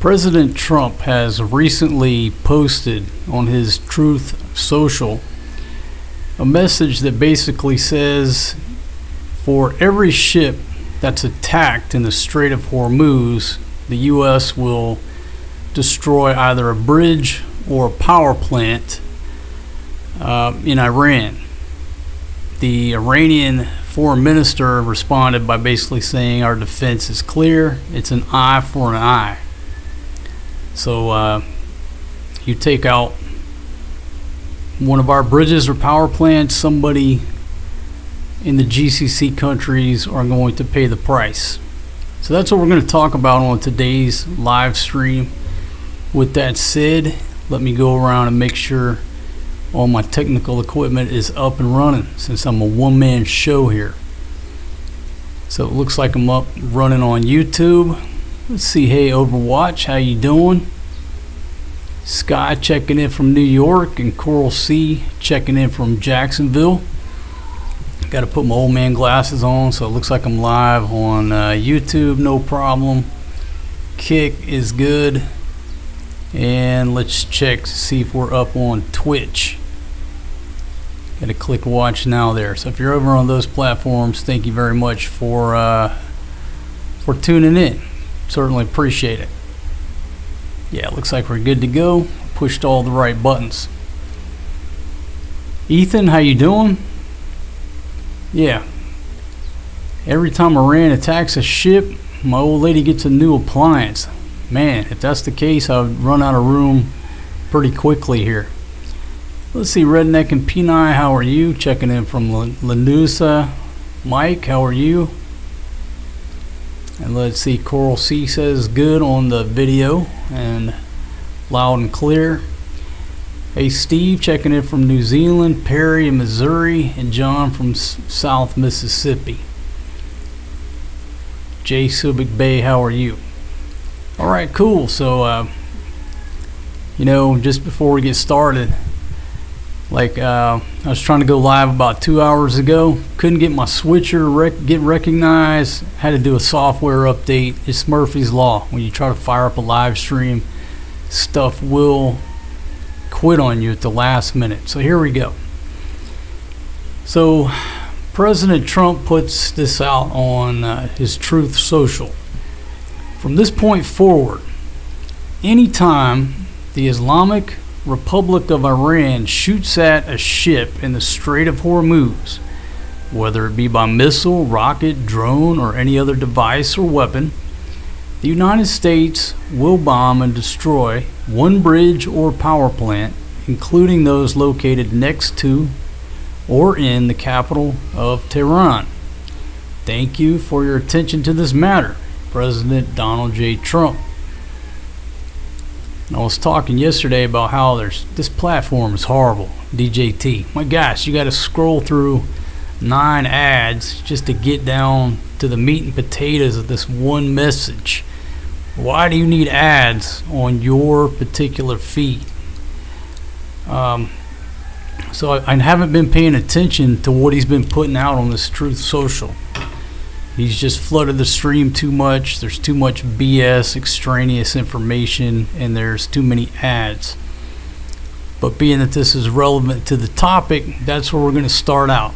President Trump has recently posted on his Truth Social a message that basically says for every ship that's attacked in the Strait of Hormuz, the U.S. will destroy either a bridge or a power plant in Iran. The Iranian Foreign Minister responded by basically saying our defense is clear. It's an eye for an eye. So you take out one of our bridges or power plants, somebody in the GCC countries are going to pay the price. So that's what we're going to talk about on today's live stream. With that said, let me go around and make sure all my technical equipment is up and running, since I'm a one-man show here. So it looks like I'm up running on YouTube. Let's see. Hey, Overwatch, how you doing? Sky checking in from New York, and Coral C checking in from Jacksonville. Got to put my old man glasses on, so it looks like I'm live on YouTube, no problem. Kick is good. And let's check to see if we're up on Twitch. Got to click watch now there. So if you're over on those platforms, thank you very much for tuning in. Certainly appreciate it. Yeah, it looks like we're good to go. Pushed all the right buttons. Ethan, how you doing? Yeah. Every time Iran attacks a ship, my old lady gets a new appliance. Man, if that's the case, I would run out of room pretty quickly here. Let's see, Redneck and Peni, how are you? Checking in from Lanusa. Mike, how are you? And let's see, Coral C says good on the video and loud and clear. Hey, Steve, checking in from New Zealand. Perry in Missouri, and John from South Mississippi. Jay Subic Bay, how are you? All right, cool. So, just before we get started, I was trying to go live about 2 hours ago. Couldn't get my switcher get recognized. Had to do a software update. It's Murphy's Law. When you try to fire up a live stream, stuff will quit on you at the last minute. So here we go. So President Trump puts this out on his Truth Social. From this point forward, anytime the Islamic Republic of Iran shoots at a ship in the Strait of Hormuz, whether it be by missile, rocket, drone, or any other device or weapon, the United States will bomb and destroy one bridge or power plant, including those located next to or in the capital of Tehran. Thank you for your attention to this matter, President Donald J. Trump. I was talking yesterday about how this platform is horrible, DJT. My gosh, you got to scroll through 9 ads just to get down to the meat and potatoes of this one message. Why do you need ads on your particular feed? So I haven't been paying attention to what he's been putting out on this Truth Social. He's just flooded the stream too much. There's too much BS, extraneous information, and there's too many ads. But being that this is relevant to the topic, that's where we're going to start out.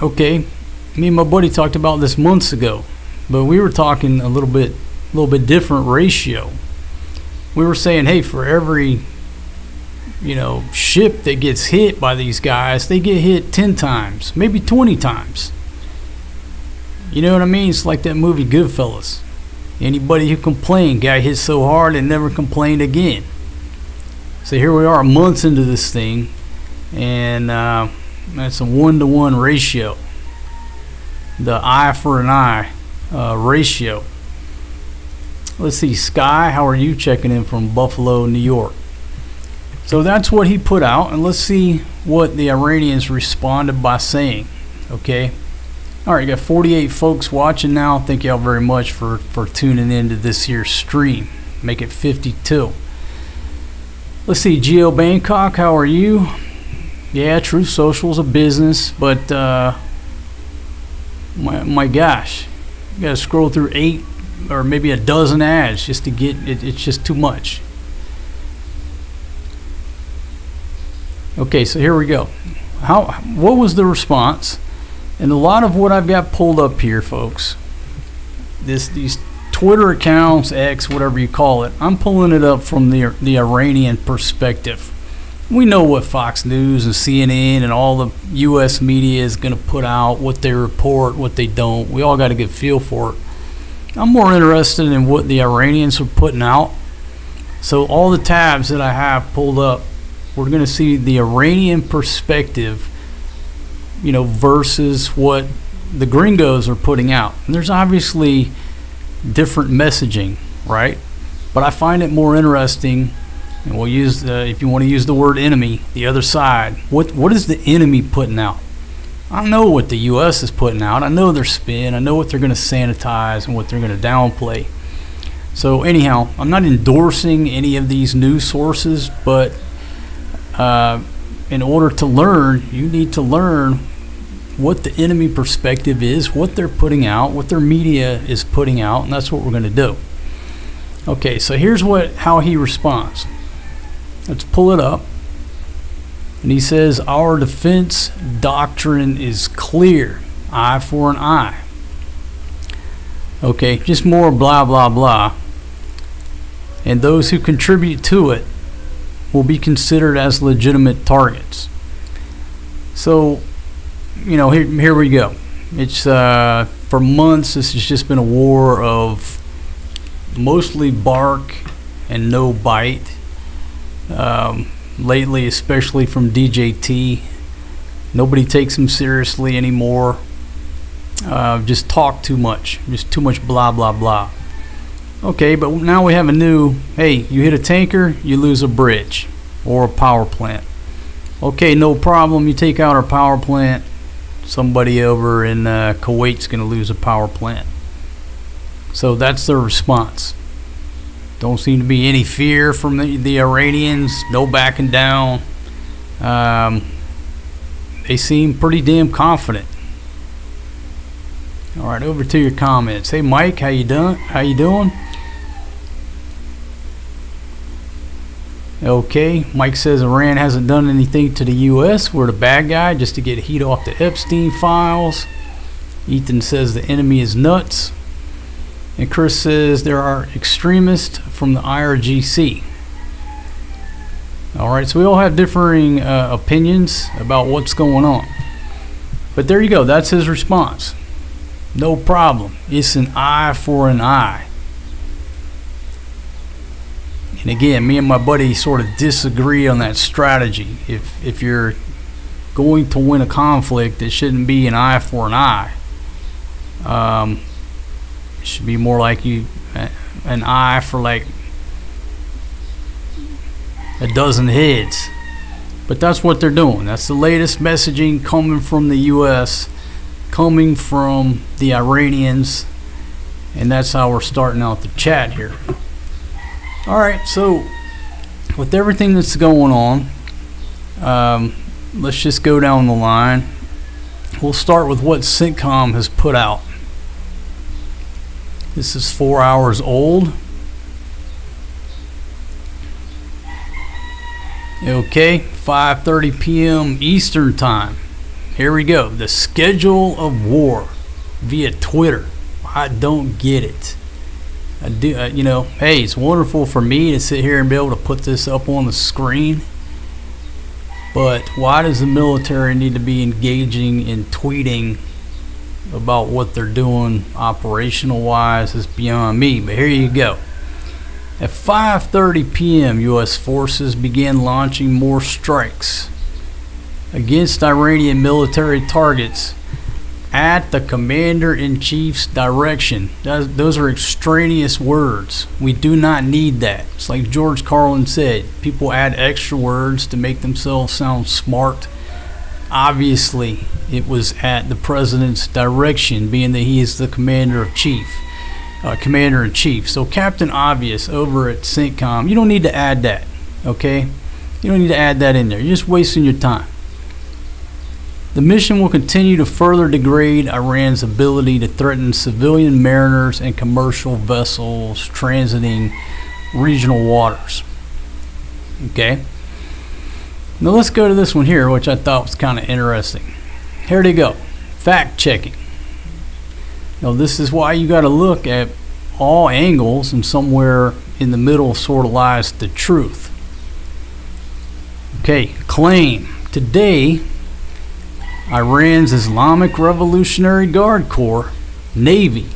Okay, me and my buddy talked about this months ago, but we were talking a little bit different ratio. We were saying, hey, for every ship that gets hit by these guys, they get hit 10 times, maybe 20 times. You know what I mean? It's like that movie Goodfellas. Anybody who complained got hit so hard and never complained again. So here we are months into this thing, and that's a 1-to-1 ratio. The eye for an eye ratio. Let's see, Sky, how are you? Checking in from Buffalo, New York. So that's what he put out, and let's see what the Iranians responded by saying. Okay. All right, got 48 folks watching now. Thank y'all very much for tuning into this here stream. Make it 52. Let's see, Geo Bangkok, how are you? Yeah, Truth Social is a business, but my gosh, you got to scroll through 8 or maybe a dozen ads just to get it. It's just too much. Okay, so here we go. What was the response? And a lot of what I've got pulled up here, folks, these Twitter accounts, X, whatever you call it, I'm pulling it up from the Iranian perspective. We know what Fox News and CNN and all the U.S. media is going to put out, what they report, what they don't. We all got to get a feel for it. I'm more interested in what the Iranians are putting out. So all the tabs that I have pulled up, we're going to see the Iranian perspective, versus what the gringos are putting out. And there's obviously different messaging, right? But I find it more interesting, and we'll use if you want to use the word enemy, the other side. What is the enemy putting out? I know what the U.S. is putting out. I know their spin. I know what they're going to sanitize and what they're going to downplay. So anyhow, I'm not endorsing any of these news sources, but in order to learn, you need to learn what the enemy perspective is, what they're putting out, what their media is putting out, and that's what we're going to do. Okay, so here's how he responds. Let's pull it up. And he says, our defense doctrine is clear, eye for an eye. Okay, just more blah, blah, blah. And those who contribute to it will be considered as legitimate targets. So, here we go. It's for months, this has just been a war of mostly bark and no bite. Lately, especially from DJT, nobody takes him seriously anymore. Just talk too much, just too much blah, blah, blah. Okay, but now we have a new, hey, you hit a tanker, you lose a bridge or a power plant. Okay, no problem, you take out our power plant, somebody over in Kuwait's going to lose a power plant. So that's their response. Don't seem to be any fear from the Iranians, no backing down. They seem pretty damn confident. All right, over to your comments. Hey Mike, how you doing? Okay, Mike says Iran hasn't done anything to the U.S. We're the bad guy just to get heat off the Epstein files. Ethan says the enemy is nuts. And Chris says there are extremists from the IRGC. All right, so we all have differing opinions about what's going on. But there you go, that's his response. No problem. It's an eye for an eye. And again, me and my buddy sort of disagree on that strategy. If you're going to win a conflict, it shouldn't be an eye for an eye. It should be more like an eye for like a dozen heads. But that's what they're doing. That's the latest messaging coming from the U.S., coming from the Iranians, and that's how we're starting out the chat here. All right, so with everything that's going on, let's just go down the line. We'll start with what CENTCOM has put out. This is 4 hours old. Okay, 5:30 p.m. Eastern Time. Here we go. The schedule of war via Twitter. I don't get it. I do, hey, it's wonderful for me to sit here and be able to put this up on the screen. But why does the military need to be engaging in tweeting about what they're doing operational wise is beyond me. But here you go. At 5:30 p.m., U.S. forces began launching more strikes against Iranian military targets at the commander-in-chief's direction. Those are extraneous words. We do not need that. It's like George Carlin said, people add extra words to make themselves sound smart. Obviously, it was at the president's direction, being that he is the commander-in-chief. So Captain Obvious over at CENTCOM, you don't need to add that, okay? You don't need to add that in there. You're just wasting your time. The mission will continue to further degrade Iran's ability to threaten civilian mariners and commercial vessels transiting regional waters. Okay? Now let's go to this one here, which I thought was kind of interesting. Here they go. Fact checking. Now this is why you got to look at all angles, and somewhere in the middle sort of lies the truth. Okay, claim. Today, Iran's Islamic Revolutionary Guard Corps, Navy,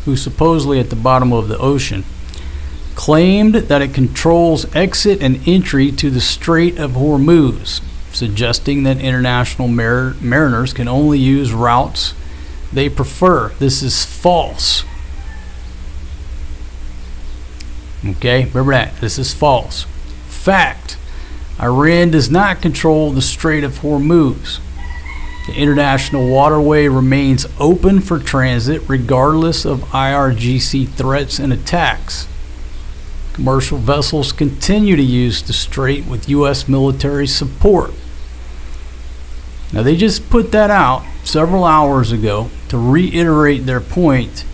who's supposedly at the bottom of the ocean, claimed that it controls exit and entry to the Strait of Hormuz, suggesting that international mariners can only use routes they prefer. This is false. Okay, remember that. This is false. Fact. Iran does not control the Strait of Hormuz. The international waterway remains open for transit regardless of IRGC threats and attacks. Commercial vessels continue to use the strait with U.S. military support. Now they just put that out several hours ago to reiterate their point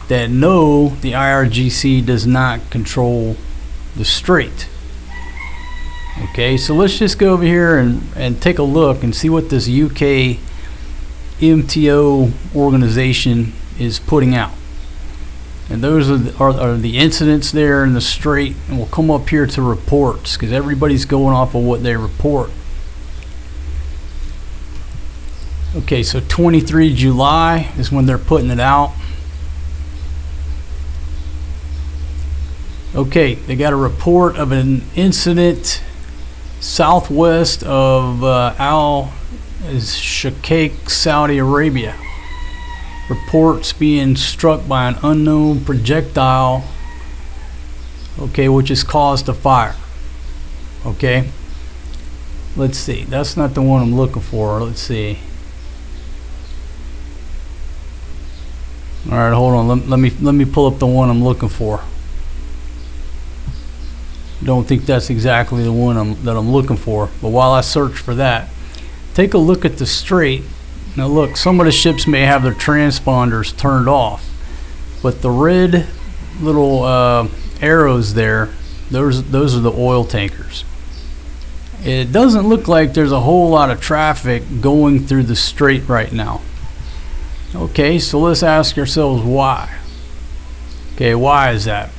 that no, the IRGC does not control the strait. Okay, so let's just go over here and take a look and see what this UK MTO organization is putting out. And those are the incidents there in the strait, and we'll come up here to reports because everybody's going off of what they report. Okay, so 23 July is when they're putting it out. Okay, they got a report of an incident southwest of Al Sheikh, Saudi Arabia. Reports being struck by an unknown projectile, okay, which has caused a fire. Okay, let's see. That's not the one I'm looking for. Let's see. All right, hold on. Let me pull up the one I'm looking for. Don't think that's exactly the one that I'm looking for. But while I search for that, take a look at the strait. Now look, some of the ships may have their transponders turned off, but the red little arrows there, those are the oil tankers. It doesn't look like there's a whole lot of traffic going through the strait right now. Okay, so let's ask ourselves why. Okay, why is that?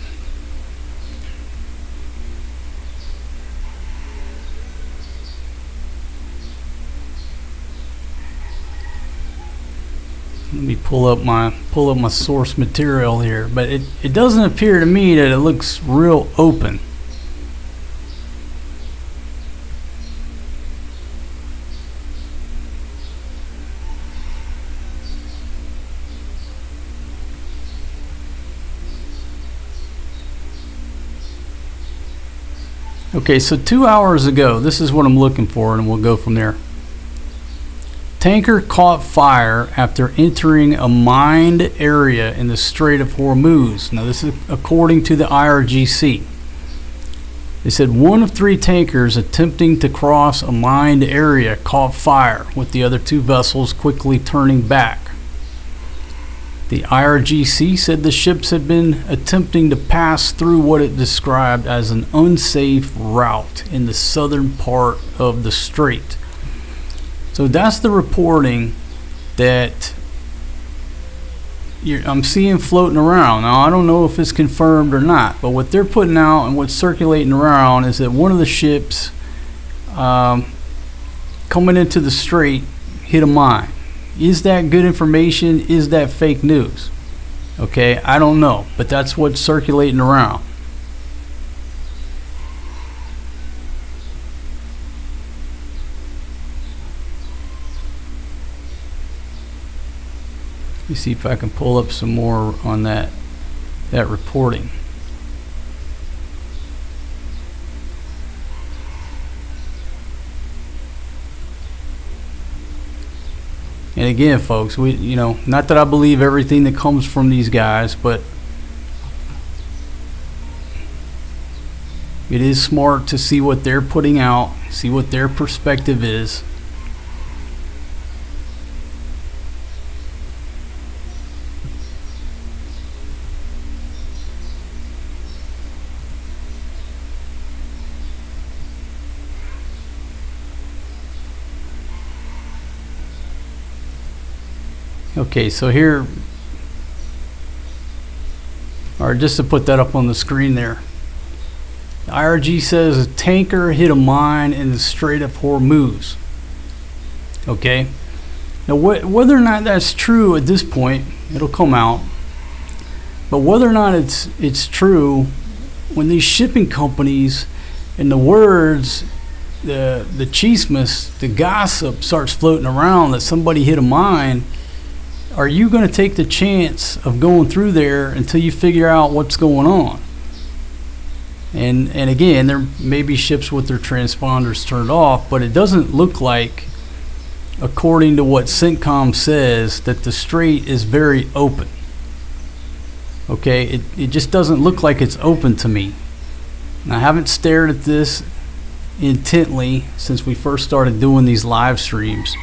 Let me pull up my source material here, but it doesn't appear to me that it looks real open. Okay, so 2 hours ago, this is what I'm looking for, and we'll go from there. Tanker caught fire after entering a mined area in the Strait of Hormuz. Now, this is according to the IRGC. They said one of 3 tankers attempting to cross a mined area caught fire, with the other 2 vessels quickly turning back. The IRGC said the ships had been attempting to pass through what it described as an unsafe route in the southern part of the strait. So that's the reporting that I'm seeing floating around. Now, I don't know if it's confirmed or not, but what they're putting out and what's circulating around is that one of the ships coming into the strait hit a mine. Is that good information? Is that fake news? Okay, I don't know, but that's what's circulating around. Let me see if I can pull up some more on that reporting. And again, folks, not that I believe everything that comes from these guys, but it is smart to see what they're putting out, see what their perspective is. Okay, so here, or just to put that up on the screen there, the IRG says a tanker hit a mine in the Strait of Hormuz. Okay, now whether or not that's true at this point, it'll come out. But whether or not it's true, when these shipping companies, in the words, the chismes, the gossip starts floating around that somebody hit a mine, are you going to take the chance of going through there until you figure out what's going on? And again, there may be ships with their transponders turned off, but it doesn't look like, according to what CENTCOM says, that the strait is very open. Okay, it just doesn't look like it's open to me. And I haven't stared at this intently since we first started doing these live streams,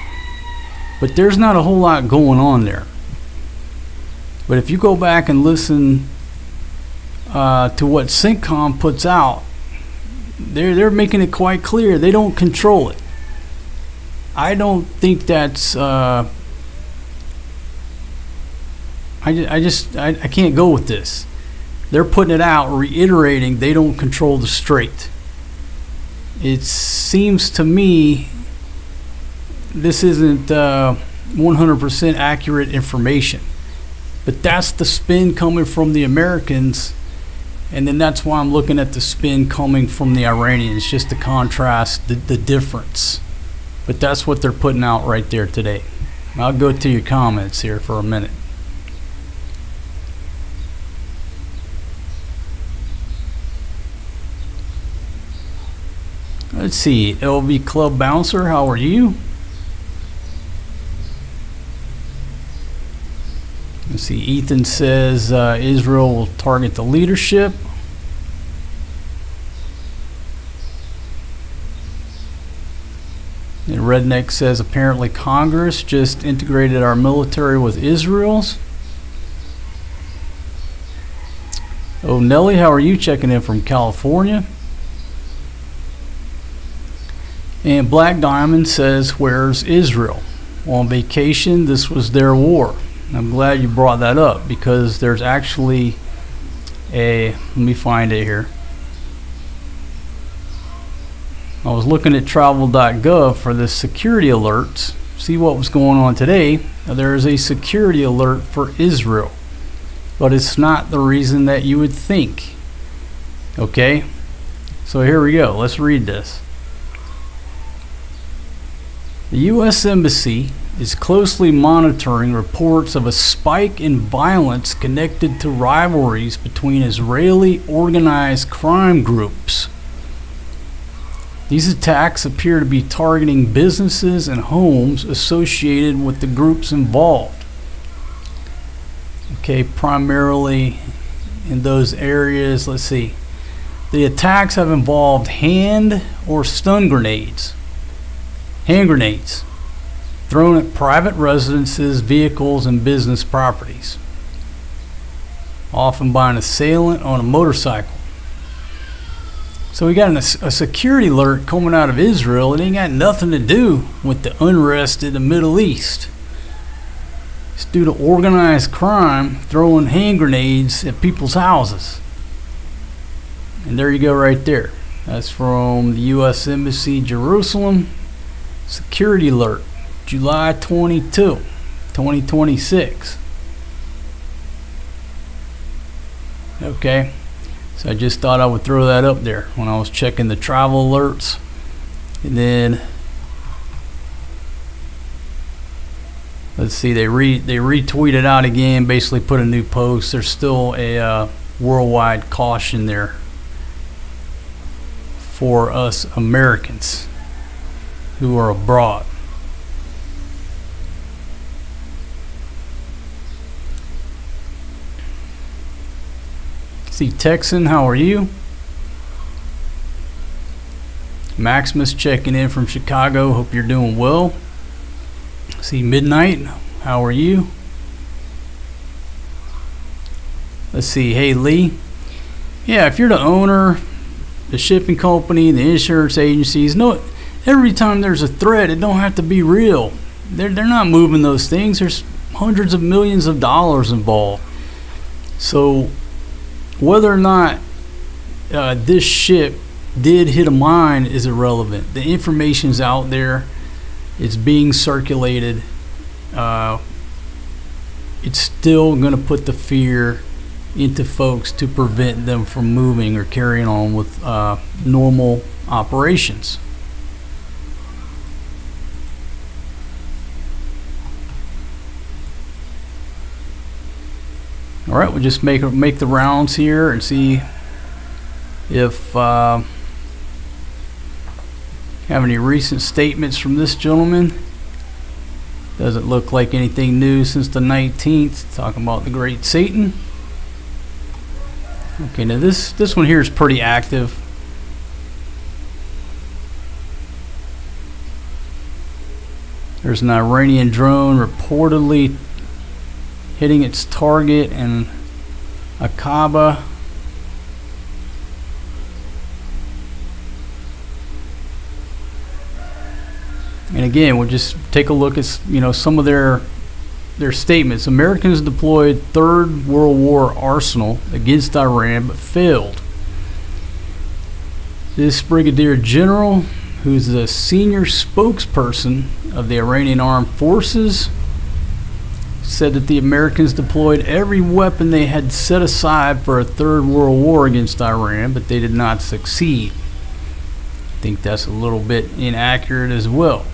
but there's not a whole lot going on there. But if you go back and listen to what CENTCOM puts out, they're making it quite clear they don't control it. I don't think that's I can't go with this. They're putting it out, reiterating they don't control the strait. It seems to me this isn't 100% accurate information. But that's the spin coming from the Americans, and then that's why I'm looking at the spin coming from the Iranians, just to contrast the difference. But that's what they're putting out right there today. I'll go to your comments here for a minute. Let's see, LV Club Bouncer, how are you? Let's see, Ethan says Israel will target the leadership. And Redneck says apparently Congress just integrated our military with Israel's. Oh, Nelly, how are you? Checking in from California. And Black Diamond says, where's Israel? On vacation, this was their war. I'm glad you brought that up, because there's actually let me find it here. I was looking at travel.gov for the security alerts, see what was going on today. Now, there is a security alert for Israel, but it's not the reason that you would think. Okay, so here we go. Let's read this. The U.S. Embassy is closely monitoring reports of a spike in violence connected to rivalries between Israeli organized crime groups. These attacks appear to be targeting businesses and homes associated with the groups involved. Okay, primarily in those areas, let's see. The attacks have involved hand or stun grenades. Hand grenades thrown at private residences, vehicles, and business properties, often by an assailant on a motorcycle. So we got a security alert coming out of Israel. It ain't got nothing to do with the unrest in the Middle East. It's due to organized crime throwing hand grenades at people's houses. And there you go right there. That's from the U.S. Embassy, Jerusalem. Security alert, July 22, 2026. Okay, so I just thought I would throw that up there when I was checking the travel alerts. And then let's see, they retweeted out again, basically put a new post. There's still a worldwide caution there for us Americans who are abroad. See, Texan, how are you? Maximus checking in from Chicago. Hope you're doing well. See, Midnight, how are you? Let's see, hey Lee. Yeah, if you're the owner, the shipping company, the insurance agencies, every time there's a threat, it don't have to be real. They're not moving those things. hundreds of millions of dollars involved. So whether or not this ship did hit a mine is irrelevant. The information's out there. It's being circulated. It's still going to put the fear into folks to prevent them from moving or carrying on with normal operations. All right, we'll just make the rounds here and see if have any recent statements from this gentleman. Doesn't look like anything new since the 19th, talking about the great Satan. Okay, now this one here is pretty active. There's an Iranian drone reportedly hitting its target in Aqaba. And again, we'll just take a look at some of their statements. Americans deployed Third World War arsenal against Iran but failed. This brigadier general, who's the senior spokesperson of the Iranian armed forces, said that the Americans deployed every weapon they had set aside for a Third World War against Iran, but they did not succeed. I think that's a little bit inaccurate as well.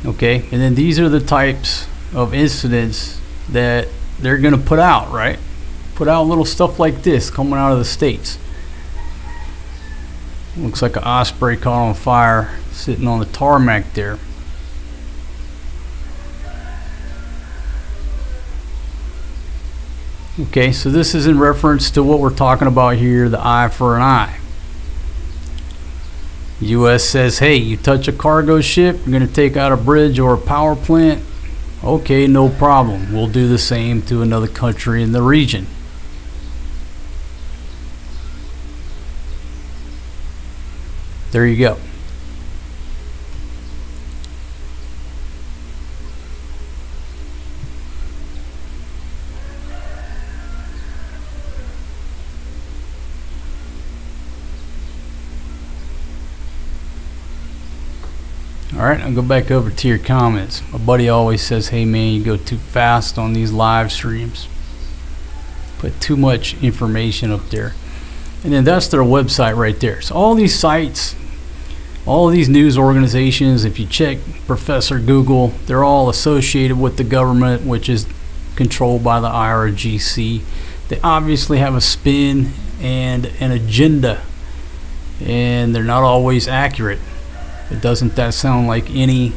Okay, and then these are the types of incidents that they're going to put out, right? Put out little stuff like this coming out of the States. Looks like an Osprey caught on fire sitting on the tarmac there. Okay, so this is in reference to what we're talking about here, the eye for an eye. U.S. says, hey, you touch a cargo ship, you're going to take out a bridge or a power plant. Okay, no problem. We'll do the same to another country in the region. There you go. Alright, I'll go back over to your comments. My buddy always says, hey man, you go too fast on these live streams. Put too much information up there. And then that's their website right there. So all these sites, all these news organizations, if you check Professor Google, they're all associated with the government, which is controlled by the IRGC. They obviously have a spin and an agenda, and they're not always accurate. But doesn't that sound like any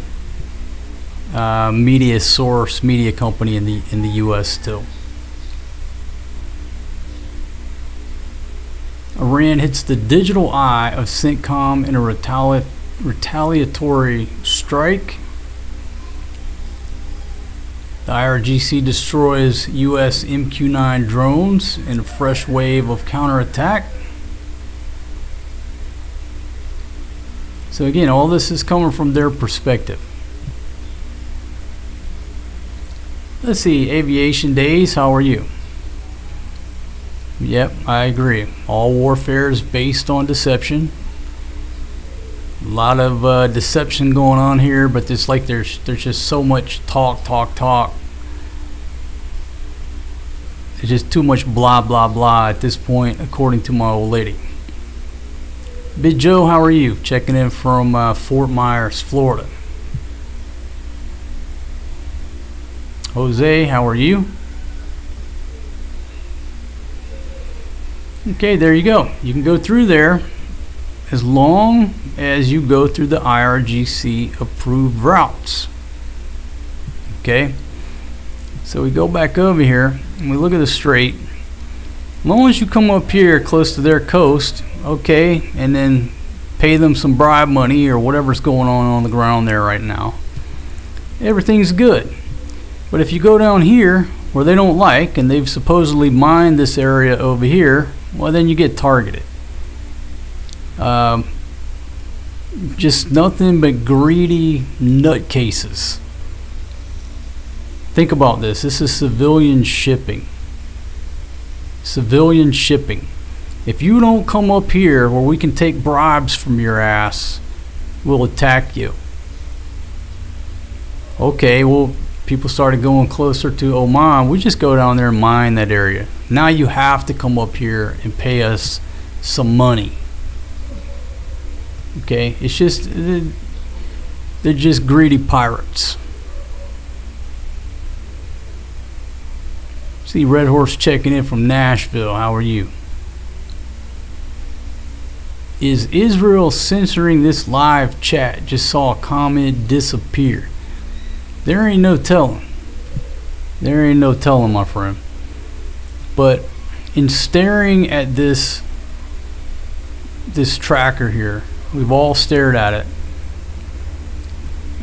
media source, media company in the U.S. still? Iran hits the digital eye of CENTCOM in a retaliatory strike. The IRGC destroys U.S. MQ-9 drones in a fresh wave of counterattack. So again, all this is coming from their perspective. Let's see, Aviation Days, how are you? Yep, I agree. All warfare is based on deception. A lot of deception going on here, but it's like there's just so much talk. There's just too much blah, blah, blah at this point, according to my old lady. Big Joe, how are you? Checking in from Fort Myers, Florida. Jose, how are you? Okay, there you go. You can go through there as long as you go through the IRGC approved routes. Okay, so we go back over here and we look at the strait. As long as you come up here close to their coast, okay, and then pay them some bribe money or whatever's going on the ground there right now, everything's good. But if you go down here where they don't like, and they've supposedly mined this area over here, well, then you get targeted. Just nothing but greedy nutcases. Think about this. This is civilian shipping. Civilian shipping. If you don't come up here where we can take bribes from your ass, we'll attack you. Okay, well, people started going closer to Oman. We just go down there and mine that area. Now you have to come up here and pay us some money. Okay, it's just, they're just greedy pirates. See Red Horse checking in from Nashville. How are you? Is Israel censoring this live chat? Just saw a comment disappear. There ain't no telling. There ain't no telling, my friend. But in staring at this tracker here, we've all stared at it.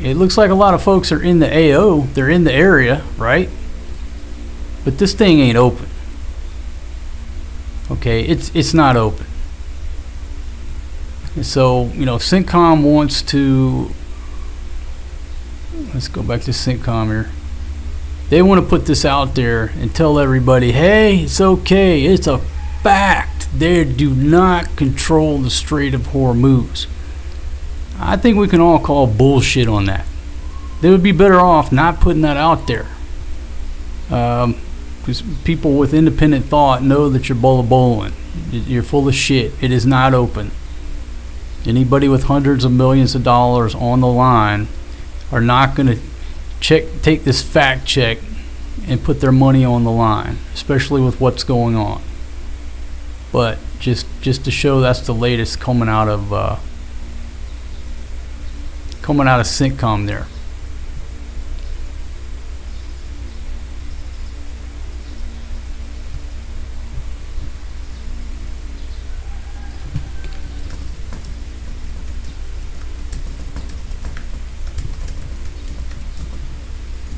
It looks like a lot of folks are in the AO. They're in the area, right? But this thing ain't open. Okay, it's not open. And so, CENTCOM wants to, let's go back to CENTCOM here. They want to put this out there and tell everybody, hey, it's okay. It's a fact. They do not control the Strait of Hormuz. I think we can all call bullshit on that. They would be better off not putting that out there. Because people with independent thought know that you're bowling. You're full of shit. It is not open. Anybody with hundreds of millions of dollars on the line are not going to take this fact check and put their money on the line, especially with what's going on. But just to show that's the latest coming out of CENTCOM there.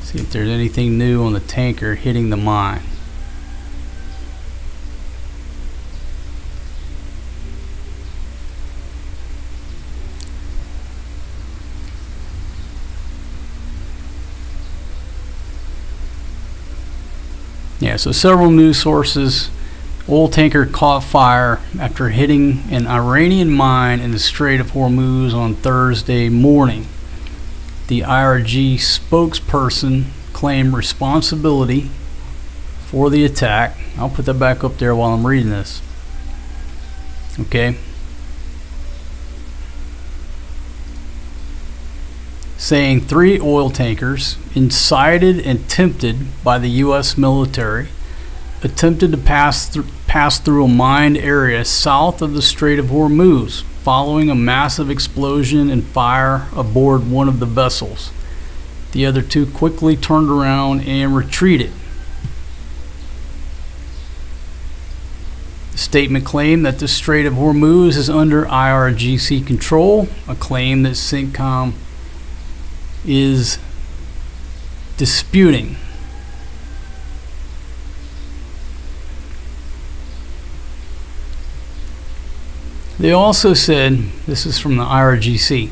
See if there's anything new on the tanker hitting the mine. Yeah, so several news sources. Oil tanker caught fire after hitting an Iranian mine in the Strait of Hormuz on Thursday morning. The IRG spokesperson claimed responsibility for the attack. I'll put that back up there while I'm reading this. Okay. Saying 3 oil tankers, incited and tempted by the U.S. military, attempted to pass through a mined area south of the Strait of Hormuz, following a massive explosion and fire aboard one of the vessels. The other 2 quickly turned around and retreated. The statement claimed that the Strait of Hormuz is under IRGC control, a claim that CENTCOM is disputing. They also said, this is from the IRGC,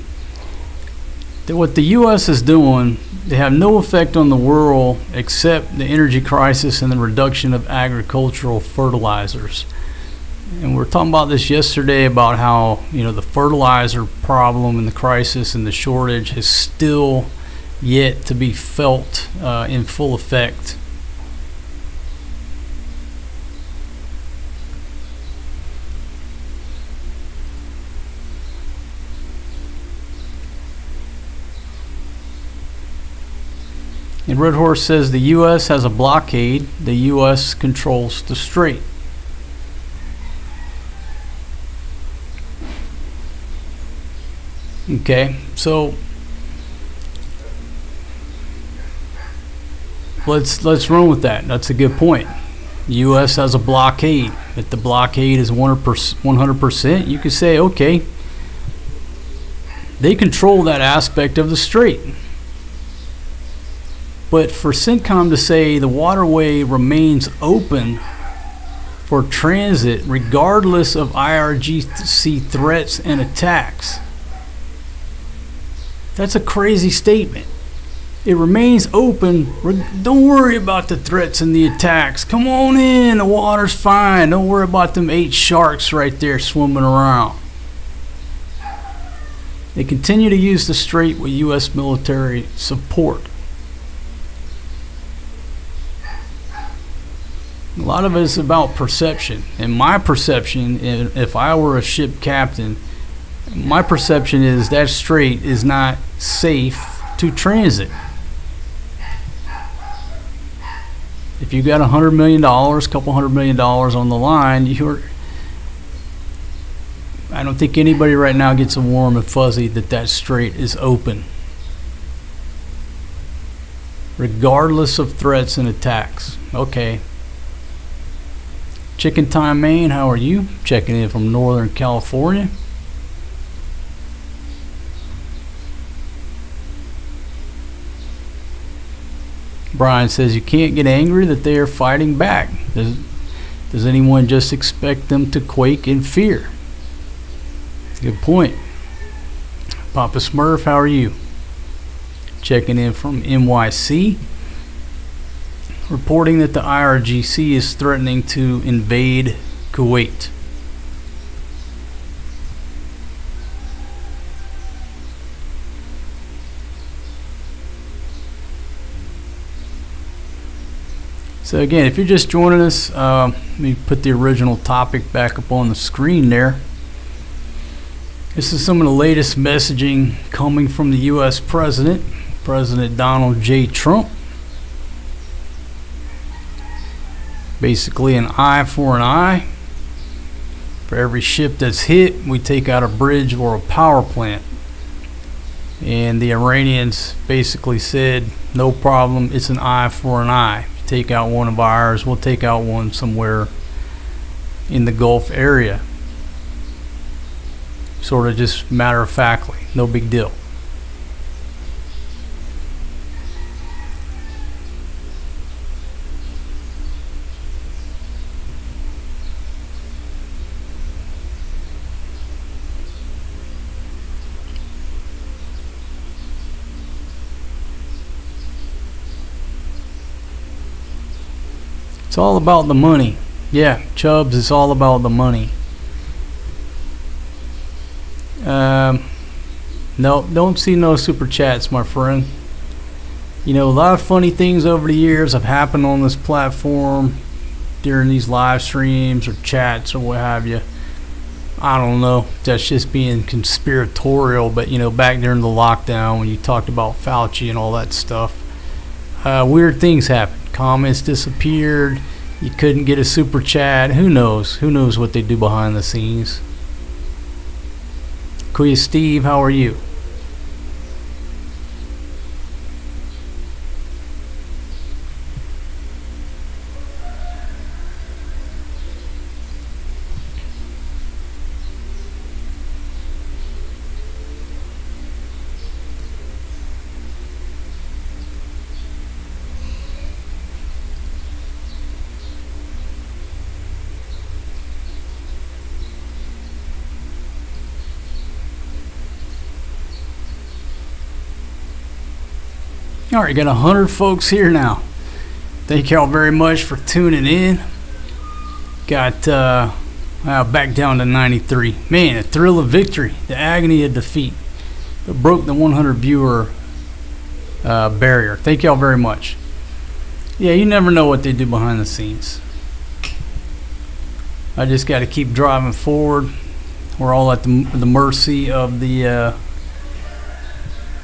that what the U.S. is doing, they have no effect on the world except the energy crisis and the reduction of agricultural fertilizers. And we were talking about this yesterday about how, the fertilizer problem and the crisis and the shortage is still yet to be felt in full effect. And Red Horse says the U.S. has a blockade. The U.S. controls the strait. Okay, so let's run with that. That's a good point. The U.S. has a blockade. If the blockade is 100%, you could say, okay, they control that aspect of the strait. But for CENTCOM to say the waterway remains open for transit regardless of IRGC threats and attacks, That's a crazy statement. It remains open. Don't worry about the threats and the attacks. Come on in. The water's fine. Don't worry about them 8 sharks right there swimming around. They continue to use the strait with U.S. military support. A lot of it is about perception. And my perception, if I were a ship captain, my perception is that strait is not safe to transit. If you got $100 million, couple $100 million on the line, I don't think anybody right now gets a warm and fuzzy that strait is open, regardless of threats and attacks. Okay. Chicken Time Maine, how are you? Checking in from Northern California. Brian says you can't get angry that they are fighting back. Does anyone just expect them to quake in fear? Good point. Papa Smurf, how are you? Checking in from NYC. Reporting that the IRGC is threatening to invade Kuwait. So again, if you're just joining us, let me put the original topic back up on the screen there. This is some of the latest messaging coming from the U.S. President Donald J. Trump. Basically an eye for an eye. For every ship that's hit, we take out a bridge or a power plant. And the Iranians basically said, no problem, it's an eye for an eye. Take out one of ours, we'll take out one somewhere in the Gulf area. Sort of just matter of factly, no big deal. It's all about the money. Yeah, Chubbs, it's all about the money. No, don't see no super chats, my friend. You know, a lot of funny things over the years have happened on this platform during these live streams or chats or what have you. I don't know. That's just being conspiratorial, but you know, back during the lockdown when you talked about Fauci and all that stuff, weird things happened. Comments disappeared. You couldn't get a super chat. Who knows? Who knows what they do behind the scenes? Kuya Steve, how are you? All right, got 100 folks here now. Thank y'all very much for tuning in. Got back down to 93. Man, the thrill of victory, the agony of defeat. It broke the 100 viewer barrier. Thank y'all very much. Yeah, you never know what they do behind the scenes. I just got to keep driving forward. We're all at the mercy of the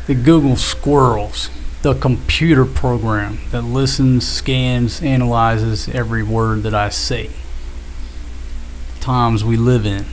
Google squirrels. The computer program that listens, scans, analyzes every word that I say. Times we live in.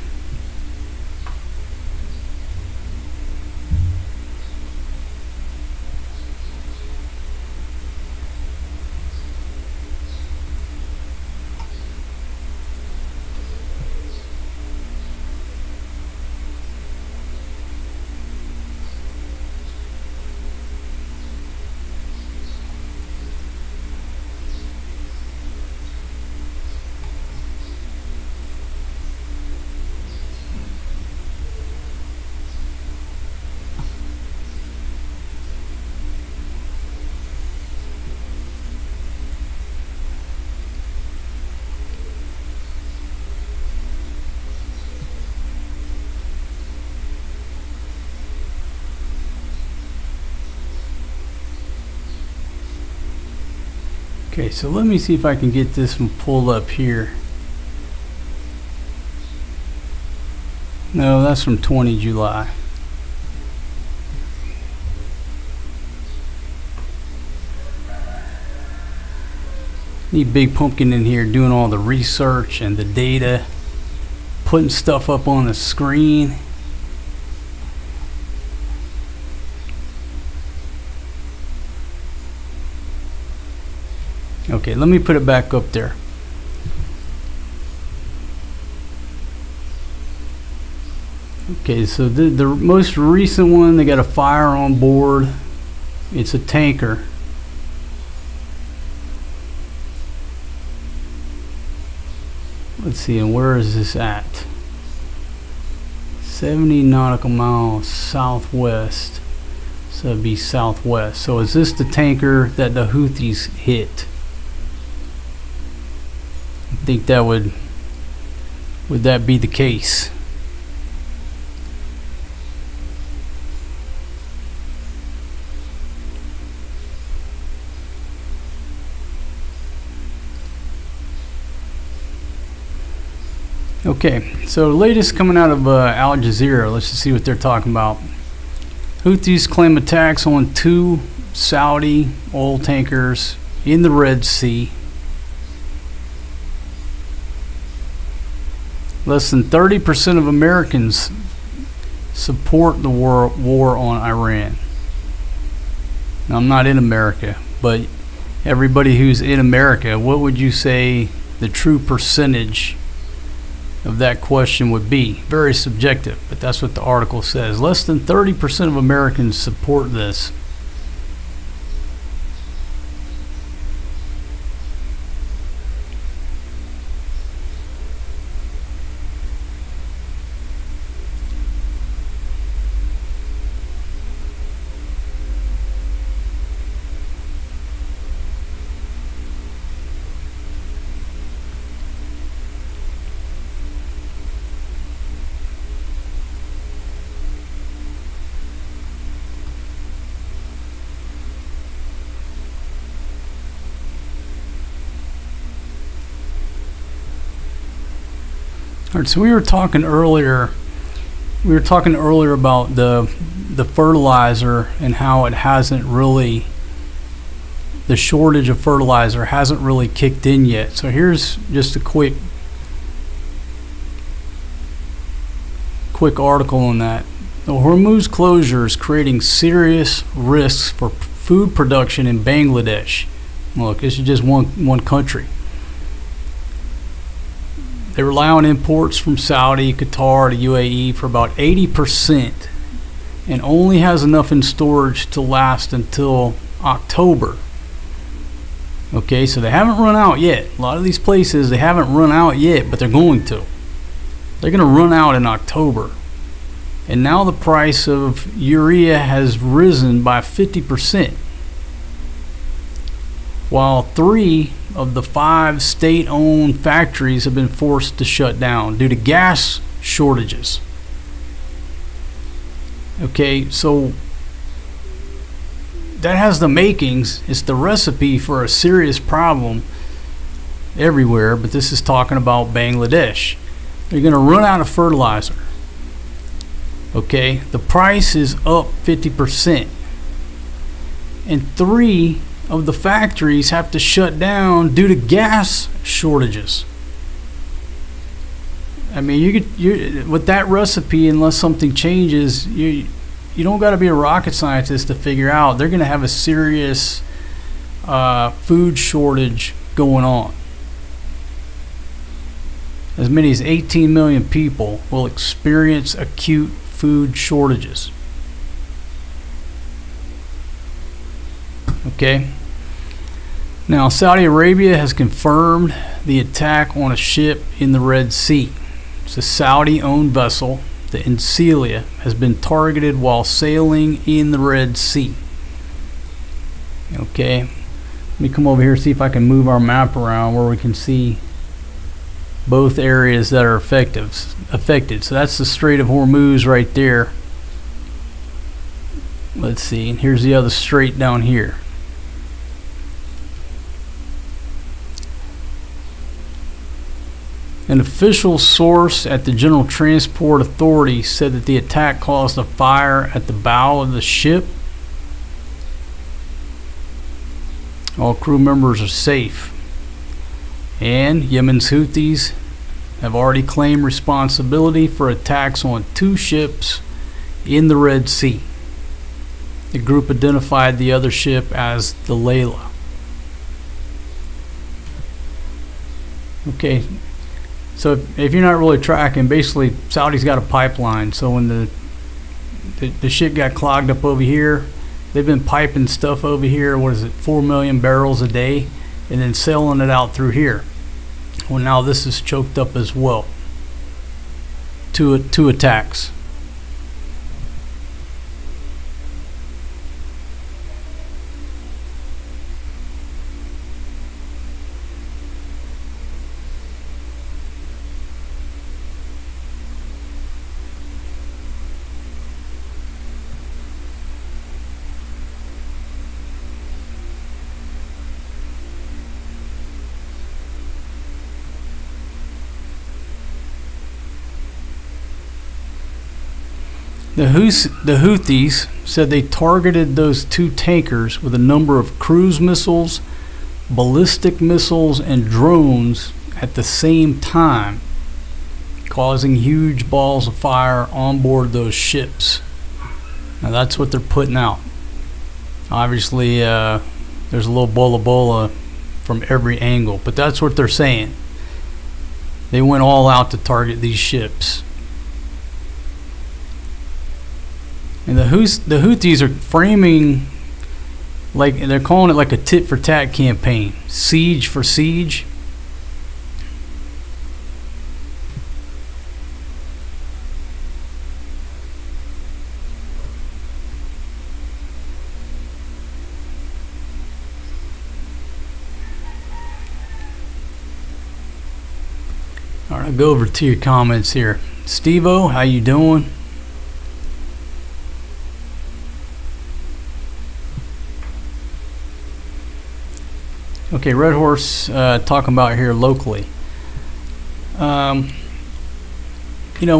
Okay, so let me see if I can get this one pulled up here. No, that's from 20 July. Need Big Pumpkin in here doing all the research and the data, putting stuff up on the screen. Okay, let me put it back up there. Okay, so the most recent one, they got a fire on board. It's a tanker. Let's see, and where is this at? 70 nautical miles southwest. So it'd be southwest. So is this the tanker that the Houthis hit? I think that would that be the case? Okay, so the latest coming out of Al Jazeera. Let's just see what they're talking about. Houthis claim attacks on 2 Saudi oil tankers in the Red Sea. Less than 30% of Americans support the war on Iran. Now, I'm not in America, but everybody who's in America, what would you say the true percentage of that question would be? Very subjective, but that's what the article says. Less than 30% of Americans support this. All right, so we were talking earlier about the fertilizer and how it hasn't really, the shortage of fertilizer hasn't really kicked in yet. So here's just a quick article on that. The Hormuz closure is creating serious risks for food production in Bangladesh. Look, this is just one country. They rely on imports from Saudi, Qatar to UAE for about 80% and only has enough in storage to last until October. Okay, so they haven't run out yet. A lot of these places, they haven't run out yet, but they're going to. They're going to run out in October. And now the price of urea has risen by 50%. While 3 of the 5 state-owned factories have been forced to shut down due to gas shortages. Okay, so that has the makings. It's the recipe for a serious problem everywhere, but this is talking about Bangladesh. They're going to run out of fertilizer. Okay, the price is up 50%. And 3 of the factories have to shut down due to gas shortages. I mean, you with that recipe, unless something changes, you don't got to be a rocket scientist to figure out they're going to have a serious food shortage going on. As many as 18 million people will experience acute food shortages. Okay. Now, Saudi Arabia has confirmed the attack on a ship in the Red Sea. It's a Saudi-owned vessel, the Encilia, has been targeted while sailing in the Red Sea. Okay. Let me come over here and see if I can move our map around where we can see both areas that are affected. So that's the Strait of Hormuz right there. Let's see. And here's the other strait down here. An official source at the General Transport Authority said that the attack caused a fire at the bow of the ship. All crew members are safe. And Yemen's Houthis have already claimed responsibility for attacks on 2 ships in the Red Sea. The group identified the other ship as the Layla. Okay, so if you're not really tracking, basically Saudi's got a pipeline. So when the shit got clogged up over here, they've been piping stuff over here, 4 million barrels a day, and then sailing it out through here. Well, now this is choked up as well. Two attacks. The Houthis said they targeted those 2 tankers with a number of cruise missiles, ballistic missiles, and drones at the same time, causing huge balls of fire on board those ships. Now that's what they're putting out. Obviously, there's a little bola from every angle, but that's what they're saying. They went all out to target these ships. And the Houthis are framing, like they're calling it like a tit for tat campaign, siege for siege. All right, I'll go over to your comments here. Steve-O, how you doing? Okay, Red Horse talking about here locally. When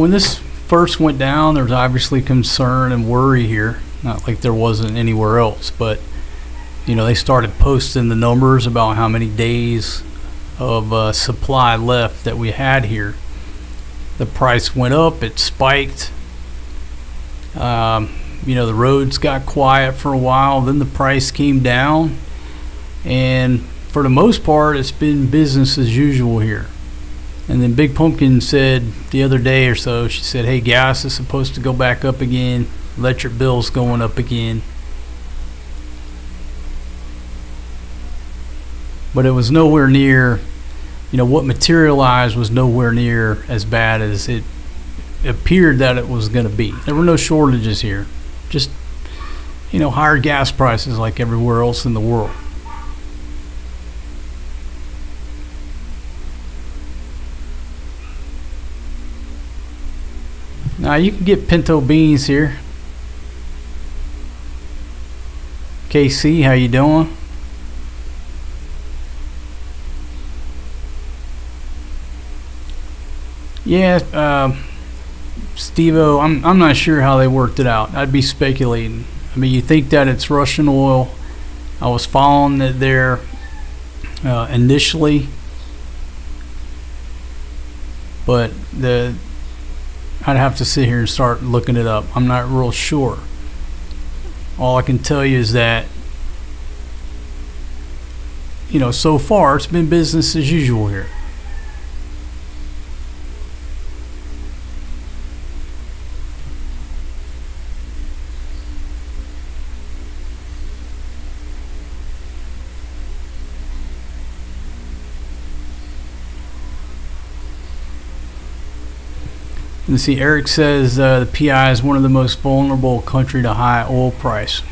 this first went down, there was obviously concern and worry here. Not like there wasn't anywhere else, but they started posting the numbers about how many days of supply left that we had here. The price went up, it spiked. The roads got quiet for a while, then the price came down, and for the most part, it's been business as usual here. And then Big Pumpkin said the other day or so, she said, hey, gas is supposed to go back up again. Electric bills going up again. But it was nowhere near, what materialized was nowhere near as bad as it appeared that it was going to be. There were no shortages here. Just, higher gas prices like everywhere else in the world. Now you can get pinto beans here. KC, how you doing? Yeah, Steve-O, I'm not sure how they worked it out. I'd be speculating. I mean, you think that it's Russian oil. I was following it there initially, but I'd have to sit here and start looking it up. I'm not real sure. All I can tell you is that, so far it's been business as usual here. And see, Eric says the PI is one of the most vulnerable country to high oil price.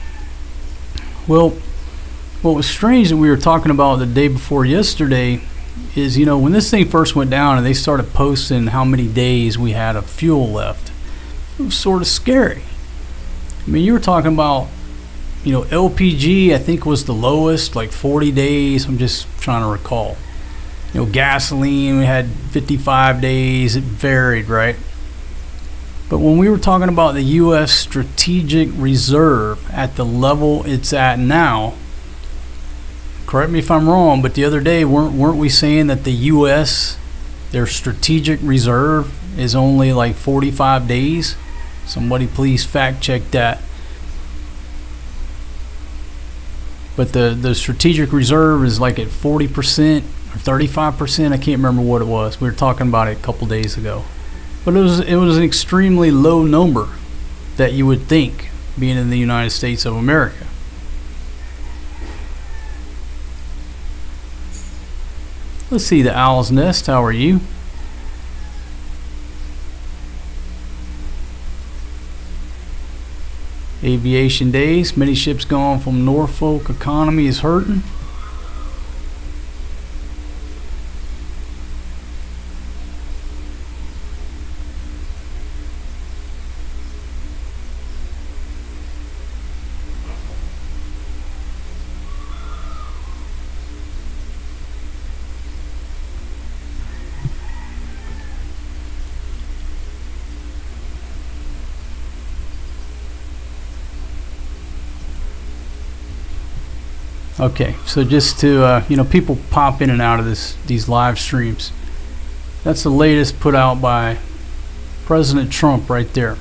Well, what was strange that we were talking about the day before yesterday is, when this thing first went down and they started posting how many days we had of fuel left, it was sort of scary. I mean, you were talking about, LPG, I think was the lowest, like 40 days. I'm just trying to recall. Gasoline, we had 55 days. It varied, right? But when we were talking about the U.S. strategic reserve at the level it's at now, correct me if I'm wrong, but the other day, weren't we saying that the U.S., their strategic reserve is only like 45 days? Somebody please fact check that. But the strategic reserve is like at 40% or 35%. I can't remember what it was. We were talking about it a couple days ago. But it was an extremely low number that you would think, being in the United States of America. Let's see, the Owl's Nest, how are you? Aviation days, many ships gone from Norfolk, economy is hurting. Okay, so just to people pop in and out of these live streams. That's the latest put out by President Trump right there.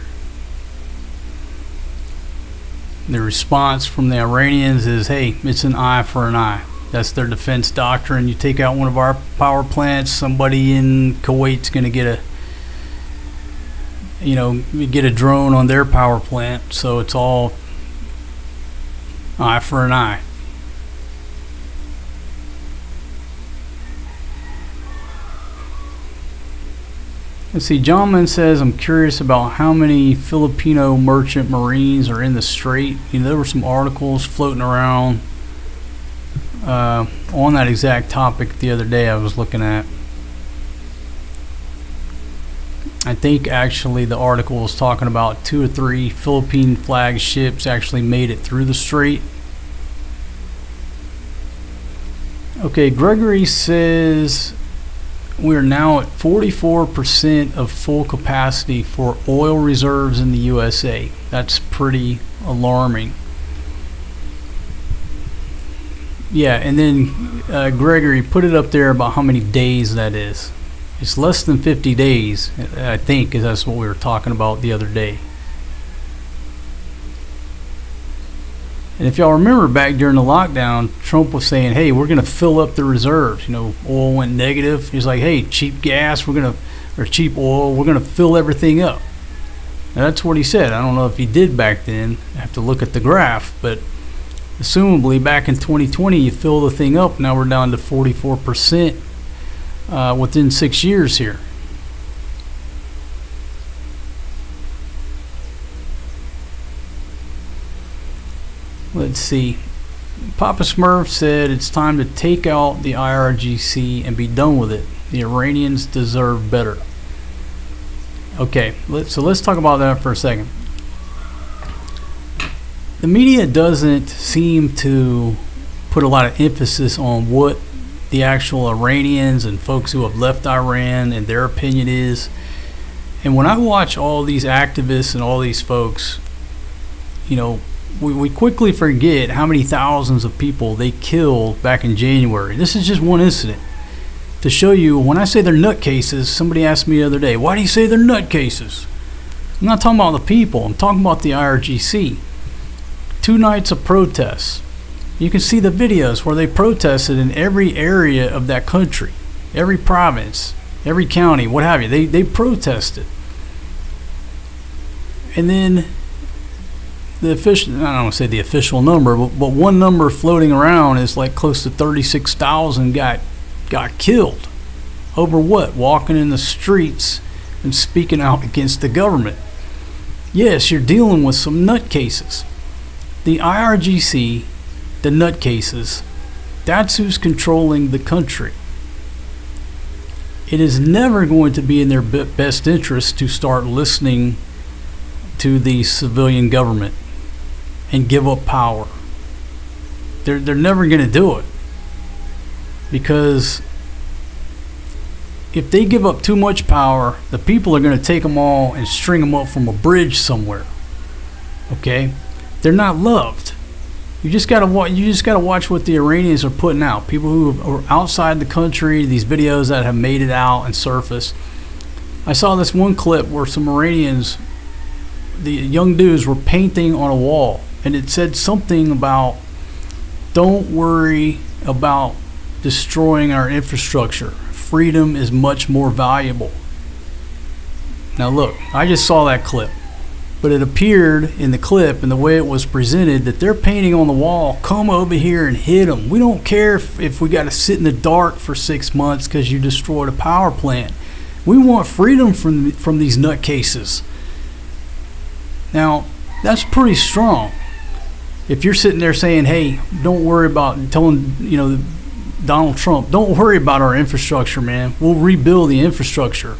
The response from the Iranians is, hey, it's an eye for an eye. That's their defense doctrine. You take out one of our power plants, somebody in Kuwait's going to get a drone on their power plant. So it's all eye for an eye. Let's see, Johnman says, I'm curious about how many Filipino merchant marines are in the Strait. There were some articles floating around on that exact topic the other day I was looking at. I think actually the article was talking about 2 or 3 Philippine flag ships actually made it through the Strait. Okay, Gregory says, we are now at 44% of full capacity for oil reserves in the USA. That's pretty alarming. Yeah, and then Gregory put it up there about how many days that is. It's less than 50 days, I think, because that's what we were talking about the other day. And if y'all remember back during the lockdown, Trump was saying, hey, we're going to fill up the reserves. Oil went negative. He's like, hey, cheap gas, or cheap oil, we're going to fill everything up. Now, that's what he said. I don't know if he did back then. I have to look at the graph. But assumably back in 2020, you fill the thing up. Now we're down to 44% within 6 years here. Let's see. Papa Smurf said it's time to take out the IRGC and be done with it. The Iranians deserve better. Okay, let's talk about that for a second. The media doesn't seem to put a lot of emphasis on what the actual Iranians and folks who have left Iran and their opinion is. And when I watch all these activists and all these folks, we quickly forget how many thousands of people they killed back in January. This is just one incident. To show you, when I say they're nutcases, somebody asked me the other day, why do you say they're nutcases? I'm not talking about the people. I'm talking about the IRGC. 2 nights of protests. You can see the videos where they protested in every area of that country. Every province, every county, what have you. They protested. And then the official, I don't want to say the official number, but one number floating around is like close to 36,000 got killed. Over what? Walking in the streets and speaking out against the government. Yes, you're dealing with some nutcases. The IRGC, the nutcases, that's who's controlling the country. It is never going to be in their best interest to start listening to the civilian government and give up power. They're never going to do it, because if they give up too much power, the people are going to take them all and string them up from a bridge somewhere. Okay, they're not loved. You just gotta watch what the Iranians are putting out. People who are outside the country, these videos that have made it out and surfaced. I saw this one clip where some Iranians, the young dudes, were painting on a wall, and it said something about, "Don't worry about destroying our infrastructure. Freedom is much more valuable." Now look, I just saw that clip, but it appeared in the clip and the way it was presented that they're painting on the wall, "Come over here and hit them. We don't care if we got to sit in the dark for 6 months because you destroyed a power plant. We want freedom from these nutcases." Now, that's pretty strong. If you're sitting there saying, "Hey, don't worry about," telling, Donald Trump, "Don't worry about our infrastructure, man. We'll rebuild the infrastructure.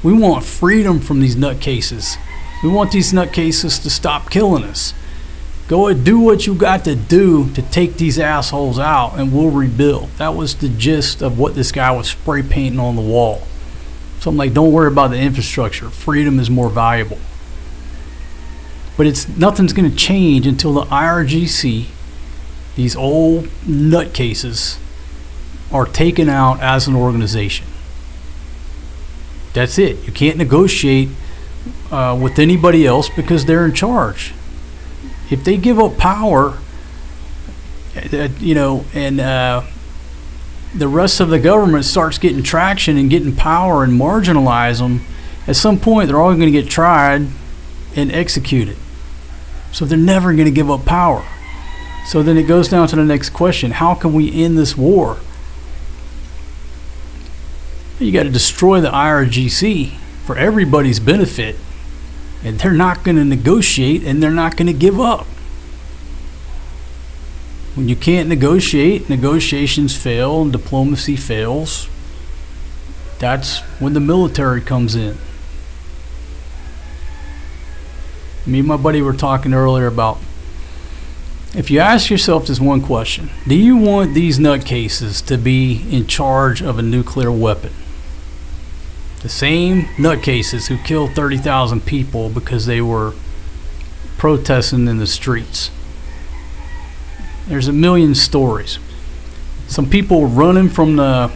We want freedom from these nutcases. We want these nutcases to stop killing us. Go and do what you got to do to take these assholes out, and we'll rebuild." That was the gist of what this guy was spray painting on the wall. Something like, "Don't worry about the infrastructure. Freedom is more valuable." But nothing's going to change until the IRGC, these old nutcases, are taken out as an organization. That's it. You can't negotiate with anybody else because they're in charge. If they give up power, and the rest of the government starts getting traction and getting power and marginalize them, at some point they're all going to get tried and executed. So they're never going to give up power. So then it goes down to the next question: how can we end this war? You got to destroy the IRGC for everybody's benefit, and they're not going to negotiate, and they're not going to give up. When you can't negotiate, negotiations fail and diplomacy fails. That's when the military comes in. Me and my buddy were talking earlier about, if you ask yourself this one question: do you want these nutcases to be in charge of a nuclear weapon? The same nutcases who killed 30,000 people because they were protesting in the streets. There's a million stories. Some people were running from the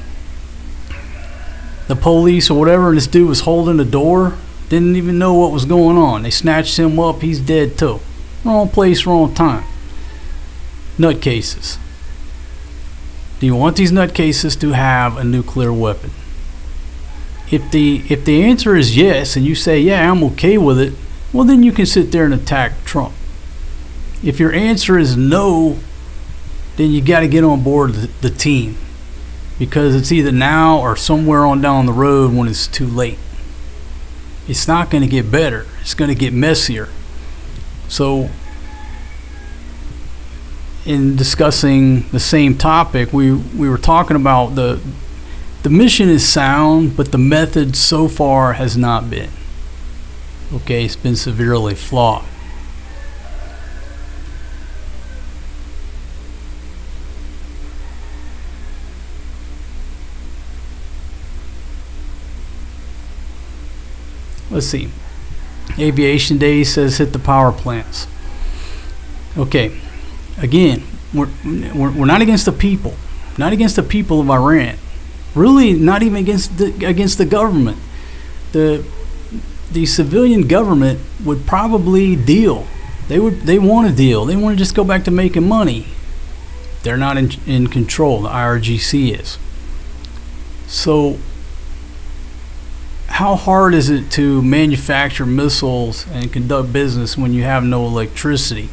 police or whatever, and this dude was holding the door. Didn't even know what was going on. They snatched him up. He's dead too. Wrong place, wrong time. Nutcases. Do you want these nutcases to have a nuclear weapon? If the answer is yes, and you say, "Yeah, I'm okay with it," well, then you can sit there and attack Trump. If your answer is no, then you got to get on board the team, because it's either now or somewhere on down the road when it's too late. It's not going to get better. It's going to get messier. So, in discussing the same topic, we were talking about the mission is sound, but the method so far has not been. Okay, it's been severely flawed. Let's see. Aviation Day says hit the power plants. Okay, again, we're not against the people, not against the people of Iran. Really, not even against the government. The civilian government would probably deal. They want to deal. They want to just go back to making money. They're not in control. The IRGC is. So, how hard is it to manufacture missiles and conduct business when you have no electricity?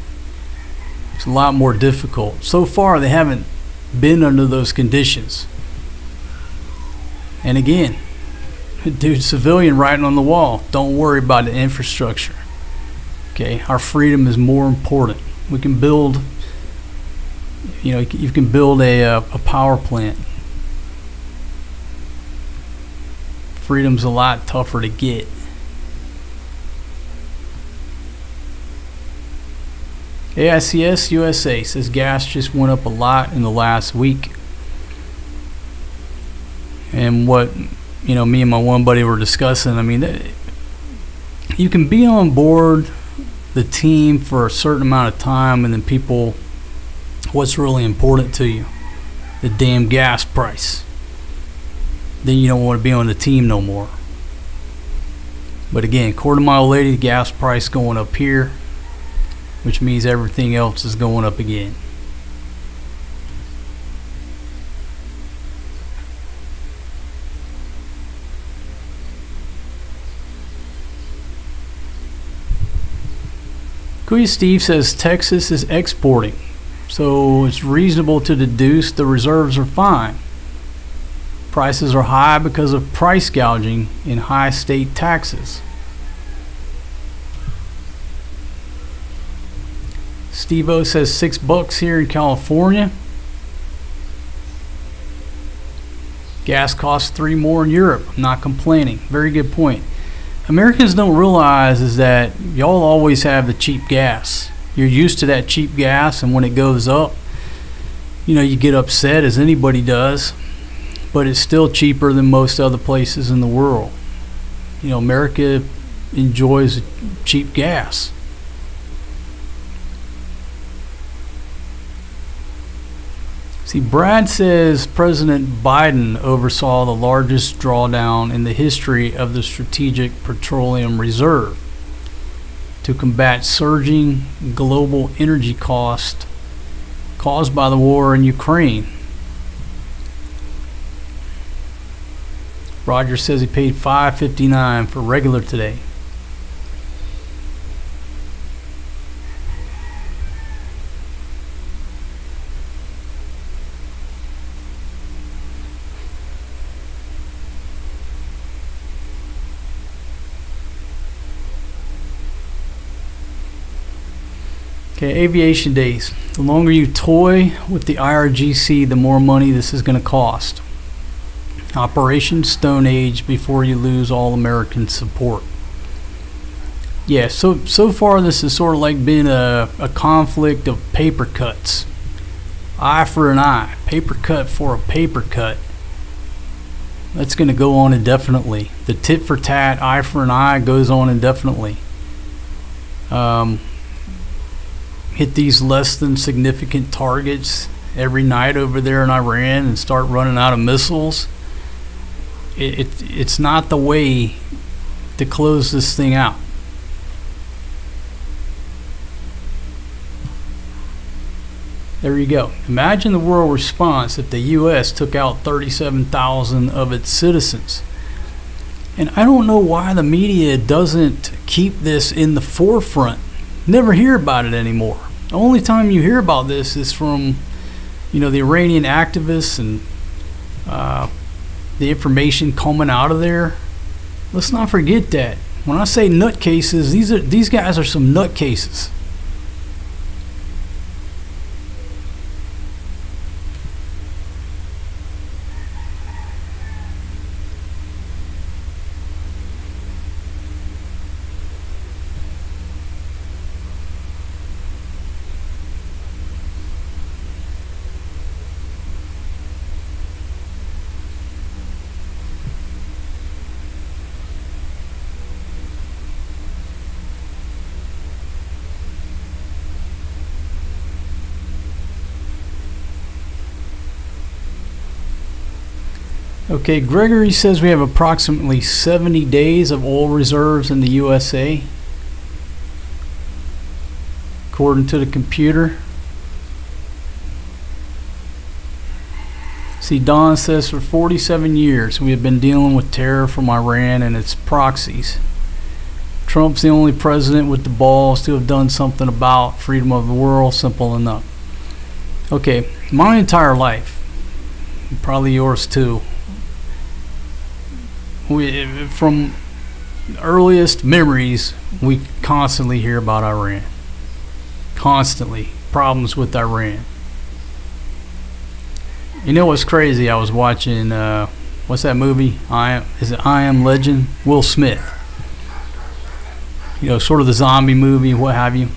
It's a lot more difficult. So far, they haven't been under those conditions. And again, dude, civilian writing on the wall, "Don't worry about the infrastructure." Okay, our freedom is more important. We can build, you can build a power plant. Freedom's a lot tougher to get. AICS USA says gas just went up a lot in the last week. And what me and my one buddy were discussing. I mean, you can be on board the team for a certain amount of time, and then what's really important to you? The damn gas price. Then you don't want to be on the team no more. But again, according to my old lady, the gas price going up here, which means everything else is going up again. Kuya Steve says Texas is exporting, so it's reasonable to deduce the reserves are fine. Prices are high because of price gouging and high state taxes. Steve-O says $6 here in California. Gas costs $3 more in Europe. I'm not complaining. Very good point. Americans don't realize is that y'all always have the cheap gas. You're used to that cheap gas, and when it goes up, you get upset, as anybody does. But it's still cheaper than most other places in the world. America enjoys cheap gas. See, Brad says President Biden oversaw the largest drawdown in the history of the Strategic Petroleum Reserve to combat surging global energy costs caused by the war in Ukraine. Roger says he paid $5.59 for regular today. Okay, aviation days. The longer you toy with the IRGC, the more money this is going to cost. Operation Stone Age before you lose all American support. Yeah, so far this is sort of like being a conflict of paper cuts. Eye for an eye, paper cut for a paper cut. That's going to go on indefinitely. The tit for tat, eye for an eye goes on indefinitely. Hit these less than significant targets every night over there in Iran and start running out of missiles. It's not the way to close this thing out. There you go. Imagine the world response if the U.S. took out 37,000 of its citizens. And I don't know why the media doesn't keep this in the forefront. Never hear about it anymore. The only time you hear about this is from, the Iranian activists and the information coming out of there. Let's not forget that. When I say nutcases, these guys are some nutcases. Okay, Gregory says we have approximately 70 days of oil reserves in the USA, according to the computer. See, Don says for 47 years we have been dealing with terror from Iran and its proxies. Trump's the only president with the balls to have done something about freedom of the world. Simple enough. Okay, my entire life, probably yours too, from earliest memories, we constantly hear about Iran. Constantly. Problems with Iran. You know what's crazy? I was watching, what's that movie? I Am Legend? Will Smith. Sort of the zombie movie, what have you.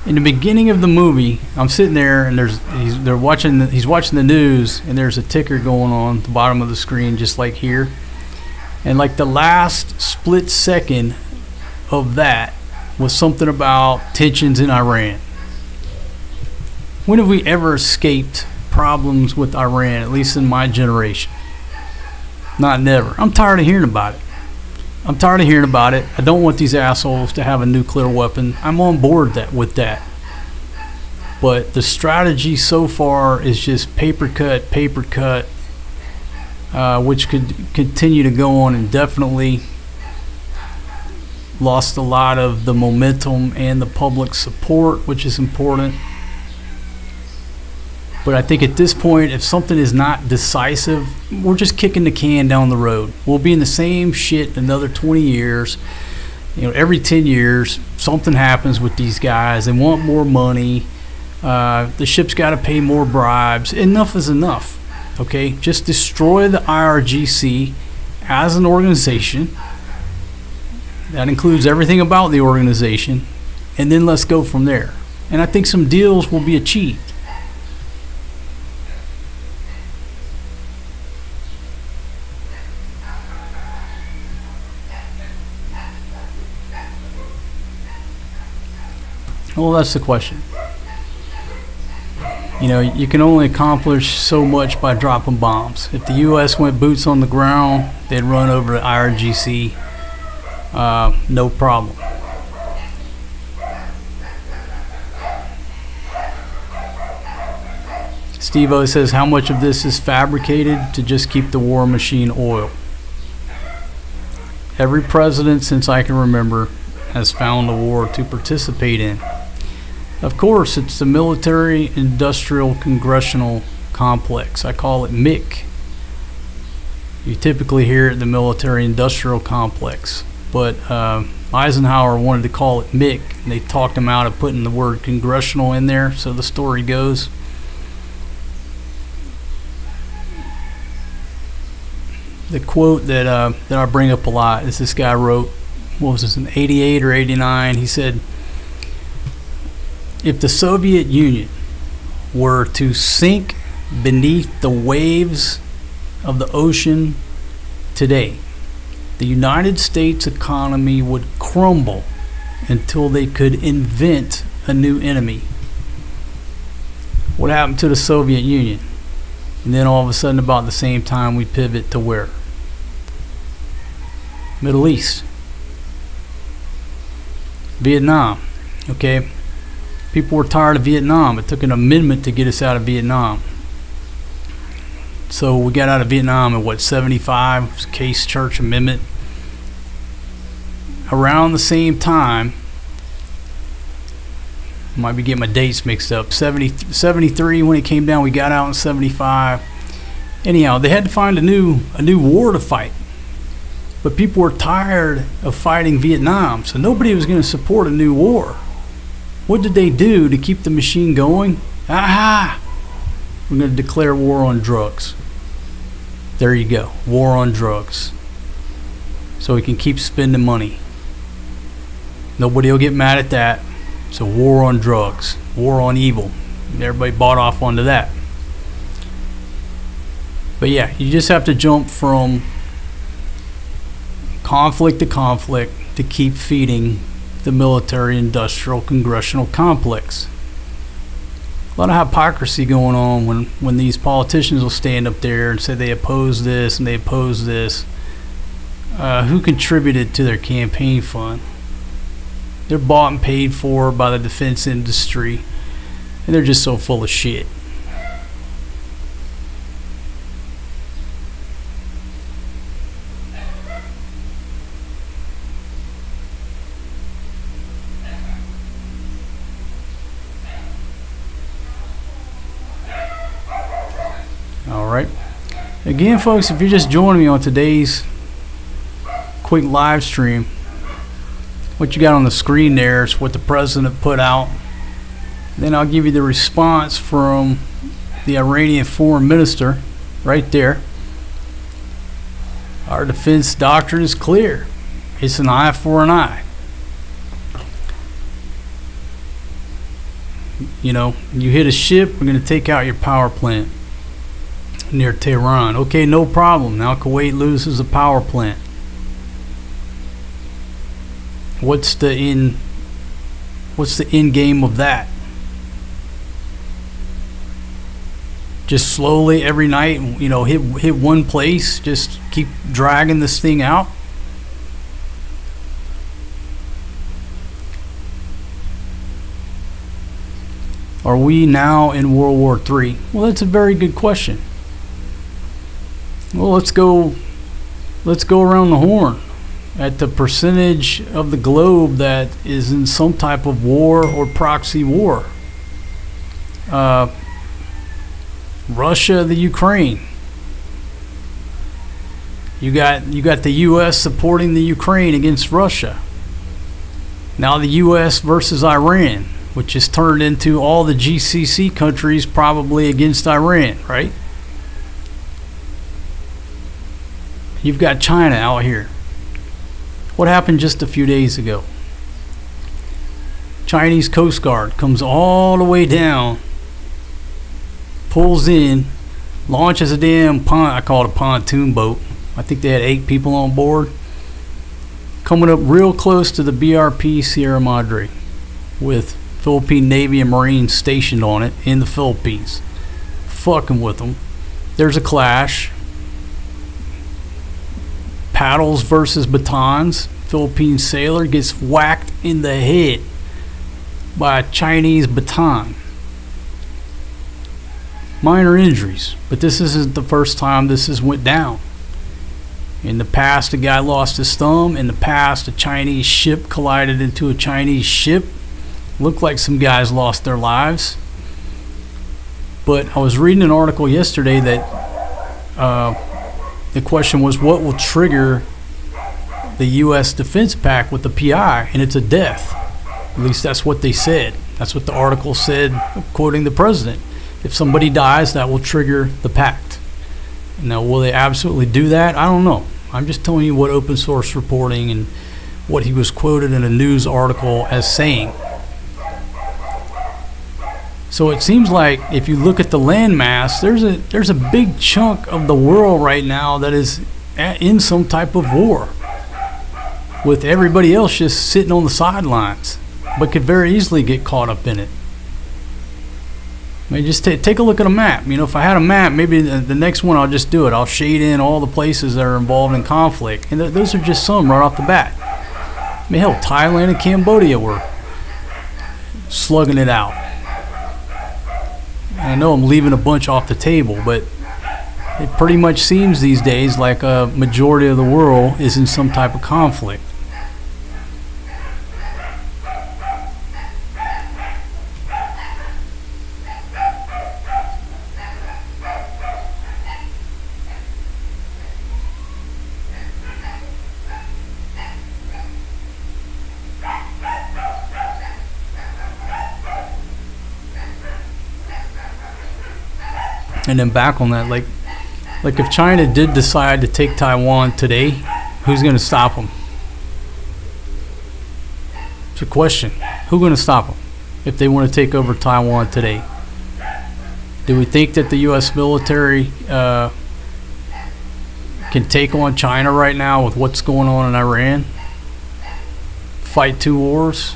In the beginning of the movie, I'm sitting there and he's watching the news, and there's a ticker going on at the bottom of the screen, just like here. And like the last split second of that was something about tensions in Iran. When have we ever escaped problems with Iran, at least in my generation? Not never. I'm tired of hearing about it. I don't want these assholes to have a nuclear weapon. I'm on board with that. But the strategy so far is just paper cut, which could continue to go on indefinitely. Lost a lot of the momentum and the public support, which is important. But I think at this point, if something is not decisive, we're just kicking the can down the road. We'll be in the same shit in another 20 years. Every 10 years, something happens with these guys. They want more money. The ship's got to pay more bribes. Enough is enough. Okay? Just destroy the IRGC as an organization. That includes everything about the organization. And then let's go from there. And I think some deals will be achieved. Well, that's the question. You can only accomplish so much by dropping bombs. If the U.S. went boots on the ground, they'd run over the IRGC. No problem. Steve-O says, how much of this is fabricated to just keep the war machine oiled? Every president since I can remember has found a war to participate in. Of course, it's the military industrial congressional complex. I call it MIC. You typically hear it the military industrial complex, but Eisenhower wanted to call it MIC, and they talked him out of putting the word congressional in there, so the story goes. The quote that I bring up a lot is this guy wrote, what was this, in 88 or 89? He said, if the Soviet Union were to sink beneath the waves of the ocean today, the United States economy would crumble until they could invent a new enemy. What happened to the Soviet Union? And then all of a sudden, about the same time, we pivot to where? Middle East. Vietnam. Okay? People were tired of Vietnam. It took an amendment to get us out of Vietnam. So we got out of Vietnam in 75? Case Church Amendment. Around the same time, might be getting my dates mixed up. 73 when it came down, we got out in 75. Anyhow, they had to find a new war to fight. But people were tired of fighting Vietnam, so nobody was going to support a new war. What did they do to keep the machine going? Aha! We're going to declare war on drugs. There you go. War on drugs. So we can keep spending money. Nobody will get mad at that. So war on drugs. War on evil. Everybody bought off onto that. But yeah, you just have to jump from conflict to conflict to keep feeding the military-industrial congressional complex. A lot of hypocrisy going on when these politicians will stand up there and say they oppose this and they oppose this. Who contributed to their campaign fund? They're bought and paid for by the defense industry, and they're just so full of shit. Again, folks, if you're just joining me on today's quick live stream, what you got on the screen there is what the president put out. Then I'll give you the response from the Iranian Foreign Minister right there. Our defense doctrine is clear. It's an eye for an eye. You hit a ship, we're going to take out your power plant near Tehran. Okay, no problem. Now Kuwait loses a power plant. What's the end game of that? Just slowly every night, hit one place, just keep dragging this thing out? Are we now in World War III? Well, that's a very good question. Well, let's go around the horn at the percentage of the globe that is in some type of war or proxy war. Russia, the Ukraine. You got the U.S. supporting the Ukraine against Russia. Now the U.S. versus Iran, which has turned into all the GCC countries probably against Iran, right? You've got China out here. What happened just a few days ago? Chinese Coast Guard comes all the way down, pulls in, launches a damn I call it a pontoon boat. I think they had 8 people on board. Coming up real close to the BRP Sierra Madre with Philippine Navy and Marines stationed on it in the Philippines. Fucking with them. There's a clash. Paddles versus batons. Philippine sailor gets whacked in the head by a Chinese baton. Minor injuries, but this isn't the first time this has went down. In the past, a guy lost his thumb. In the past, a Chinese ship collided into a Chinese ship. Looked like some guys lost their lives. But I was reading an article yesterday that the question was, what will trigger the U.S. defense pact with the PI? And it's a death. At least that's what they said. That's what the article said, quoting the president. If somebody dies, that will trigger the pact. Now, will they absolutely do that? I don't know. I'm just telling you what open source reporting and what he was quoted in a news article as saying. So it seems like if you look at the landmass, there's a big chunk of the world right now that is in some type of war, with everybody else just sitting on the sidelines, but could very easily get caught up in it. I mean, just take a look at a map. If I had a map, maybe the next one I'll just do it. I'll shade in all the places that are involved in conflict, and those are just some right off the bat. I mean, hell, Thailand and Cambodia were slugging it out. I know I'm leaving a bunch off the table, but it pretty much seems these days like a majority of the world is in some type of conflict. And then back on that, like if China did decide to take Taiwan today, who's going to stop them? It's a question. Who's going to stop them if they want to take over Taiwan today? Do we think that the U.S. military can take on China right now with what's going on in Iran? Fight 2 wars?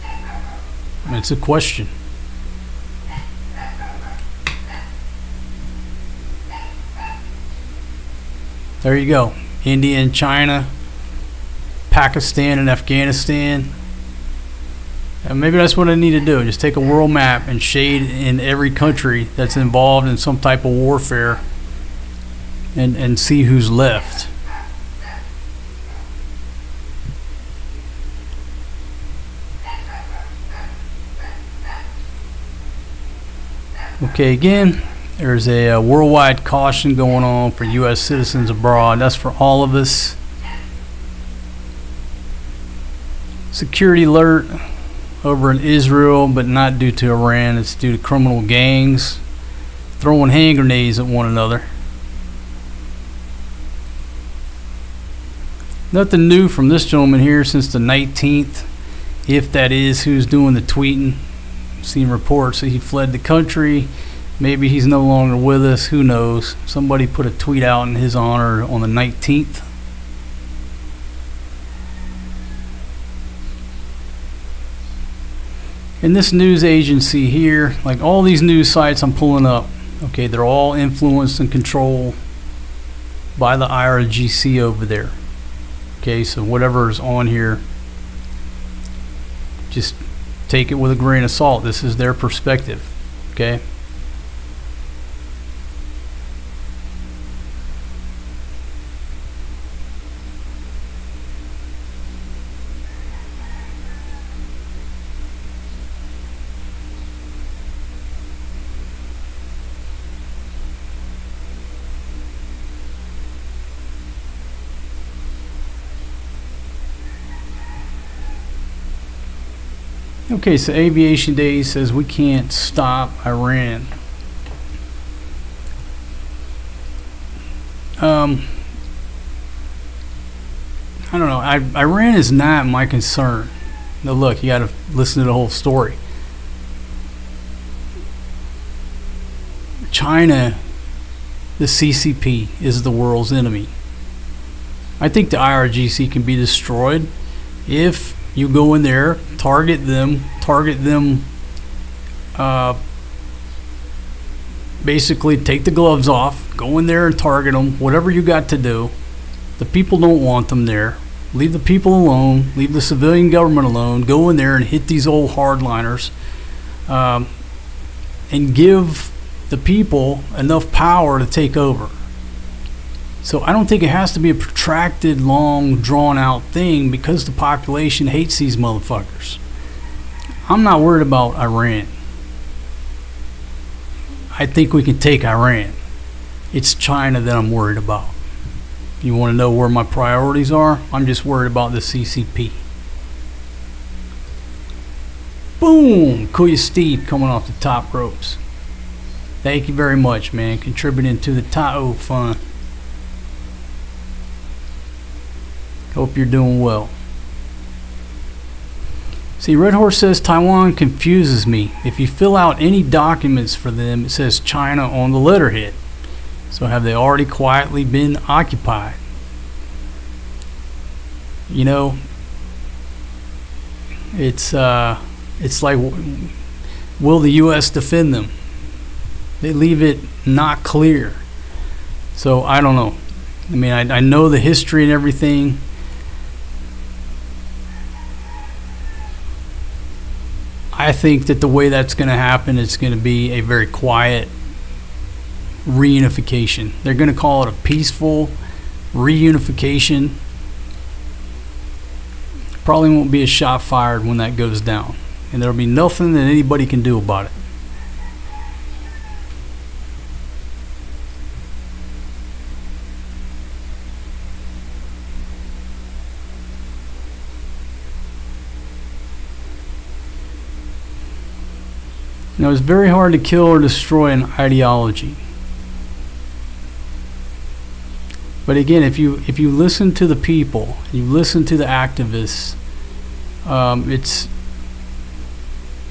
I mean, it's a question. There you go. India and China, Pakistan and Afghanistan. And maybe that's what I need to do. Just take a world map and shade in every country that's involved in some type of warfare and see who's left. Okay, again, there's a worldwide caution going on for U.S. citizens abroad. That's for all of us. Security alert over in Israel, but not due to Iran. It's due to criminal gangs throwing hand grenades at one another. Nothing new from this gentleman here since the 19th, if that is who's doing the tweeting. Seen reports that he fled the country. Maybe he's no longer with us. Who knows? Somebody put a tweet out in his honor on the 19th. And this news agency here, like all these news sites I'm pulling up, okay, they're all influenced and controlled by the IRGC over there. Okay, so whatever's on here, just take it with a grain of salt. This is their perspective, okay? Okay, so Aviation Day says we can't stop Iran. I don't know. Iran is not my concern. Now look, you got to listen to the whole story. China, the CCP, is the world's enemy. I think the IRGC can be destroyed if you go in there, target them, basically take the gloves off, go in there and target them, whatever you got to do. The people don't want them there. Leave the people alone, leave the civilian government alone, go in there and hit these old hardliners, and give the people enough power to take over. So I don't think it has to be a protracted, long, drawn-out thing because the population hates these motherfuckers. I'm not worried about Iran. I think we can take Iran. It's China that I'm worried about. You want to know where my priorities are? I'm just worried about the CCP. Boom! Kuya Steve coming off the top ropes. Thank you very much, man. Contributing to the Tao Fund. Hope you're doing well. See, Red Horse says Taiwan confuses me. If you fill out any documents for them, it says China on the letterhead. So have they already quietly been occupied? You know, it's like, will the U.S. defend them? They leave it not clear. So I don't know. I mean, I know the history and everything. I think that the way that's going to happen, it's going to be a very quiet reunification. They're going to call it a peaceful reunification. Probably won't be a shot fired when that goes down. And there'll be nothing that anybody can do about it. Now, it's very hard to kill or destroy an ideology. But again, if you listen to the people, you listen to the activists,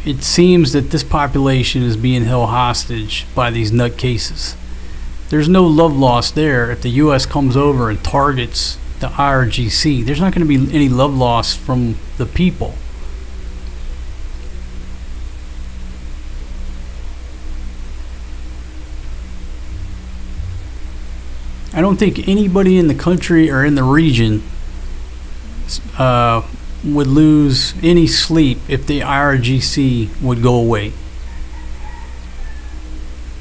it seems that this population is being held hostage by these nutcases. There's no love lost there if the U.S. comes over and targets the IRGC. There's not going to be any love lost from the people. I don't think anybody in the country or in the region would lose any sleep if the IRGC would go away.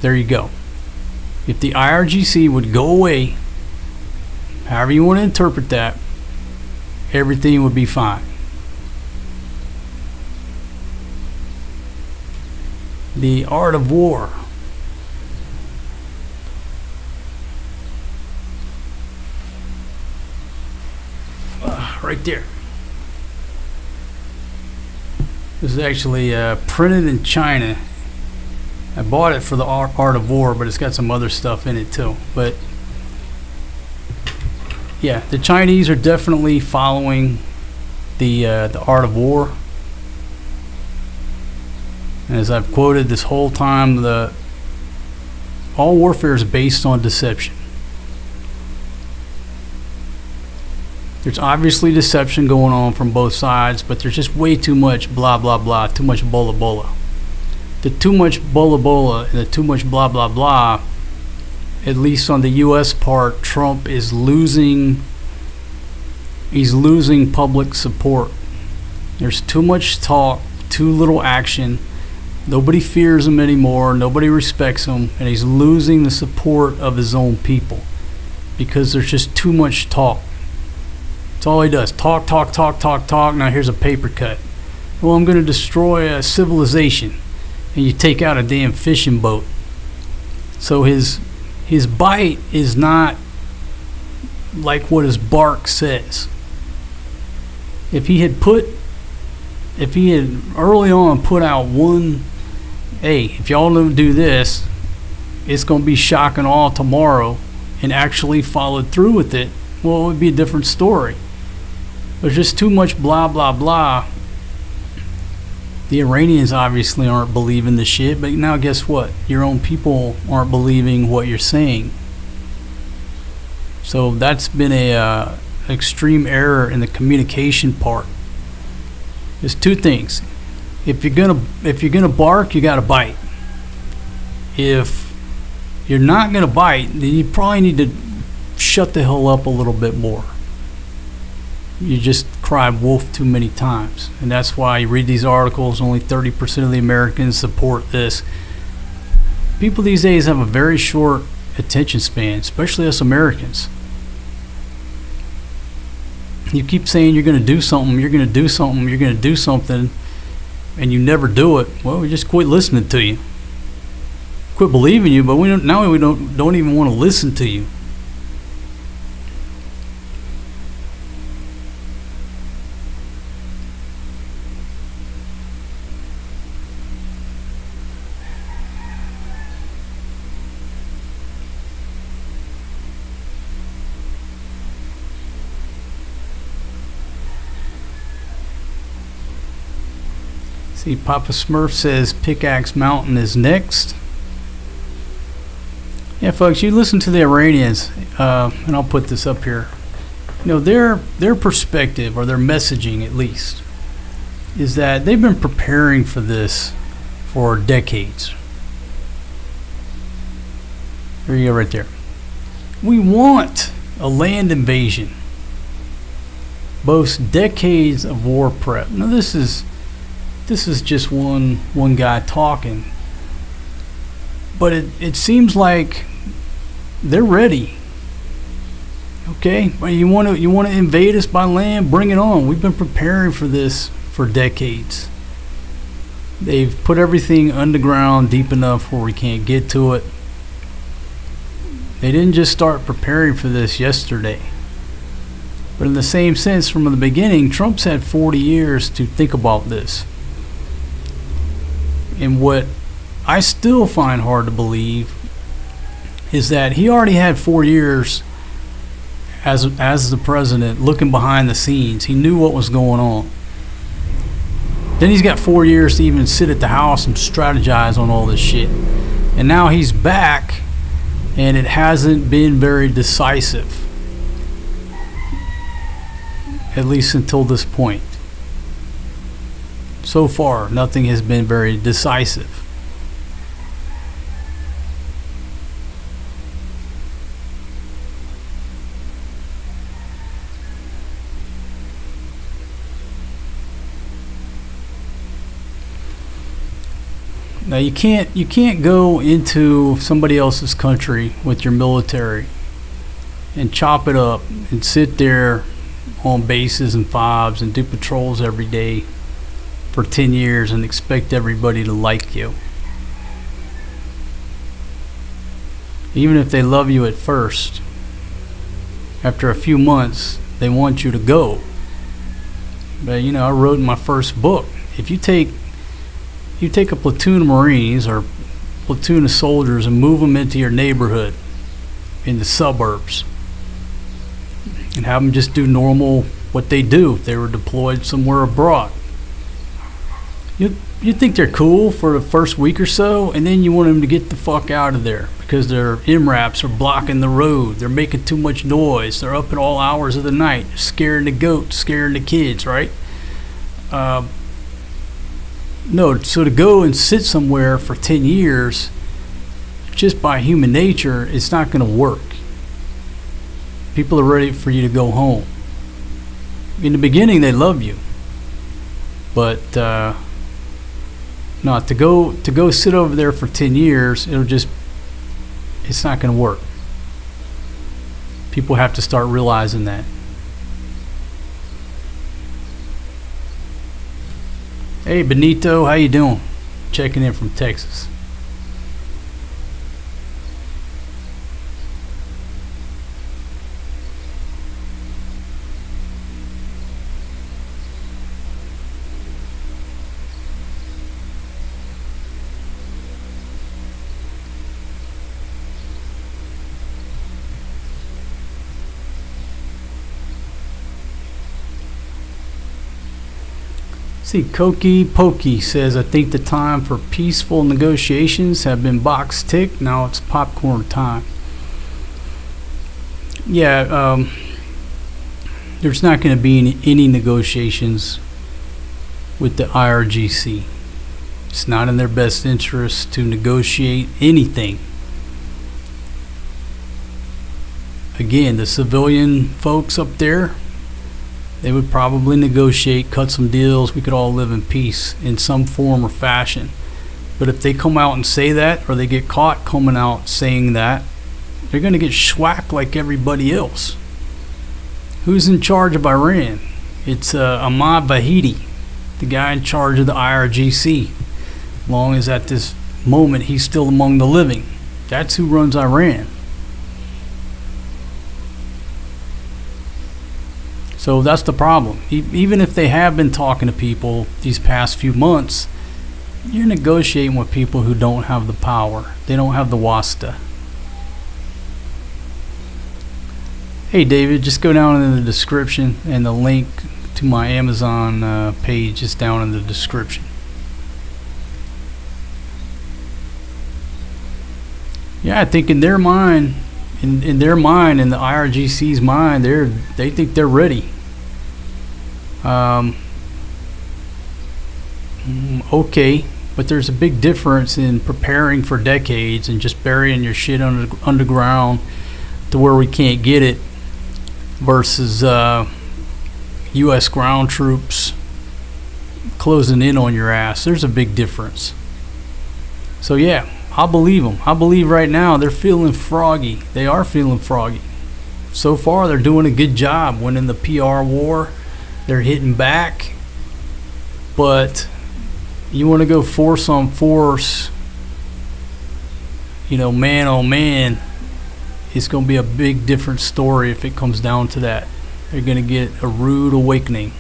There you go. If the IRGC would go away, however you want to interpret that, everything would be fine. The art of war. Right there. This is actually printed in China. I bought it for the art of war, but it's got some other stuff in it too. But yeah, the Chinese are definitely following the art of war. And as I've quoted this whole time, all warfare is based on deception. There's obviously deception going on from both sides, but there's just way too much blah, blah, blah, too much bola bola. The too much bola bola and the too much blah, blah, blah, at least on the U.S. part, Trump is losing. He's losing public support. There's too much talk, too little action. Nobody fears him anymore. Nobody respects him. And he's losing the support of his own people because there's just too much talk. That's all he does. Talk, talk, talk, talk, talk. Now here's a paper cut. Well, I'm going to destroy a civilization. And you take out a damn fishing boat. So his bite is not like what his bark says. If he had early on put out one, hey, if y'all don't do this, it's going to be shock and awe tomorrow, and actually followed through with it, well, it would be a different story. There's just too much blah, blah, blah. The Iranians obviously aren't believing the shit, but now guess what? Your own people aren't believing what you're saying. So that's been a extreme error in the communication part. There's two things. If you're gonna bark, you gotta bite. If you're not gonna bite, then you probably need to shut the hell up a little bit more. You just cried wolf too many times, and that's why you read these articles. Only 30% of the Americans support this. People these days have a very short attention span, especially us Americans. You keep saying you're going to do something, you're going to do something, you're going to do something, and you never do it. Well, we just quit listening to you, quit believing you, but we don't even want to listen to you. See, Papa Smurf says Pickaxe Mountain is next. Yeah, folks, you listen to the Iranians, and I'll put this up here. You know, their perspective, or their messaging at least, is that they've been preparing for this for decades. There you go, right there. We want a land invasion. Boasts decades of war prep. Now, this is just one guy talking, but it seems like they're ready. Okay, well, you want to invade us by land? Bring it on. We've been preparing for this for decades. They've put everything underground deep enough where we can't get to it. They didn't just start preparing for this yesterday. But in the same sense, from the beginning, Trump's had 40 years to think about this. And what I still find hard to believe is that he already had 4 years as the president looking behind the scenes. He knew what was going on. Then he's got 4 years to even sit at the house and strategize on all this shit. And now he's back, and it hasn't been very decisive. At least until this point. So far, nothing has been very decisive. Now you can't go into somebody else's country with your military and chop it up and sit there on bases and FOBs and do patrols every day for 10 years and expect everybody to like you. Even if they love you at first, after a few months, they want you to go. But I wrote in my first book, if you take a platoon of Marines or platoon of soldiers and move them into your neighborhood, in the suburbs, and have them just do normal what they do if they were deployed somewhere abroad. You think they're cool for the first week or so, and then you want them to get the fuck out of there because their MRAPs are blocking the road. They're making too much noise. They're up at all hours of the night, scaring the goats, scaring the kids, right? No, so to go and sit somewhere for 10 years, just by human nature, it's not going to work. People are ready for you to go home. In the beginning, they love you, but no, to go sit over there for 10 years, it's not going to work. People have to start realizing that. Hey Benito, how you doing? Checking in from Texas. See, Koki Pokey says, I think the time for peaceful negotiations have been box ticked. Now it's popcorn time. Yeah, there's not going to be any negotiations with the IRGC. It's not in their best interest to negotiate anything. Again, the civilian folks up there, they would probably negotiate, cut some deals. We could all live in peace in some form or fashion. But if they come out and say that, or they get caught coming out saying that, they're going to get schwacked like everybody else. Who's in charge of Iran? It's Ahmad Vahidi, the guy in charge of the IRGC. As long as at this moment he's still among the living. That's who runs Iran. So that's the problem. Even if they have been talking to people these past few months, you're negotiating with people who don't have the power. They don't have the wasta. Hey David, just go down in the description, and the link to my Amazon page is down in the description. Yeah, I think in their mind, in the IRGC's mind, they think they're ready. Okay, but there's a big difference in preparing for decades and just burying your shit underground to where we can't get it versus U.S. ground troops closing in on your ass. There's a big difference. So yeah, I believe them. I believe right now they're feeling froggy. They are feeling froggy. So far, they're doing a good job winning the PR war. They're hitting back. But you want to go force on force, man on man, it's going to be a big different story if it comes down to that. They're going to get a rude awakening.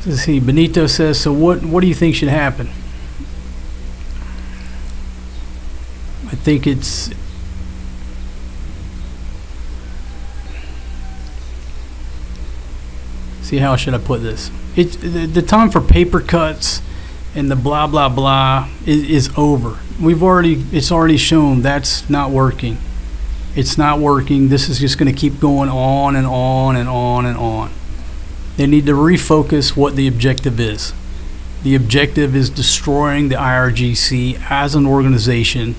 Let's see, Benito says, so what do you think should happen? I think it's see, how should I put this? The time for paper cuts and the blah blah blah is over. It's already shown that's not working. It's not working. This is just going to keep going on and on and on and on. They need to refocus what the objective is. The objective is destroying the IRGC as an organization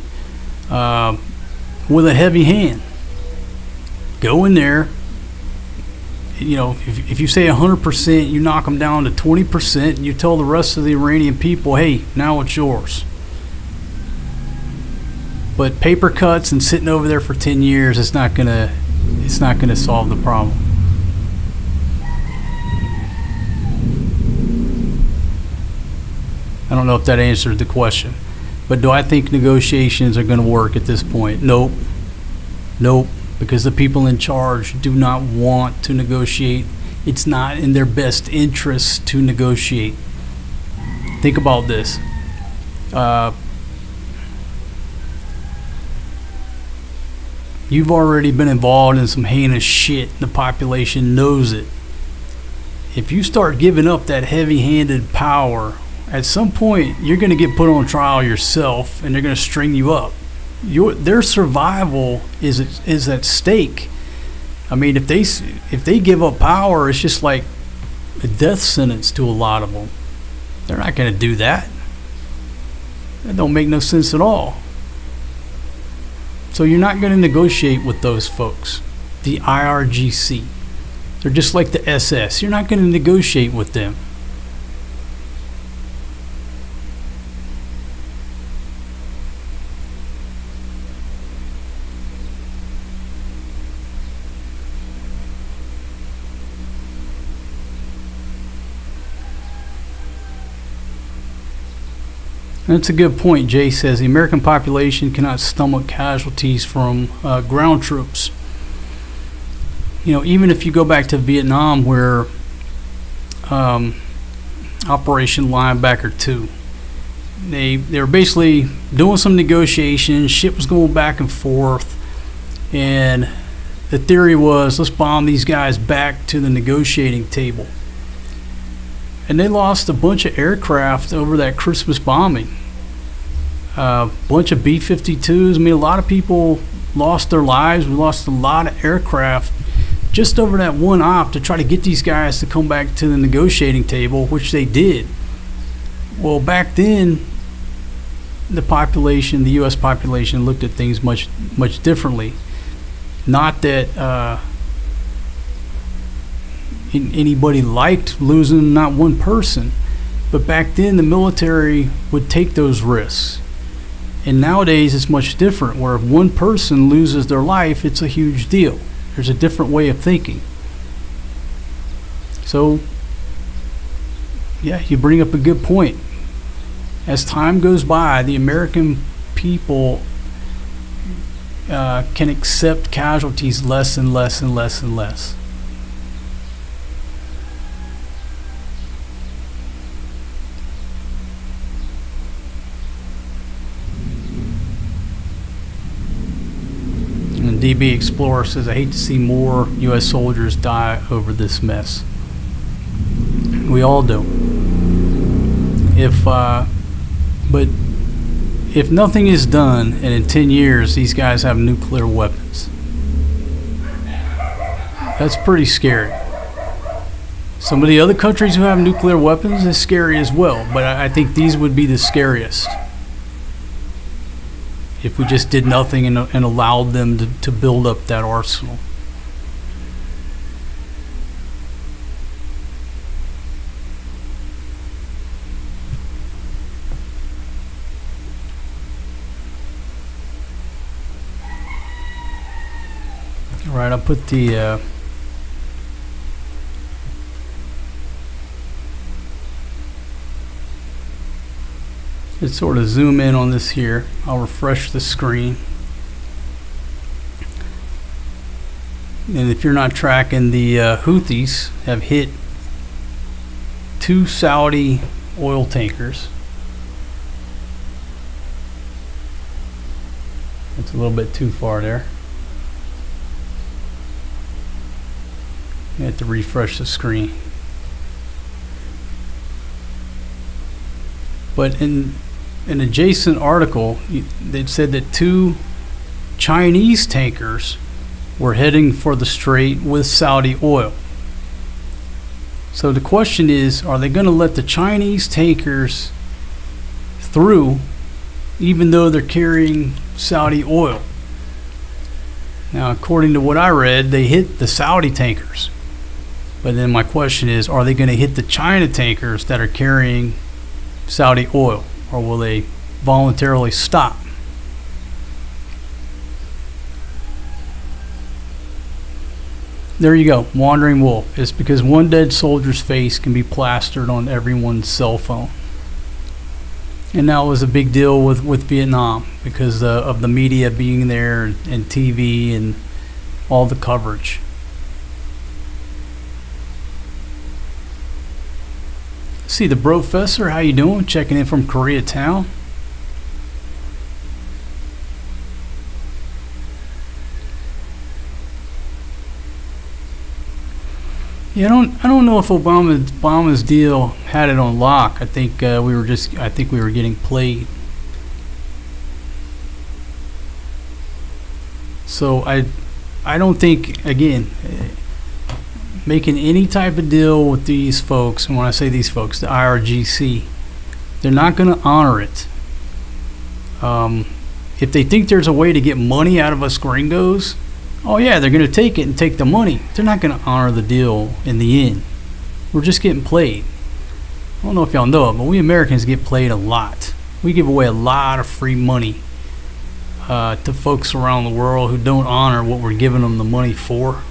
with a heavy hand. Go in there. If you say 100%, you knock them down to 20%, and you tell the rest of the Iranian people, hey, now it's yours. But paper cuts and sitting over there for 10 years, it's not gonna solve the problem. I don't know if that answered the question. But do I think negotiations are going to work at this point? Nope. Because the people in charge do not want to negotiate. It's not in their best interest to negotiate. Think about this. You've already been involved in some heinous shit. The population knows it. If you start giving up that heavy-handed power, at some point you're going to get put on trial yourself, and they're going to string you up. Their survival is at stake. I mean, if they give up power, it's just like a death sentence to a lot of them. They're not going to do that. That don't make no sense at all. So you're not going to negotiate with those folks, the IRGC. They're just like the SS. You're not going to negotiate with them. That's a good point. Jay says the American population cannot stomach casualties from ground troops. You know, even if you go back to Vietnam, where Operation Linebacker 2, they were basically doing some negotiations. Shit was going back and forth, and the theory was, let's bomb these guys back to the negotiating table. And they lost a bunch of aircraft over that Christmas bombing. A bunch of B-52s. I mean, a lot of people lost their lives. We lost a lot of aircraft just over that one op to try to get these guys to come back to the negotiating table, which they did. Well, back then, the U.S. population looked at things much differently. Not that anybody liked losing not one person, but back then the military would take those risks. And nowadays it's much different, where if one person loses their life, it's a huge deal. There's a different way of thinking. So, yeah, you bring up a good point. As time goes by, the American people can accept casualties less and less and less and less. DB Explorer says, I hate to see more U.S. soldiers die over this mess. We all do. But if nothing is done, and in 10 years these guys have nuclear weapons, that's pretty scary. Some of the other countries who have nuclear weapons is scary as well, but I think these would be the scariest. If we just did nothing and allowed them to build up that arsenal. All right, I'll put the let's sort of zoom in on this here. I'll refresh the screen. And if you're not tracking, the Houthis have hit 2 Saudi oil tankers. That's a little bit too far there. I have to refresh the screen. But in an adjacent article, they said that 2 Chinese tankers were heading for the strait with Saudi oil. So the question is, are they going to let the Chinese tankers through even though they're carrying Saudi oil? Now, according to what I read, they hit the Saudi tankers. But then my question is, are they going to hit the China tankers that are carrying Saudi oil, or will they voluntarily stop? There you go, wandering wolf. It's because one dead soldier's face can be plastered on everyone's cell phone. And that was a big deal with Vietnam because of the media being there and TV and all the coverage. See the Professor, how you doing? Checking in from Koreatown. Yeah, I don't know if Obama's deal had it on lock. I think we were getting played. So I don't think, again, making any type of deal with these folks, and when I say these folks, the IRGC, they're not going to honor it. If they think there's a way to get money out of us gringos, oh yeah, they're going to take it and take the money. They're not going to honor the deal in the end. We're just getting played. I don't know if y'all know it, but we Americans get played a lot. We give away a lot of free money to folks around the world who don't honor what we're giving them the money for.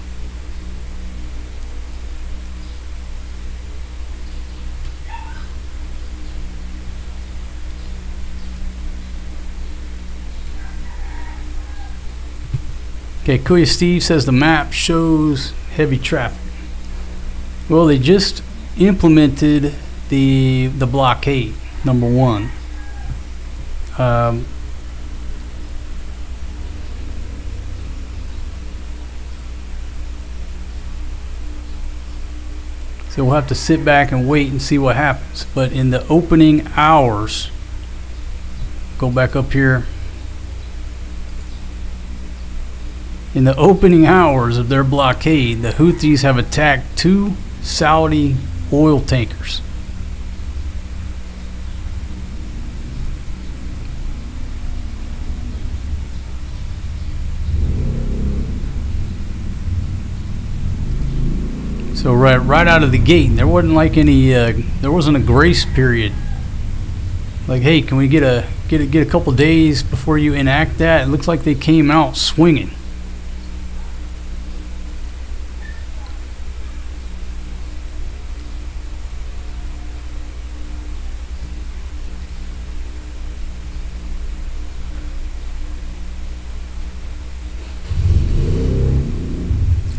Okay, Kuya Steve says the map shows heavy traffic. Well, they just implemented the blockade, number one. So we'll have to sit back and wait and see what happens. But in the opening hours, go back up here. In the opening hours of their blockade, the Houthis have attacked 2 Saudi oil tankers. So right out of the gate, there wasn't like there wasn't a grace period. Like, hey, can we get a couple days before you enact that? It looks like they came out swinging.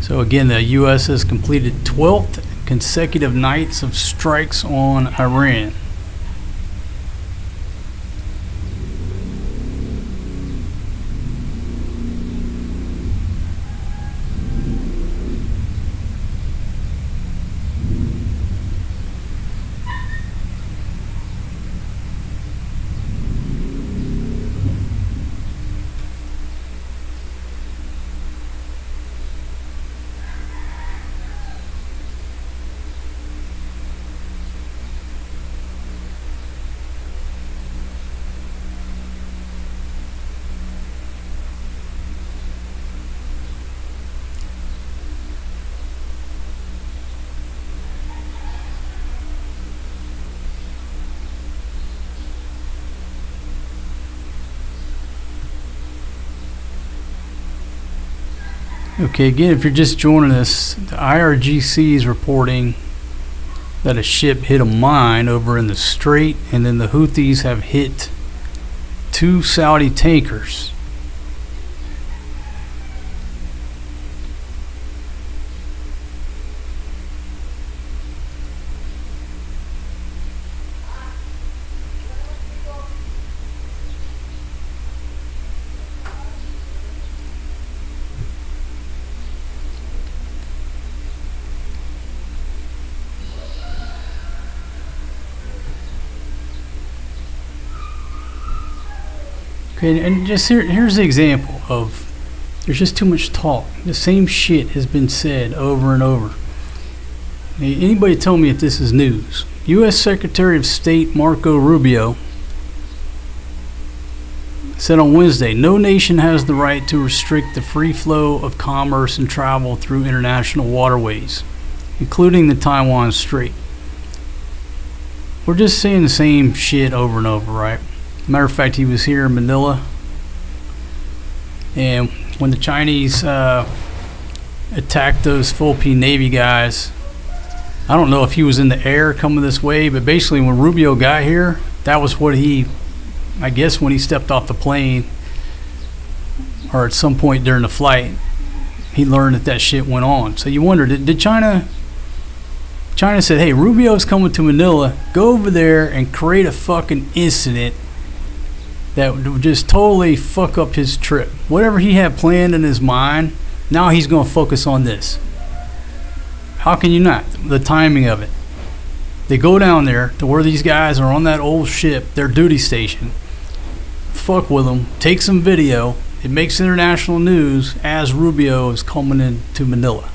So again, the U.S. has completed 12th consecutive nights of strikes on Iran. Okay, again, if you're just joining us, the IRGC is reporting that a ship hit a mine over in the Strait, and then the Houthis have hit 2 Saudi tankers. Okay, and just here's the example of there's just too much talk. The same shit has been said over and over. Anybody tell me if this is news? U.S. Secretary of State Marco Rubio said on Wednesday, no nation has the right to restrict the free flow of commerce and travel through international waterways, including the Taiwan Strait. We're just saying the same shit over and over, right? Matter of fact, he was here in Manila, and when the Chinese attacked those Philippine Navy guys, I don't know if he was in the air coming this way, but basically when Rubio got here, that was what I guess when he stepped off the plane, or at some point during the flight, he learned that shit went on. So you wonder, did China said, hey, Rubio's coming to Manila, go over there and create a fucking incident that would just totally fuck up his trip. Whatever he had planned in his mind, now he's going to focus on this. How can you not? The timing of it. They go down there to where these guys are on that old ship, their duty station. Fuck with them. Take some video. It makes international news as Rubio is coming into Manila.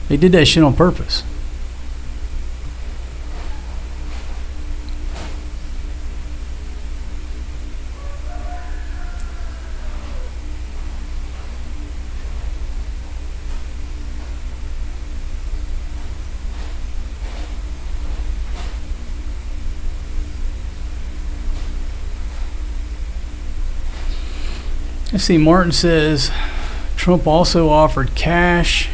They did that shit on purpose. Let's see, Martin says Trump also offered cash.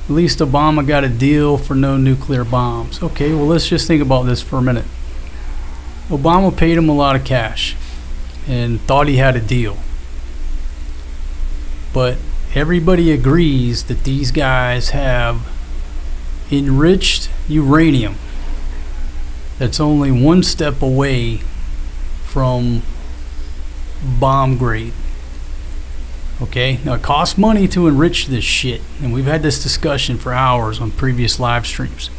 At least Obama got a deal for no nuclear bombs. Okay, well, let's just think about this for a minute. Obama paid him a lot of cash and thought he had a deal. But everybody agrees that these guys have enriched uranium that's only one step away from bomb grade. Okay, now it costs money to enrich this shit, and we've had this discussion for hours on previous live streams.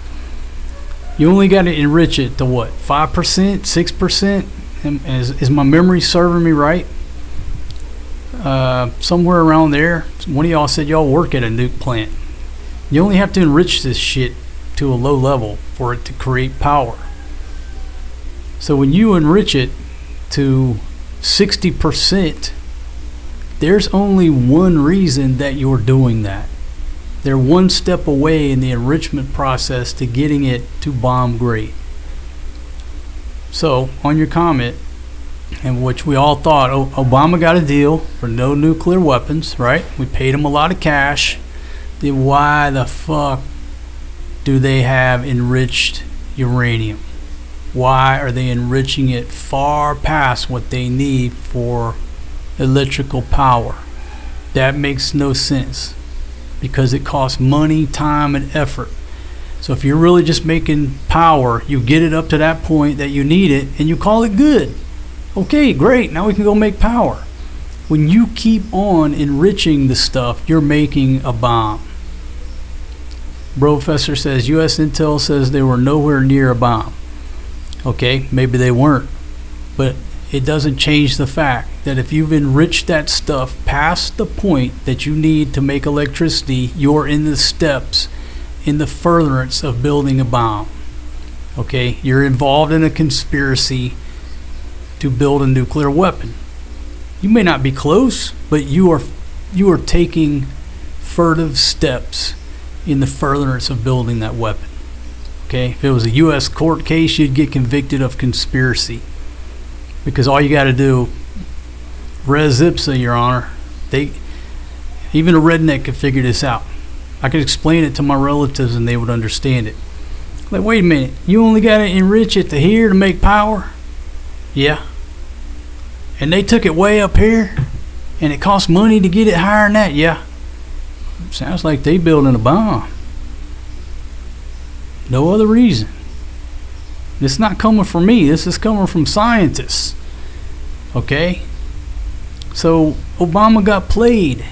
You only got to enrich it to what, 5%, 6%? Is my memory serving me right? Somewhere around there. One of y'all said y'all work at a nuke plant. You only have to enrich this shit to a low level for it to create power. So when you enrich it to 60%, there's only one reason that you're doing that. They're one step away in the enrichment process to getting it to bomb grade. So, on your comment, in which we all thought Obama got a deal for no nuclear weapons, right? We paid him a lot of cash. Then why the fuck do they have enriched uranium? Why are they enriching it far past what they need for electrical power? That makes no sense, because it costs money, time, and effort. So if you're really just making power, you get it up to that point that you need it and you call it good. Okay, great, now we can go make power. When you keep on enriching the stuff, you're making a bomb. Professor says US intel says they were nowhere near a bomb. Okay, maybe they weren't, but it doesn't change the fact that if you've enriched that stuff past the point that you need to make electricity, you're in the steps, in the furtherance of building a bomb. Okay, you're involved in a conspiracy to build a nuclear weapon. You may not be close, but you are taking furtive steps in the furtherance of building that weapon. Okay, if it was a U.S. court case, you'd get convicted of conspiracy, because all you got to do, res ipsa, Your Honor. Even a redneck could figure this out. I could explain it to my relatives and they would understand it. Like, wait a minute, you only got to enrich it to here to make power? Yeah. And they took it way up here, and it costs money to get it higher than that? Yeah. Sounds like they building a bomb. No other reason. It's not coming from me. This is coming from scientists. Okay? So Obama got played.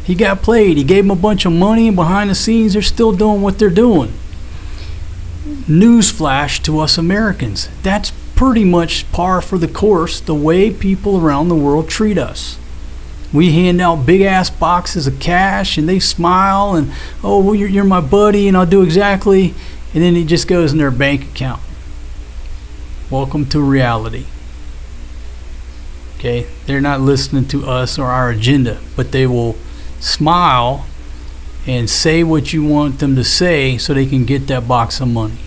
He got played. He gave him a bunch of money, and behind the scenes they're still doing what they're doing. Newsflash to us Americans. That's pretty much par for the course the way people around the world treat us. We hand out big ass boxes of cash and they smile and, oh, well, you're my buddy and I'll do exactly, and then it just goes in their bank account. Welcome to reality. Okay, they're not listening to us or our agenda, but they will smile and say what you want them to say so they can get that box of money.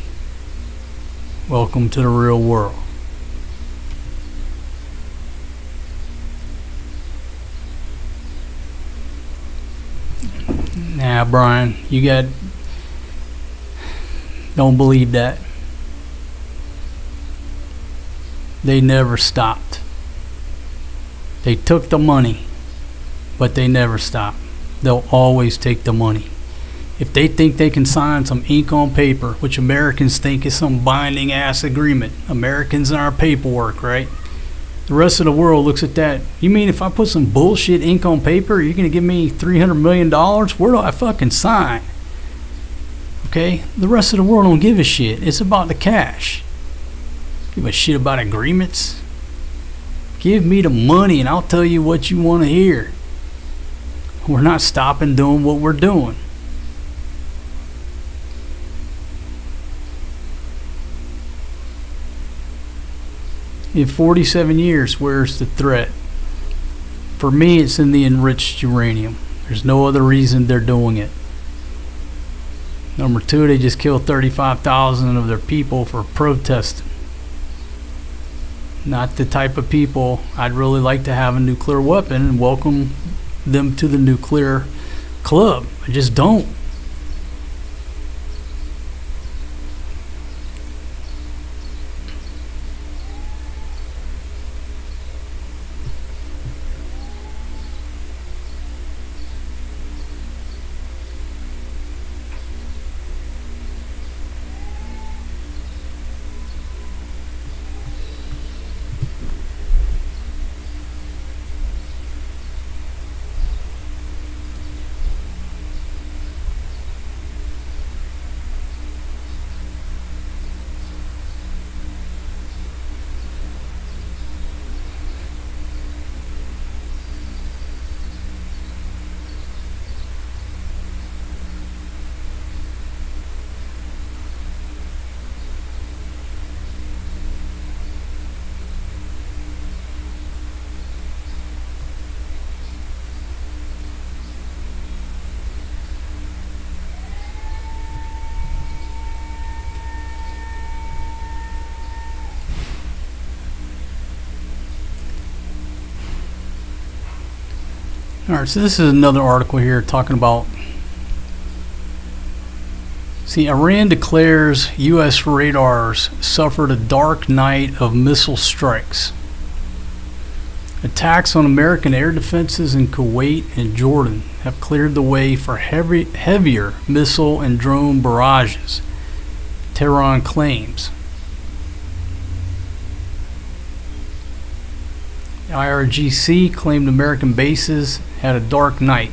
Welcome to the real world. Nah, Brian, don't believe that. They never stopped. They took the money, but they never stopped. They'll always take the money. If they think they can sign some ink on paper, which Americans think is some binding ass agreement, Americans and our paperwork, right? The rest of the world looks at that. You mean if I put some bullshit ink on paper, you're going to give me $300 million? Where do I fucking sign? Okay? The rest of the world don't give a shit. It's about the cash. Give a shit about agreements. Give me the money and I'll tell you what you want to hear. We're not stopping doing what we're doing. In 47 years, where's the threat? For me, it's in the enriched uranium. There's no other reason they're doing it. Number two, they just killed 35,000 of their people for protesting. Not the type of people I'd really like to have a nuclear weapon and welcome them to the nuclear club. I just don't. Alright, so this is another article here talking about. See, Iran declares U.S. radars suffered a dark night of missile strikes. Attacks on American air defenses in Kuwait and Jordan have cleared the way for heavier missile and drone barrages, Tehran claims. The IRGC claimed American bases had a dark night.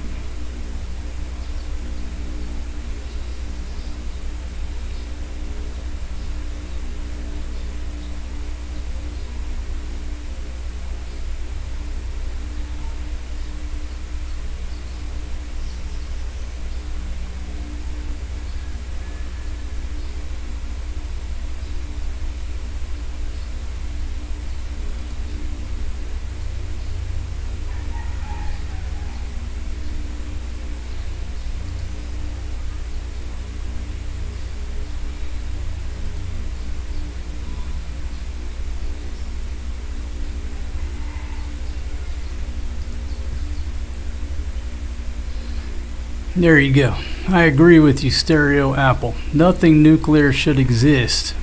There you go. I agree with you, Stereo Apple. Nothing nuclear should exist.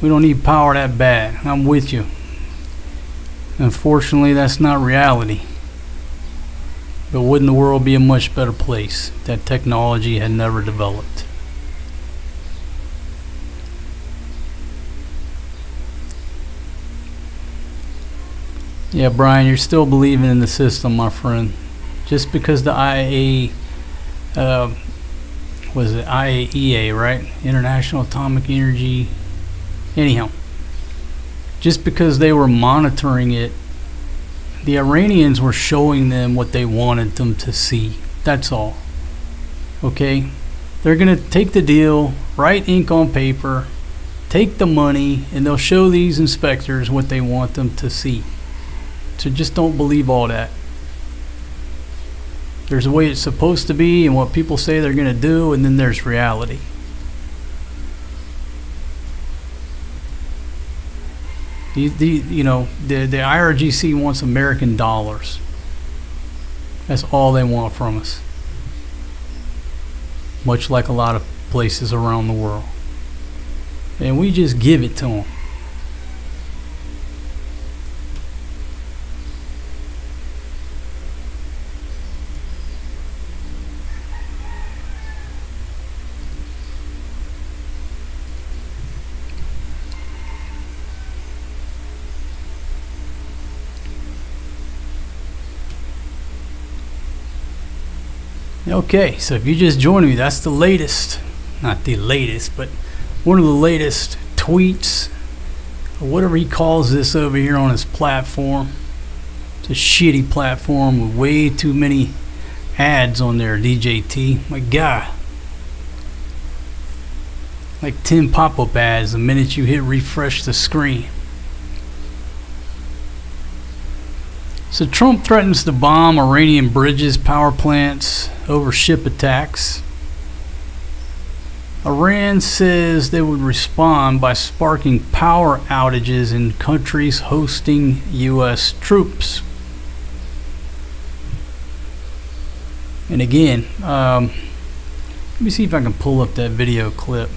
We don't need power that bad. I'm with you. Unfortunately, that's not reality. But wouldn't the world be a much better place if that technology had never developed? Yeah, Brian, you're still believing in the system, my friend. Just because the was it IAEA, right? International Atomic Energy. Anyhow, just because they were monitoring it, the Iranians were showing them what they wanted them to see. That's all. Okay? They're going to take the deal, write ink on paper, take the money, and they'll show these inspectors what they want them to see. So just don't believe all that. There's a way it's supposed to be and what people say they're going to do, and then there's reality. The IRGC wants American dollars. That's all they want from us. Much like a lot of places around the world. And we just give it to them. Okay, so if you just joined me, that's the latest, not the latest, but one of the latest tweets, or whatever he calls this over here on his platform. It's a shitty platform with way too many ads on there, DJT. My God. Like 10 pop-up ads the minute you hit refresh the screen. So Trump threatens to bomb Iranian bridges, power plants over ship attacks. Iran says they would respond by sparking power outages in countries hosting U.S. troops. And again, let me see if I can pull up that video clip.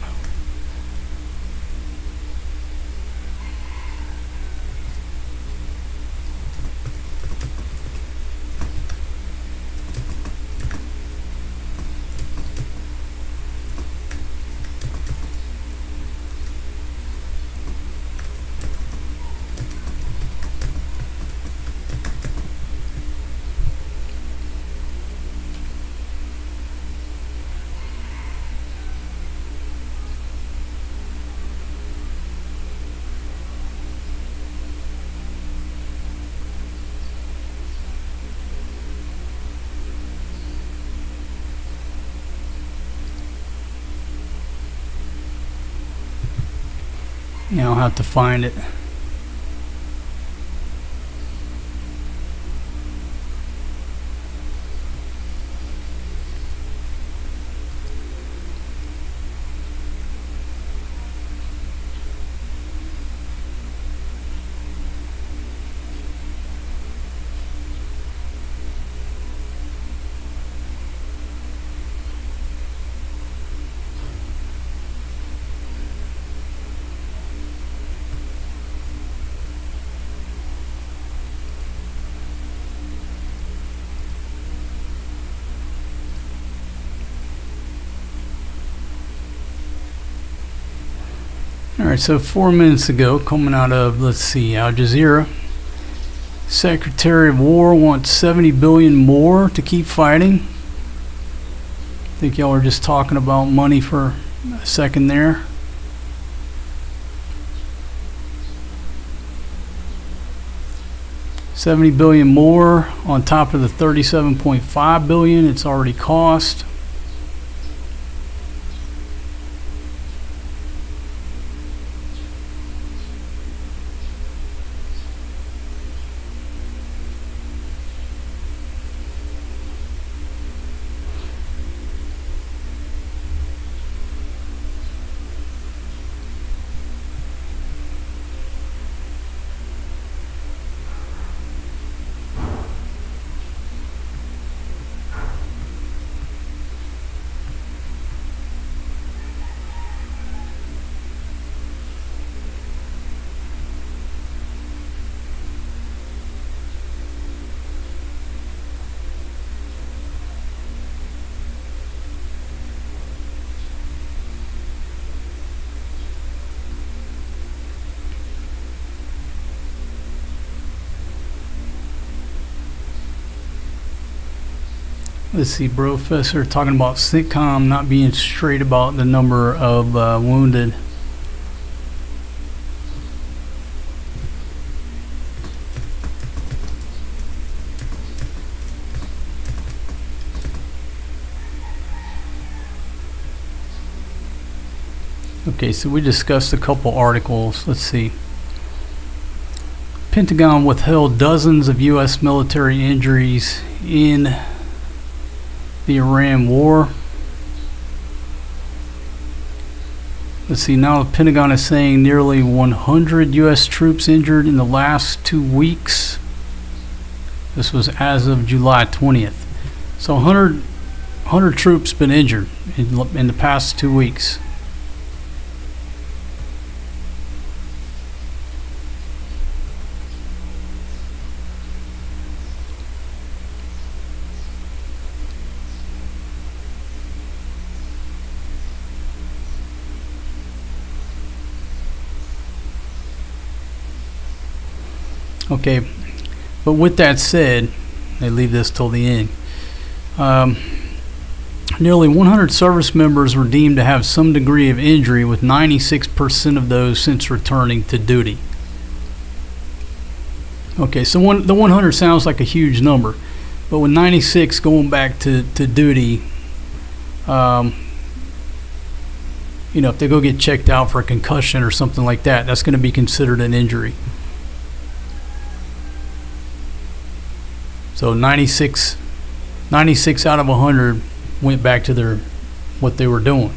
I'll have to find it. Alright, so 4 minutes ago, coming out of, let's see, Al Jazeera, Secretary of War wants $70 billion more to keep fighting. I think y'all were just talking about money for a second there. $70 billion more on top of the $37.5 billion it's already cost. Let's see, Professor talking about sitcom not being straight about the number of wounded. Okay, so we discussed a couple articles. Let's see. Pentagon withheld dozens of U.S. military injuries in the Iran war. Let's see, now the Pentagon is saying nearly 100 U.S. troops injured in the last 2 weeks. This was as of July 20th. So 100 troops been injured in the past 2 weeks. Okay, but with that said, they leave this till the end. Nearly 100 service members were deemed to have some degree of injury, with 96% of those since returning to duty. Okay, so the 100 sounds like a huge number, but with 96 going back to duty, if they go get checked out for a concussion or something like that, that's going to be considered an injury. So 96 out of 100 went back to what they were doing.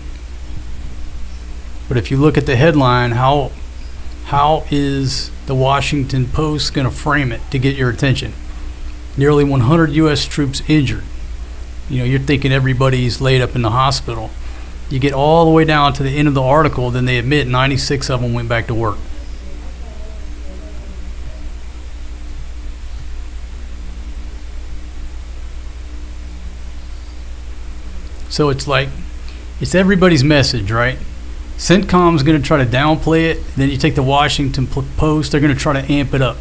But if you look at the headline, how is the Washington Post going to frame it to get your attention? Nearly 100 U.S. troops injured. You're thinking everybody's laid up in the hospital. You get all the way down to the end of the article, then they admit 96 of them went back to work. So it's everybody's message, right? CENTCOM's going to try to downplay it. Then you take the Washington Post, they're going to try to amp it up.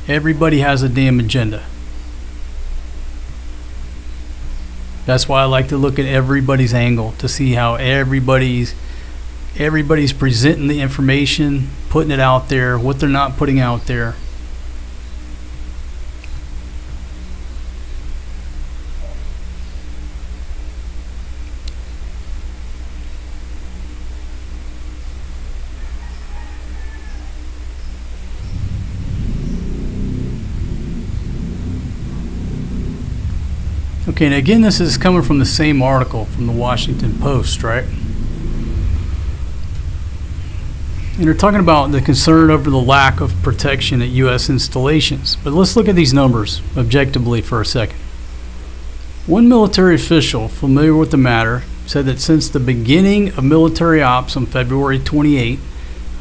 Everybody has a damn agenda. That's why I like to look at everybody's angle to see how everybody's presenting the information, putting it out there, what they're not putting out there. Okay, and again, this is coming from the same article from the Washington Post, right? And they're talking about the concern over the lack of protection at U.S. installations. But let's look at these numbers objectively for a second. One military official familiar with the matter said that since the beginning of military ops on February 28,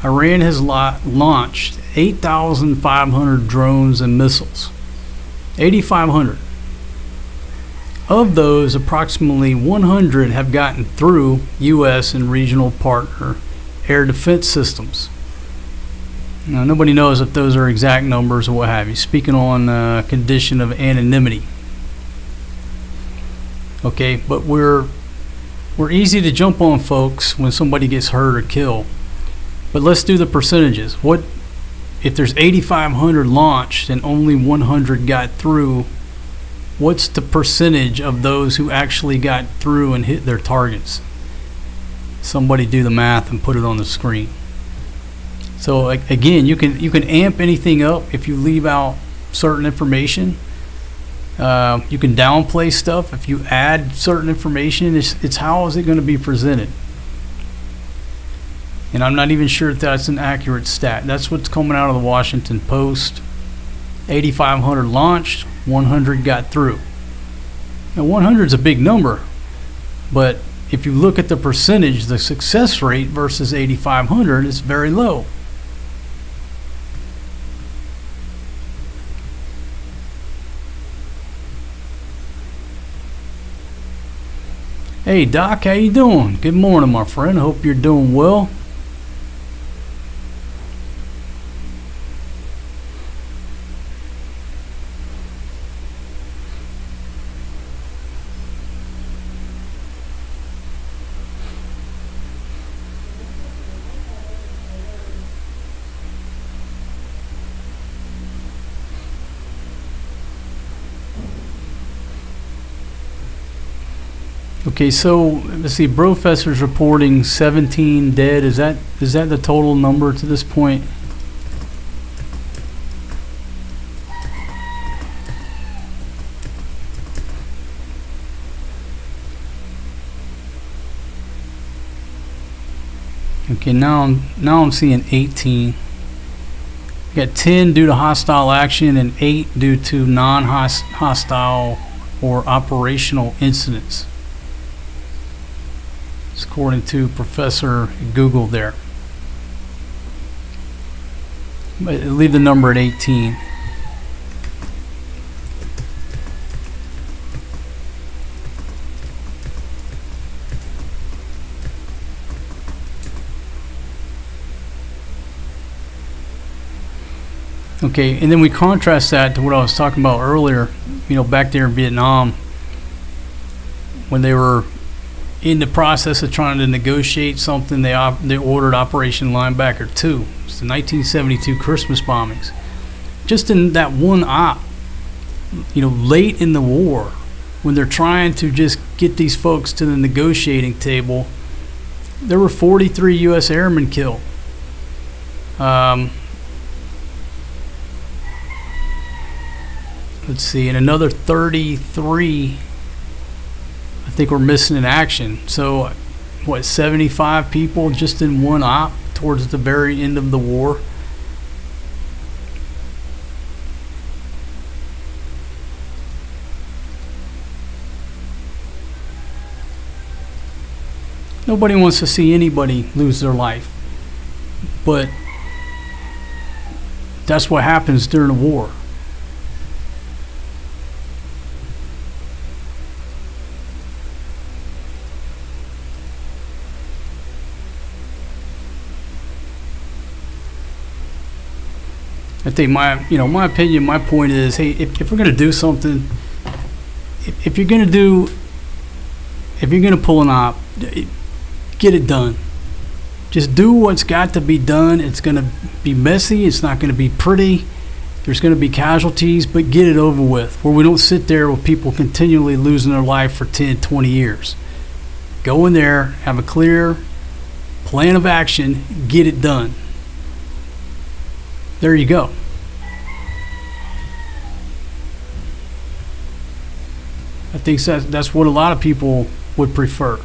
Iran has launched 8,500 drones and missiles. 8,500. Of those, approximately 100 have gotten through U.S. and regional partner air defense systems. Now, nobody knows if those are exact numbers or what have you, speaking on condition of anonymity. Okay, but we're easy to jump on folks when somebody gets hurt or killed. But let's do the percentages. What if there's 8,500 launched and only 100 got through? What's the percentage of those who actually got through and hit their targets? Somebody do the math and put it on the screen. So again, you can amp anything up if you leave out certain information. You can downplay stuff if you add certain information. It's how is it going to be presented? And I'm not even sure if that's an accurate stat. That's what's coming out of the Washington Post. 8,500 launched, 100 got through. Now 100 is a big number, but if you look at the percentage, the success rate versus 8,500 is very low. Hey Doc, how you doing? Good morning, my friend. Hope you're doing well. Okay, so let's see. Professor's reporting 17 dead. Is that the total number to this point? Okay, now I'm seeing 18. We got 10 due to hostile action and 8 due to non-hostile or operational incidents. According to Professor Google there. But leave the number at 18. Okay, and then we contrast that to what I was talking about earlier, back there in Vietnam when they were in the process of trying to negotiate something, they ordered Operation Linebacker 2. It's the 1972 Christmas bombings. Just in that one op, late in the war, when they're trying to just get these folks to the negotiating table, there were 43 U.S. airmen killed. Let's see, and another 33, I think, were missing in action. So, 75 people just in one op towards the very end of the war. Nobody wants to see anybody lose their life, but that's what happens during a war. I think my opinion, my point is, hey, if we're going to do something, if you're going to pull an op, get it done. Just do what's got to be done. It's going to be messy. It's not going to be pretty. There's going to be casualties, but get it over with, where we don't sit there with people continually losing their life for 10, 20 years. Go in there, have a clear plan of action, get it done. There you go. I think that's what a lot of people would prefer.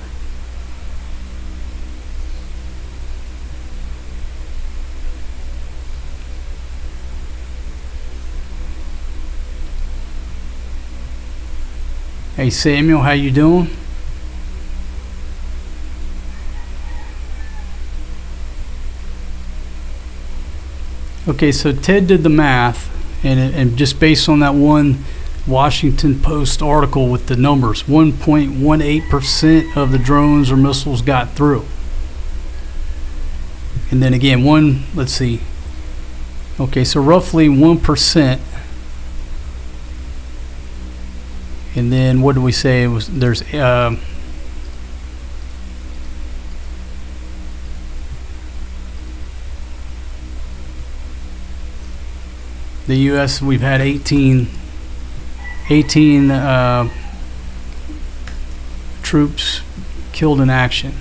Hey Samuel, how you doing? Okay, so Ted did the math, and just based on that one Washington Post article with the numbers, 1.18% of the drones or missiles got through. And then again, let's see. Okay, so roughly 1%. And then what do we say? There's the U.S., we've had 18 troops killed in action.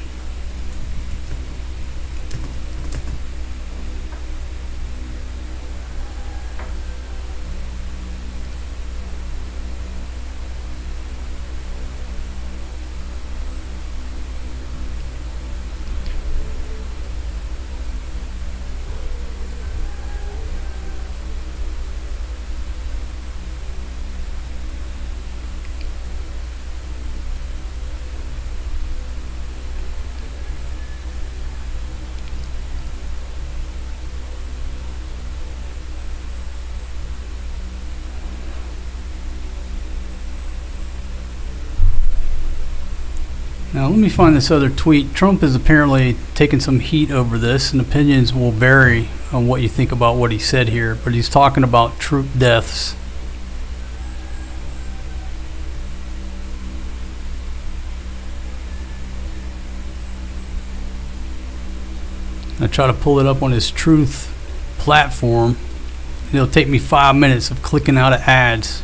Now let me find this other tweet. Trump is apparently taking some heat over this, and opinions will vary on what you think about what he said here, but he's talking about troop deaths. I try to pull it up on his Truth platform, and it'll take me 5 minutes of clicking out of ads.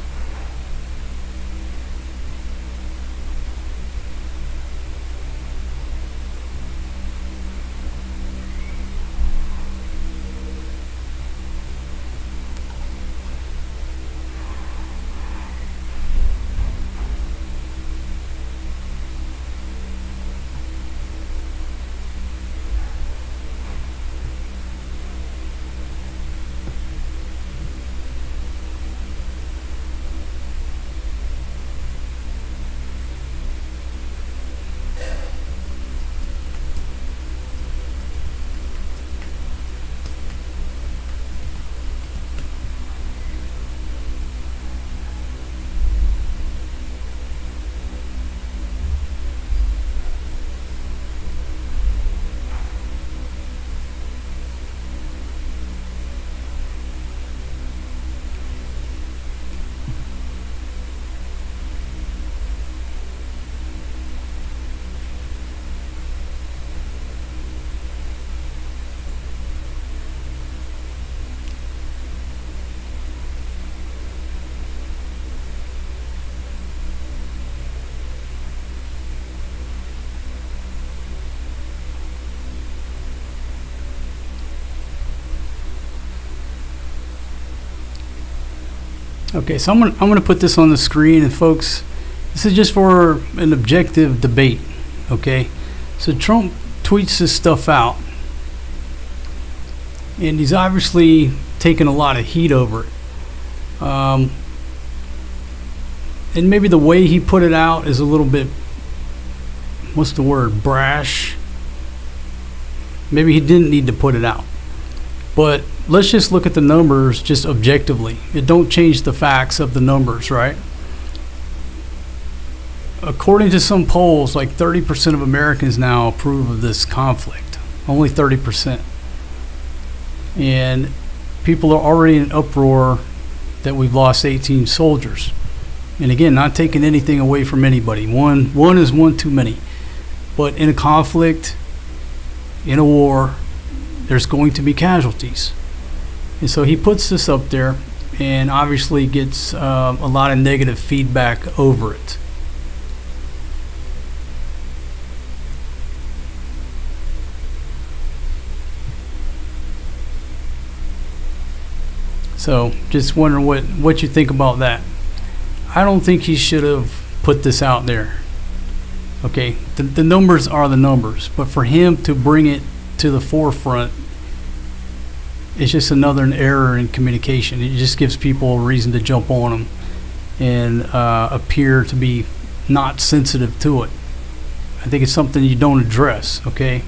Okay, so I'm gonna put this on the screen, and folks, this is just for an objective debate. Okay, so Trump tweets this stuff out, and he's obviously taking a lot of heat over it. And maybe the way he put it out is a little bit, what's the word, brash. Maybe he didn't need to put it out. But let's just look at the numbers just objectively. It don't change the facts of the numbers, right? According to some polls, like 30% of Americans now approve of this conflict. Only 30%. And people are already in uproar that we've lost 18 soldiers. And again, not taking anything away from anybody. One is one too many. But in a conflict, in a war, there's going to be casualties. And so he puts this up there and obviously gets a lot of negative feedback over it. So just wondering what you think about that. I don't think he should have put this out there. Okay, the numbers are the numbers, but for him to bring it to the forefront, it's just another error in communication. It just gives people a reason to jump on him and appear to be not sensitive to it. I think it's something you don't address, okay?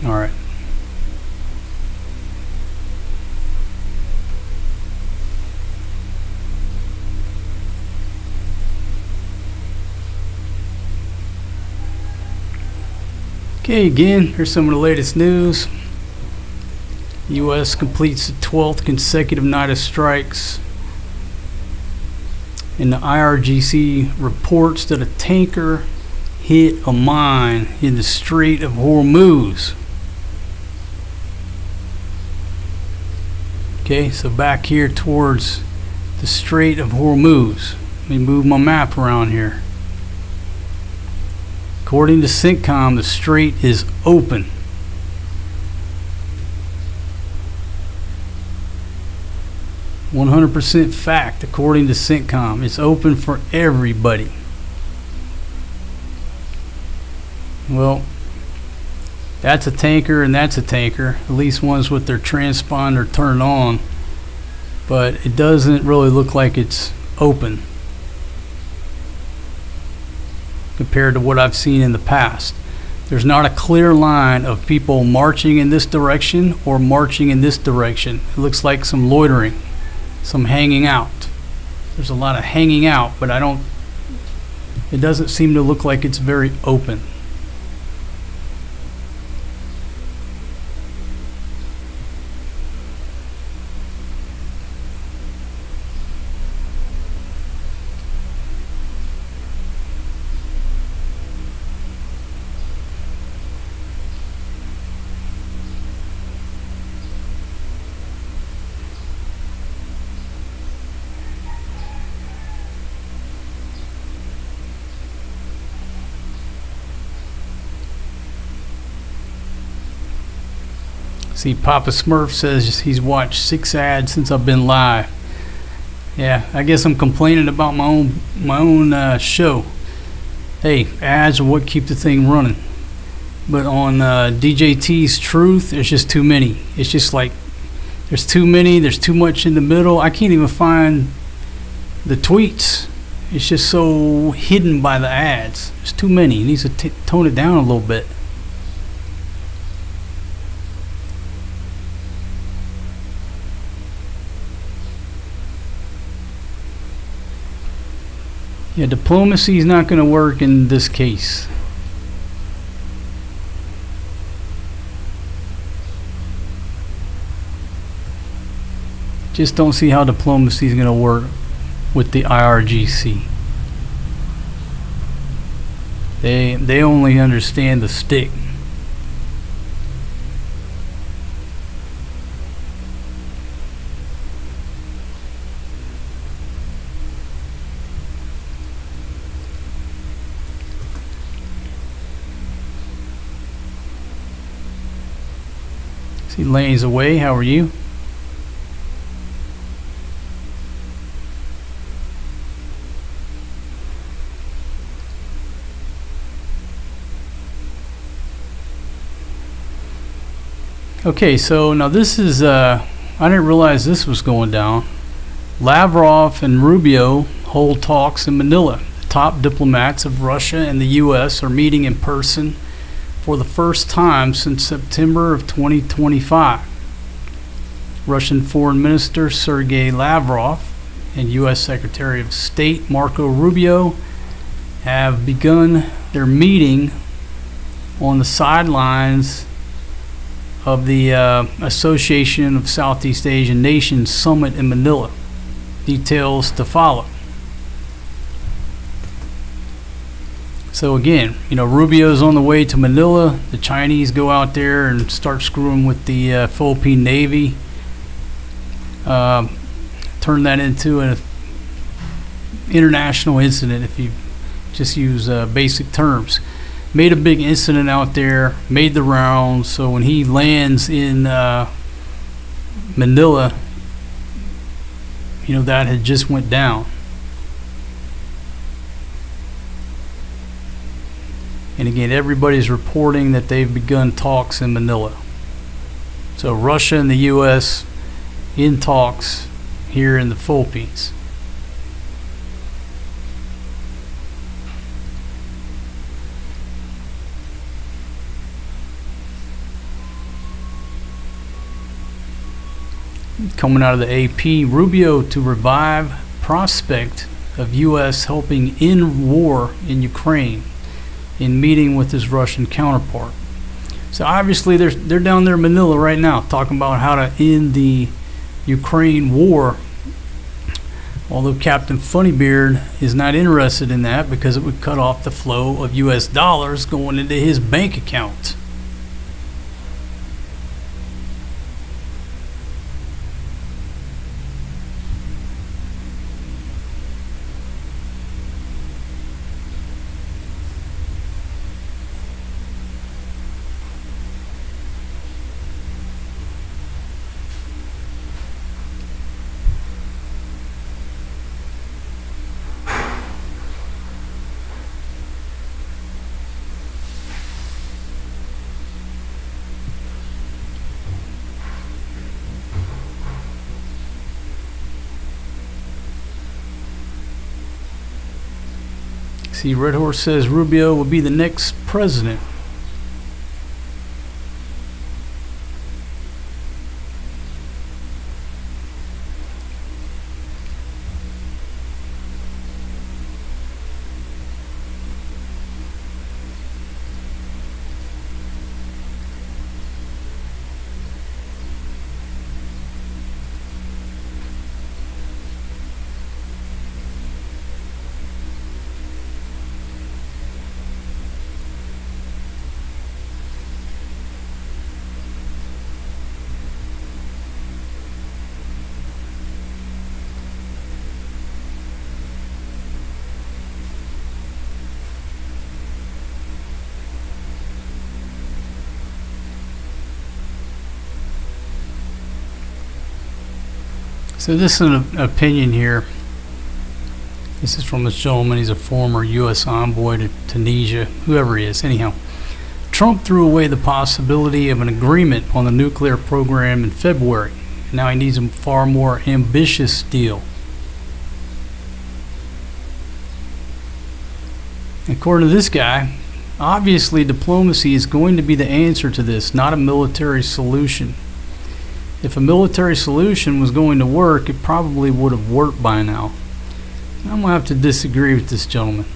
All right. Okay, again, here's some of the latest news. U.S. completes the 12th consecutive night of strikes. And the IRGC reports that a tanker hit a mine in the Strait of Hormuz. Okay, so back here towards the Strait of Hormuz. Let me move my map around here. According to CENTCOM, the strait is open. "100% fact, according to CENTCOM. It's open for everybody." Well, that's a tanker and that's a tanker. At least one's with their transponder turned on. But it doesn't really look like it's open compared to what I've seen in the past. There's not a clear line of people marching in this direction or marching in this direction. It looks like some loitering, some hanging out. There's a lot of hanging out, but it doesn't seem to look like it's very open. See, Papa Smurf says he's watched 6 ads since I've been live. Yeah, I guess I'm complaining about my own show. Hey, ads are what keep the thing running. But on DJT's Truth, there's just too many. It's just like there's too many. There's too much in the middle. I can't even find the tweets. It's just so hidden by the ads. There's too many. He needs to tone it down a little bit. Yeah, diplomacy is not going to work in this case. Just don't see how diplomacy is going to work with the IRGC. They only understand the stick. See Lane's away. How are you? Okay, so now this is, I didn't realize this was going down. Lavrov and Rubio hold talks in Manila. The top diplomats of Russia and the U.S. are meeting in person for the first time since September of 2025. Russian Foreign Minister Sergei Lavrov and U.S. Secretary of State Marco Rubio have begun their meeting on the sidelines of the Association of Southeast Asian Nations Summit in Manila. Details to follow. So again, Rubio's on the way to Manila. The Chinese go out there and start screwing with the Philippine Navy. Turn that into an international incident if you just use basic terms. Made a big incident out there, made the rounds, so when he lands in Manila, that had just went down. And again, everybody's reporting that they've begun talks in Manila. So Russia and the U.S. in talks here in the Philippines. Coming out of the AP, Rubio to revive prospect of U.S. helping end war in Ukraine in meeting with his Russian counterpart. So obviously they're down there in Manila right now talking about how to end the Ukraine war, although Captain Funnybeard is not interested in that because it would cut off the flow of U.S. dollars going into his bank account. See, Red Horse says Rubio will be the next president. So this is an opinion here. This is from this gentleman. He's a former U.S. envoy to Tunisia, whoever he is. Anyhow, Trump threw away the possibility of an agreement on the nuclear program in February. Now he needs a far more ambitious deal. According to this guy, obviously diplomacy is going to be the answer to this, not a military solution. If a military solution was going to work, it probably would have worked by now. I'm going to have to disagree with this gentleman.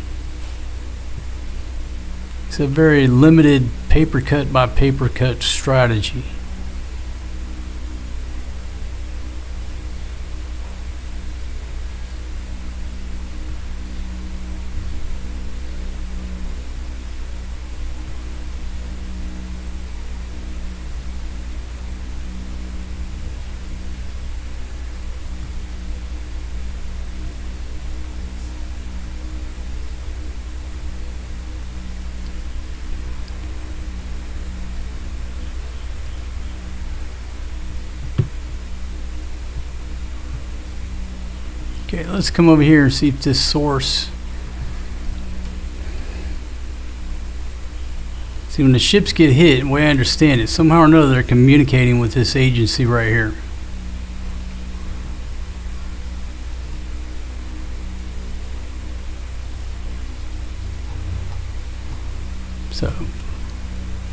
It's a very limited paper cut by paper cut strategy. Okay, let's come over here and see if this source. See, when the ships get hit, the way I understand it, somehow or another they're communicating with this agency right here. So,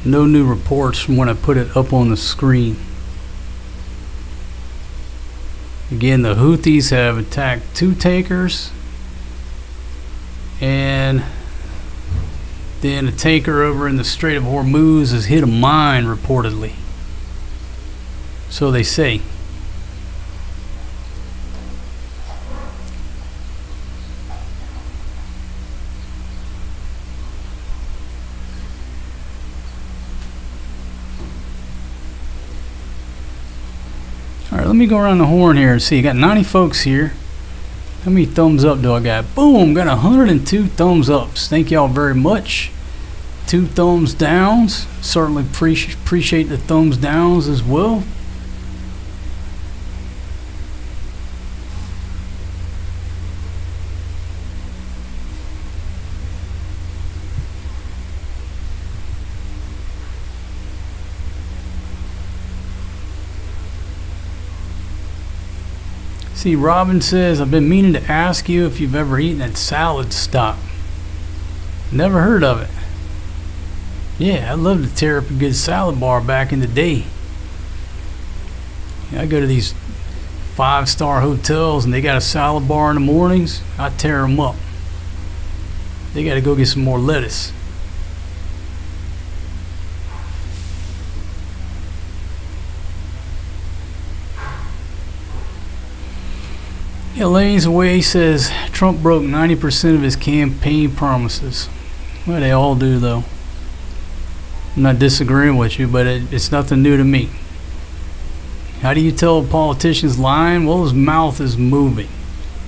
no new reports from when I put it up on the screen. Again, the Houthis have attacked 2 tankers, and then a tanker over in the Strait of Hormuz has hit a mine, reportedly. So they say. Alright, let me go around the horn here and see. I got 90 folks here. How many thumbs up do I got? Boom! Got 102 thumbs ups. Thank y'all very much. 2 thumbs downs. Certainly appreciate the thumbs downs as well. See, Robin says, I've been meaning to ask you if you've ever eaten at Salad Stop. Never heard of it. Yeah, I'd love to tear up a good salad bar back in the day. I go to these 5-star hotels and they got a salad bar in the mornings. I tear them up. They got to go get some more lettuce. Elaine's Away says Trump broke 90% of his campaign promises. Well, they all do, though. I'm not disagreeing with you, but it's nothing new to me. How do you tell a politician's lying? Well, his mouth is moving.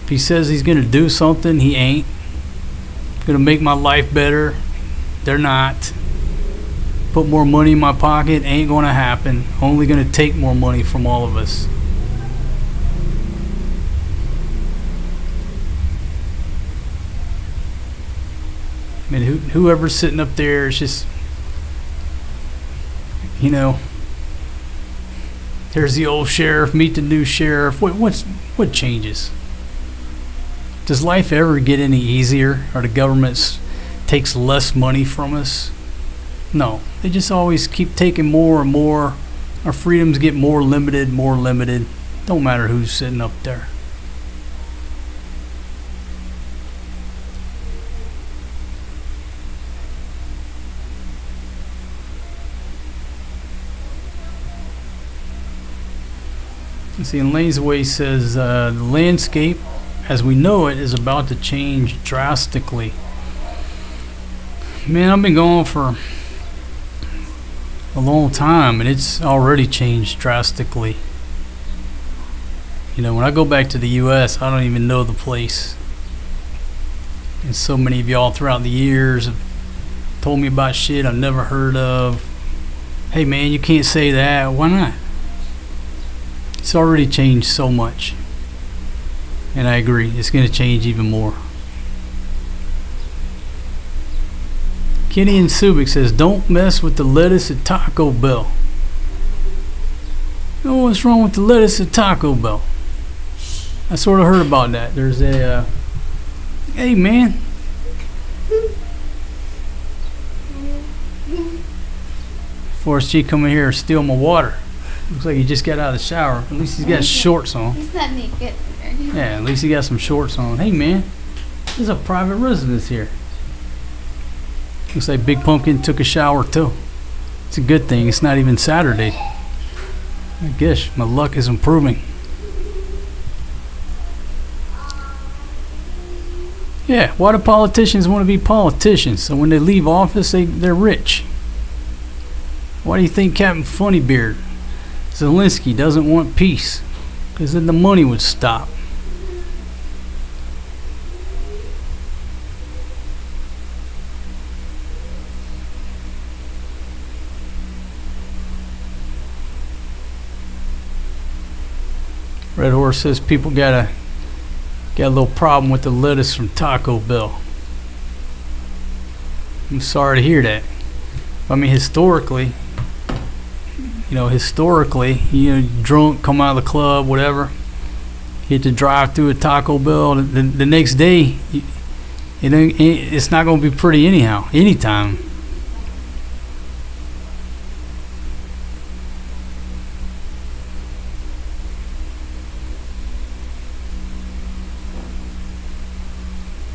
If he says he's going to do something, he ain't. Going to make my life better, they're not. Put more money in my pocket, ain't going to happen. Only going to take more money from all of us. I mean, whoever's sitting up there is just, you know, there's the old sheriff, meet the new sheriff. What changes? Does life ever get any easier, or the government takes less money from us? No, they just always keep taking more and more. Our freedoms get more limited. Don't matter who's sitting up there. See, in Lane's Way says the landscape as we know it is about to change drastically. Man, I've been going for a long time and it's already changed drastically. You know, when I go back to the US, I don't even know the place. And so many of y'all throughout the years have told me about shit I've never heard of. Hey man, you can't say that. Why not? It's already changed so much. And I agree, it's going to change even more. Kenny and Subic says, don't mess with the lettuce at Taco Bell. Oh, what's wrong with the lettuce at Taco Bell? I sort of heard about that. There's a, hey man. Forrest G coming here and steal my water. Looks like he just got out of the shower. At least he's got shorts on. He's not naked. Yeah, at least he got some shorts on. Hey man, there's a private residence here. Looks like Big Pumpkin took a shower too. It's a good thing. It's not even Saturday. I guess my luck is improving. Yeah, why do politicians want to be politicians? So when they leave office, they're rich. Why do you think Captain Funnybeard Zelensky doesn't want peace? Because then the money would stop. Red Horse says people gotta Got a little problem with the lettuce from Taco Bell. I'm sorry to hear that. I mean, historically, drunk, come out of the club, whatever, hit the drive-through at Taco Bell. The next day, it's not going to be pretty anyhow, anytime.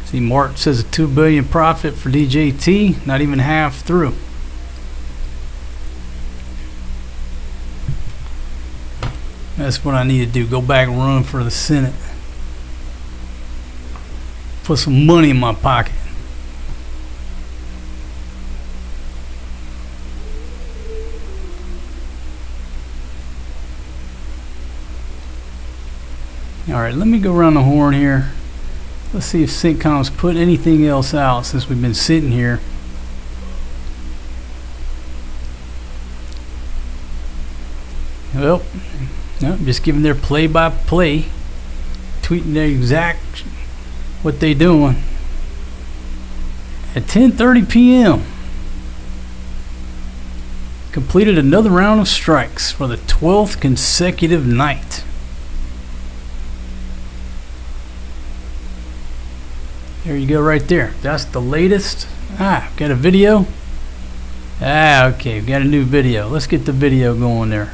See, Mark says a $2 billion profit for DJT, not even half through. That's what I need to do. Go back and run for the Senate. Put some money in my pocket. All right, let me go around the horn here. Let's see if CENTCOM's put anything else out since we've been sitting here. Well, no, just giving their play-by-play, tweeting their exact what they doing. At 10:30 p.m., completed another round of strikes for the 12th consecutive night. There you go, right there. That's the latest. Got a video. Okay, got a new video. Let's get the video going there.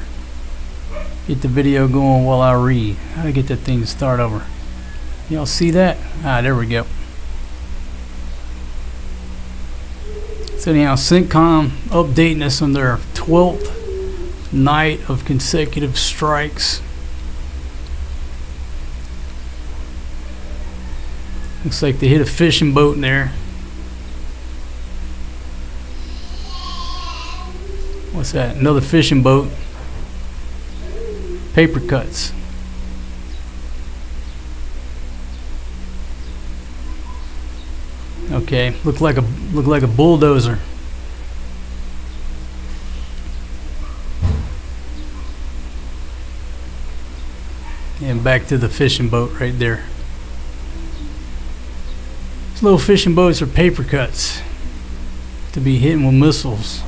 Get the video going while I read. How to get that thing to start over? Y'all see that? There we go. So anyhow, CENTCOM updating us on their 12th night of consecutive strikes. Looks like they hit a fishing boat in there. What's that? Another fishing boat. Paper cuts. Okay, look like a bulldozer. And back to the fishing boat right there. These little fishing boats are paper cuts to be hitting with missiles.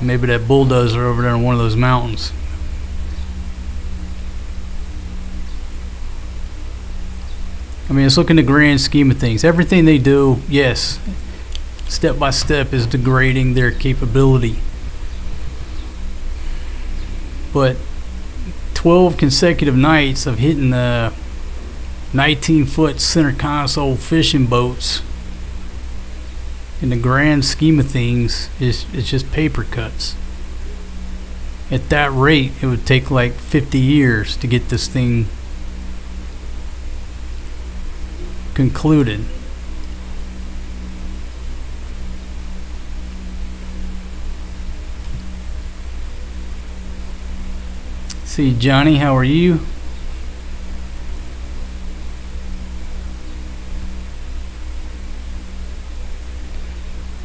Maybe that bulldozer over there on one of those mountains. I mean, let's look in the grand scheme of things. Everything they do, yes, step by step is degrading their capability. But 12 consecutive nights of hitting the 19-foot center console fishing boats, in the grand scheme of things, it's just paper cuts. At that rate, it would take like 50 years to get this thing concluded. See, Johnny, how are you?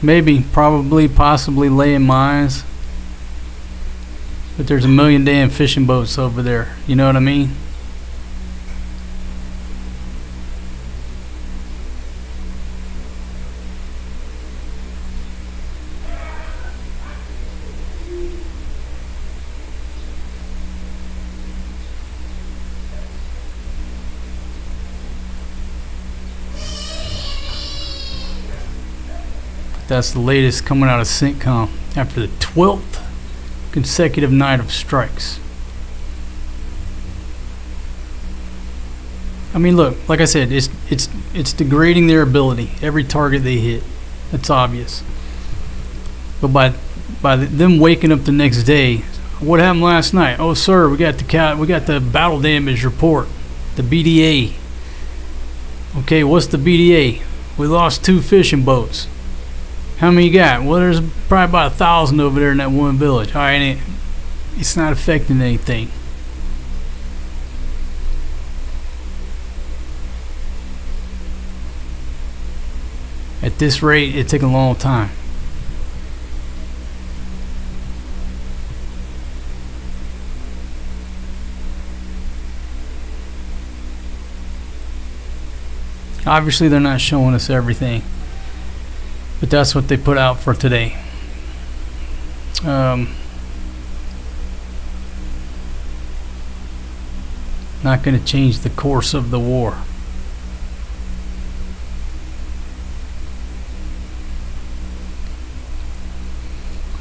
Maybe, probably, possibly laying mines. But there's a million damn fishing boats over there. You know what I mean? That's the latest coming out of CENTCOM after the 12th consecutive night of strikes. I mean, look, like I said, it's degrading their ability. Every target they hit, that's obvious. But by them waking up the next day, what happened last night? Oh, sir, we got the battle damage report, the BDA. Okay, what's the BDA? We lost 2 fishing boats. How many you got? Well, there's probably about 1,000 over there in that one village. All right, it's not affecting anything. At this rate, it took a long time. Obviously, they're not showing us everything, but that's what they put out for today. Not going to change the course of the war.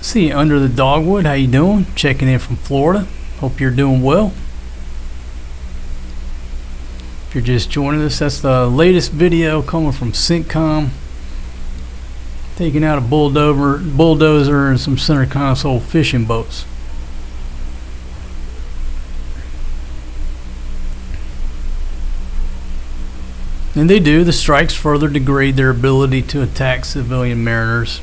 See, Under the Dogwood, how you doing? Checking in from Florida. Hope you're doing well. If you're just joining us, that's the latest video coming from CENTCOM. Taking out a bulldozer and some center console fishing boats. And they do. The strikes further degrade their ability to attack civilian mariners.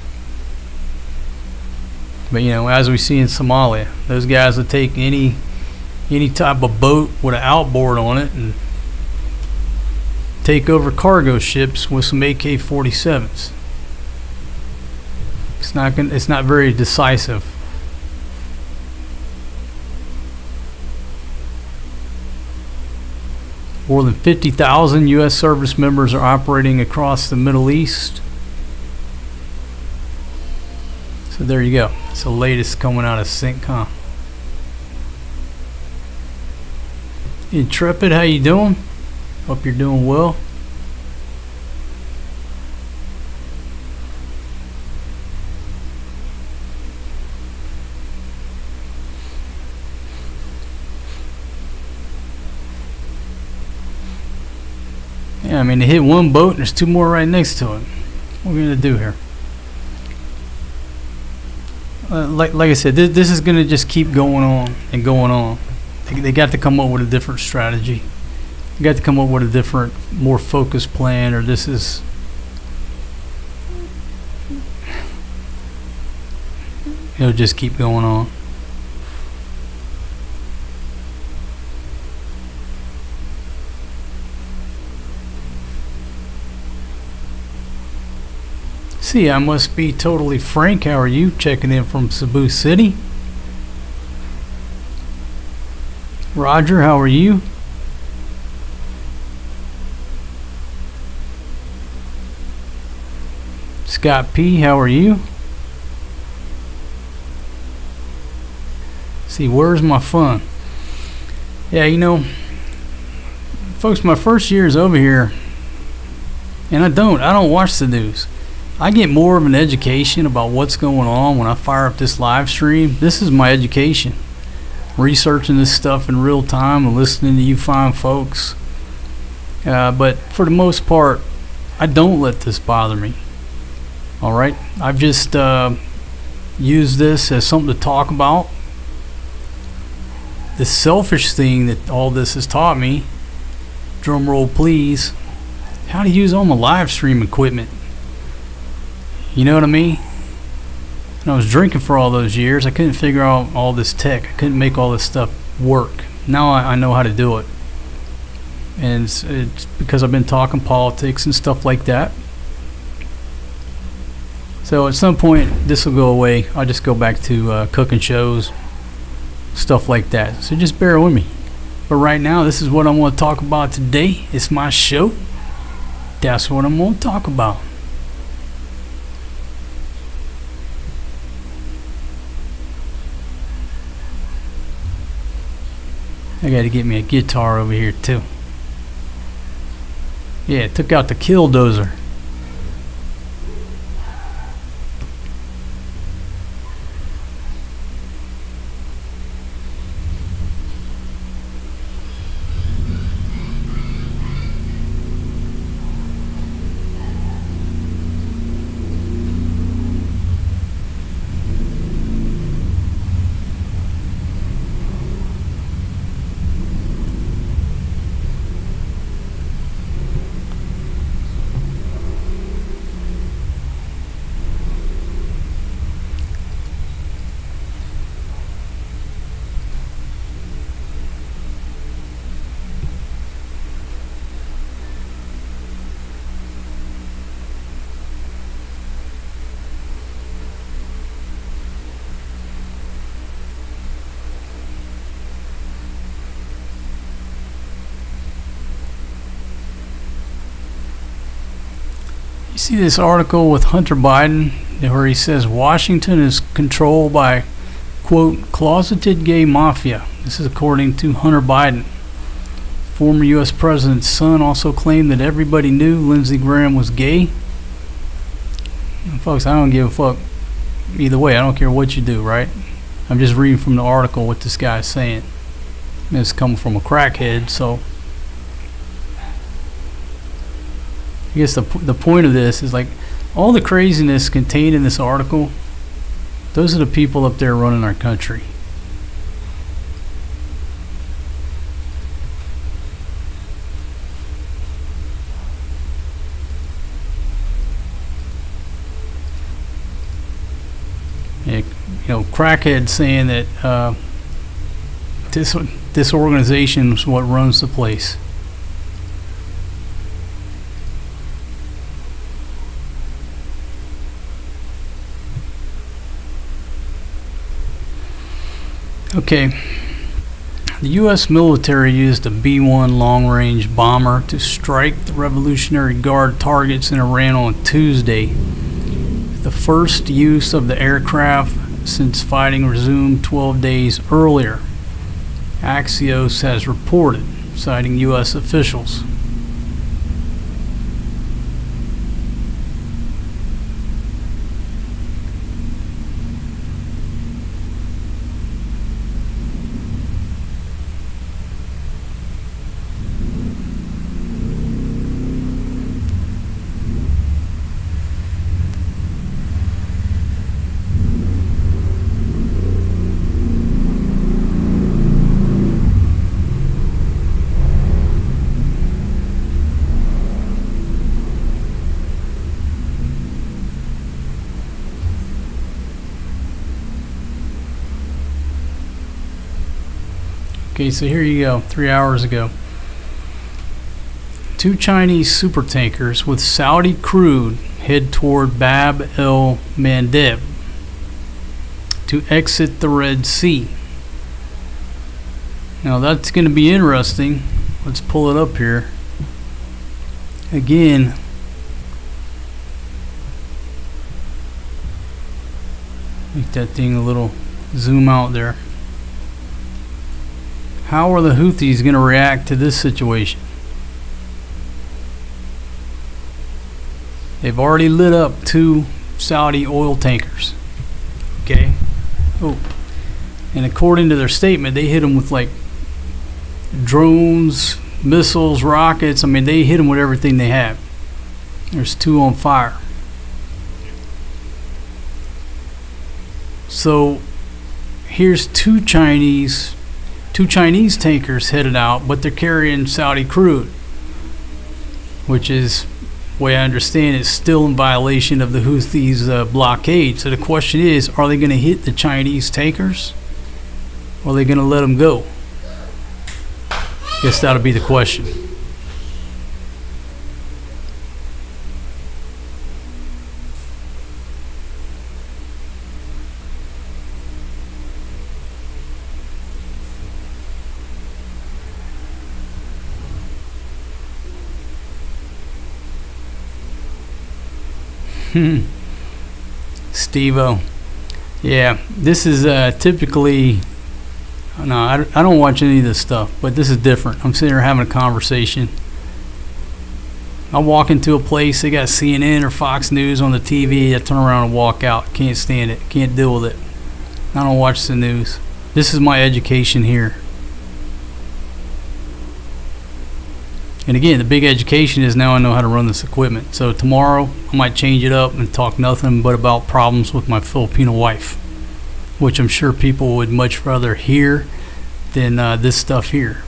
But you know, as we see in Somalia, those guys will take any type of boat with an outboard on it and take over cargo ships with some AK-47s. It's not very decisive. More than 50,000 U.S. service members are operating across the Middle East. So there you go. That's the latest coming out of CENTCOM. Intrepid, how you doing? Hope you're doing well. Yeah, I mean, they hit one boat and there's two more right next to it. What are we going to do here? Like I said, this is going to just keep going on and going on. They got to come up with a different strategy. They got to come up with a different, more focused plan, or this is... It'll just keep going on. See, I must be totally frank. How are you? Checking in from Cebu City. Roger, how are you? Scott P, how are you? See, where's my fun? Yeah, you know, folks, my first year is over here, and I don't watch the news. I get more of an education about what's going on when I fire up this live stream. This is my education. Researching this stuff in real time and listening to you fine folks. But for the most part, I don't let this bother me. Alright? I've just used this as something to talk about. The selfish thing that all this has taught me, drum roll please, how to use all my live stream equipment. You know what I mean? And I was drinking for all those years. I couldn't figure out all this tech. I couldn't make all this stuff work. Now I know how to do it. And it's because I've been talking politics and stuff like that. So at some point, this will go away. I'll just go back to cooking shows, stuff like that. So just bear with me. But right now, this is what I'm going to talk about today. It's my show. That's what I'm going to talk about. I got to get me a guitar over here too. Yeah, took out the killdozer. You see this article with Hunter Biden where he says Washington is controlled by, quote, closeted gay mafia. This is according to Hunter Biden. Former U.S. President's son also claimed that everybody knew Lindsey Graham was gay. And folks, I don't give a fuck either way. I don't care what you do, right? I'm just reading from the article what this guy's saying. And it's coming from a crackhead, so I guess the point of this is like all the craziness contained in this article, those are the people up there running our country. Crackhead saying that this organization is what runs the place. Okay, the U.S. military used a B-1 long-range bomber to strike the Revolutionary Guard targets in Iran on Tuesday. The first use of the aircraft since fighting resumed 12 days earlier, Axios has reported, citing U.S. officials. Okay, so here you go, 3 hours ago. 2 Chinese supertankers with Saudi crude head toward Bab el-Mandeb to exit the Red Sea. Now that's going to be interesting. Let's pull it up here. Again, make that thing a little zoom out there. How are the Houthis going to react to this situation? They've already lit up 2 Saudi oil tankers. Okay? Oh. And according to their statement, they hit them with like drones, missiles, rockets. I mean, they hit them with everything they have. There's 2 on fire. So here's two Chinese tankers headed out, but they're carrying Saudi crude, which is, the way I understand, is still in violation of the Houthis' blockade. So the question is, are they going to hit the Chinese tankers, or are they going to let them go? Guess that'll be the question. Steve-O. Yeah, this is typically, no, I don't watch any of this stuff, but this is different. I'm sitting here having a conversation. I walk into a place, they got CNN or Fox News on the TV, I turn around and walk out. Can't stand it, can't deal with it. I don't watch the news. This is my education here. And again, the big education is now I know how to run this equipment. So tomorrow, I might change it up and talk nothing but about problems with my Filipino wife, which I'm sure people would much rather hear than this stuff here.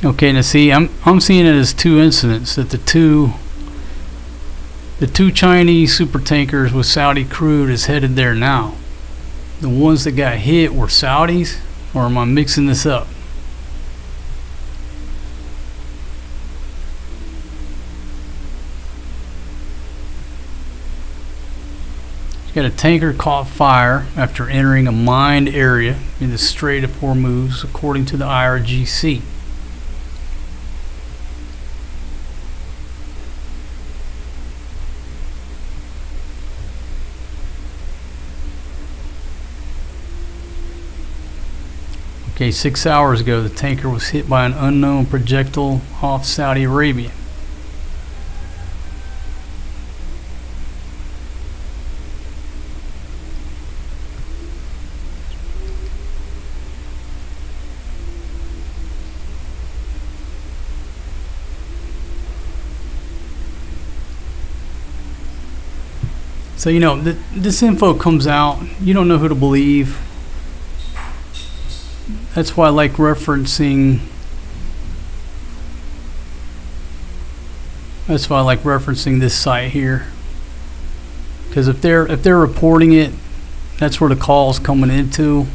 Okay, now see, I'm seeing it as 2 incidents, that the 2 The 2 Chinese super tankers with Saudi crude is headed there now. The ones that got hit were Saudis, or am I mixing this up? Got a tanker caught fire after entering a mined area in the Strait of Hormuz, according to the IRGC. Okay, 6 hours ago, the tanker was hit by an unknown projectile off Saudi Arabia. So, you know, this info comes out, you don't know who to believe. That's why I like referencing this site here. Because if they're reporting it, that's where the call's coming into.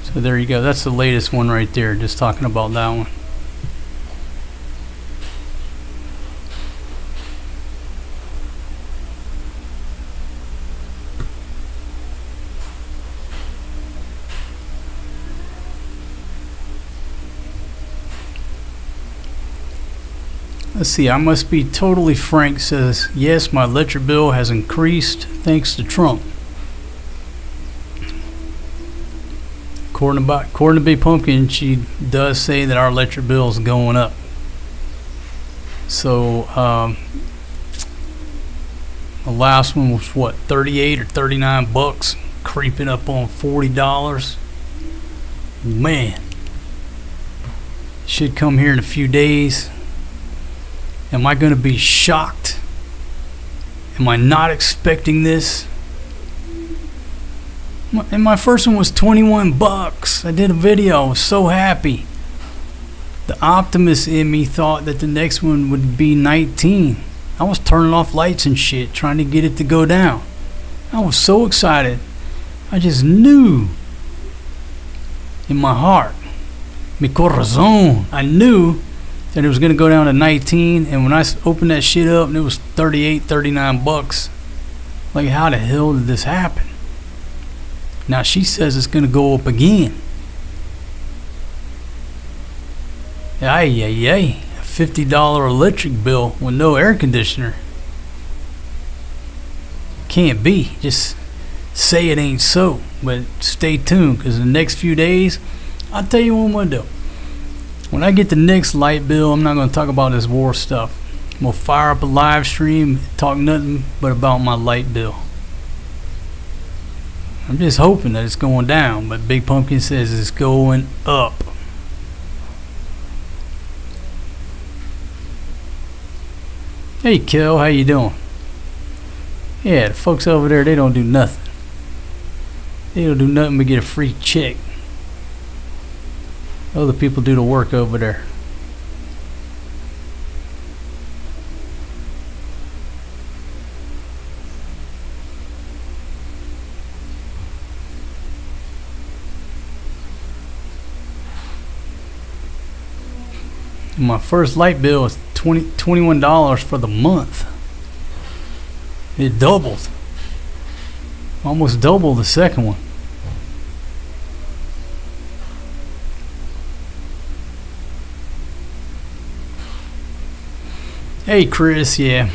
So there you go. That's the latest one right there. Just talking about that one. Let's see. I must be totally frank. Says yes, my electric bill has increased thanks to Trump. According to Big Pumpkin, she does say that our electric bill is going up. So the last one was what, 38 or 39 bucks, creeping up on $40. Man, should come here in a few days. Am I going to be shocked? Am I not expecting this? And my first one was 21 bucks. I did a video. I was so happy. The optimist in me thought that the next one would be 19. I was turning off lights and shit, trying to get it to go down. I was so excited. I just knew in my heart, mi corazón, I knew that it was going to go down to 19. And when I opened that shit up and it was 38, 39 bucks, like, how the hell did this happen? Now she says it's going to go up again. Ay, ay, ay. A $50 electric bill with no air conditioner. Can't be. Just say it ain't so. But stay tuned, because in the next few days, I'll tell you what I'm going to do. When I get the next light bill, I'm not going to talk about this war stuff. I'm going to fire up a live stream, talk nothing but about my light bill. I'm just hoping that it's going down, but Big Pumpkin says it's going up. Hey, Kel, how you doing? Yeah, the folks over there, they don't do nothing. They don't do nothing but get a free check. Other people do the work over there. My first light bill was $21 for the month. It doubled. Almost double the second one. Hey Chris, yeah.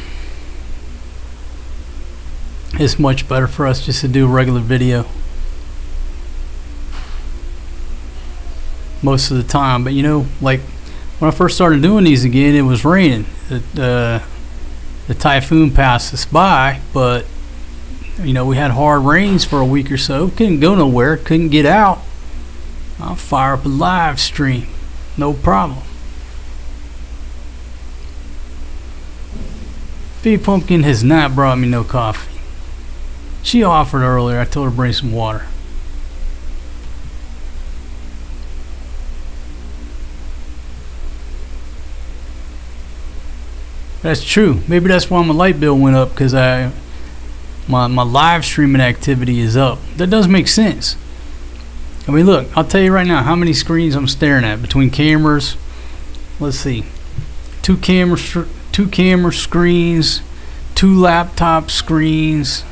It's much better for us just to do a regular video most of the time. But you know, like when I first started doing these again, it was raining. The typhoon passed us by, but you know, we had hard rains for a week or so. Couldn't go nowhere, couldn't get out. I'll fire up a live stream, no problem. Big Pumpkin has not brought me no coffee. She offered earlier. I told her to bring some water. That's true. Maybe that's why my light bill went up, because my live streaming activity is up. That does make sense. I mean, look, I'll tell you right now how many screens I'm staring at between cameras. Let's see. Two camera screens, two laptop screens,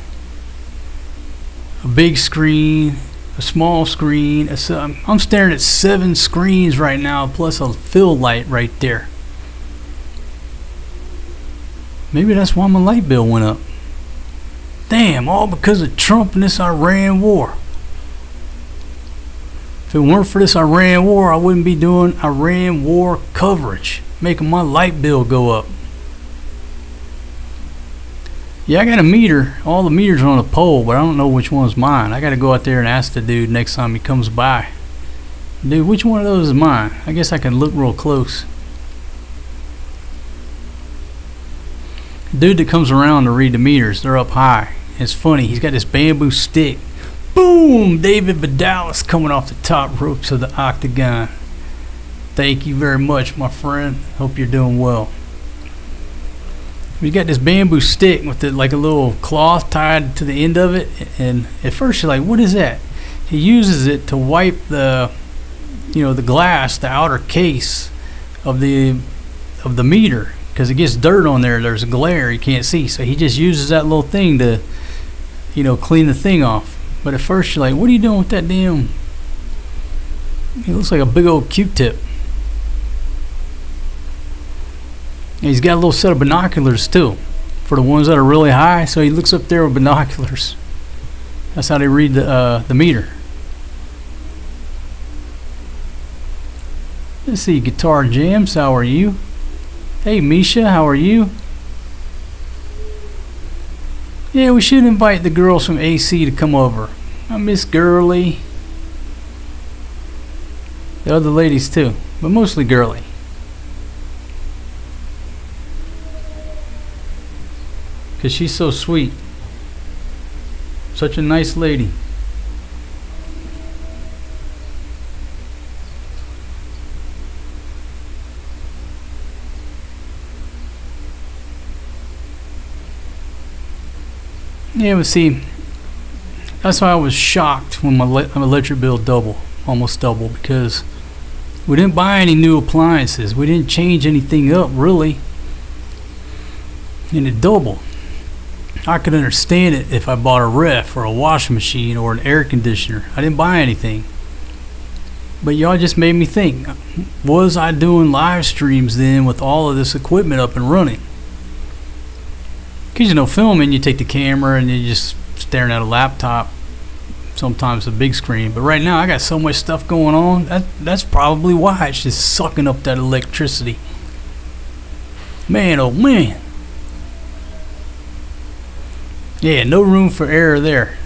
a big screen, a small screen. I'm staring at 7 screens right now, plus a fill light right there. Maybe that's why my light bill went up. Damn, all because of Trump and this Iran war. If it weren't for this Iran war, I wouldn't be doing Iran war coverage, making my light bill go up. Yeah, I got a meter. All the meters are on a pole, but I don't know which one's mine. I got to go out there and ask the dude next time he comes by. Dude, which one of those is mine? I guess I can look real close. Dude that comes around to read the meters, they're up high. It's funny, he's got this bamboo stick. Boom! David Vidalis coming off the top ropes of the octagon. Thank you very much, my friend. Hope you're doing well. We got this bamboo stick with like a little cloth tied to the end of it, and at first you're like, what is that? He uses it to wipe the glass, the outer case of the meter, because it gets dirt on there. There's a glare you can't see, so he just uses that little thing to clean the thing off. But at first you're like, what are you doing with that damn? It looks like a big old Q-tip. And he's got a little set of binoculars too, for the ones that are really high. So he looks up there with binoculars. That's how they read the meter. Let's see, Guitar Jams, how are you? Hey Misha, how are you? Yeah, we should invite the girls from AC to come over. I miss Girly. The other ladies too, but mostly Girly. Because she's so sweet. Such a nice lady. Yeah, but see, that's why I was shocked when my electric bill almost doubled, because we didn't buy any new appliances. We didn't change anything up, really. And it doubled. I could understand it if I bought a ref or a washing machine or an air conditioner. I didn't buy anything. But y'all just made me think, was I doing live streams then with all of this equipment up and running? Because filming, you take the camera and you're just staring at a laptop, sometimes a big screen. But right now I got so much stuff going on, that's probably why it's just sucking up that electricity. Man, oh man. Yeah, no room for error there.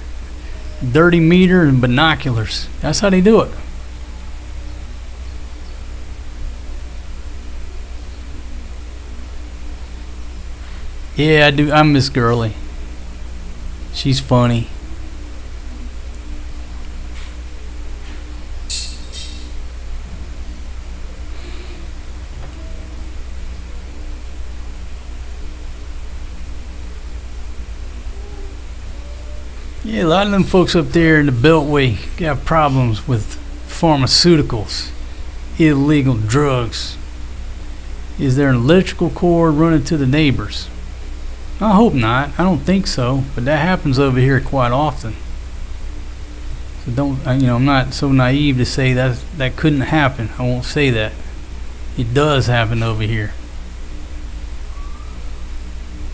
Dirty meter and binoculars. That's how they do it. Yeah, I do. I miss Girly. She's funny. Yeah, a lot of them folks up there in the Beltway got problems with pharmaceuticals, illegal drugs. Is there an electrical cord running to the neighbors? I hope not. I don't think so, but that happens over here quite often. So I'm not so naive to say that couldn't happen. I won't say that. It does happen over here.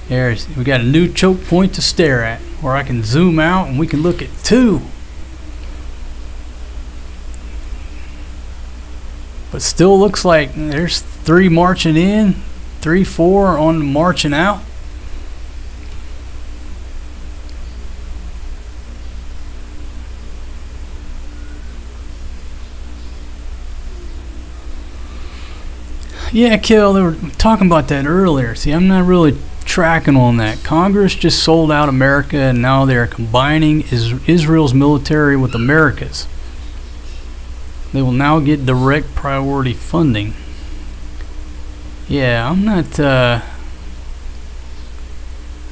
We got a new choke point to stare at, where I can zoom out and we can look at 2. But still looks like there's 3 marching in, 3, 4 on the marching out. Yeah, Kel, they were talking about that earlier. See, I'm not really tracking on that. Congress just sold out America, and now they're combining Israel's military with America's. They will now get direct priority funding. Yeah, I'm not...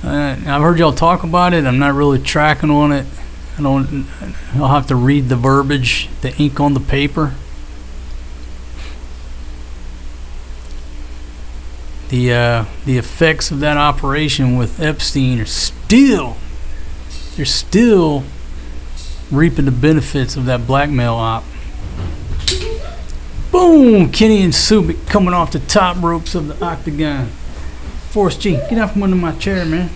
I've heard y'all talk about it. I'm not really tracking on it. I'll have to read the verbiage, the ink on the paper. The effects of that operation with Epstein are still reaping the benefits of that blackmail op. Boom! Kenny and Subic coming off the top ropes of the octagon. Forrest G, get out from under my chair, man.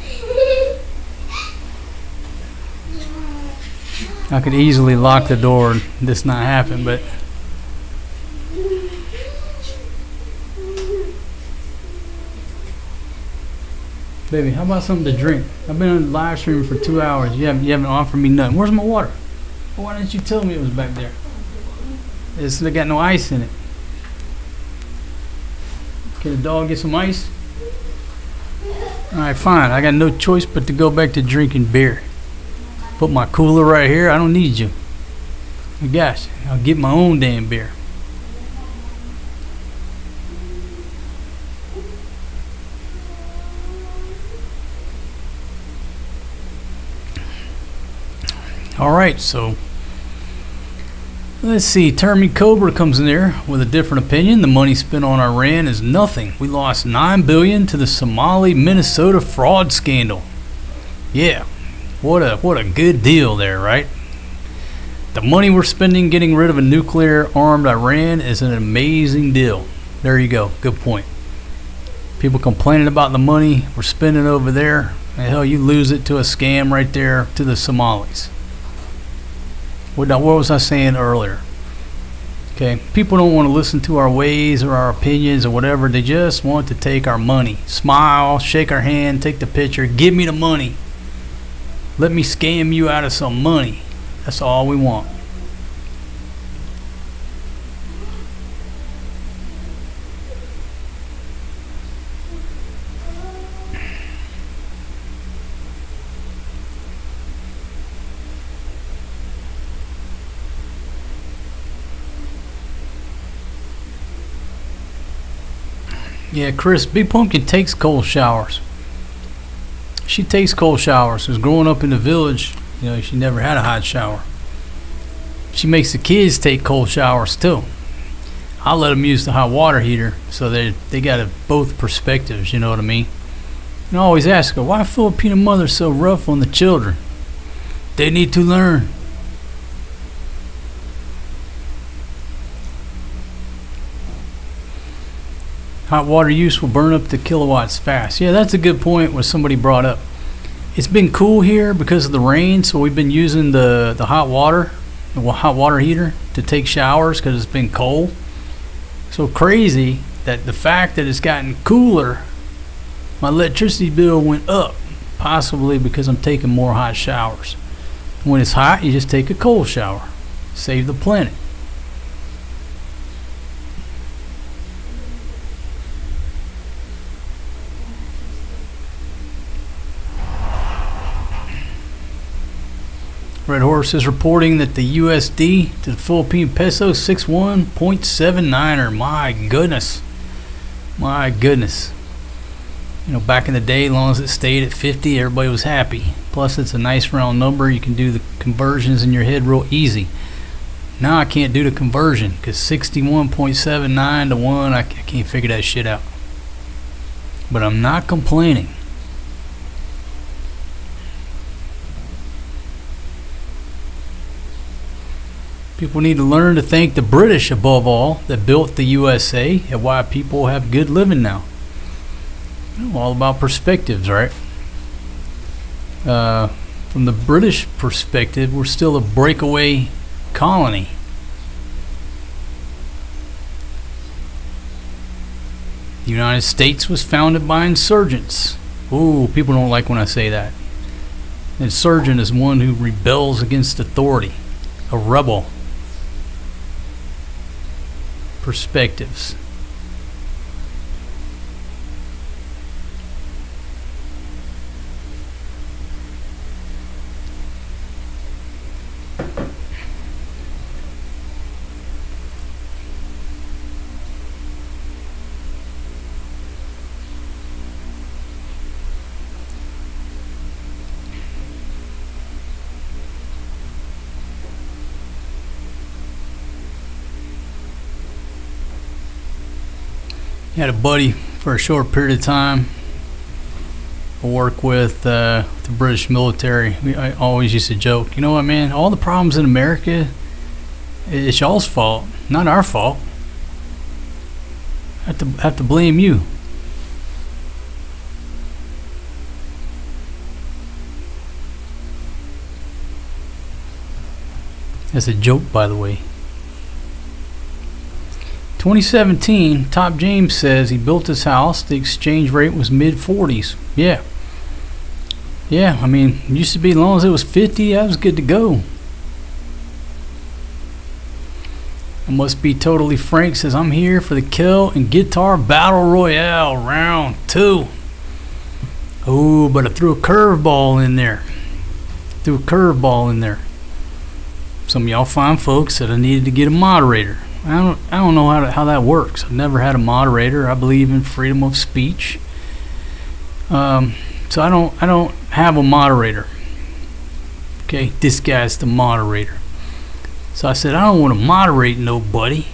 I could easily lock the door and this not happen, but baby, how about something to drink? I've been on live streaming for 2 hours. You haven't offered me nothing. Where's my water? Why didn't you tell me it was back there? It's got no ice in it. Can the dog get some ice? Alright, fine. I got no choice but to go back to drinking beer. Put my cooler right here. I don't need you. Oh gosh, I'll get my own damn beer. Alright, so let's see. Termy Cobra comes in there with a different opinion. The money spent on Iran is nothing. We lost $9 billion to the Somali Minnesota fraud scandal. Yeah, what a good deal there, right? The money we're spending getting rid of a nuclear-armed Iran is an amazing deal. There you go. Good point. People complaining about the money we're spending over there. And hell, you lose it to a scam right there to the Somalis. What was I saying earlier? Okay, people don't want to listen to our ways or our opinions or whatever. They just want to take our money. Smile, shake our hand, take the picture, give me the money. Let me scam you out of some money. That's all we want. Yeah, Chris, Big Pumpkin takes cold showers. She takes cold showers because growing up in the village, she never had a hot shower. She makes the kids take cold showers too. I let them use the hot water heater, so they got both perspectives, you know what I mean? And I always ask her, why Filipino mothers so rough on the children? They need to learn. Hot water use will burn up the kilowatts fast. Yeah, that's a good point what somebody brought up. It's been cool here because of the rain, so we've been using the hot water heater to take showers because it's been cold. So crazy that the fact that it's gotten cooler, my electricity bill went up, possibly because I'm taking more hot showers. When it's hot, you just take a cold shower. Save the planet. Red Horse is reporting that the USD to the Philippine peso 61.79er. My goodness. My goodness. Back in the day, as long as it stayed at 50, everybody was happy. Plus, it's a nice round number. You can do the conversions in your head real easy. Now I can't do the conversion because 61.79 to 1, I can't figure that shit out. But I'm not complaining. People need to learn to thank the British above all that built the USA and why people have good living now. All about perspectives, right? From the British perspective, we're still a breakaway colony. The United States was founded by insurgents. Ooh, people don't like when I say that. An insurgent is one who rebels against authority, a rebel. Perspectives. Had a buddy for a short period of time. I work with the British military. I always used to joke, you know what, man? All the problems in America, it's y'all's fault, not our fault. I have to blame you. That's a joke, by the way. 2017, Top James says he built his house. The exchange rate was mid-40s. Yeah. I mean, it used to be as long as it was 50, I was good to go. It must be totally Frank says, I'm here for the Kill and Guitar Battle Royale round 2. Oh, but I threw a curveball in there. Some of y'all fine folks said I needed to get a moderator. I don't know how that works. I've never had a moderator. I believe in freedom of speech. So I don't have a moderator. Okay, this guy's the moderator. So I said I don't want to moderate nobody,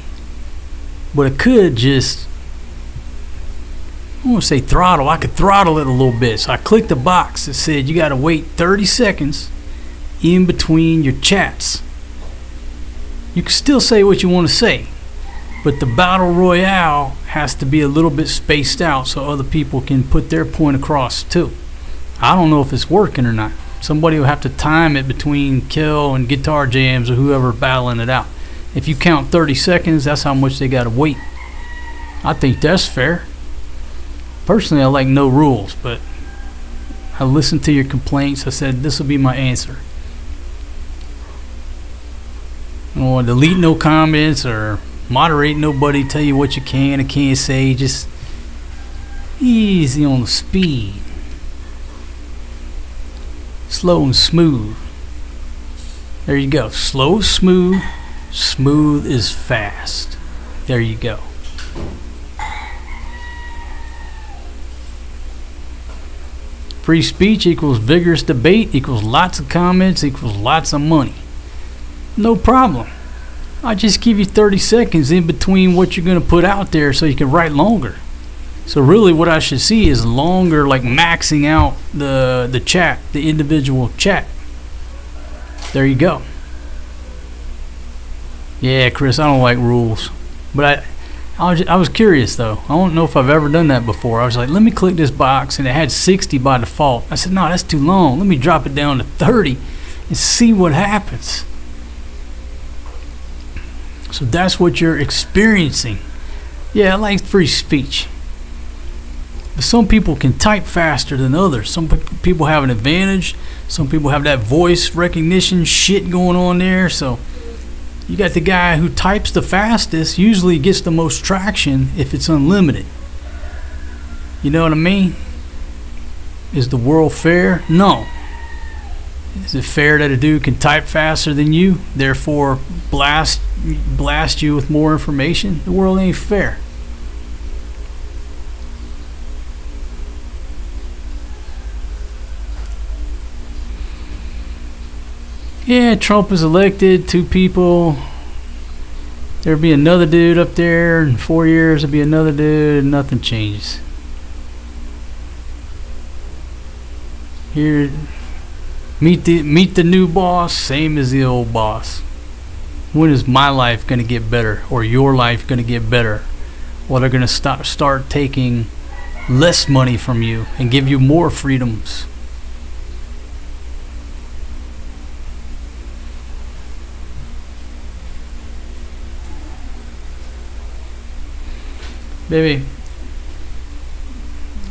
but I could just, I don't want to say throttle. I could throttle it a little bit. So I clicked the box that said you got to wait 30 seconds in between your chats. You can still say what you want to say, but the battle royale has to be a little bit spaced out so other people can put their point across too. I don't know if it's working or not. Somebody will have to time it between Kill and Guitar Jams or whoever battling it out. If you count 30 seconds, that's how much they got to wait. I think that's fair. Personally, I like no rules, but I listened to your complaints. I said this will be my answer. I don't want to delete no comments or moderate nobody, tell you what you can and can't say. Just easy on the speed. Slow and smooth. There you go. Slow, smooth. Smooth is fast. There you go. Free speech equals vigorous debate equals lots of comments equals lots of money. No problem. I just give you 30 seconds in between what you're going to put out there so you can write longer. So really what I should see is longer, like maxing out the chat, the individual chat. There you go. Yeah, Chris, I don't like rules. But I was curious though. I don't know if I've ever done that before. I was like, let me click this box, and it had 60 by default. I said, no, that's too long. Let me drop it down to 30 and see what happens. So that's what you're experiencing. Yeah, I like free speech. But some people can type faster than others. Some people have an advantage. Some people have that voice recognition shit going on there. So you got the guy who types the fastest usually gets the most traction if it's unlimited. You know what I mean? Is the world fair? No. Is it fair that a dude can type faster than you, therefore blast you with more information? The world ain't fair. Yeah, Trump is elected, 2 people. There'll be another dude up there in 4 years. There'll be another dude, and nothing changes. Here, meet the new boss, same as the old boss. When is my life going to get better, or your life going to get better? Well, they're going to start taking less money from you and give you more freedoms. Baby,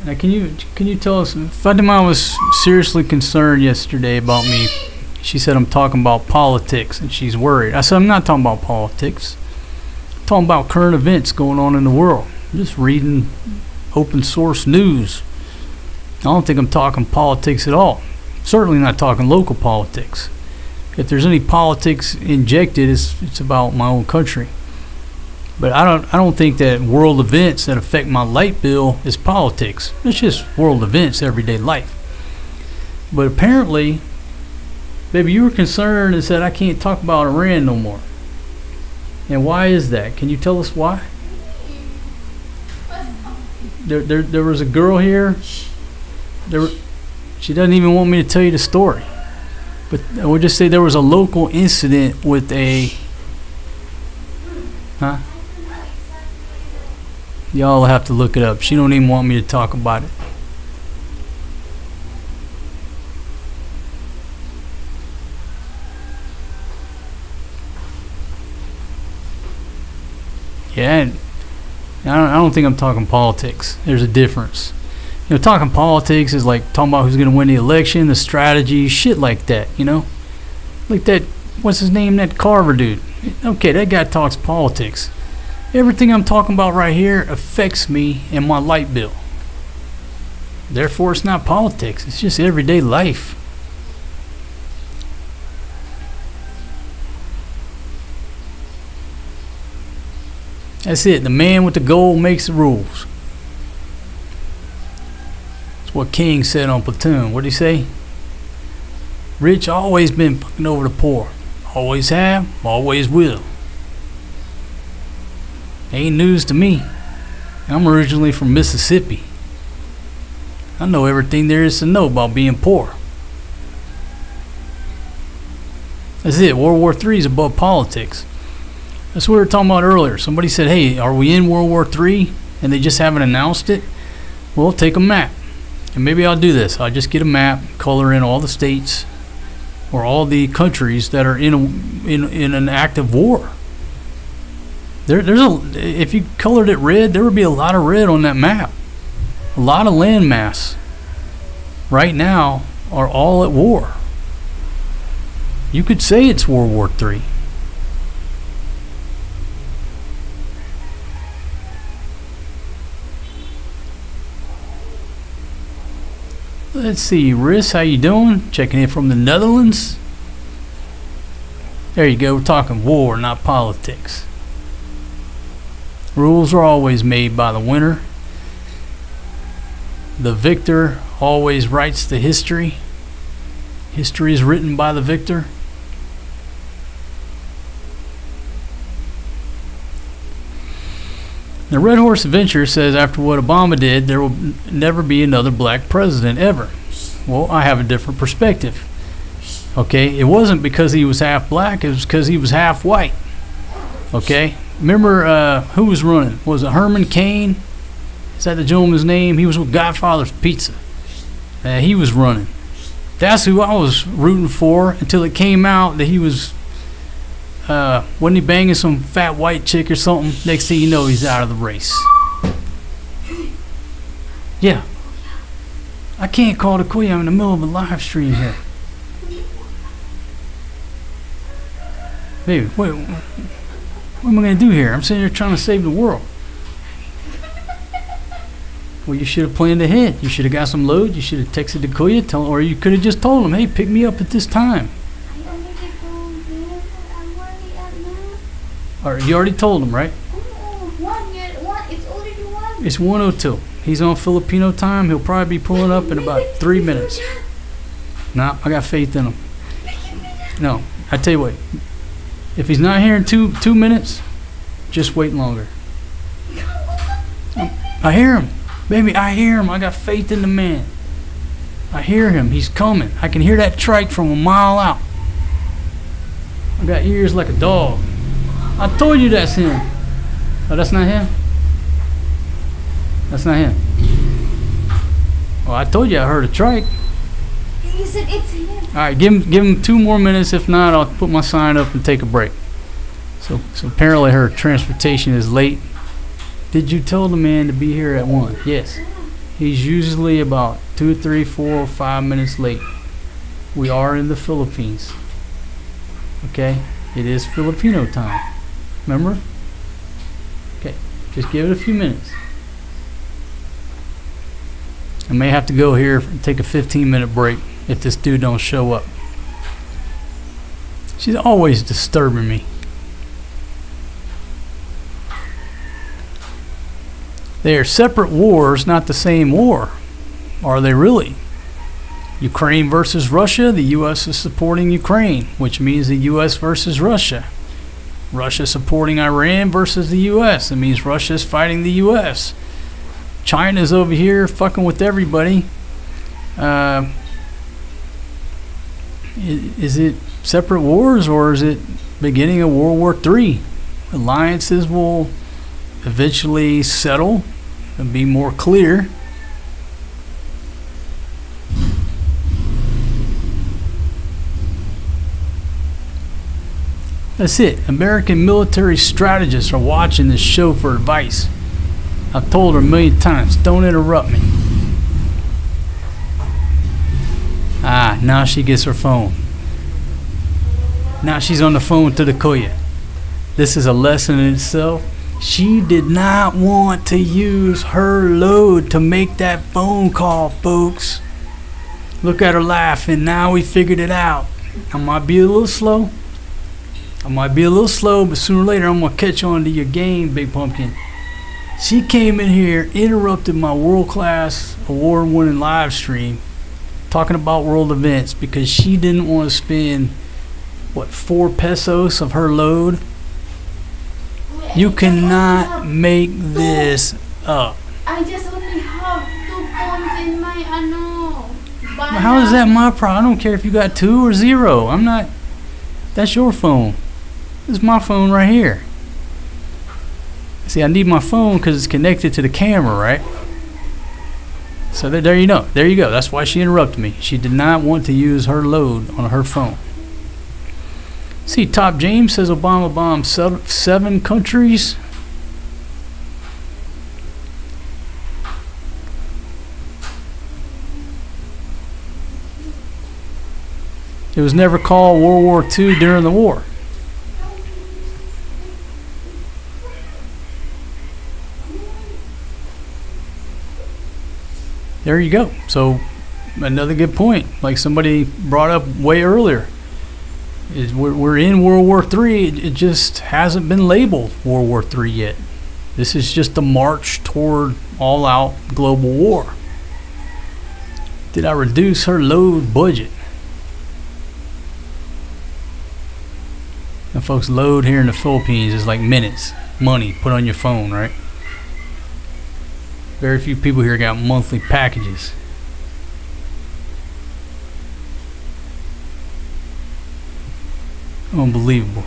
now can you tell us? Fatima was seriously concerned yesterday about me. She said I'm talking about politics and she's worried. I said I'm not talking about politics. I'm talking about current events going on in the world. I'm just reading open source news. I don't think I'm talking politics at all. Certainly not talking local politics. If there's any politics injected, it's about my own country. But I don't think that world events that affect my light bill is politics. It's just world events, everyday life. But apparently, baby, you were concerned and said I can't talk about Iran no more. And why is that? Can you tell us why? There was a girl here. She doesn't even want me to tell you the story. But I would just say there was a local incident with a... Huh? Y'all have to look it up. She don't even want me to talk about it. Yeah, I don't think I'm talking politics. There's a difference. You know, talking politics is like talking about who's going to win the election, the strategy, shit like that, you know? Like that, what's his name, that Carver dude. Okay, that guy talks politics. Everything I'm talking about right here affects me and my light bill. Therefore, it's not politics. It's just everyday life. That's it. The man with the gold makes the rules. That's what King said on Platoon. What did he say? Rich always been fucking over the poor. Always have, always will. Ain't news to me. I'm originally from Mississippi. I know everything there is to know about being poor. That's it. World War III is above politics. That's what we were talking about earlier. Somebody said, hey, are we in World War III? And they just haven't announced it. Well, take a map. And maybe I'll do this. I'll just get a map, color in all the states or all the countries that are in an active war. If you colored it red, there would be a lot of red on that map. A lot of land mass right now are all at war. You could say it's World War III. Let's see, Riss, how you doing? Checking in from the Netherlands. There you go. We're talking war, not politics. Rules are always made by the winner. The victor always writes the history. History is written by the victor. The Red Horse Adventure says after what Obama did, there will never be another black president ever. Well, I have a different perspective. Okay, it wasn't because he was half black, it was because he was half white. Okay, remember who was running? Was it Herman Cain? Is that the gentleman's name? He was with Godfather's Pizza. He was running. That's who I was rooting for until it came out that he was... wasn't he banging some fat white chick or something? Next thing you know, he's out of the race. Yeah. I can't call the Koya. I'm in the middle of a live stream here. Baby, wait. What am I going to do here? I'm sitting here trying to save the world. Well, you should have planned ahead. You should have got some load. You should have texted the Koya, or you could have just told him, hey, pick me up at this time. Or you already told him, right? It's 1:02. He's on Filipino time. He'll probably be pulling up in about 3 minutes. No, I got faith in him. No, I tell you what. If he's not here in two minutes, just wait longer. I hear him. Baby, I hear him. I got faith in the man. I hear him. He's coming. I can hear that trike from a mile out. I got ears like a dog. I told you that's him. Oh, that's not him? That's not him. Well, I told you I heard a trike. You said it's him. All right, give him 2 more minutes. If not, I'll put my sign up and take a break. So apparently her transportation is late. Did you tell the man to be here at 1? Yes. He's usually about 2, 3, 4, 5 minutes late. We are in the Philippines. Okay? It is Filipino time. Remember? Okay. Just give it a few minutes. I may have to go here and take a 15-minute break if this dude don't show up. She's always disturbing me. They are separate wars, not the same war. Are they really? Ukraine versus Russia, the U.S. is supporting Ukraine, which means the U.S. versus Russia. Russia supporting Iran versus the U.S., it means Russia is fighting the U.S. China's over here fucking with everybody. Is it separate wars, or is it beginning of World War III? Alliances will eventually settle and be more clear. That's it. American military strategists are watching this show for advice. I've told her a million times, don't interrupt me. Now she gets her phone. Now she's on the phone to the Koya. This is a lesson in itself. She did not want to use her load to make that phone call, folks. Look at her laughing. Now we figured it out. I might be a little slow. But sooner or later I'm going to catch on to your game, Big Pumpkin. She came in here, interrupted my world-class, award-winning live stream, talking about world events because she didn't want to spend, 4 pesos of her load? You cannot make this up. I just only have 2 phones in my How is that my problem? I don't care if you got 2 or 0. I'm not. That's your phone. This is my phone right here. See, I need my phone because it's connected to the camera, right? So there you know. There you go. That's why she interrupted me. She did not want to use her load on her phone. See, Top James says Obama bombed 7 countries. It was never called World War II during the war. There you go. So another good point, like somebody brought up way earlier, is we're in World War III. It just hasn't been labeled World War III yet. This is just a march toward all-out global war. Did I reduce her load budget? And folks, load here in the Philippines is like minutes, money put on your phone, right? Very few people here got monthly packages. Unbelievable.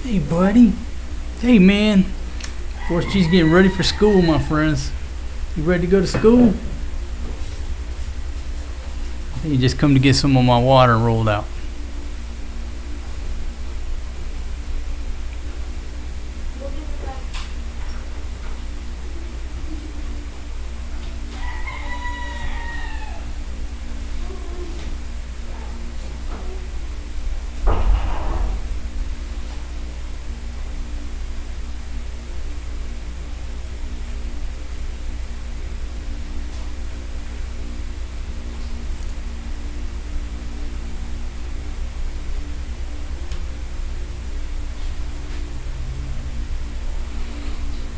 Hey, buddy. Hey, man. Of course, she's getting ready for school, my friends. You ready to go to school? You just come to get some of my water rolled out.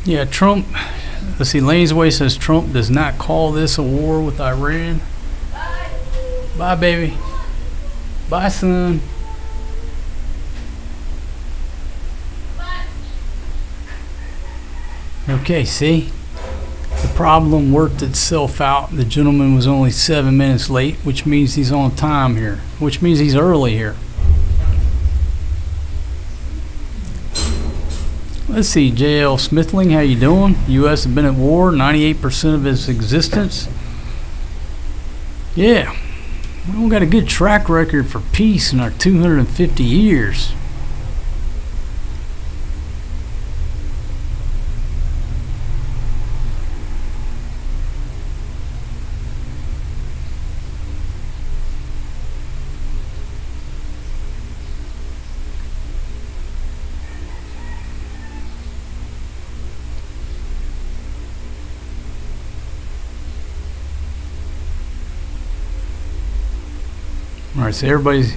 Yeah, Trump, let's see, Lanesway says Trump does not call this a war with Iran. Bye, baby. Bye, son. Okay, see? The problem worked itself out. The gentleman was only 7 minutes late, which means he's on time here, which means he's early here. Let's see, J.L. Smithling, how you doing? U.S. has been at war 98% of its existence. Yeah, we got a good track record for peace in our 250 years. All right, so everybody's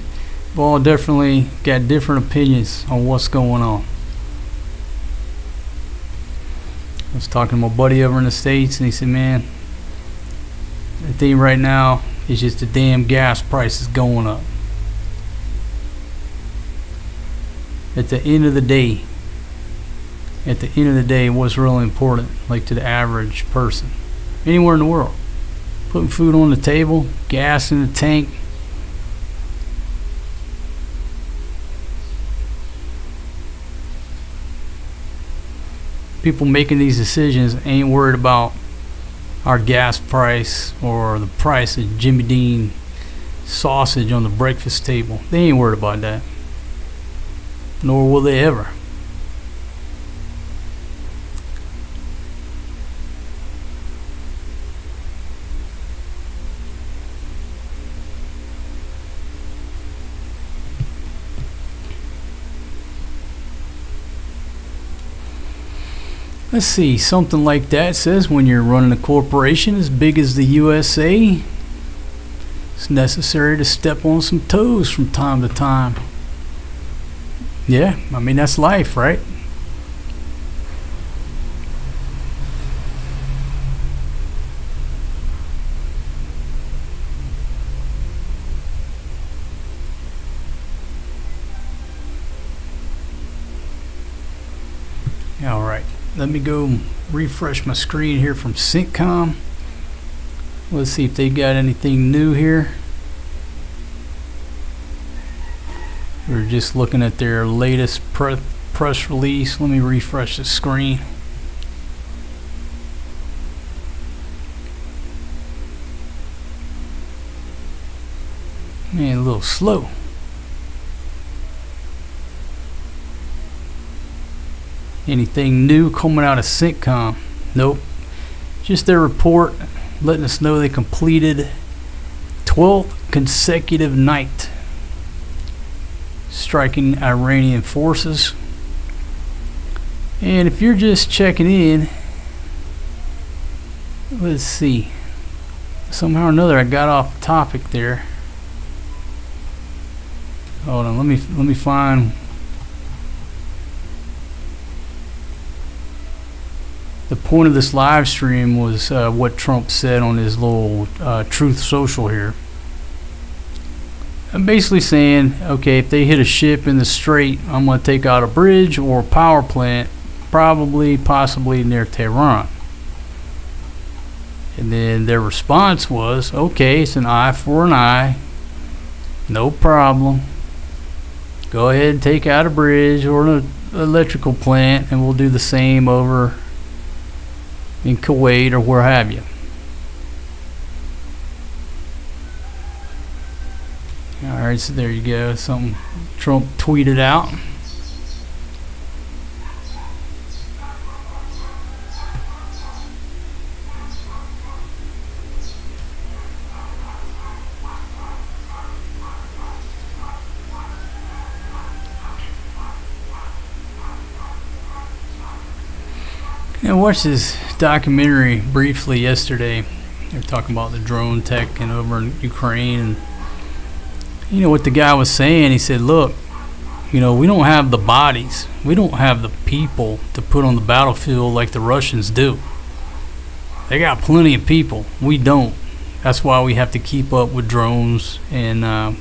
all definitely got different opinions on what's going on. I was talking to my buddy over in the States, and he said, man, the thing right now is just the damn gas price is going up. at the end of the day, what's really important, like to the average person, anywhere in the world, putting food on the table, gas in the tank. People making these decisions ain't worried about our gas price or the price of Jimmy Dean sausage on the breakfast table. They ain't worried about that. Nor will they ever. Let's see, something like that says when you're running a corporation as big as the USA, it's necessary to step on some toes from time to time. Yeah, I mean, that's life, right? All right. Let me go refresh my screen here from CENTCOM. Let's see if they got anything new here. We're just looking at their latest press release. Let me refresh the screen. Man, a little slow. Anything new coming out of CENTCOM? Nope. Just their report letting us know they completed 12th consecutive night striking Iranian forces. And if you're just checking in, let's see. Somehow or another I got off topic there. Hold on, let me find. The point of this live stream was what Trump said on his little Truth Social here. I'm basically saying, okay, if they hit a ship in the strait, I'm going to take out a bridge or a power plant, possibly near Tehran. And then their response was, okay, it's an eye for an eye, no problem. Go ahead and take out a bridge or an electrical plant, and we'll do the same over in Kuwait or where have you. Alright, so there you go. Something Trump tweeted out. I watched this documentary briefly yesterday. They were talking about the drone tech and over in Ukraine, and you know what the guy was saying. He said, look, you know, we don't have the bodies, we don't have the people to put on the battlefield like the Russians do. They got plenty of people, we don't. That's why we have to keep up with drones and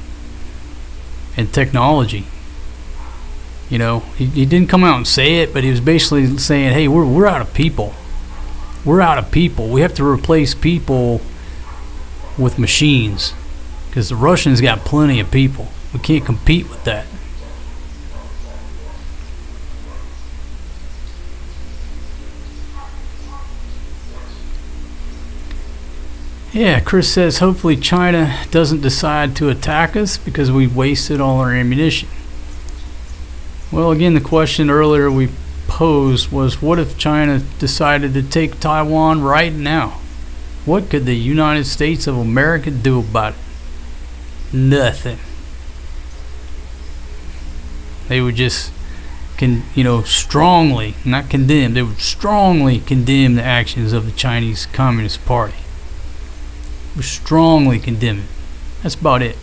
technology. You know, he didn't come out and say it, but he was basically saying, hey, we're out of people. We're out of people. We have to replace people with machines because the Russians got plenty of people. We can't compete with that. Yeah, Chris says, hopefully China doesn't decide to attack us because we've wasted all our ammunition. Well, again, the question earlier we posed was, what if China decided to take Taiwan right now? What could the United States of America do about it? Nothing. They would just, strongly, not condemn, they would strongly condemn the actions of the Chinese Communist Party. Would strongly condemn it. That's about it.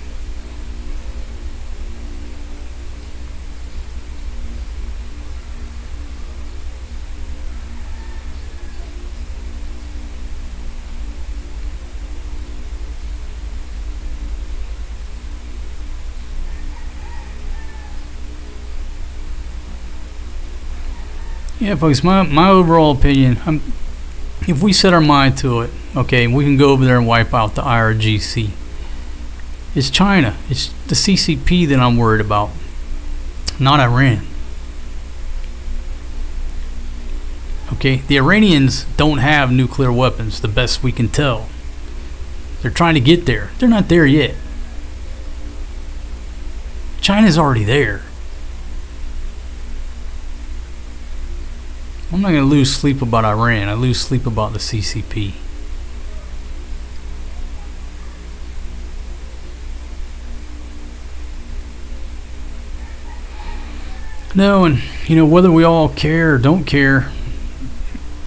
Yeah, folks, my overall opinion, if we set our mind to it, okay, we can go over there and wipe out the IRGC. It's China. It's the CCP that I'm worried about, not Iran. Okay, the Iranians don't have nuclear weapons, the best we can tell. They're trying to get there. They're not there yet. China's already there. I'm not going to lose sleep about Iran. I lose sleep about the CCP. No, and whether we all care or don't care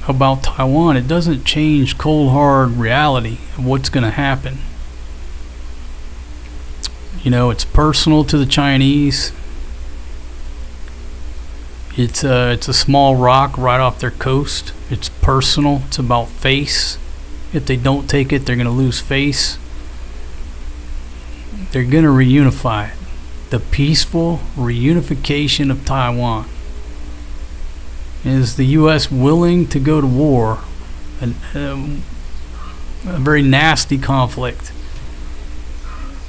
about Taiwan, it doesn't change cold hard reality of what's going to happen. It's personal to the Chinese. It's a small rock right off their coast. It's personal. It's about face. If they don't take it, they're going to lose face. They're going to reunify it. The peaceful reunification of Taiwan. Is the U.S. willing to go to war? A very nasty conflict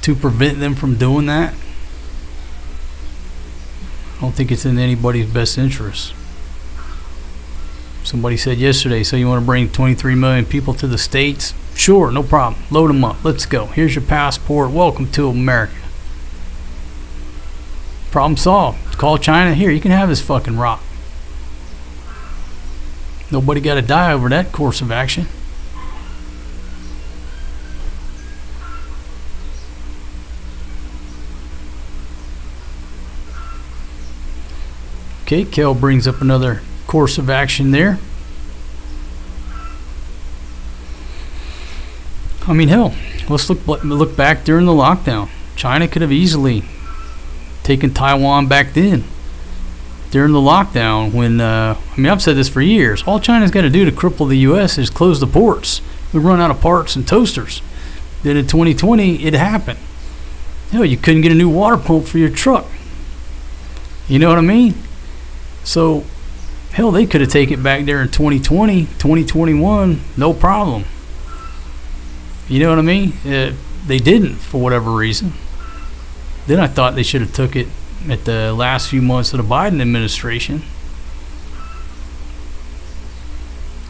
to prevent them from doing that? I don't think it's in anybody's best interest. Somebody said yesterday, so you want to bring 23 million people to the States? Sure, no problem. Load them up. Let's go. Here's your passport. Welcome to America. Problem solved. Call China. Here, you can have this fucking rock. Nobody got to die over that course of action. Okay, Kel brings up another course of action there. I mean, hell, let's look back during the lockdown. China could have easily taken Taiwan back then. During the lockdown, when I've said this for years, all China's got to do to cripple the U.S. is close the ports. We run out of parts and toasters. Then in 2020, it happened. Hell, you couldn't get a new water pump for your truck. You know what I mean? So, hell, they could have taken it back there in 2020, 2021, no problem. You know what I mean? They didn't, for whatever reason. Then I thought they should have took it at the last few months of the Biden administration.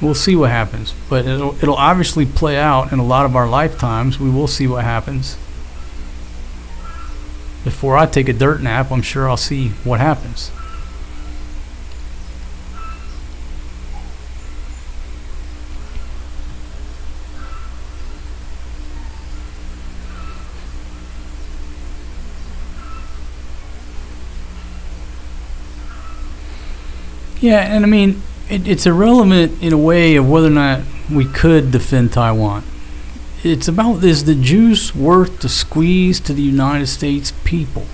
We'll see what happens. But it'll obviously play out in a lot of our lifetimes. We will see what happens. Before I take a dirt nap, I'm sure I'll see what happens. Yeah, and I mean, it's irrelevant in a way of whether or not we could defend Taiwan. It's about, is the juice worth the squeeze to the United States people?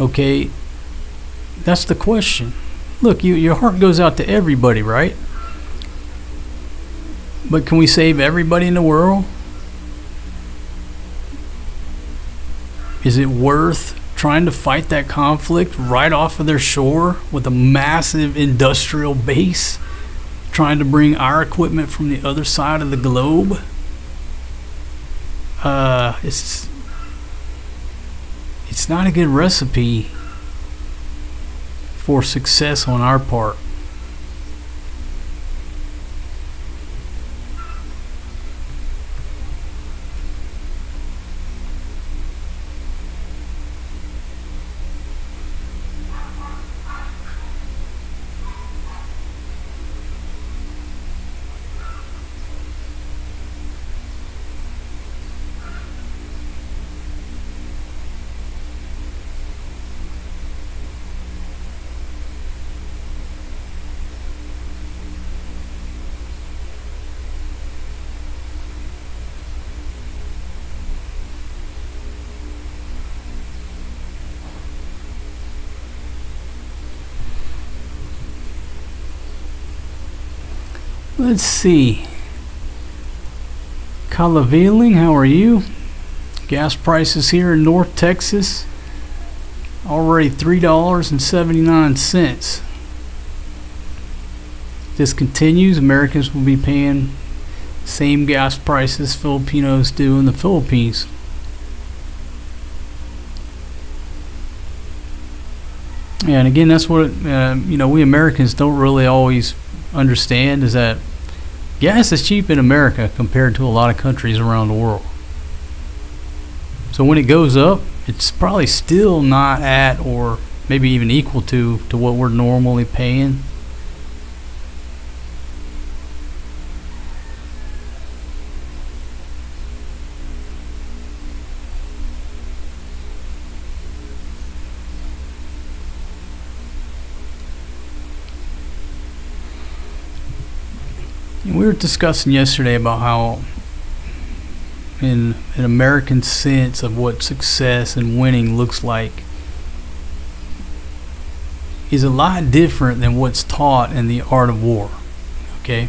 Okay, that's the question. Look, your heart goes out to everybody, right? But can we save everybody in the world? Is it worth trying to fight that conflict right off of their shore with a massive industrial base, trying to bring our equipment from the other side of the globe? It's not a good recipe for success on our part. Let's see. Kalaveling, how are you? Gas prices here in North Texas already $3.79. this continues, Americans will be paying same gas prices Filipinos do in the Philippines. And again, that's what we Americans don't really always understand, is that gas is cheap in America compared to a lot of countries around the world. So when it goes up, it's probably still not at, or maybe even equal to what we're normally paying. We were discussing yesterday about how in an American sense of what success and winning looks like is a lot different than what's taught in the art of war. Okay?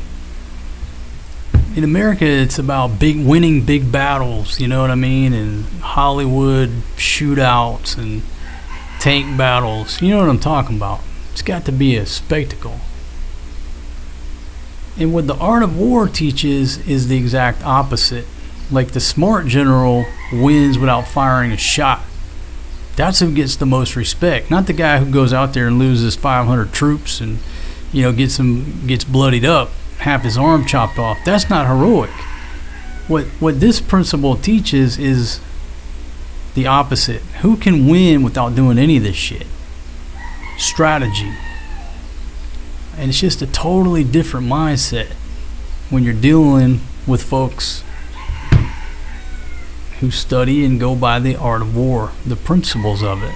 In America, it's about winning big battles, you know what I mean? And Hollywood shootouts and tank battles. You know what I'm talking about. It's got to be a spectacle. And what the art of war teaches is the exact opposite. Like the smart general wins without firing a shot. That's who gets the most respect. Not the guy who goes out there and loses 500 troops and gets bloodied up, half his arm chopped off. That's not heroic. What this principle teaches is the opposite. Who can win without doing any of this shit? Strategy. And it's just a totally different mindset when you're dealing with folks who study and go by the art of war, the principles of it.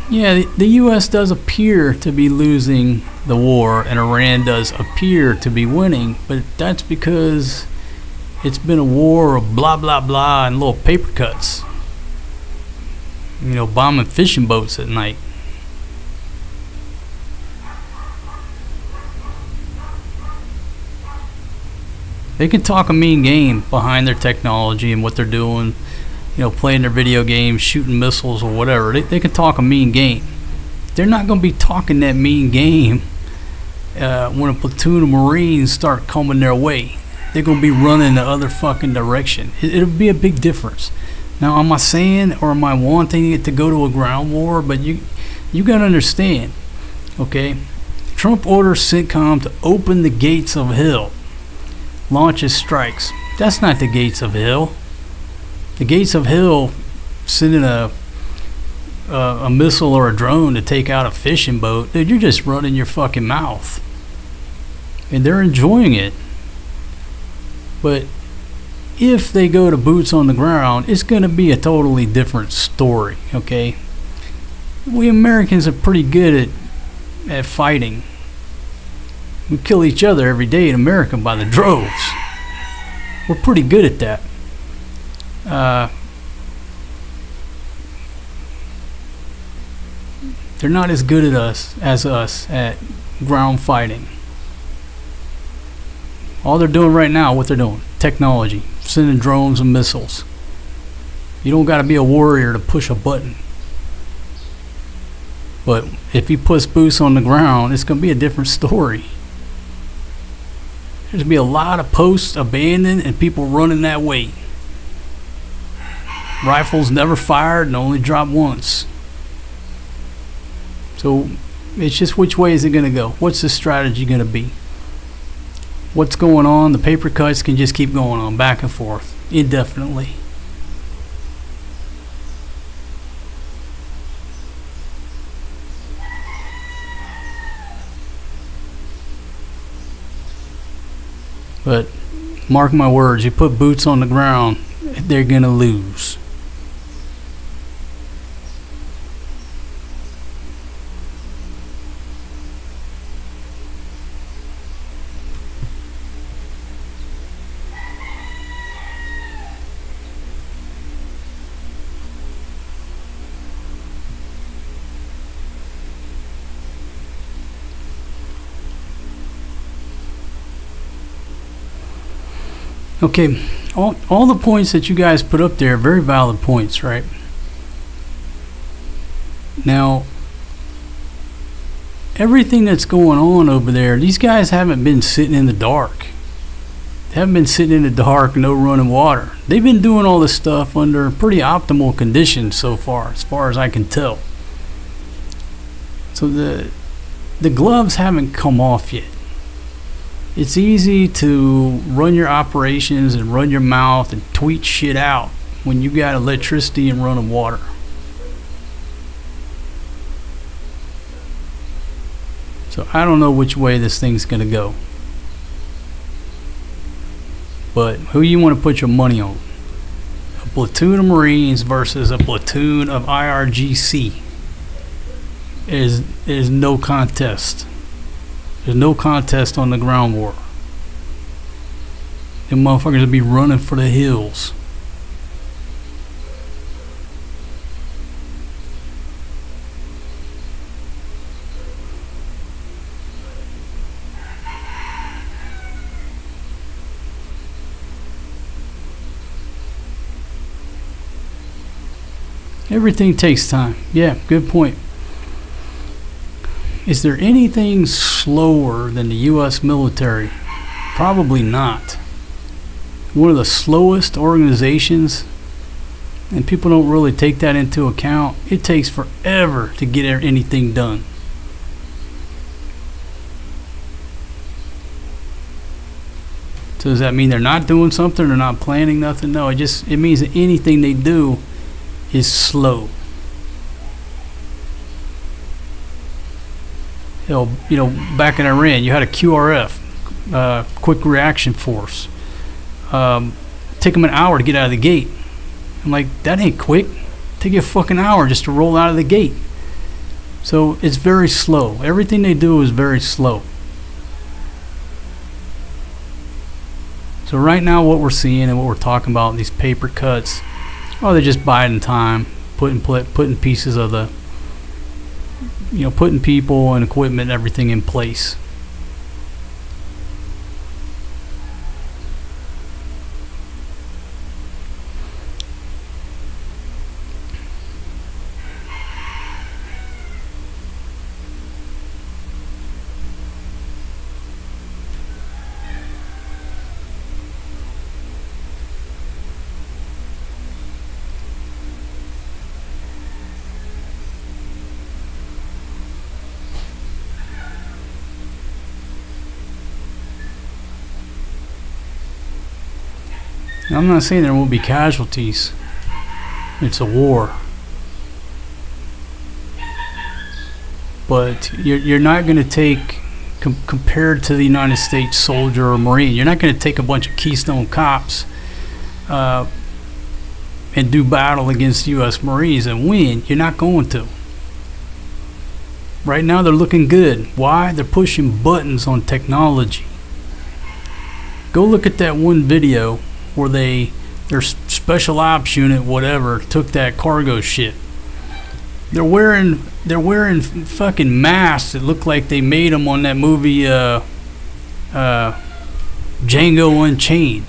Yeah, the U.S. does appear to be losing the war, and Iran does appear to be winning, but that's because it's been a war of blah, blah, blah and little paper cuts. Bombing fishing boats at night. They can talk a mean game behind their technology and what they're doing. Playing their video games, shooting missiles or whatever. They can talk a mean game. They're not going to be talking that mean game when a platoon of Marines start coming their way. They're going to be running the other fucking direction. It'll be a big difference. Now, am I saying or am I wanting it to go to a ground war? But you got to understand, okay? Trump orders CENTCOM to open the gates of hell. Launches strikes. That's not the gates of hell. The gates of hell, sending a missile or a drone to take out a fishing boat, dude, you're just running your fucking mouth. And they're enjoying it. But if they go to boots on the ground, it's going to be a totally different story, okay? We Americans are pretty good at fighting. We kill each other every day in America by the droves. We're pretty good at that. They're not as good as us at ground fighting. All they're doing right now, what they're doing, technology, sending drones and missiles. You don't got to be a warrior to push a button. But if he puts boots on the ground, it's going to be a different story. There's going to be a lot of posts abandoned and people running that way. Rifles never fired and only dropped once. So it's just which way is it going to go? What's the strategy going to be? What's going on? The paper cuts can just keep going on back and forth indefinitely. But mark my words, you put boots on the ground, they're going to lose. Okay, all the points that you guys put up there are very valid points, right? Now, everything that's going on over there, these guys haven't been sitting in the dark. They haven't been sitting in the dark, no running water. They've been doing all this stuff under pretty optimal conditions so far as I can tell. So the gloves haven't come off yet. It's easy to run your operations and run your mouth and tweet shit out when you got electricity and running water. So I don't know which way this thing's going to go. But who you want to put your money on? A platoon of Marines versus a platoon of IRGC is no contest. There's no contest on the ground war. Them motherfuckers will be running for the hills. Everything takes time. Yeah, good point. Is there anything slower than the U.S. military? Probably not. One of the slowest organizations, and people don't really take that into account. It takes forever to get anything done. So does that mean they're not doing something? They're not planning nothing? No, it means that anything they do is slow. Hell, back in Iran, you had a QRF, quick reaction force. Take them an hour to get out of the gate. I'm like, that ain't quick. Take you a fucking hour just to roll out of the gate. So it's very slow. Everything they do is very slow. So right now what we're seeing and what we're talking about, these paper cuts, they're just biding time, putting pieces of the, putting people and equipment and everything in place. I'm not saying there won't be casualties. It's a war. But you're not going to take, compared to the United States soldier or Marine, you're not going to take a bunch of Keystone cops and do battle against U.S. Marines and win. You're not going to. Right now they're looking good. Why? They're pushing buttons on technology. Go look at that one video where their special ops unit, whatever, took that cargo ship. They're wearing fucking masks that look like they made them on that movie Django Unchained.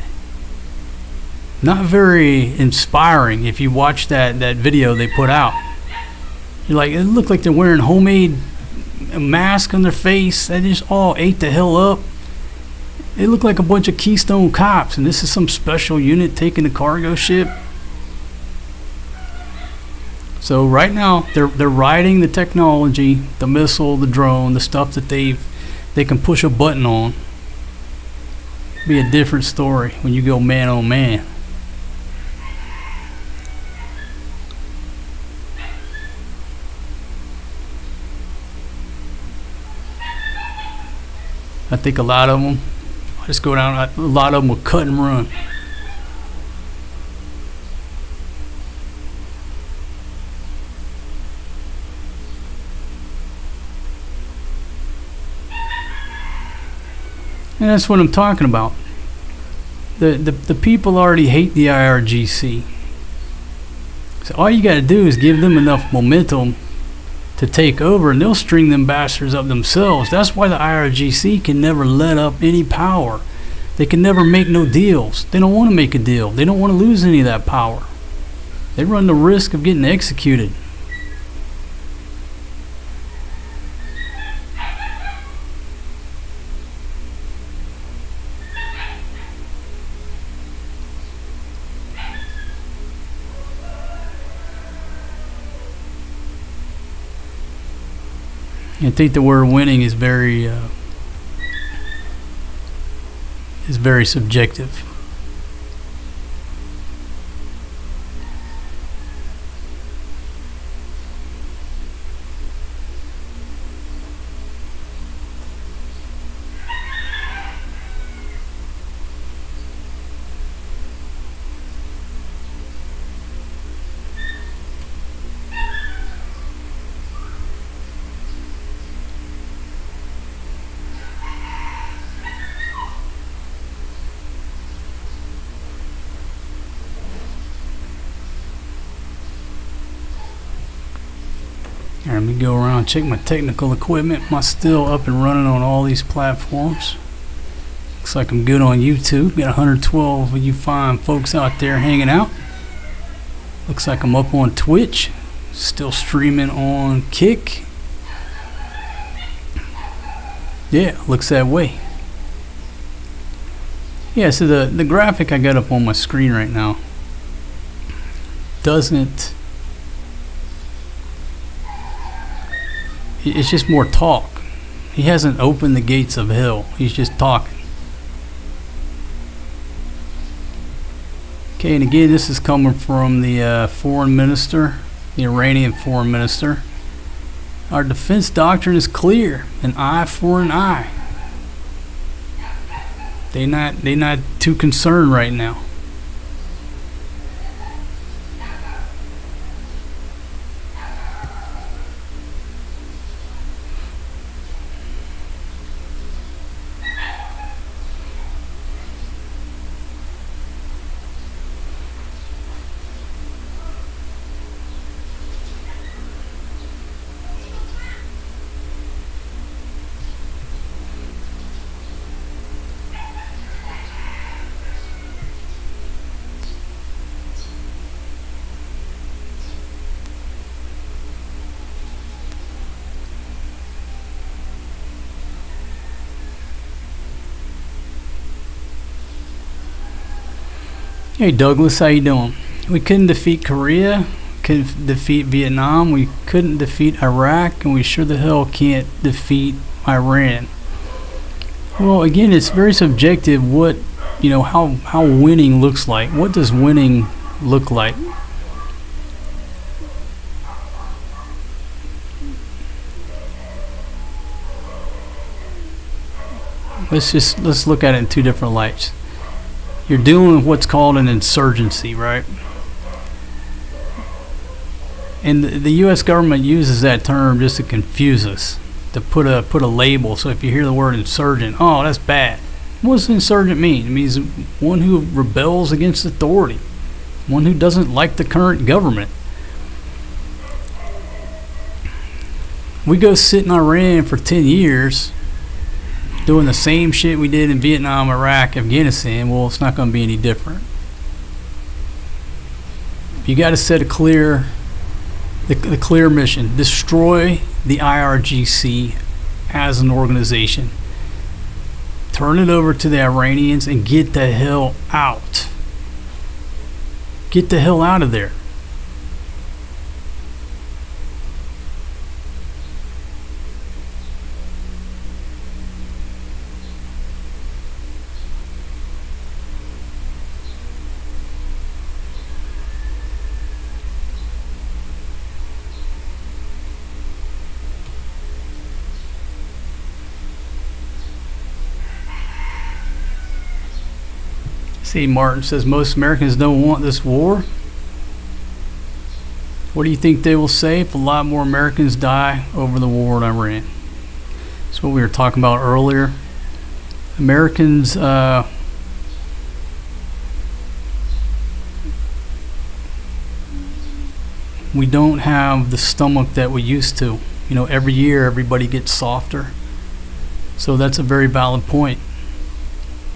Not very inspiring if you watch that video they put out. You're like, it looked like they're wearing homemade masks on their face. They just all ate the hell up. They look like a bunch of Keystone cops, and this is some special unit taking the cargo ship. So right now they're riding the technology, the missile, the drone, the stuff that they can push a button on. It'll be a different story when you go man on man. I think a lot of them. Just go down. A lot of them will cut and run. And that's what I'm talking about. The people already hate the IRGC. So all you got to do is give them enough momentum to take over, and they'll string them bastards up themselves. That's why the IRGC can never let up any power. They can never make no deals. They don't want to make a deal. They don't want to lose any of that power. They run the risk of getting executed. I think the word winning is very subjective. Let me go around and check my technical equipment. Am I still up and running on all these platforms? Looks like I'm good on YouTube. Got 112 of you fine folks out there hanging out. Looks like I'm up on Twitch. Still streaming on Kick. Yeah, looks that way. Yeah, so the graphic I got up on my screen right now doesn't... It's just more talk. He hasn't opened the gates of hell. He's just talking. Okay, and again, this is coming from the foreign minister, the Iranian foreign minister. Our defense doctrine is clear: an eye for an eye. They not too concerned right now. Hey Douglas, how you doing? We couldn't defeat Korea, couldn't defeat Vietnam, we couldn't defeat Iraq, and we sure the hell can't defeat Iran. Well, again, it's very subjective what, how winning looks like. What does winning look like? Let's look at it in two different lights. You're doing what's called an insurgency, right? And the U.S. government uses that term just to confuse us, to put a label. So if you hear the word insurgent, oh, that's bad. What does insurgent mean? It means one who rebels against authority, one who doesn't like the current government. We go sit in Iran for 10 years doing the same shit we did in Vietnam, Iraq, Afghanistan. Well, it's not going to be any different. You got to set the clear mission: destroy the IRGC as an organization, turn it over to the Iranians, and get the hell out. Get the hell out of there. See, Martin says most Americans don't want this war. What do you think they will say if a lot more Americans die over the war in Iran? That's what we were talking about earlier. Americans, we don't have the stomach that we used to. Every year everybody gets softer. So that's a very valid point.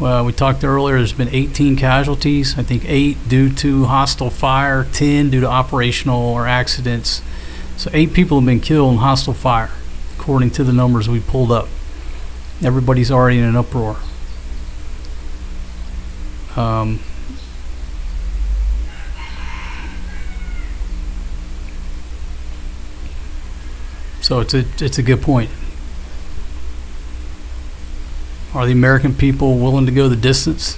Well, we talked earlier, there's been 18 casualties. I think 8 due to hostile fire, 10 due to operational or accidents. So 8 people have been killed in hostile fire, according to the numbers we pulled up. Everybody's already in an uproar. So it's a good point. Are the American people willing to go the distance?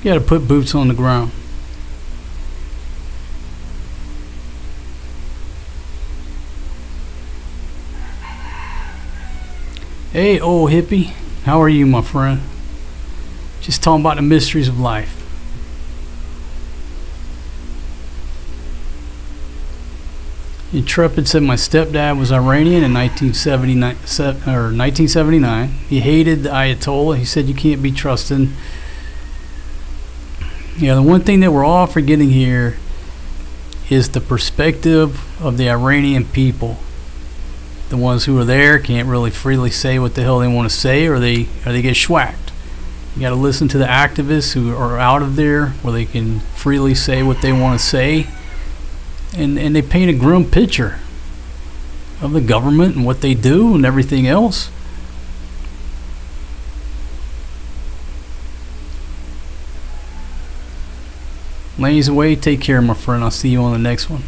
You got to put boots on the ground. Hey, old hippie, how are you, my friend? Just talking about the mysteries of life. Intrepid said my stepdad was Iranian in 1979. He hated the Ayatollah. He said you can't be trusted. Yeah, the one thing that we're all forgetting here is the perspective of the Iranian people. The ones who are there can't really freely say what the hell they want to say, or they get schwacked. You got to listen to the activists who are out of there, where they can freely say what they want to say. And they paint a grim picture of the government and what they do and everything else. Lane's away. Take care, my friend. I'll see you on the next one.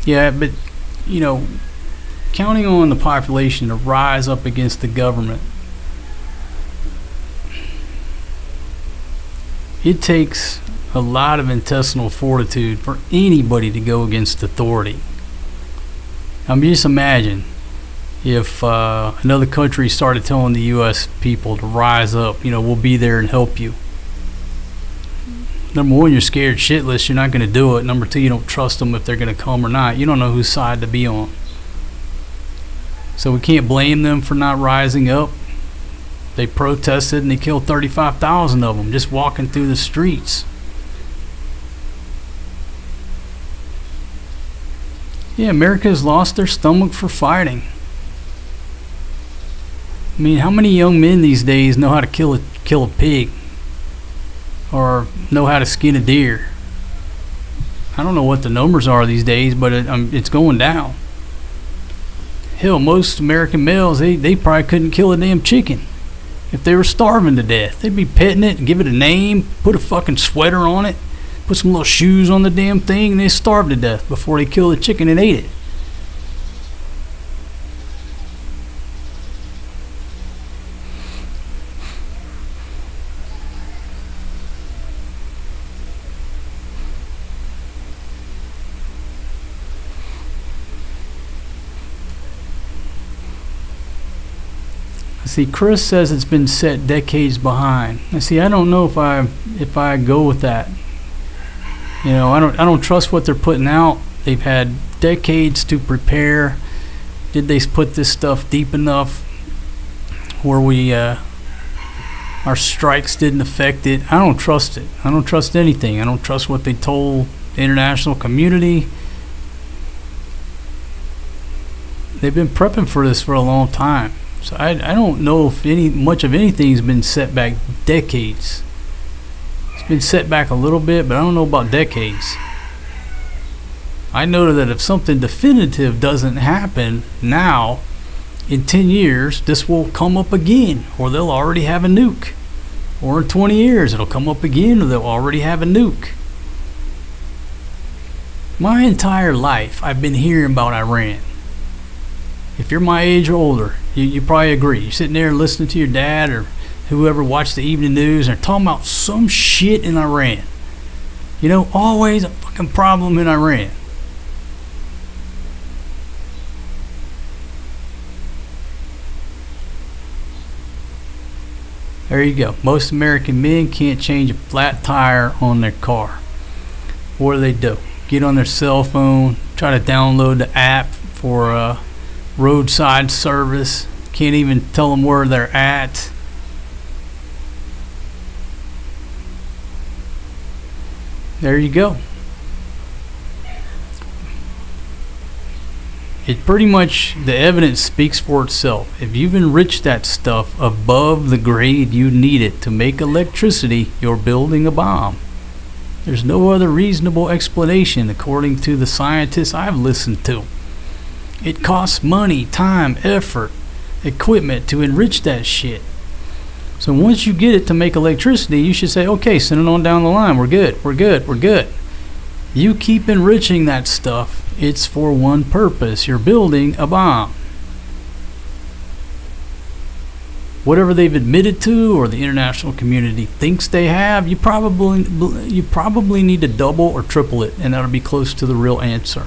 Yeah, but, you know, counting on the population to rise up against the government, it takes a lot of intestinal fortitude for anybody to go against authority. I mean, just imagine if another country started telling the U.S. people to rise up, you know, we'll be there and help you. Number one, you're scared shitless. You're not going to do it. Number two, you don't trust them if they're going to come or not. You don't know whose side to be on. So we can't blame them for not rising up. They protested and they killed 35,000 of them just walking through the streets. Yeah, America has lost their stomach for fighting. I mean, how many young men these days know how to kill a pig? Or know how to skin a deer? I don't know what the numbers are these days, but it's going down. Hell, most American males, they probably couldn't kill a damn chicken. If they were starving to death, they'd be petting it, give it a name, put a fucking sweater on it, put some little shoes on the damn thing, and they starved to death before they killed the chicken and ate it. See, Chris says it's been set decades behind. I see. I don't know if I go with that. You know, I don't trust what they're putting out. They've had decades to prepare. Did they put this stuff deep enough where our strikes didn't affect it? I don't trust it. I don't trust anything. I don't trust what they told the international community. They've been prepping for this for a long time. So I don't know if much of anything's been set back decades. It's been set back a little bit, but I don't know about decades. I know that if something definitive doesn't happen now, in 10 years, this will come up again, or they'll already have a nuke. Or in 20 years, it'll come up again, or they'll already have a nuke. My entire life, I've been hearing about Iran. If you're my age or older, you probably agree. You're sitting there listening to your dad or whoever watched the evening news, and they're talking about some shit in Iran. You know, always a fucking problem in Iran. There you go. Most American men can't change a flat tire on their car. What do? Get on their cell phone, try to download the app for roadside service. Can't even tell them where they're at. there you go. It pretty much, the evidence speaks for itself. If you've enriched that stuff above the grade you need it to make electricity, you're building a bomb. There's no other reasonable explanation according to the scientists I've listened to. It costs money, time, effort, equipment to enrich that shit. So once you get it to make electricity, you should say, okay, send it on down the line. We're good. You keep enriching that stuff. It's for one purpose. You're building a bomb. Whatever they've admitted to, or the international community thinks they have, you probably need to double or triple it, and that'll be close to the real answer.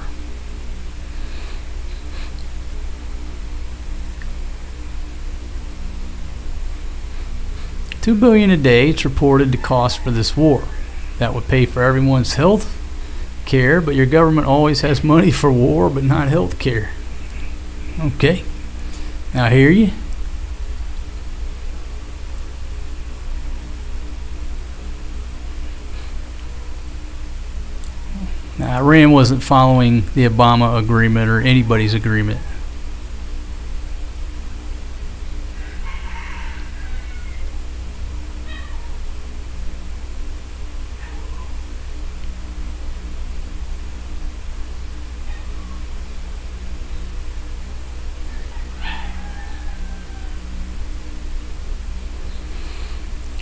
$2 billion a day, it's reported to cost for this war. That would pay for everyone's health care, but your government always has money for war but not health care. Okay, I hear you. Now, Iran wasn't following the Obama agreement or anybody's agreement.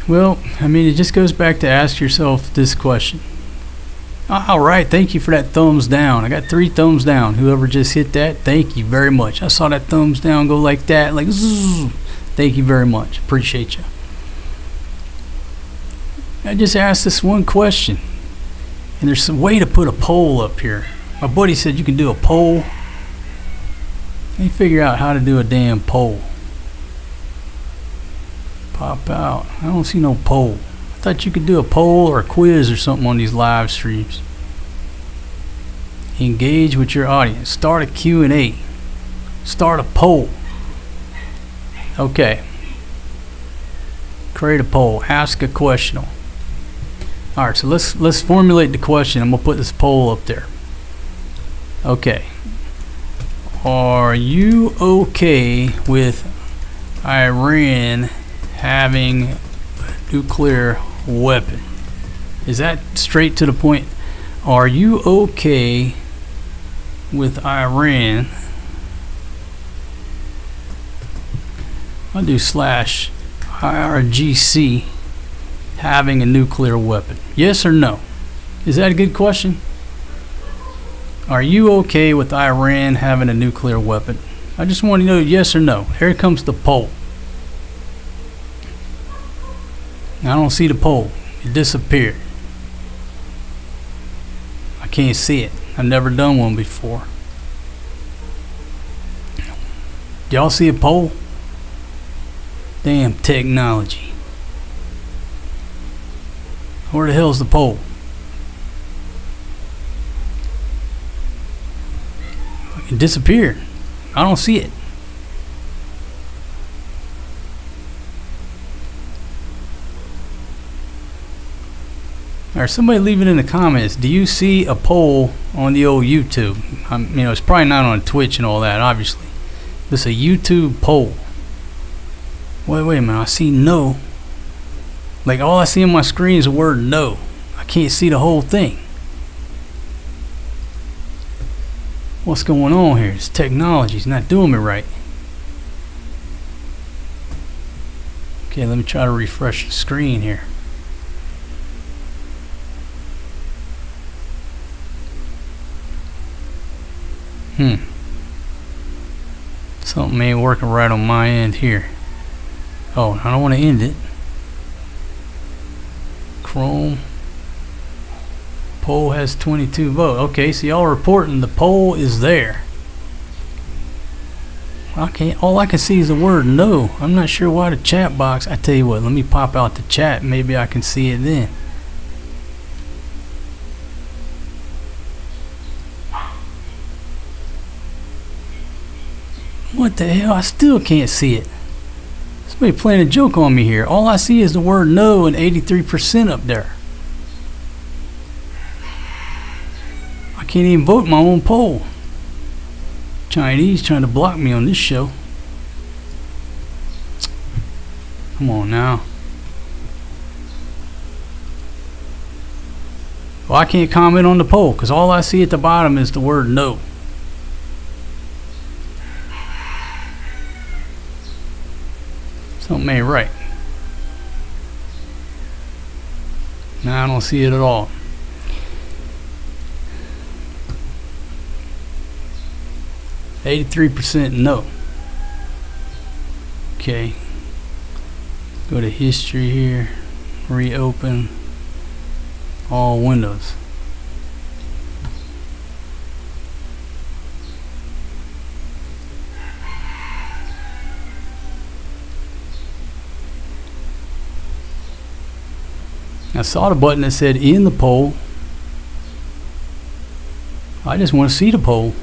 Well, I mean, it just goes back to ask yourself this question. All right, thank you for that thumbs down. I got 3 thumbs down. Whoever just hit that, thank you very much. I saw that thumbs down go like that, like zzz. Thank you very much. Appreciate you. I just asked this one question, and there's some way to put a poll up here. My buddy said you can do a poll. Let me figure out how to do a damn poll. Pop out. I don't see no poll. I thought you could do a poll or a quiz or something on these live streams. Engage with your audience. Start a Q&A. Start a poll. Okay. Create a poll. Ask a question. All right, so let's formulate the question. I'm gonna put this poll up there. Okay. Are you okay with Iran having a nuclear weapon? Is that straight to the point? Are you okay with Iran? I'll do /IRGC having a nuclear weapon. Yes or no? Is that a good question? Are you okay with Iran having a nuclear weapon? I just want to know yes or no. Here comes the poll. I don't see the poll. It disappeared. I can't see it. I've never done one before. Y'all see a poll? Damn technology. Where the hell's the poll? It disappeared. I don't see it. Alright, somebody leave it in the comments. Do you see a poll on the old YouTube? It's probably not on Twitch and all that, obviously. This is a YouTube poll. Wait a minute. I see no. Like, all I see on my screen is the word no. I can't see the whole thing. What's going on here? This technology's not doing me right. Okay, let me try to refresh the screen here. Something ain't working right on my end here. Oh, I don't want to end it. Chrome. Poll has 22 votes. Okay, so y'all reporting the poll is there. All I can see is the word no. I'm not sure why the chat box. I tell you what, let me pop out the chat. Maybe I can see it then. What the hell? I still can't see it. Somebody playing a joke on me here. All I see is the word no and 83% up there. I can't even vote my own poll. Chinese trying to block me on this show. Come on now. Well, I can't comment on the poll because all I see at the bottom is the word no. Something ain't right. No, I don't see it at all. %83 no. Okay. Go to history here. Reopen all windows. I saw the button that said in the poll. I just want to see the poll.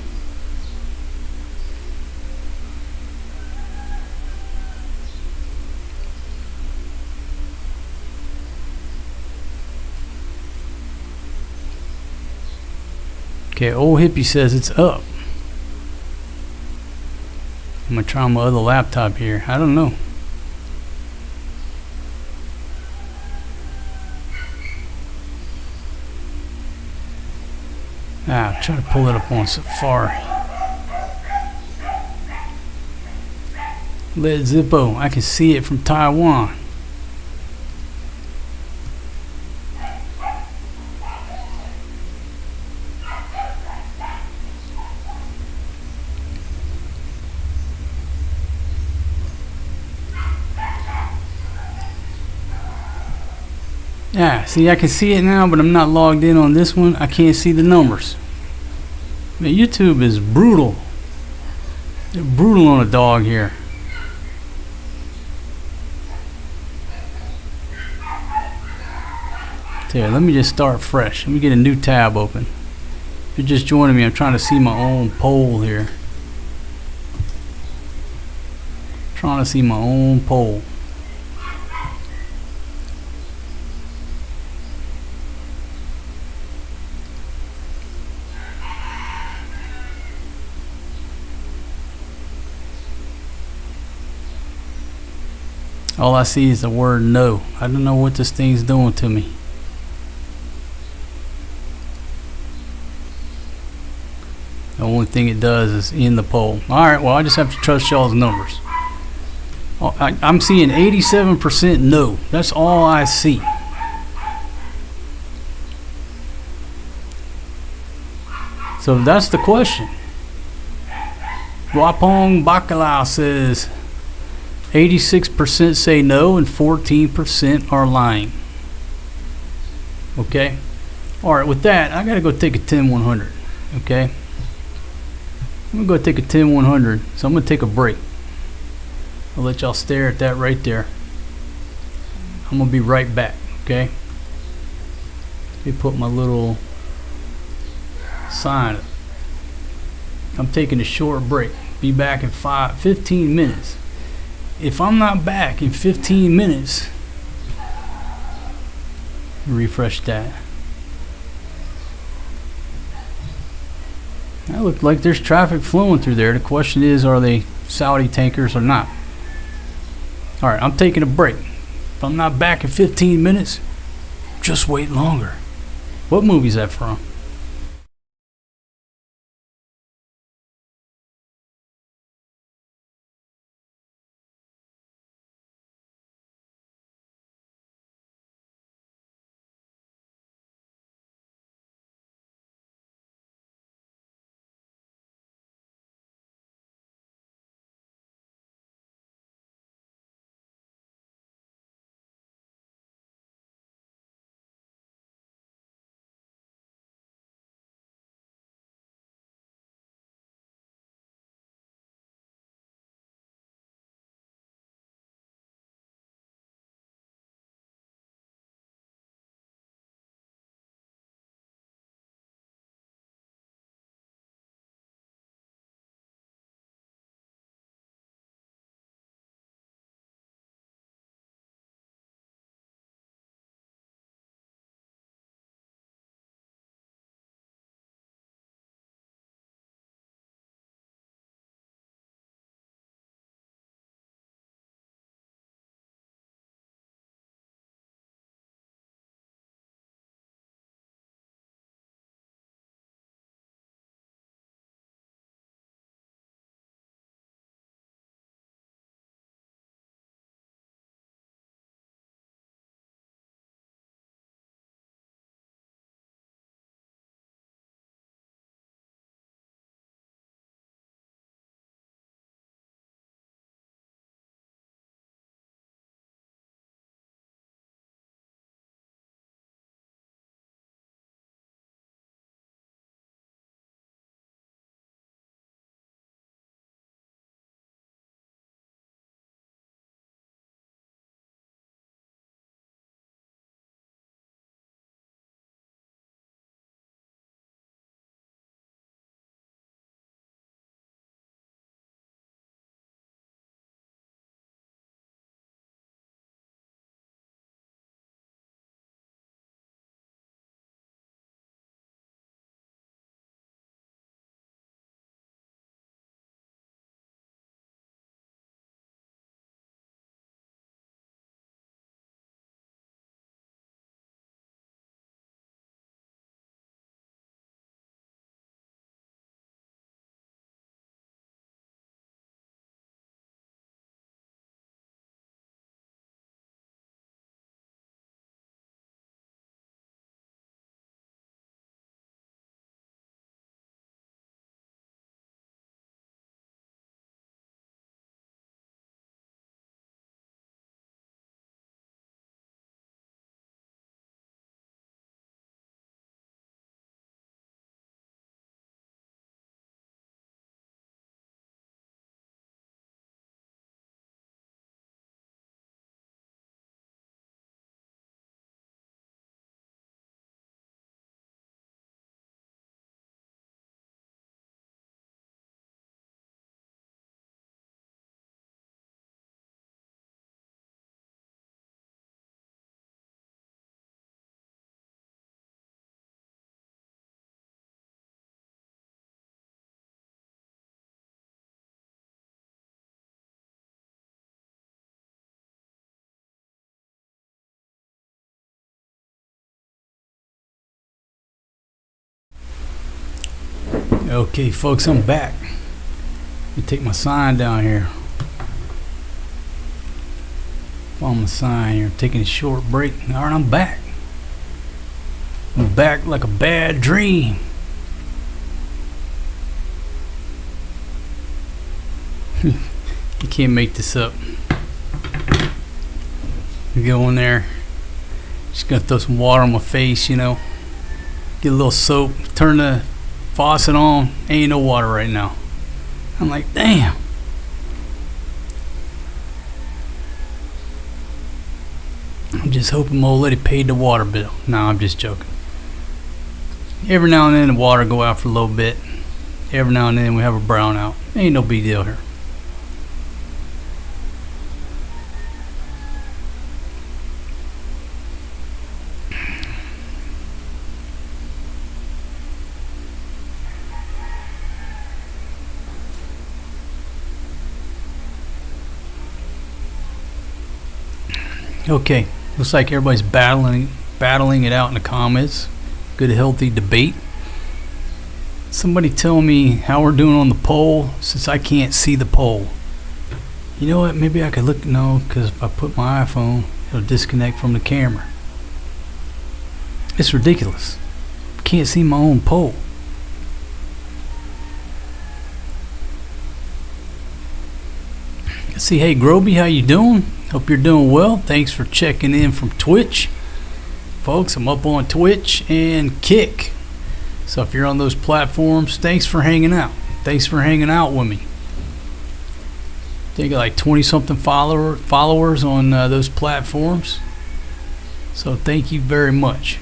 Okay, old hippie says it's up. I'm gonna try my other laptop here. I don't know. Try to pull it up on Safari. Let Zippo. I can see it from Taiwan. See, I can see it now, but I'm not logged in on this one. I can't see the numbers. Man, YouTube is brutal. They're brutal on a dog here. There, let me just start fresh. Let me get a new tab open. If you're just joining me, I'm trying to see my own poll here. Trying to see my own poll. All I see is the word no. I don't know what this thing's doing to me. The only thing it does is in the poll. Alright, well, I just have to trust y'all's numbers. I'm seeing 87% no. That's all I see. So that's the question. Wapong Bacalao says 86% say no and 14% are lying. Okay? Alright, with that, I gotta go take a 10-100. Okay? I'm gonna go take a 10-100, so I'm gonna take a break. I'll let y'all stare at that right there. I'm gonna be right back, okay? Let me put my little sign up. I'm taking a short break. Be back in 15 minutes. If I'm not back in 15 minutes, refresh that. That looked like there's traffic flowing through there. The question is, are they Saudi tankers or not? Alright, I'm taking a break. If I'm not back in 15 minutes, just wait longer. What movie is that from? Okay, folks, I'm back. Let me take my sign down here. Follow my sign here. Taking a short break. All right, I'm back. I'm back like a bad dream. You can't make this up. You go in there. Just gonna throw some water on my face, you know. Get a little soap. Turn the faucet on. Ain't no water right now. I'm like, damn. I'm just hoping my old lady paid the water bill. No, I'm just joking. Every now and then the water go out for a little bit. Every now and then we have a brownout. Ain't no big deal here. Okay, looks like everybody's battling it out in the comments. Good, healthy debate. Somebody tell me how we're doing on the poll, since I can't see the poll. You know what? Maybe I could look. No, because if I put my iPhone, it'll disconnect from the camera. It's ridiculous. I can't see my own poll. Let's see. Hey, Groby, how you doing? Hope you're doing well. Thanks for checking in from Twitch. Folks, I'm up on Twitch and Kick. So if you're on those platforms, thanks for hanging out. Thanks for hanging out with me. I think I got like 20-something followers on those platforms. So thank you very much.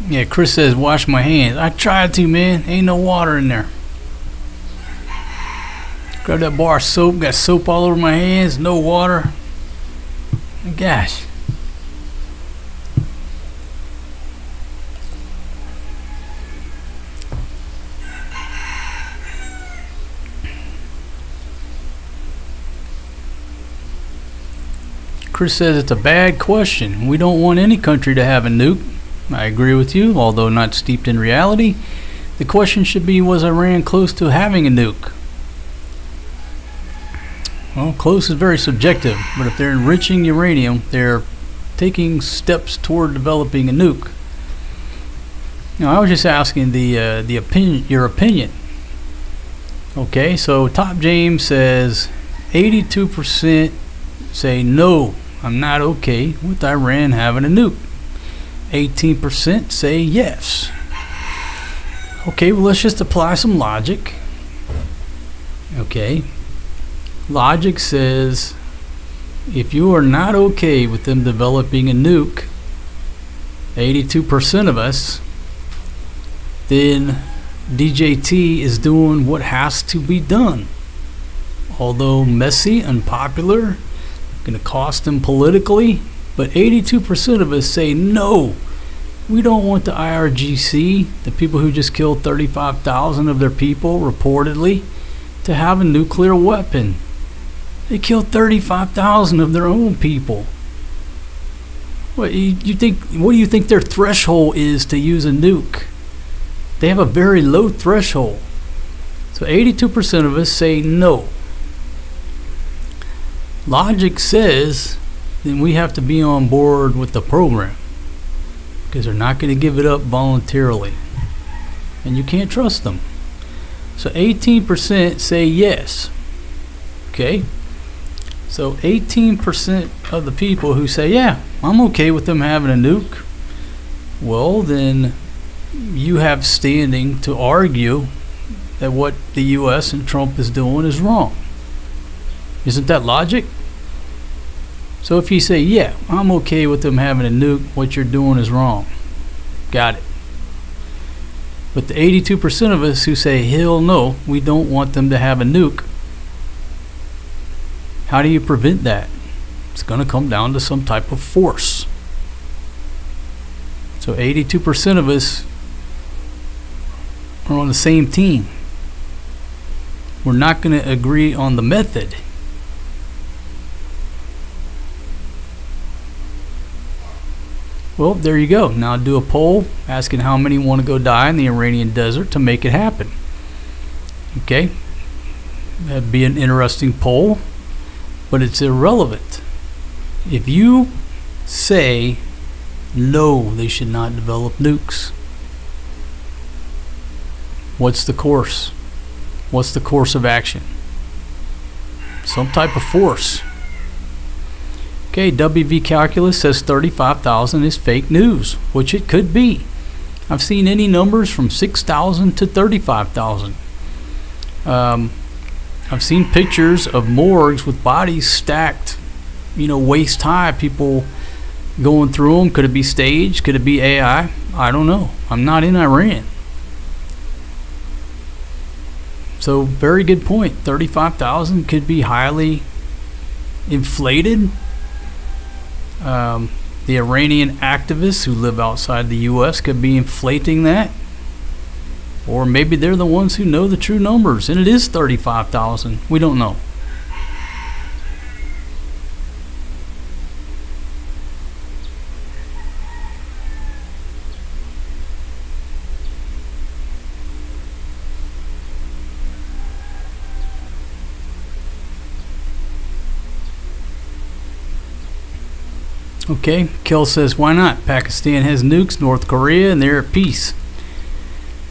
Yeah, Chris says wash my hands. I tried to, man. Ain't no water in there. Grab that bar of soap. Got soap all over my hands. No water. Gosh. Chris says it's a bad question. We don't want any country to have a nuke. I agree with you, although not steeped in reality. The question should be, was Iran close to having a nuke? Well, close is very subjective, but if they're enriching uranium, they're taking steps toward developing a nuke. Now, I was just asking your opinion. Okay, so Top James says 82% say no, I'm not okay with Iran having a nuke. 18% say yes. Okay, well, let's just apply some logic. Okay. Logic says if you are not okay with them developing a nuke, 82% of us, then DJT is doing what has to be done. Although messy, unpopular, going to cost them politically, but 82% of us say no. We don't want the IRGC, the people who just killed 35,000 of their people reportedly, to have a nuclear weapon. They killed 35,000 of their own people. What do you think their threshold is to use a nuke? They have a very low threshold. So 82% of us say no. Logic says then we have to be on board with the program, because they're not going to give it up voluntarily, and you can't trust them. So 18% say yes. Okay, so 18% of the people who say, yeah, I'm okay with them having a nuke, well, then you have standing to argue that what the US and Trump is doing is wrong. Isn't that logic? So if you say, yeah, I'm okay with them having a nuke, what you're doing is wrong. Got it. But the 82% of us who say, hell no, we don't want them to have a nuke, how do you prevent that? It's going to come down to some type of force. So 82% of us are on the same team. We're not going to agree on the method. Well, there you go. Now do a poll asking how many want to go die in the Iranian desert to make it happen. Okay? That'd be an interesting poll, but it's irrelevant. If you say no, they should not develop nukes, what's the course? What's the course of action? Some type of force. Okay, WV Calculus says 35,000 is fake news, which it could be. I've seen any numbers from 6,000 to 35,000. I've seen pictures of morgues with bodies stacked, waist high, people going through them. Could it be staged? Could it be AI? I don't know. I'm not in Iran. So, very good point. 35,000 could be highly inflated. The Iranian activists who live outside the U.S. could be inflating that. Or maybe they're the ones who know the true numbers, and it is 35,000. We don't know. Okay, Kel says, why not? Pakistan has nukes, North Korea, and they're at peace.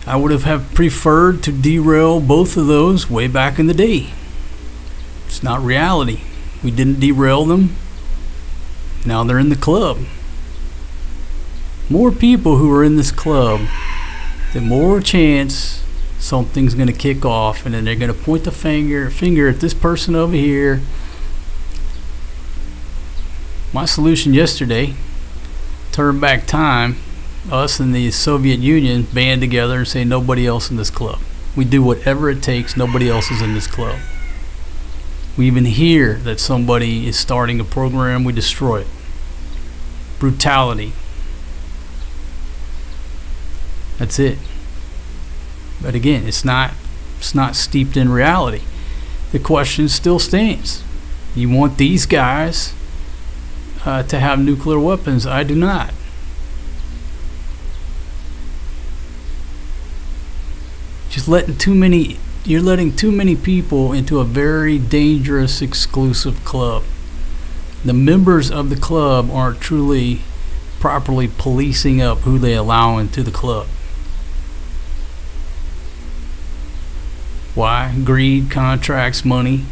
I would have preferred to derail both of those way back in the day. It's not reality. We didn't derail them. Now they're in the club. More people who are in this club, the more chance something's going to kick off, and then they're going to point the finger at this person over here. My solution yesterday, turn back time, us and the Soviet Union band together and say nobody else in this club. We do whatever it takes, nobody else is in this club. We even hear that somebody is starting a program, we destroy it. Brutality. That's it. But again, it's not steeped in reality. The question still stands. You want these guys to have nuclear weapons? I do not. You're letting too many people into a very dangerous exclusive club. The members of the club aren't truly properly policing up who they allow into the club. Why? Greed, contracts, money.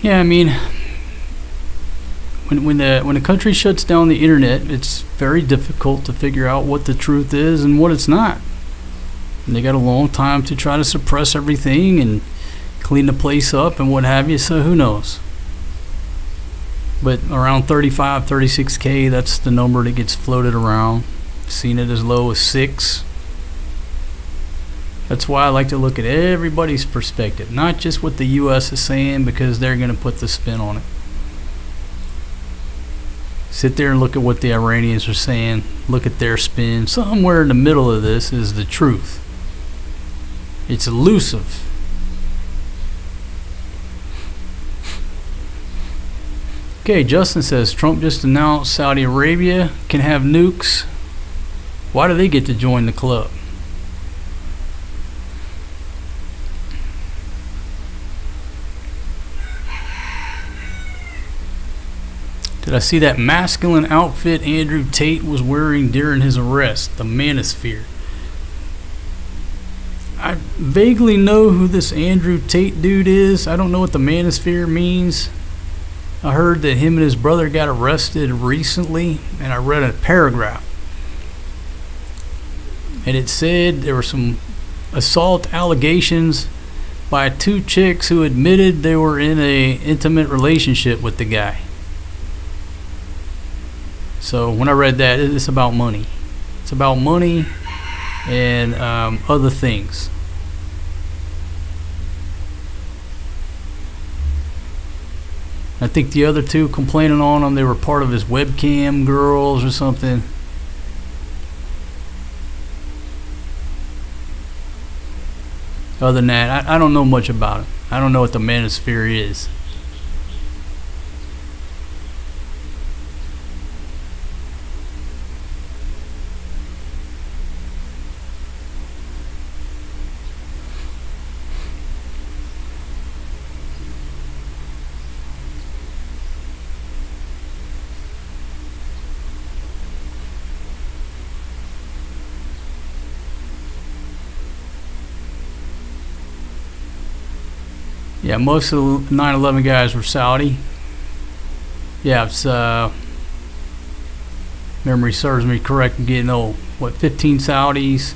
Yeah, I mean, when a country shuts down the internet, it's very difficult to figure out what the truth is and what it's not. And they got a long time to try to suppress everything and clean the place up and what have you, so who knows. But around 35, 36K, that's the number that gets floated around. Seen it as low as 6. That's why I like to look at everybody's perspective, not just what the U.S. is saying, because they're going to put the spin on it. Sit there and look at what the Iranians are saying. Look at their spin. Somewhere in the middle of this is the truth. It's elusive. Okay, Justin says, Trump just announced Saudi Arabia can have nukes. Why do they get to join the club? Did I see that masculine outfit Andrew Tate was wearing during his arrest? The manosphere. I vaguely know who this Andrew Tate dude is. I don't know what the manosphere means. I heard that him and his brother got arrested recently, and I read a paragraph. And it said there were some assault allegations by two chicks who admitted they were in a intimate relationship with the guy. So when I read that, it's about money. It's about money and other things. I think the other two complaining on him, they were part of his webcam girls or something. Other than that, I don't know much about it. I don't know what the manosphere is. Yeah, most of the 9/11 guys were Saudi. Yeah, it's memory serves me correct. I'm getting old. What, 15 Saudis?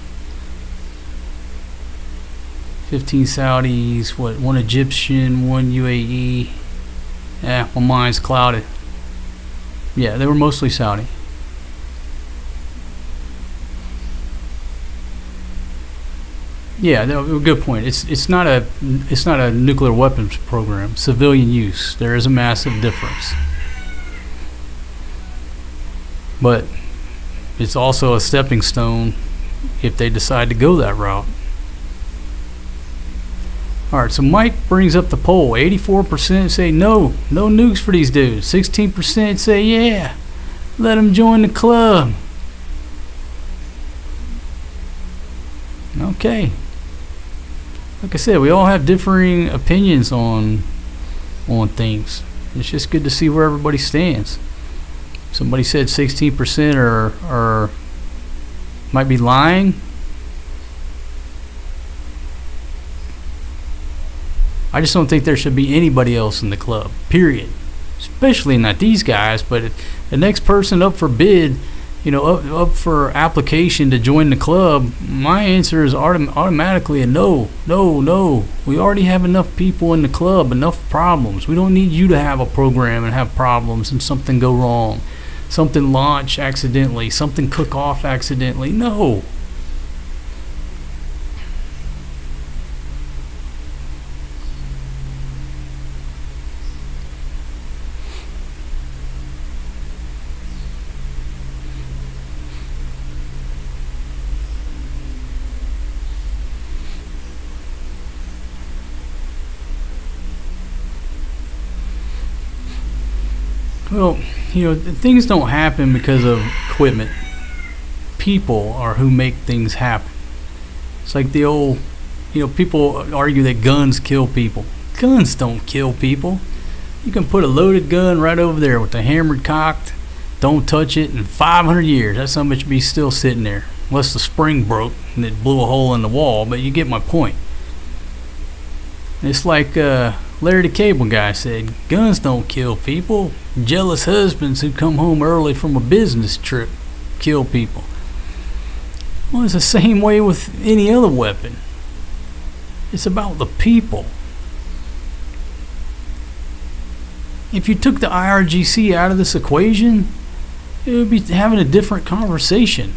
15 Saudis. What, one Egyptian, one UAE. Yeah, my mind's clouded. Yeah, they were mostly Saudi. Yeah, good point. It's not a nuclear weapons program. Civilian use. There is a massive difference. But it's also a stepping stone if they decide to go that route. All right, so Mike brings up the poll. 84% say no nukes for these dudes. 16% say yeah, let them join the club. Okay. Like I said, we all have differing opinions on things. It's just good to see where everybody stands. Somebody said 16% are might be lying. I just don't think there should be anybody else in the club, period. Especially not these guys, but the next person up for bid, up for application to join the club, my answer is automatically a no. We already have enough people in the club, enough problems. We don't need you to have a program and have problems and something go wrong. Something launch accidentally, something cook off accidentally. No. Well, things don't happen because of equipment. People are who make things happen. It's like the old, people argue that guns kill people. Guns don't kill people. You can put a loaded gun right over there with the hammer cocked, don't touch it, in 500 years, that son of a bitch should be still sitting there. Unless the spring broke and it blew a hole in the wall, but you get my point. It's like Larry the Cable Guy said, guns don't kill people. Jealous husbands who come home early from a business trip kill people. Well, it's the same way with any other weapon. It's about the people. If you took the IRGC out of this equation, it would be having a different conversation.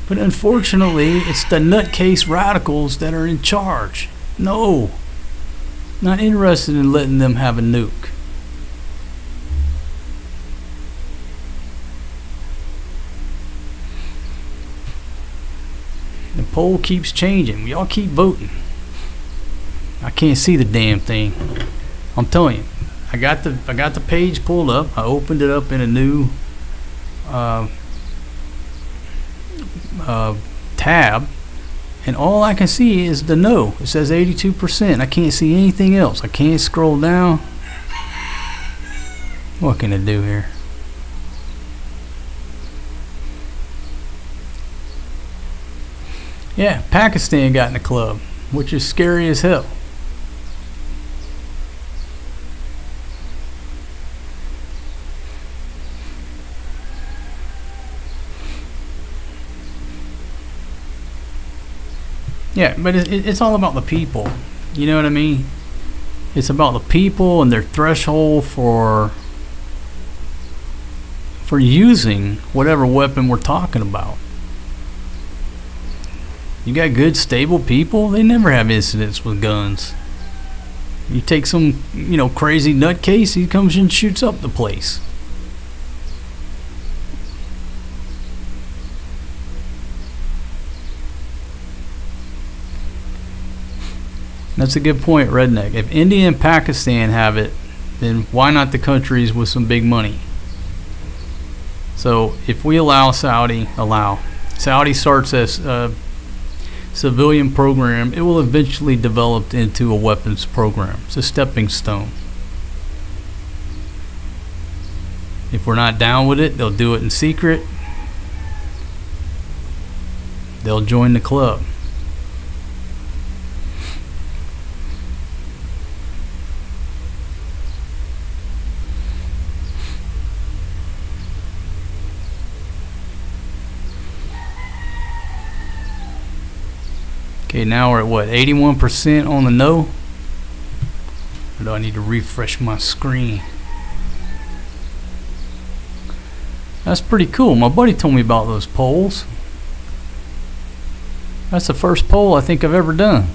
But unfortunately, it's the nutcase radicals that are in charge. No, not interested in letting them have a nuke. The poll keeps changing. We all keep voting. I can't see the damn thing. I'm telling you, I got the page pulled up. I opened it up in a new tab. And all I can see is the no. It says 82%. I can't see anything else. I can't scroll down. What can I do here? Yeah, Pakistan got in the club, which is scary as hell. Yeah, but it's all about the people. You know what I mean? It's about the people and their threshold for using whatever weapon we're talking about. You got good, stable people, they never have incidents with guns. You take some, crazy nutcase, he comes and shoots up the place. That's a good point, Redneck. If India and Pakistan have it, then why not the countries with some big money? So if we Saudi starts as a civilian program, it will eventually develop into a weapons program. It's a stepping stone. If we're not down with it, they'll do it in secret. They'll join the club. Okay, now we're at what, 81% on the no? Or do I need to refresh my screen? That's pretty cool. My buddy told me about those polls. That's the first poll I think I've ever done.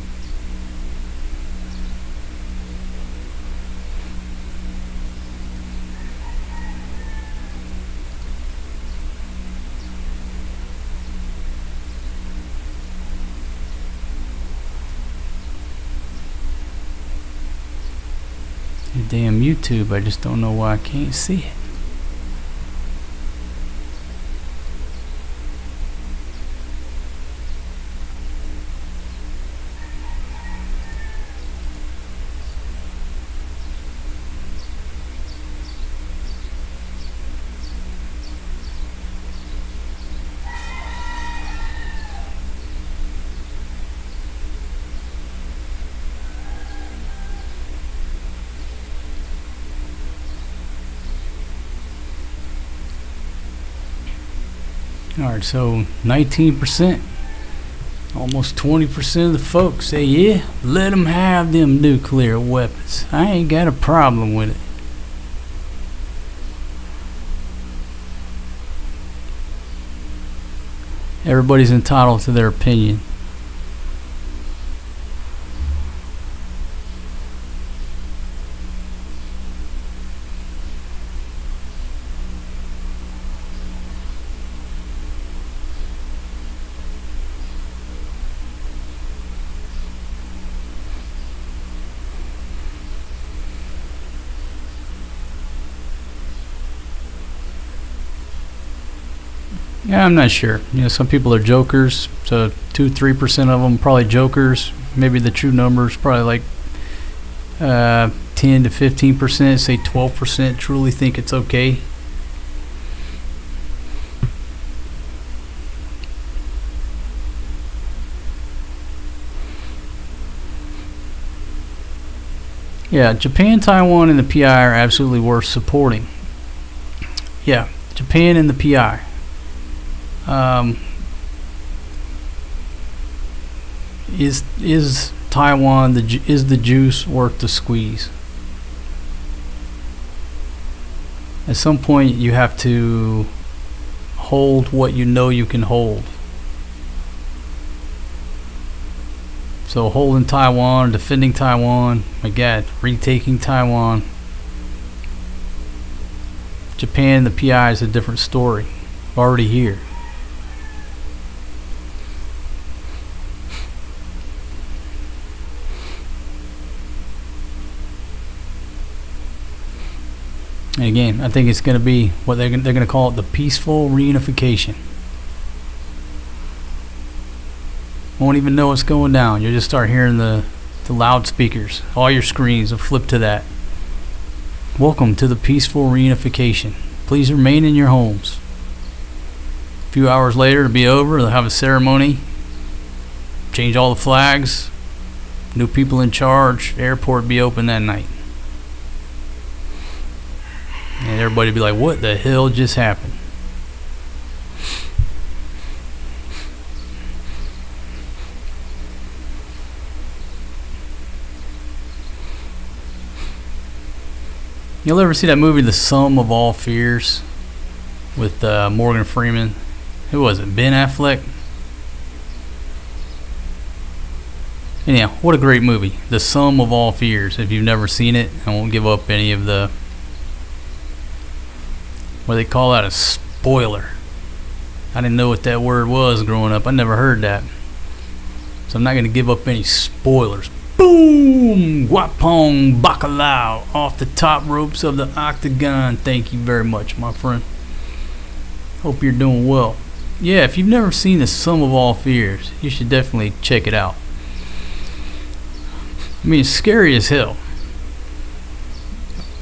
Damn YouTube, I just don't know why I can't see it. Alright, so 19%, almost 20% of the folks say, yeah, let them have them nuclear weapons. I ain't got a problem with it. Everybody's entitled to their opinion. Yeah, I'm not sure. Some people are jokers, so 2-3% of them probably jokers. Maybe the true number is probably like 10 to 15%. Say 12% truly think it's okay. Yeah, Japan, Taiwan, and the PI are absolutely worth supporting. Yeah, Japan and the PI. Is Taiwan is the juice worth the squeeze? At some point, you have to hold what you know you can hold. So holding Taiwan, defending Taiwan, my God, retaking Taiwan. Japan, the PI is a different story. Already here. And again, I think it's going to be what they're going to call it, the peaceful reunification. Won't even know what's going down. You'll just start hearing the loudspeakers. All your screens will flip to that. Welcome to the peaceful reunification. Please remain in your homes. A few hours later, it'll be over. They'll have a ceremony. Change all the flags. New people in charge. The airport will be open that night. And everybody be like, what the hell just happened? You'll ever see that movie, The Sum of All Fears, with Morgan Freeman? Who was it? Ben Affleck? Anyhow, what a great movie. The Sum of All Fears. If you've never seen it, I won't give up any of the... what they call that, a spoiler. I didn't know what that word was growing up. I never heard that. So I'm not going to give up any spoilers. Boom! Guapong Bacalao off the top ropes of the octagon. Thank you very much, my friend. Hope you're doing well. Yeah, if you've never seen The Sum of All Fears, you should definitely check it out. I mean, it's scary as hell.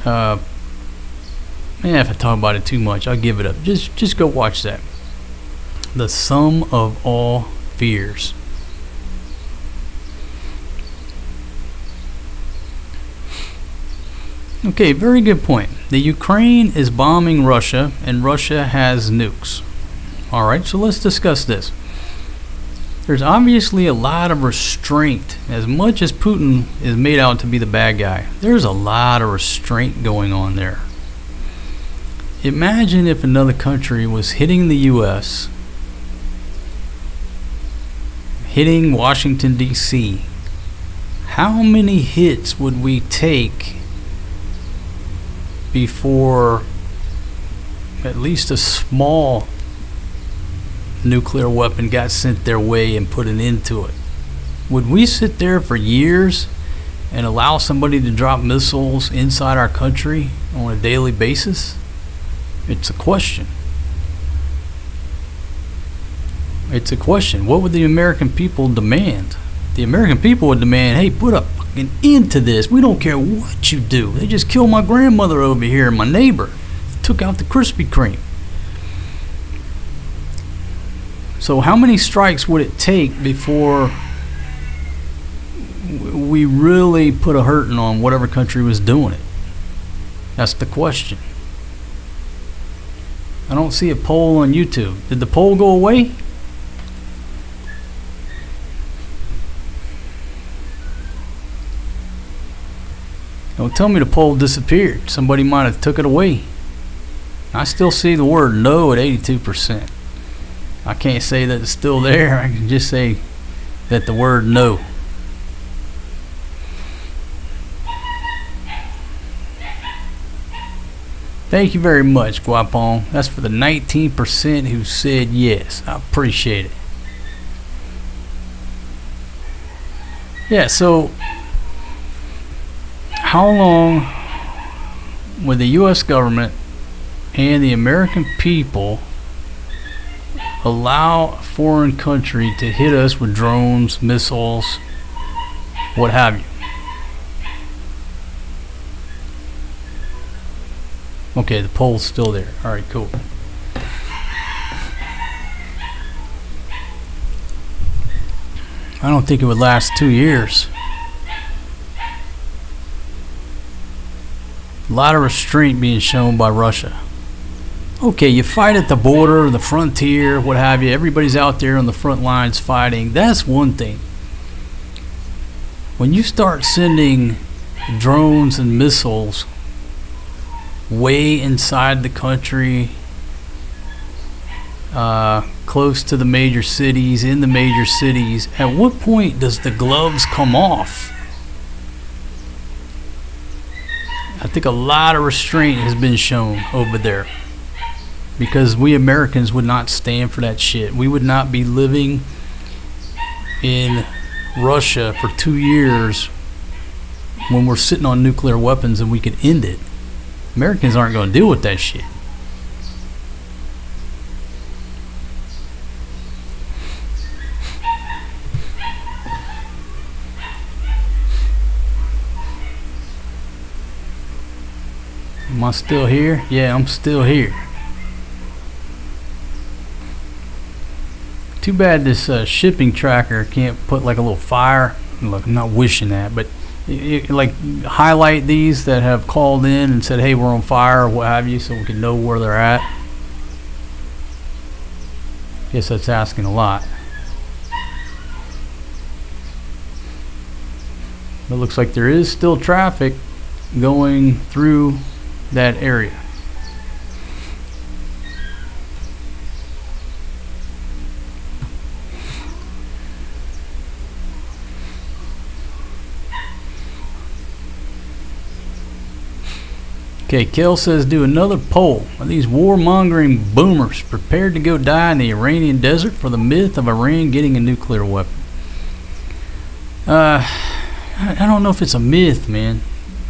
Man, if I talk about it too much, I'll give it up. Just go watch that. The Sum of All Fears. Okay, very good point. The Ukraine is bombing Russia, and Russia has nukes. Alright, so let's discuss this. There's obviously a lot of restraint. As much as Putin is made out to be the bad guy, there's a lot of restraint going on there. Imagine if another country was hitting the U.S., hitting Washington, D.C. How many hits would we take before at least a small nuclear weapon got sent their way and put an end to it? Would we sit there for years and allow somebody to drop missiles inside our country on a daily basis? It's a question. It's a question. What would the American people demand? The American people would demand, hey, put a fucking end to this. We don't care what you do. They just killed my grandmother over here and my neighbor. Took out the Krispy Kreme. So how many strikes would it take before we really put a hurting on whatever country was doing it? That's the question. I don't see a poll on YouTube. Did the poll go away? Don't tell me the poll disappeared. Somebody might have took it away. I still see the word no at 82%. I can't say that it's still there. I can just say that the word no. Thank you very much, Guapon. That's for the 19% who said yes. I appreciate it. Yeah, so how long would the U.S. government and the American people allow a foreign country to hit us with drones, missiles, what have you? Okay, the poll's still there. Alright, cool. I don't think it would last 2 years. A lot of restraint being shown by Russia. Okay, you fight at the border, the frontier, what have you. Everybody's out there on the front lines fighting. That's one thing. When you start sending drones and missiles way inside the country, close to the major cities, in the major cities, at what point does the gloves come off? I think a lot of restraint has been shown over there, because we Americans would not stand for that shit. We would not be living in Russia for 2 years when we're sitting on nuclear weapons and we could end it. Americans aren't going to deal with that shit. Am I still here? Yeah, I'm still here. Too bad this shipping tracker can't put like a little fire. Look, I'm not wishing that, but like highlight these that have called in and said, hey, we're on fire or what have you, so we can know where they're at. Guess that's asking a lot. But it looks like there is still traffic going through that area. Okay, Kel says, do another poll. Are these warmongering boomers prepared to go die in the Iranian desert for the myth of Iran getting a nuclear weapon? I don't know if it's a myth, man.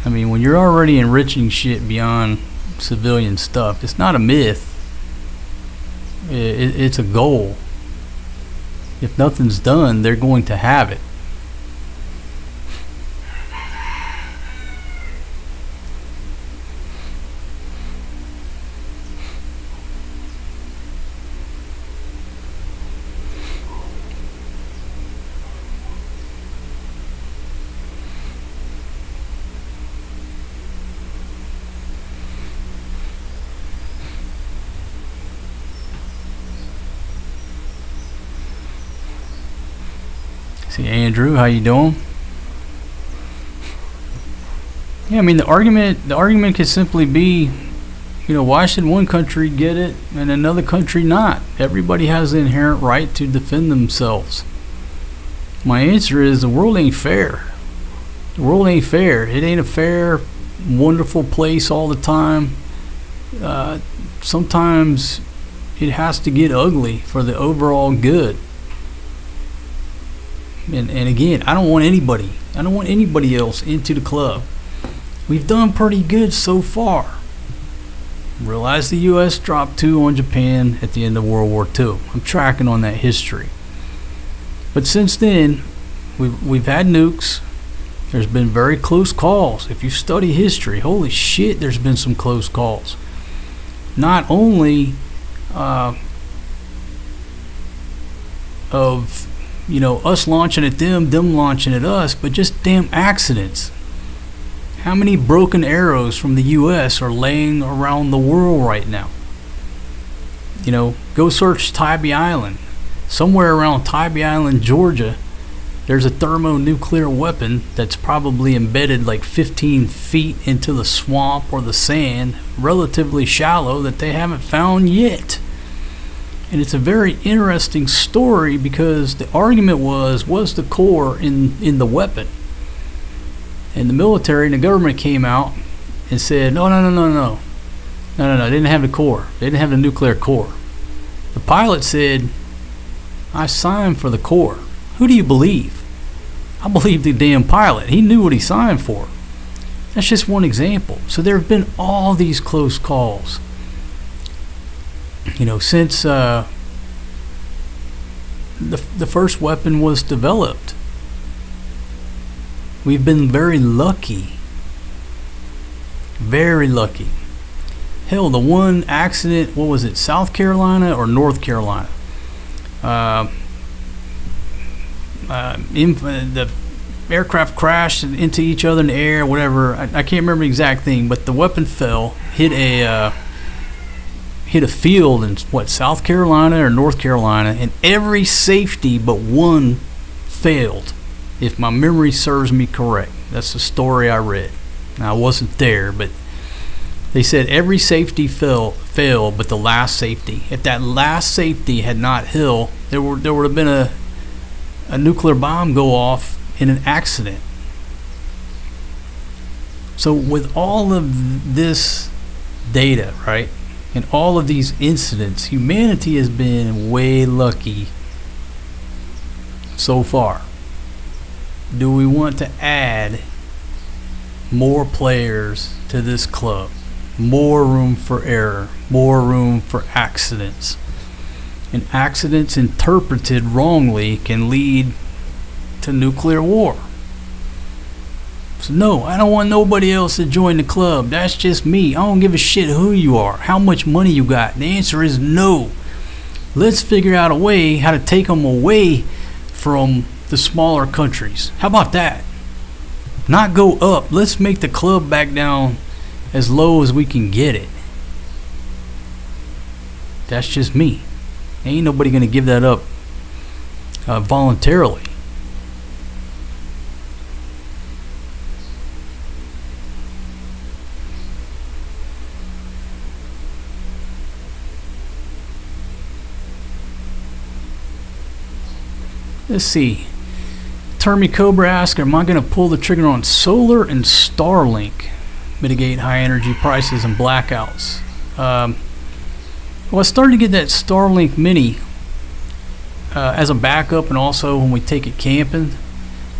I mean, when you're already enriching shit beyond civilian stuff, it's not a myth. It's a goal. If nothing's done, they're going to have it. See, Andrew, how you doing? Yeah, I mean, the argument could simply be, why should one country get it and another country not? Everybody has the inherent right to defend themselves. My answer is the world ain't fair. The world ain't fair. It ain't a fair, wonderful place all the time. Sometimes it has to get ugly for the overall good. And again, I don't want anybody else into the club. We've done pretty good so far. Realize the U.S. dropped 2 on Japan at the end of World War II. I'm tracking on that history. But since then, we've had nukes. There's been very close calls. If you study history, holy shit, there's been some close calls. Not only of us launching at them launching at us, but just damn accidents. How many broken arrows from the U.S. are laying around the world right now? Go search Tybee Island. Somewhere around Tybee Island, Georgia, there's a thermonuclear weapon that's probably embedded like 15 feet into the swamp or the sand, relatively shallow, that they haven't found yet. And it's a very interesting story because the argument was the core in the weapon? And the military and the government came out and said, no, they didn't have the core. They didn't have the nuclear core. The pilot said, I signed for the core. Who do you believe? I believe the damn pilot. He knew what he signed for. That's just one example. So there have been all these close calls. Since the first weapon was developed, we've been very lucky. Very lucky. Hell, the one accident, what was it, South Carolina or North Carolina? The aircraft crashed into each other in the air, whatever. I can't remember the exact thing, but the weapon fell, hit a field in South Carolina or North Carolina, and every safety but one failed, if my memory serves me correct. That's the story I read. Now, I wasn't there, but they said every safety failed but the last safety. If that last safety had not held, there would have been a nuclear bomb go off in an accident. So with all of this data, right, and all of these incidents, humanity has been way lucky so far. Do we want to add more players to this club? More room for error, more room for accidents. And accidents interpreted wrongly can lead to nuclear war. So no, I don't want nobody else to join the club. That's just me. I don't give a shit who you are, how much money you got. The answer is no. Let's figure out a way how to take them away from the smaller countries. How about that? Not go up. Let's make the club back down as low as we can get it. That's just me. Ain't nobody gonna give that up voluntarily. Let's see. Termy Cobra asks, am I going to pull the trigger on solar and Starlink? Mitigate high energy prices and blackouts. Well, I started to get that Starlink Mini as a backup, and also when we take it camping.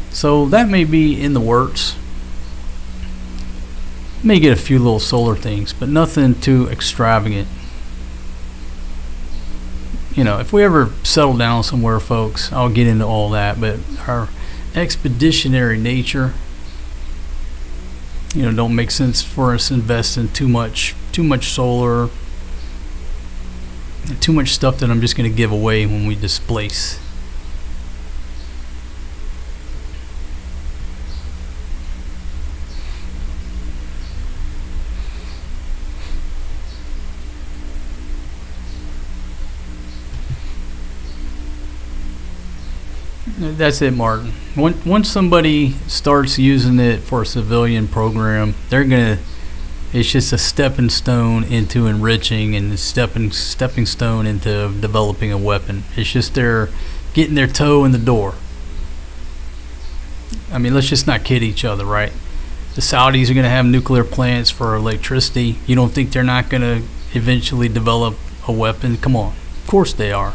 So that may be in the works. May get a few little solar things, but nothing too extravagant. You know, if we ever settle down somewhere, folks, I'll get into all that. But our expeditionary nature, you know, don't make sense for us to invest in too much solar, and too much stuff that I'm just going to give away when we displace. That's it, Martin. Once somebody starts using it for a civilian program, it's just a stepping stone into enriching and a stepping stone into developing a weapon. It's just they're getting their toe in the door. I mean, let's just not kid each other, right? The Saudis are going to have nuclear plants for electricity. You don't think they're not going to eventually develop a weapon? Come on. Of course they are.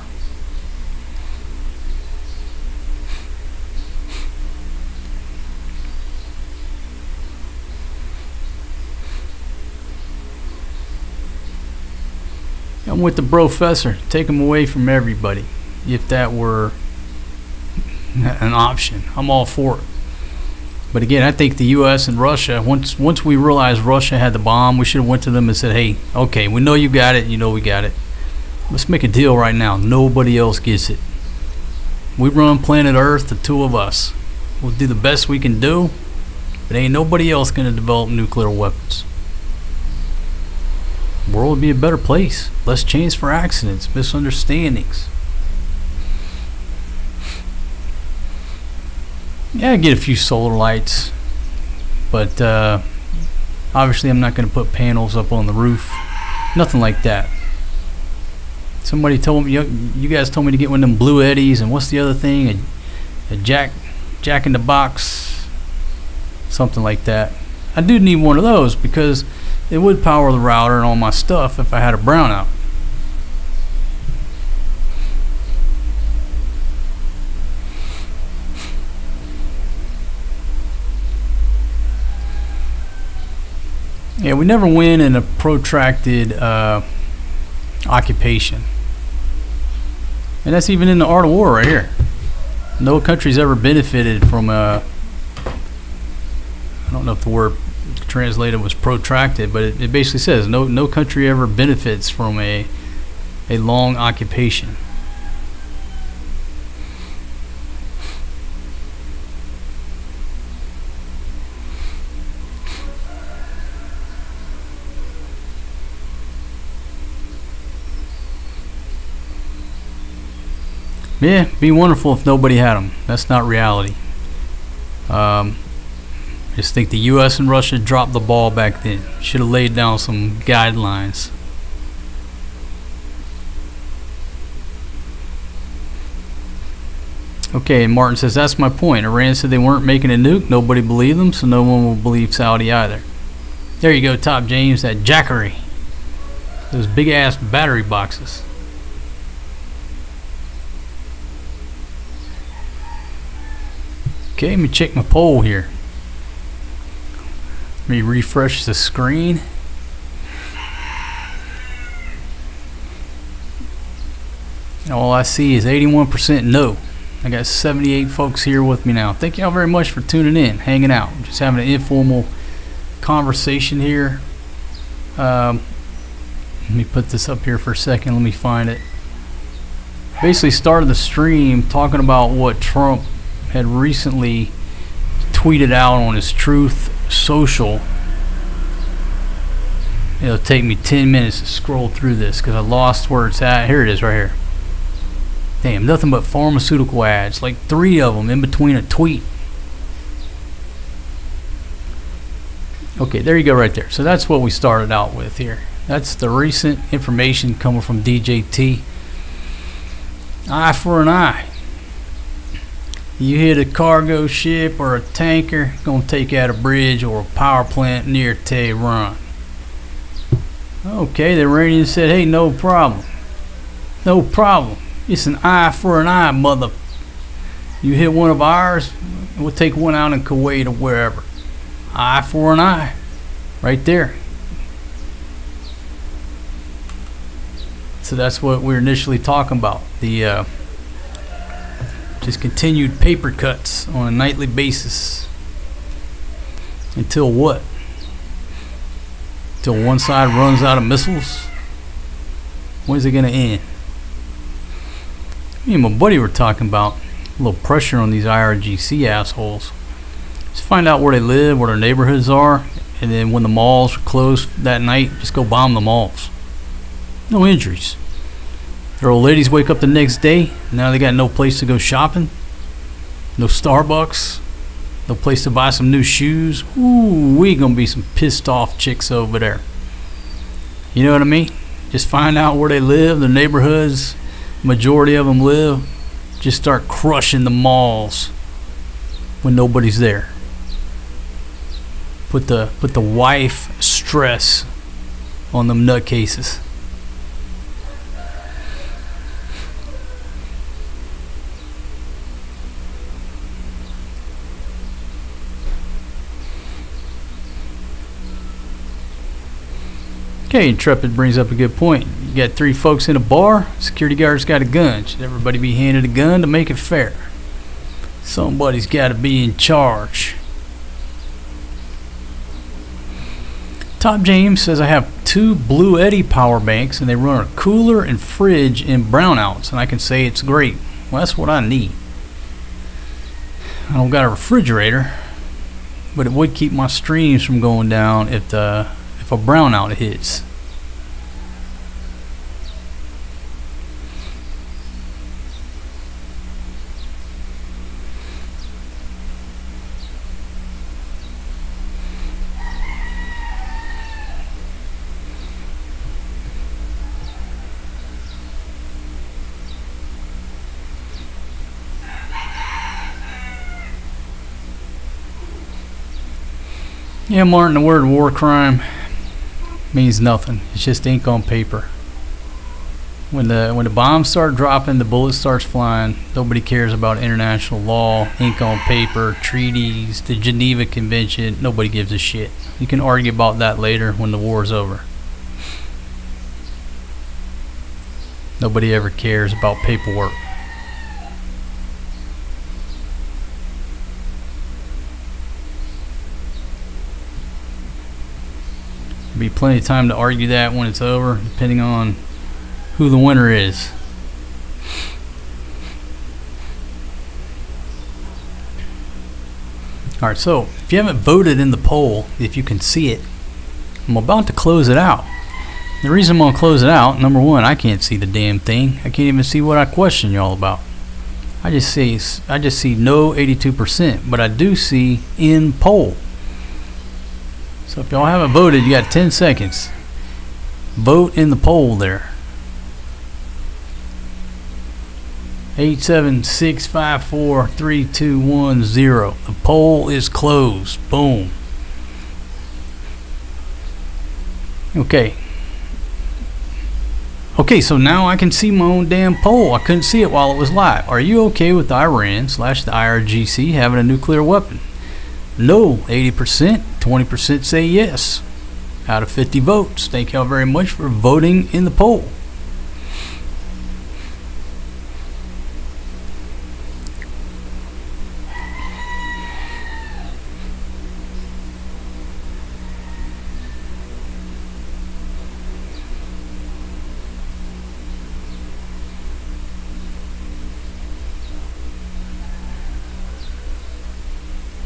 I'm with the professor. Take them away from everybody. If that were an option, I'm all for it. But again, I think the U.S. and Russia, once we realized Russia had the bomb, we should have went to them and said, hey, okay, we know you got it. You know we got it. Let's make a deal right now. Nobody else gets it. We run planet Earth, the two of us. We'll do the best we can do, but ain't nobody else going to develop nuclear weapons. The world would be a better place. Less chance for accidents, misunderstandings. Yeah, I get a few solar lights, but obviously I'm not going to put panels up on the roof. Nothing like that. Somebody told me, you guys told me to get one of them Blue Eddies, and what's the other thing? A jack in the box, something like that. I do need one of those because it would power the router and all my stuff if I had a brownout. Yeah, we never win in a protracted occupation. And that's even in the art of war right here. No country's ever benefited from I don't know if the word translated was protracted, but it basically says no country ever benefits from a long occupation. Yeah, be wonderful if nobody had them. That's not reality. I just think the U.S. and Russia dropped the ball back then. Should have laid down some guidelines. Okay, and Martin says, that's my point. Iran said they weren't making a nuke. Nobody believed them, so no one will believe Saudi either. There you go, Top James, that jackery. Those big-ass battery boxes. Okay, let me check my poll here. Let me refresh the screen. All I see is 81% no. I got 78 folks here with me now. Thank y'all very much for tuning in, hanging out. Just having an informal conversation here. Let me put this up here for a second. Let me find it. Basically started the stream talking about what Trump had recently tweeted out on his Truth Social. It'll take me 10 minutes to scroll through this because I lost where it's at. Here it is right here. Damn, nothing but pharmaceutical ads, like 3 of them in between a tweet. Okay, there you go right there. So that's what we started out with here. That's the recent information coming from DJT. Eye for an eye. You hit a cargo ship or a tanker, gonna take out a bridge or a power plant near Tehran. Okay, the Iranians said, hey, no problem. No problem. It's an eye for an eye, mother. You hit one of ours, we'll take one out in Kuwait or wherever. Eye for an eye. Right there. So that's what we're initially talking about. The just continued paper cuts on a nightly basis. Until what? Until one side runs out of missiles? When's it going to end? Me and my buddy were talking about a little pressure on these IRGC assholes. Just find out where they live, where their neighborhoods are, and then when the malls are closed that night, just go bomb the malls. No injuries. Their old ladies wake up the next day, now they got no place to go shopping, no Starbucks, no place to buy some new shoes. Ooh, we gonna be some pissed off chicks over there. You know what I mean? Just find out where they live, their neighborhoods, majority of them live. Just start crushing the malls when nobody's there. Put the wife stress on them nutcases. Okay, Intrepid brings up a good point. You got 3 folks in a bar, security guard's got a gun. Should everybody be handed a gun to make it fair? Somebody's got to be in charge. Top James says, I have 2 Blue Eddy power banks and they run a cooler and fridge in brownouts, and I can say it's great. Well, that's what I need. I don't got a refrigerator, but it would keep my streams from going down if a brownout hits. Yeah, Martin, the word war crime means nothing. It's just ink on paper. When the bombs start dropping, the bullets starts flying, nobody cares about international law, ink on paper, treaties, the Geneva Convention. Nobody gives a shit. You can argue about that later when the war's over. Nobody ever cares about paperwork. Be plenty of time to argue that when it's over, depending on who the winner is. Alright, so if you haven't voted in the poll, if you can see it, I'm about to close it out. The reason I'm going to close it out, number one, I can't see the damn thing. I can't even see what I question y'all about. I just see no 82%, but I do see in poll. So if y'all haven't voted, you got 10 seconds. Vote in the poll there. 876543210. The poll is closed. Boom. Okay. Okay, so now I can see my own damn poll. I couldn't see it while it was live. Are you okay with Iran / the IRGC having a nuclear weapon? No, 80%. 20% say yes. Out of 50 votes. Thank y'all very much for voting in the poll.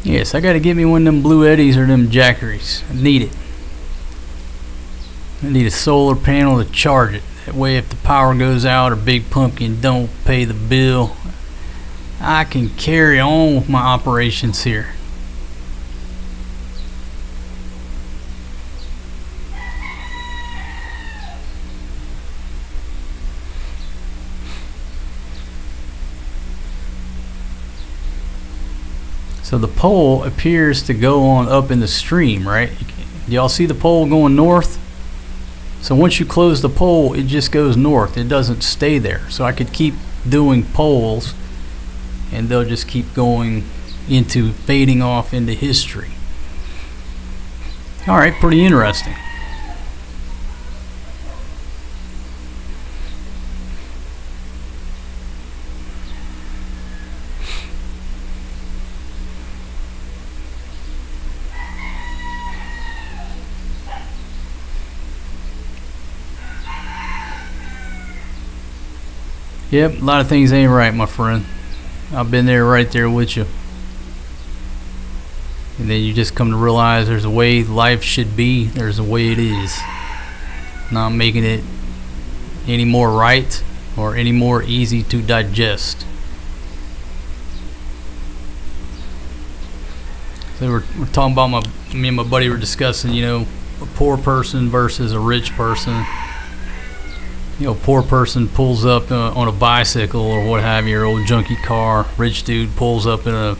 Yes, I gotta get me one of them Blue Eddies or them Jackeries. I need it. I need a solar panel to charge it. That way if the power goes out or Big Pumpkin don't pay the bill, I can carry on with my operations here. So the pole appears to go on up in the stream, right? Y'all see the pole going north? So once you close the pole, it just goes north. It doesn't stay there. So I could keep doing poles, and they'll just keep going into fading off into history. All right, pretty interesting. Yep, a lot of things ain't right, my friend. I've been there, right there with you. And then you just come to realize there's a way life should be, there's a way it is. Not making it any more right or any more easy to digest. So we're talking about me and my buddy were discussing, a poor person versus a rich person. Poor person pulls up on a bicycle or what have you, or old junky car. Rich dude pulls up in a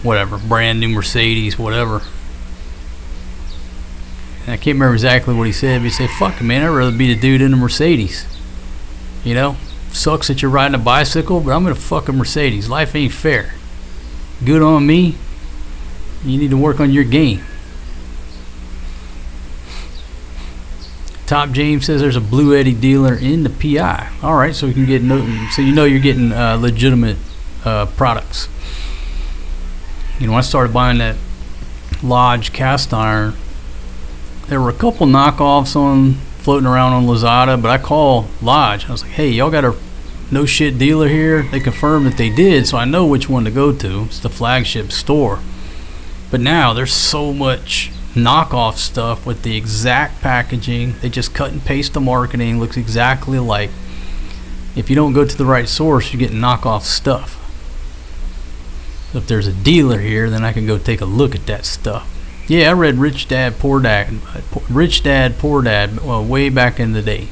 whatever, brand new Mercedes, whatever. And I can't remember exactly what he said, but he said, "Fuck it, man, I'd rather be the dude in a Mercedes. Sucks that you're riding a bicycle, but I'm in a fucking Mercedes. Life ain't fair. Good on me. You need to work on your game." Top James says there's a Blue Eddy dealer in the PI. All right, so we can get so you're getting legitimate products. When I started buying that Lodge cast iron, there were a couple knockoffs floating around on Lazada, but I called Lodge. I was like, "Hey, y'all got a no shit dealer here?" They confirmed that they did, so I know which one to go to. It's the flagship store. But now there's so much knockoff stuff with the exact packaging. They just cut and paste the marketing, looks exactly alike. If you don't go to the right source, you get knockoff stuff. So if there's a dealer here, then I can go take a look at that stuff. Yeah, I read Rich Dad Poor Dad way back in the day.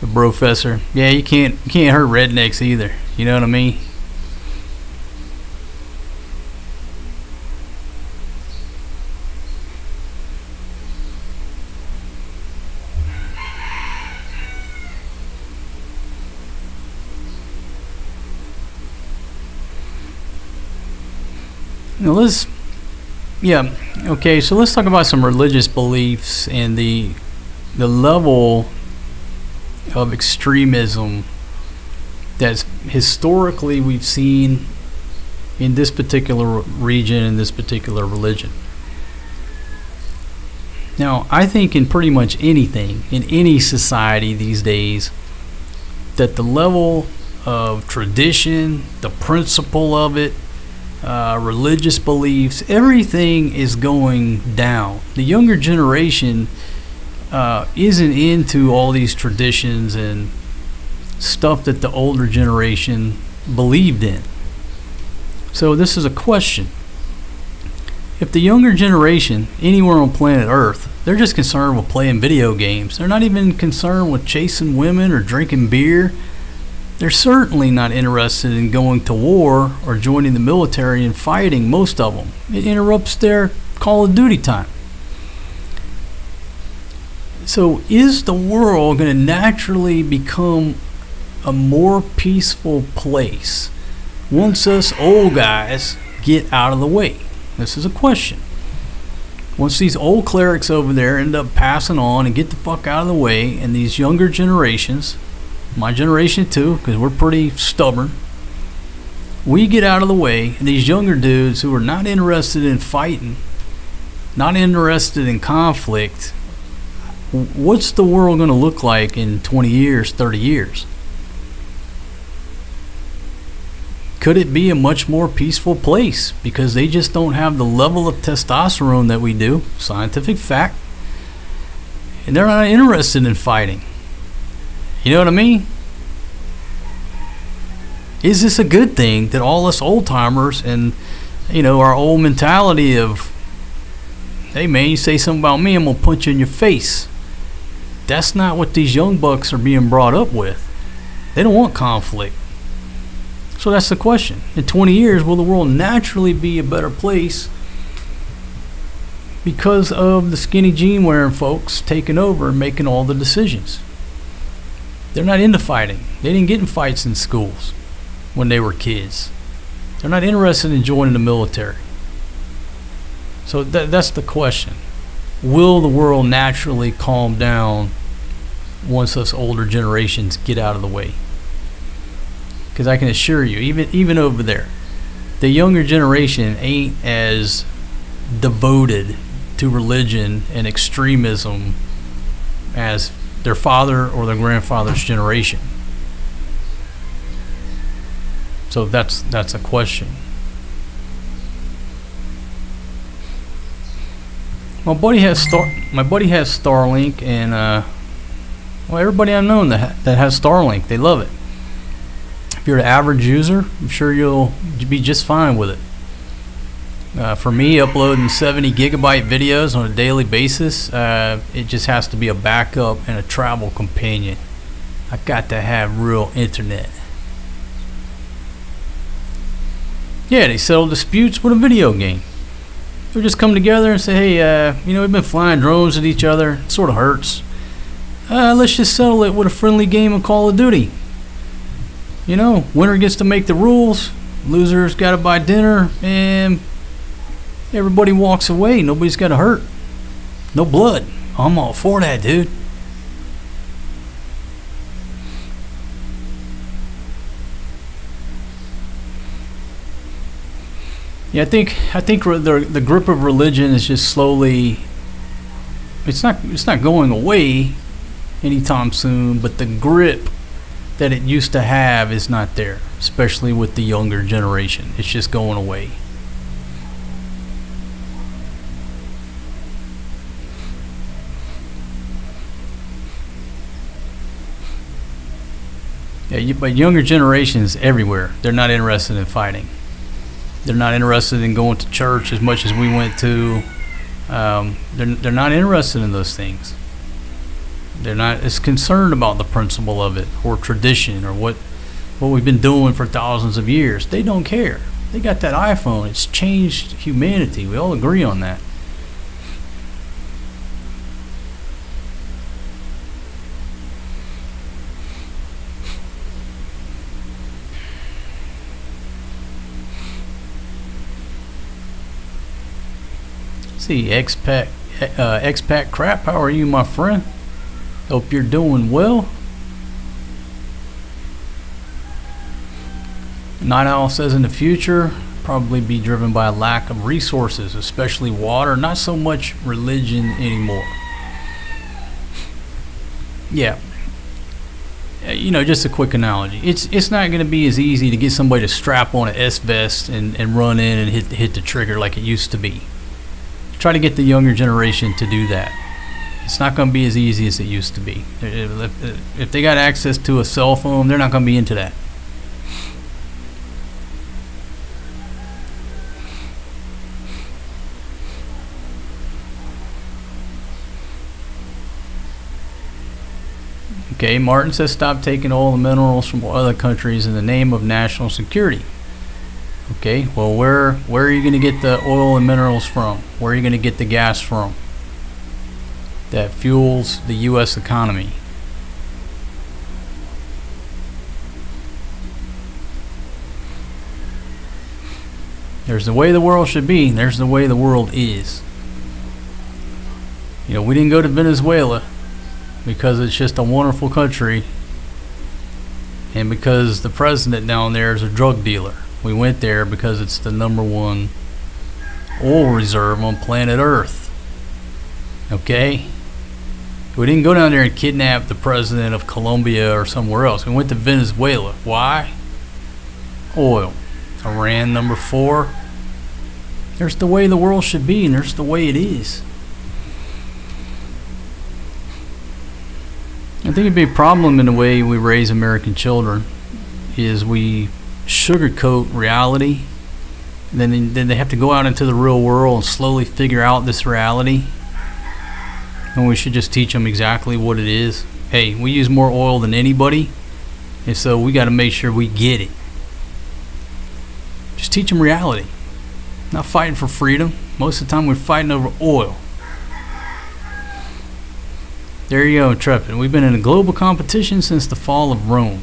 The Professor. Yeah, you can't hurt rednecks either. You know what I mean? So let's talk about some religious beliefs and the level of extremism that historically we've seen in this particular region and this particular religion. Now, I think in pretty much anything, in any society these days, that the level of tradition, the principle of it, religious beliefs, everything is going down. The younger generation isn't into all these traditions and stuff that the older generation believed in. So this is a question. If the younger generation, anywhere on planet Earth, they're just concerned with playing video games. They're not even concerned with chasing women or drinking beer. They're certainly not interested in going to war or joining the military and fighting, most of them. It interrupts their Call of Duty time. So is the world going to naturally become a more peaceful place once us old guys get out of the way? This is a question. Once these old clerics over there end up passing on and get the fuck out of the way, and these younger generations, my generation too, because we're pretty stubborn, we get out of the way, and these younger dudes who are not interested in fighting, not interested in conflict, what's the world going to look like in 20 years, 30 years? Could it be a much more peaceful place because they just don't have the level of testosterone that we do? Scientific fact. And they're not interested in fighting. You know what I mean? Is this a good thing that all us old timers and, our old mentality of, hey man, you say something about me, I'm going to punch you in your face. That's not what these young bucks are being brought up with. They don't want conflict. So that's the question. In 20 years, will the world naturally be a better place because of the skinny jean wearing folks taking over and making all the decisions? They're not into fighting. They didn't get in fights in schools when they were kids. They're not interested in joining the military. So that's the question. Will the world naturally calm down once us older generations get out of the way? Because I can assure you, even over there, the younger generation ain't as devoted to religion and extremism as their father or their grandfather's generation. So that's a question. My buddy has Starlink, and well, everybody I've known that has Starlink, they love it. If you're an average user, I'm sure you'll be just fine with it. For me, uploading 70 gigabyte videos on a daily basis, it just has to be a backup and a travel companion. I got to have real internet. Yeah, they settle disputes with a video game. They'll just come together and say, hey, we've been flying drones at each other. It sort of hurts. Let's just settle it with a friendly game of Call of Duty. Winner gets to make the rules. Loser's got to buy dinner, and everybody walks away. Nobody's got to hurt. No blood. I'm all for that, dude. Yeah, I think the grip of religion is just slowly. It's not going away anytime soon, but the grip that it used to have is not there, especially with the younger generation. It's just going away. Yeah, but younger generations everywhere, they're not interested in fighting. They're not interested in going to church as much as we went to. They're not interested in those things. They're not as concerned about the principle of it or tradition or what we've been doing for thousands of years. They don't care. They got that iPhone. It's changed humanity. We all agree on that. See, expat crap, how are you, my friend? Hope you're doing well. Night Owl says in the future, probably be driven by a lack of resources, especially water, not so much religion anymore. Yeah. Just a quick analogy. It's not going to be as easy to get somebody to strap on an S-vest and run in and hit the trigger like it used to be. Try to get the younger generation to do that. It's not going to be as easy as it used to be. If they got access to a cell phone, they're not going to be into that. Okay, Martin says stop taking oil and minerals from other countries in the name of national security. Okay, well, where are you going to get the oil and minerals from? Where are you going to get the gas from that fuels the U.S. economy? There's the way the world should be, and there's the way the world is. We didn't go to Venezuela because it's just a wonderful country and because the president down there is a drug dealer. We went there because it's the number one oil reserve on planet Earth. Okay? We didn't go down there and kidnap the president of Colombia or somewhere else. We went to Venezuela. Why? Oil. Iran, number 4. There's the way the world should be, and there's the way it is. I think it'd be a problem in the way we raise American children is we sugarcoat reality, and then they have to go out into the real world and slowly figure out this reality. And we should just teach them exactly what it is. Hey, we use more oil than anybody, and so we got to make sure we get it. Just teach them reality. Not fighting for freedom. Most of the time we're fighting over oil. There you go, Intrepid. We've been in a global competition since the fall of Rome.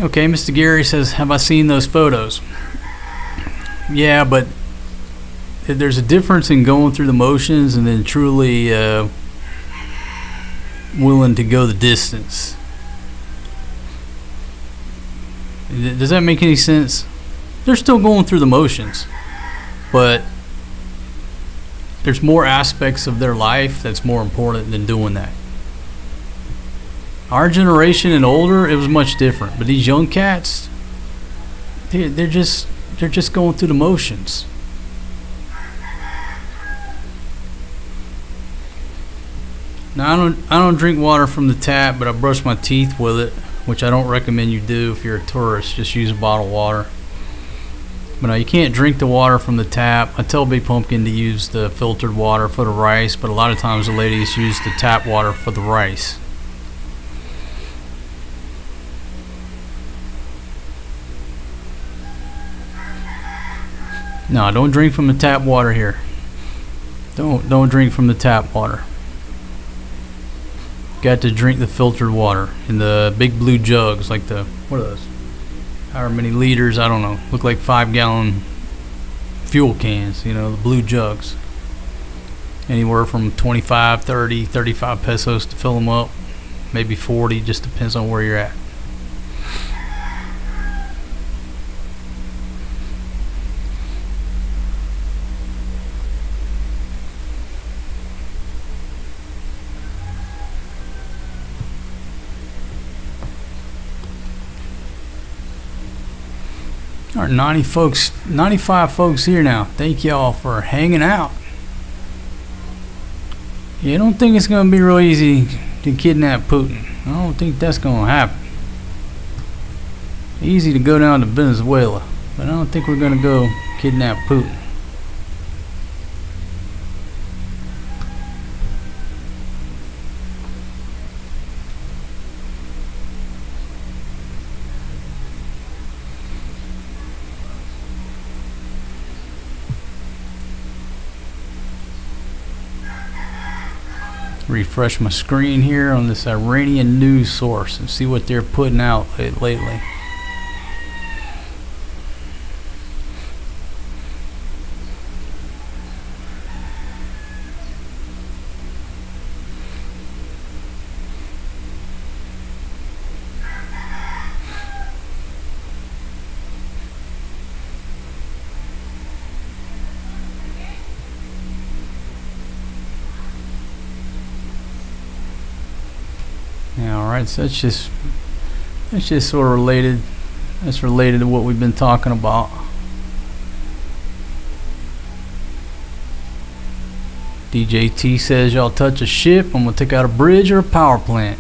Okay, Mr. Gary says, have I seen those photos? Yeah, but there's a difference in going through the motions and then truly willing to go the distance. Does that make any sense? They're still going through the motions, but there's more aspects of their life that's more important than doing that. Our generation and older, it was much different, but these young cats, they're just going through the motions. Now I don't drink water from the tap, but I brush my teeth with it, which I don't recommend you do if you're a tourist. Just use bottled water. But you can't drink the water from the tap. I tell Big Pumpkin to use the filtered water for the rice, but a lot of times the ladies use the tap water for the rice. No, don't drink from the tap water here. Don't drink from the tap water. Got to drink the filtered water in the big blue jugs, like the, what are those? However many liters, I don't know. Look like 5-gallon fuel cans, you know, the blue jugs. Anywhere from 25, 30, 35 pesos to fill them up. Maybe 40, just depends on where you're at. All right, 95 folks here now. Thank y'all for hanging out. Yeah, I don't think it's going to be real easy to kidnap Putin. I don't think that's going to happen. Easy to go down to Venezuela, but I don't think we're going to go kidnap Putin. Refresh my screen here on this Iranian news source and see what they're putting out lately. Yeah, all right. So that's just sort of related. That's related to what we've been talking about. DJT says, y'all touch a ship, I'm gonna take out a bridge or a power plant.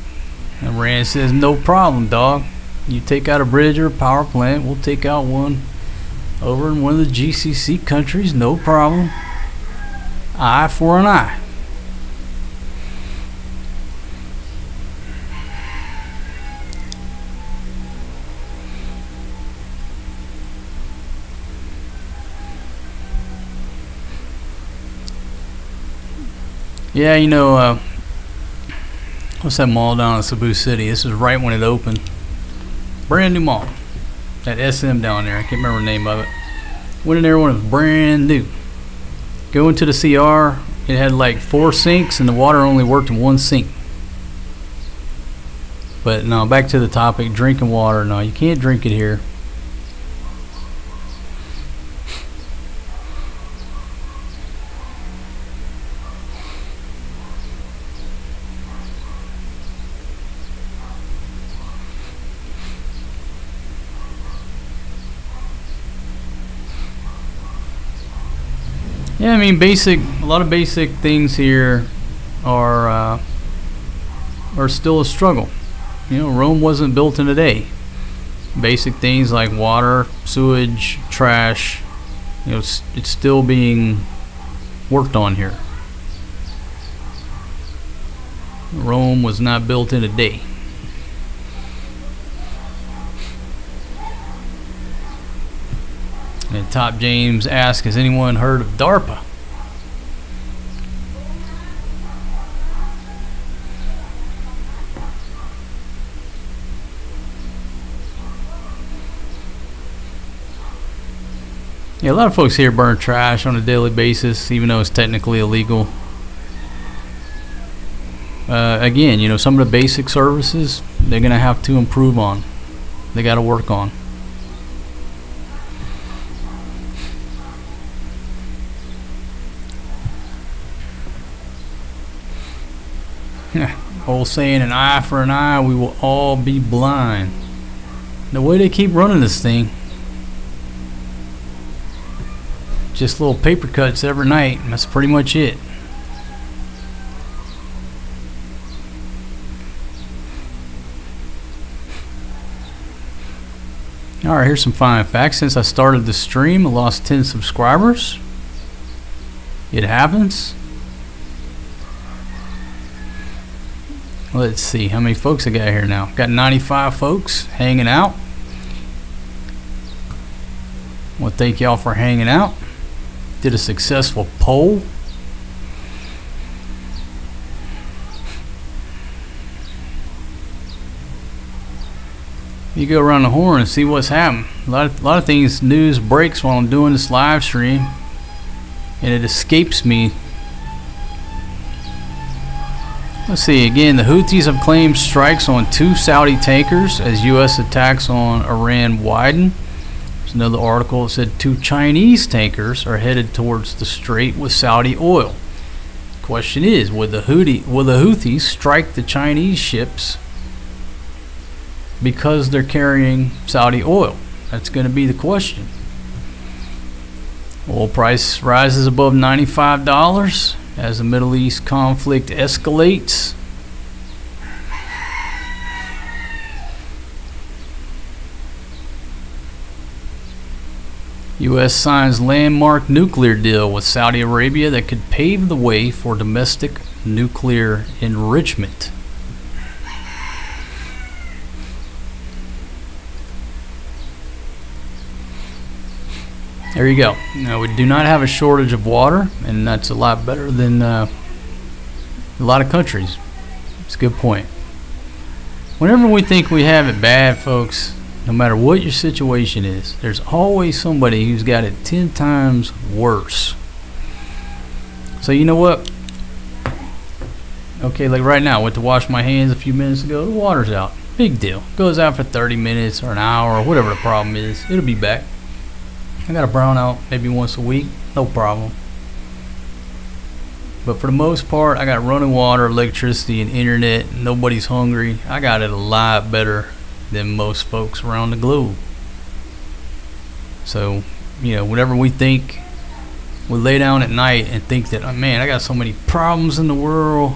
And Rand says, no problem, dog. You take out a bridge or a power plant, we'll take out one over in one of the GCC countries, no problem. Eye for an eye. Yeah, you know, what's that mall down in Cebu City? This is right when it opened. Brand new mall. That SM down there. I can't remember the name of it. Went in there when it was brand new. Go into the CR. It had like 4 sinks and the water only worked in 1 sink. But no, back to the topic. Drinking water. No, you can't drink it here. Yeah, I mean, a lot of basic things here are still a struggle. You know, Rome wasn't built in a day. Basic things like water, sewage, trash, it's still being worked on here. Rome was not built in a day. And Top James asks, has anyone heard of DARPA? Yeah, a lot of folks here burn trash on a daily basis, even though it's technically illegal. Again, some of the basic services they're going to have to improve on. They got to work on. Old saying, an eye for an eye, we will all be blind. The way they keep running this thing, just little paper cuts every night, and that's pretty much it. Alright, here's some fine facts. Since I started the stream, I lost 10 subscribers. It happens. Let's see how many folks I got here now. Got 95 folks hanging out. Well, thank y'all for hanging out. Did a successful poll. You go around the horn and see what's happening. A lot of things, news breaks while I'm doing this live stream, and it escapes me. Let's see, again, the Houthis have claimed strikes on 2 Saudi tankers as U.S. attacks on Iran widen. There's another article that said 2 Chinese tankers are headed towards the strait with Saudi oil. Question is, will the Houthis strike the Chinese ships because they're carrying Saudi oil? That's going to be the question. Oil price rises above $95 as the Middle East conflict escalates. U.S. signs landmark nuclear deal with Saudi Arabia that could pave the way for domestic nuclear enrichment. There you go. Now, we do not have a shortage of water, and that's a lot better than a lot of countries. It's a good point. Whenever we think we have it bad, folks, no matter what your situation is, there's always somebody who's got it 10 times worse. So you know what? Okay, like right now, I went to wash my hands a few minutes ago. The water's out. Big deal. Goes out for 30 minutes or an hour or whatever the problem is. It'll be back. I got a brownout maybe once a week. No problem. But for the most part, I got running water, electricity, and internet. Nobody's hungry. I got it a lot better than most folks around the globe. So, whenever we think, we lay down at night and think that, oh, man, I got so many problems in the world.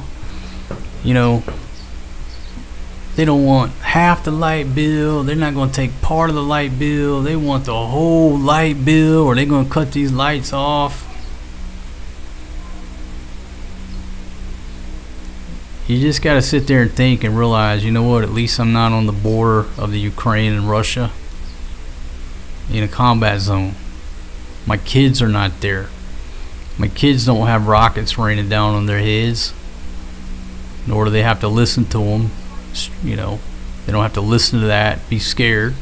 They don't want half the light bill. They're not going to take part of the light bill. They want the whole light bill, or they're going to cut these lights off. You just got to sit there and think and realize, you know what, at least I'm not on the border of the Ukraine and Russia in a combat zone. My kids are not there. My kids don't have rockets raining down on their heads, nor do they have to listen to them. They don't have to listen to that, be scared.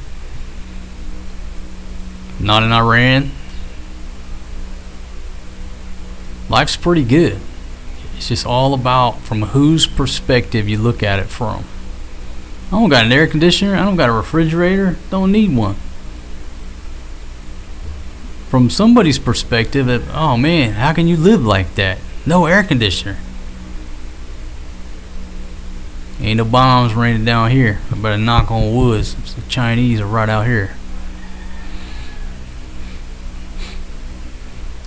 Not in Iran. Life's pretty good. It's just all about from whose perspective you look at it from. I don't got an air conditioner. I don't got a refrigerator. Don't need one. From somebody's perspective, oh man, how can you live like that? No air conditioner. Ain't no bombs raining down here. I better knock on wood. The Chinese are right out here.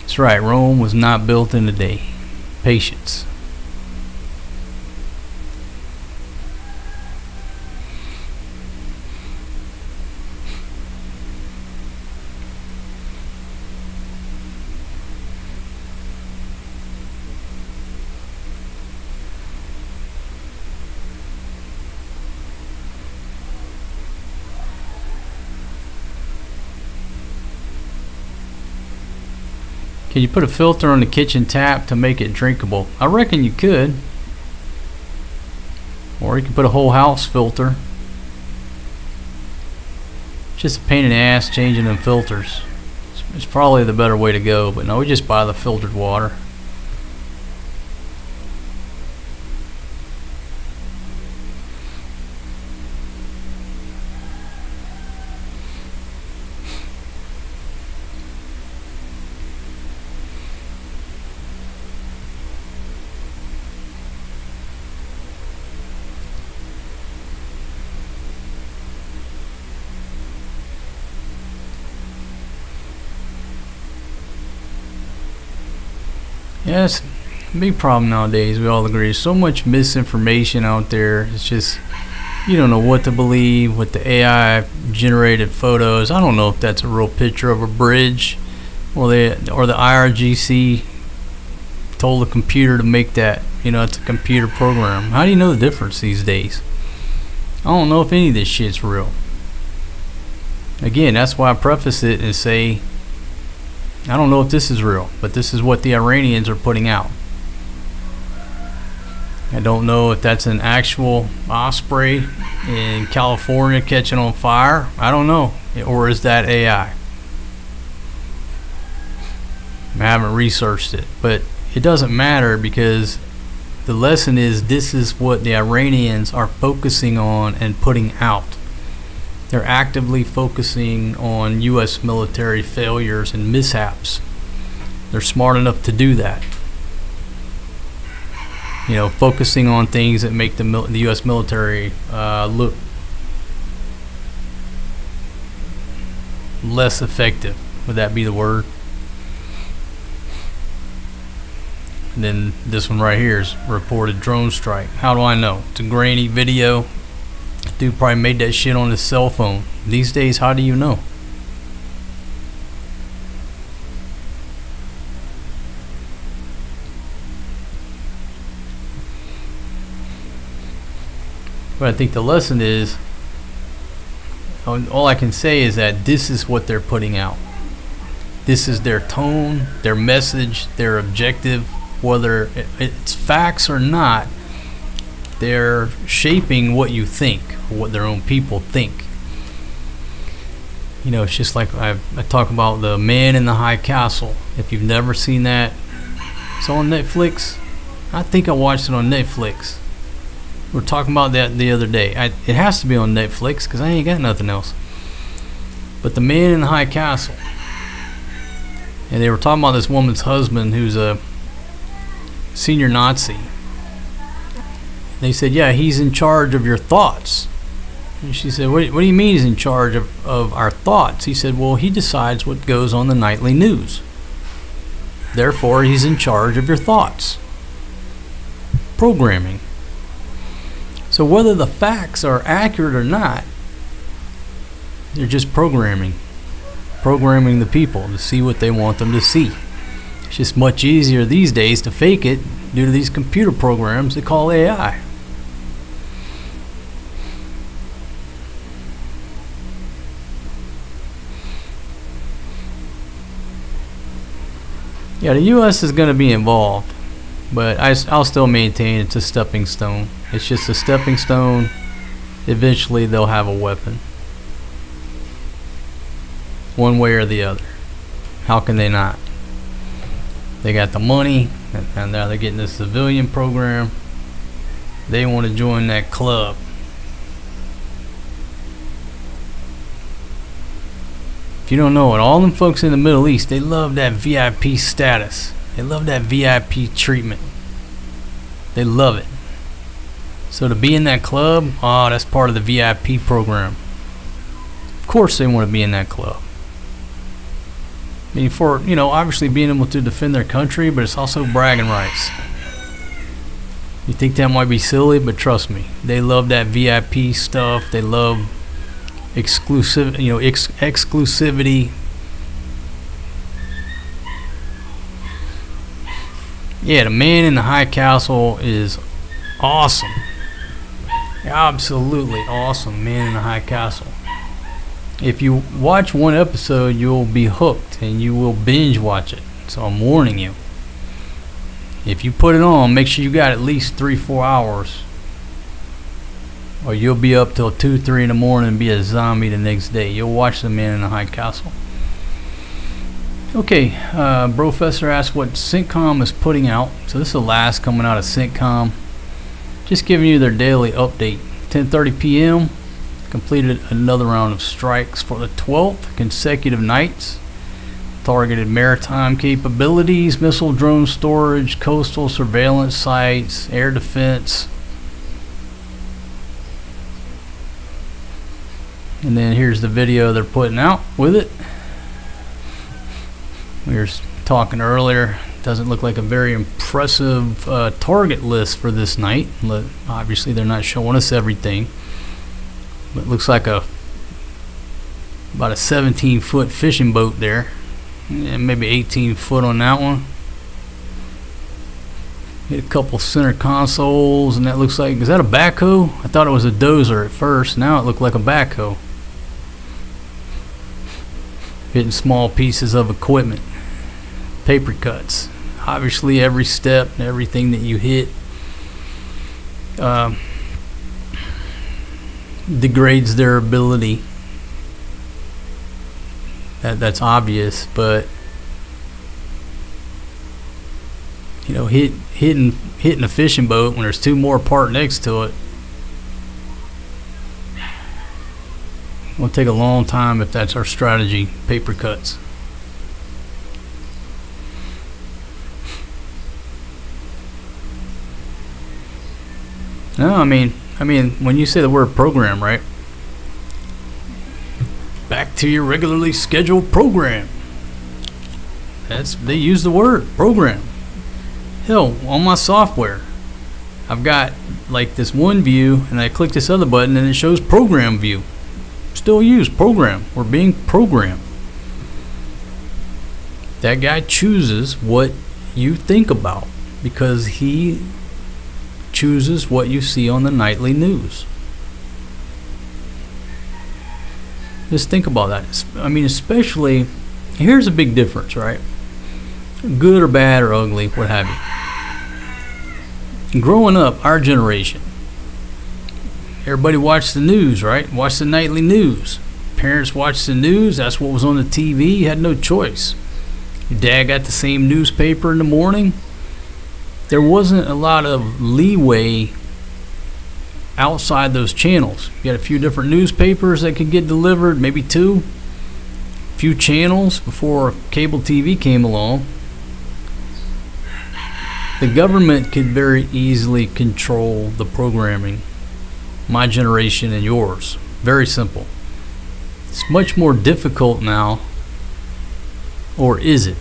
That's right. Rome was not built in a day. Patience. Can you put a filter on the kitchen tap to make it drinkable? I reckon you could. Or you could put a whole house filter. Just a pain in the ass changing them filters. It's probably the better way to go, but no, we just buy the filtered water. Yeah, it's a big problem nowadays. We all agree. There's so much misinformation out there. It's just, you don't know what to believe with the AI generated photos. I don't know if that's a real picture of a bridge, or the IRGC told the computer to make that. It's a computer program. How do you know the difference these days? I don't know if any of this shit's real. Again, that's why I preface it and say, I don't know if this is real, but this is what the Iranians are putting out. I don't know if that's an actual osprey in California catching on fire. I don't know. Or is that AI? I haven't researched it, but it doesn't matter, because the lesson is this is what the Iranians are focusing on and putting out. They're actively focusing on U.S. military failures and mishaps. They're smart enough to do that. Focusing on things that make the U.S. military look less effective. Would that be the word? And then this one right here is reported drone strike. How do I know? It's a grainy video. Dude probably made that shit on his cell phone. These days, how do you know? But I think the lesson is, all I can say is that this is what they're putting out. This is their tone, their message, their objective. Whether it's facts or not, they're shaping what you think, or what their own people think. It's just like I talk about The Man in the High Castle. If you've never seen that, it's on Netflix. I think I watched it on Netflix. We were talking about that the other day. It has to be on Netflix because I ain't got nothing else. But The Man in the High Castle. And they were talking about this woman's husband who's a senior Nazi. They said, yeah, he's in charge of your thoughts. And she said, what do you mean he's in charge of our thoughts? He said, well, he decides what goes on the nightly news. Therefore, he's in charge of your thoughts. Programming. So whether the facts are accurate or not, they're just programming. Programming the people to see what they want them to see. It's just much easier these days to fake it due to these computer programs they call AI. Yeah, the U.S. is going to be involved, but I'll still maintain it's a stepping stone. It's just a stepping stone. Eventually, they'll have a weapon. One way or the other. How can they not? They got the money, and now they're getting the civilian program. They want to join that club. If you don't know it, all them folks in the Middle East, they love that VIP status. They love that VIP treatment. They love it. So to be in that club, that's part of the VIP program. Of course they want to be in that club. I mean, for, obviously being able to defend their country, but it's also bragging rights. You think that might be silly, but trust me, they love that VIP stuff. They love exclusivity. Yeah, The Man in the High Castle is awesome. Absolutely awesome. Man in the High Castle. If you watch one episode, you'll be hooked and you will binge watch it. So I'm warning you. If you put it on, make sure you got at least 3-4 hours, or you'll be up till 2-3 in the morning and be a zombie the next day. You'll watch The Man in the High Castle. Okay, Professor asked what CENTCOM is putting out. So this is the last coming out of CENTCOM. Just giving you their daily update. 10:30 p.m. completed another round of strikes for the 12th consecutive nights. Targeted maritime capabilities, missile drone storage, coastal surveillance sites, air defense. And then here's the video they're putting out with it. We were talking earlier. Doesn't look like a very impressive target list for this night. Obviously, they're not showing us everything. But it looks like about a 17-foot fishing boat there. And maybe 18 foot on that one. Hit a couple center consoles, and that looks like, is that a backhoe? I thought it was a dozer at first. Now it looked like a backhoe. Hitting small pieces of equipment. Paper cuts. Obviously, every step and everything that you hit degrades their ability. That's obvious, but you know, hitting a fishing boat when there's two more parked next to it will take a long time if that's our strategy. Paper cuts. No, I mean, when you say the word program, right? Back to your regularly scheduled program. They use the word program. Hell, on my software, I've got like this one view, and I click this other button, and it shows program view. Still use program. We're being programmed. That guy chooses what you think about because he chooses what you see on the nightly news. Just think about that. I mean, especially, here's a big difference, right? Good or bad or ugly, what have you. Growing up, our generation, everybody watched the news, right? Watched the nightly news. Parents watched the news. That's what was on the TV. You had no choice. Your dad got the same newspaper in the morning. There wasn't a lot of leeway outside those channels. You got a few different newspapers that could get delivered, maybe two. A few channels before cable TV came along. The government could very easily control the programming. My generation and yours. Very simple. It's much more difficult now. Or is it?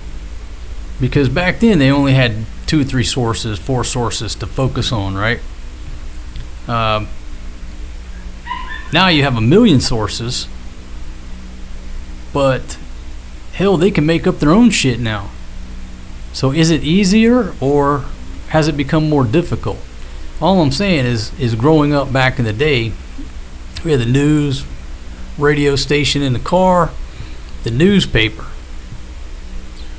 Because back then they only had 2, 3 sources, 4 sources to focus on, right? Now you have a million sources, but hell, they can make up their own shit now. So is it easier or has it become more difficult? All I'm saying is growing up back in the day, we had the news, radio station in the car, the newspaper.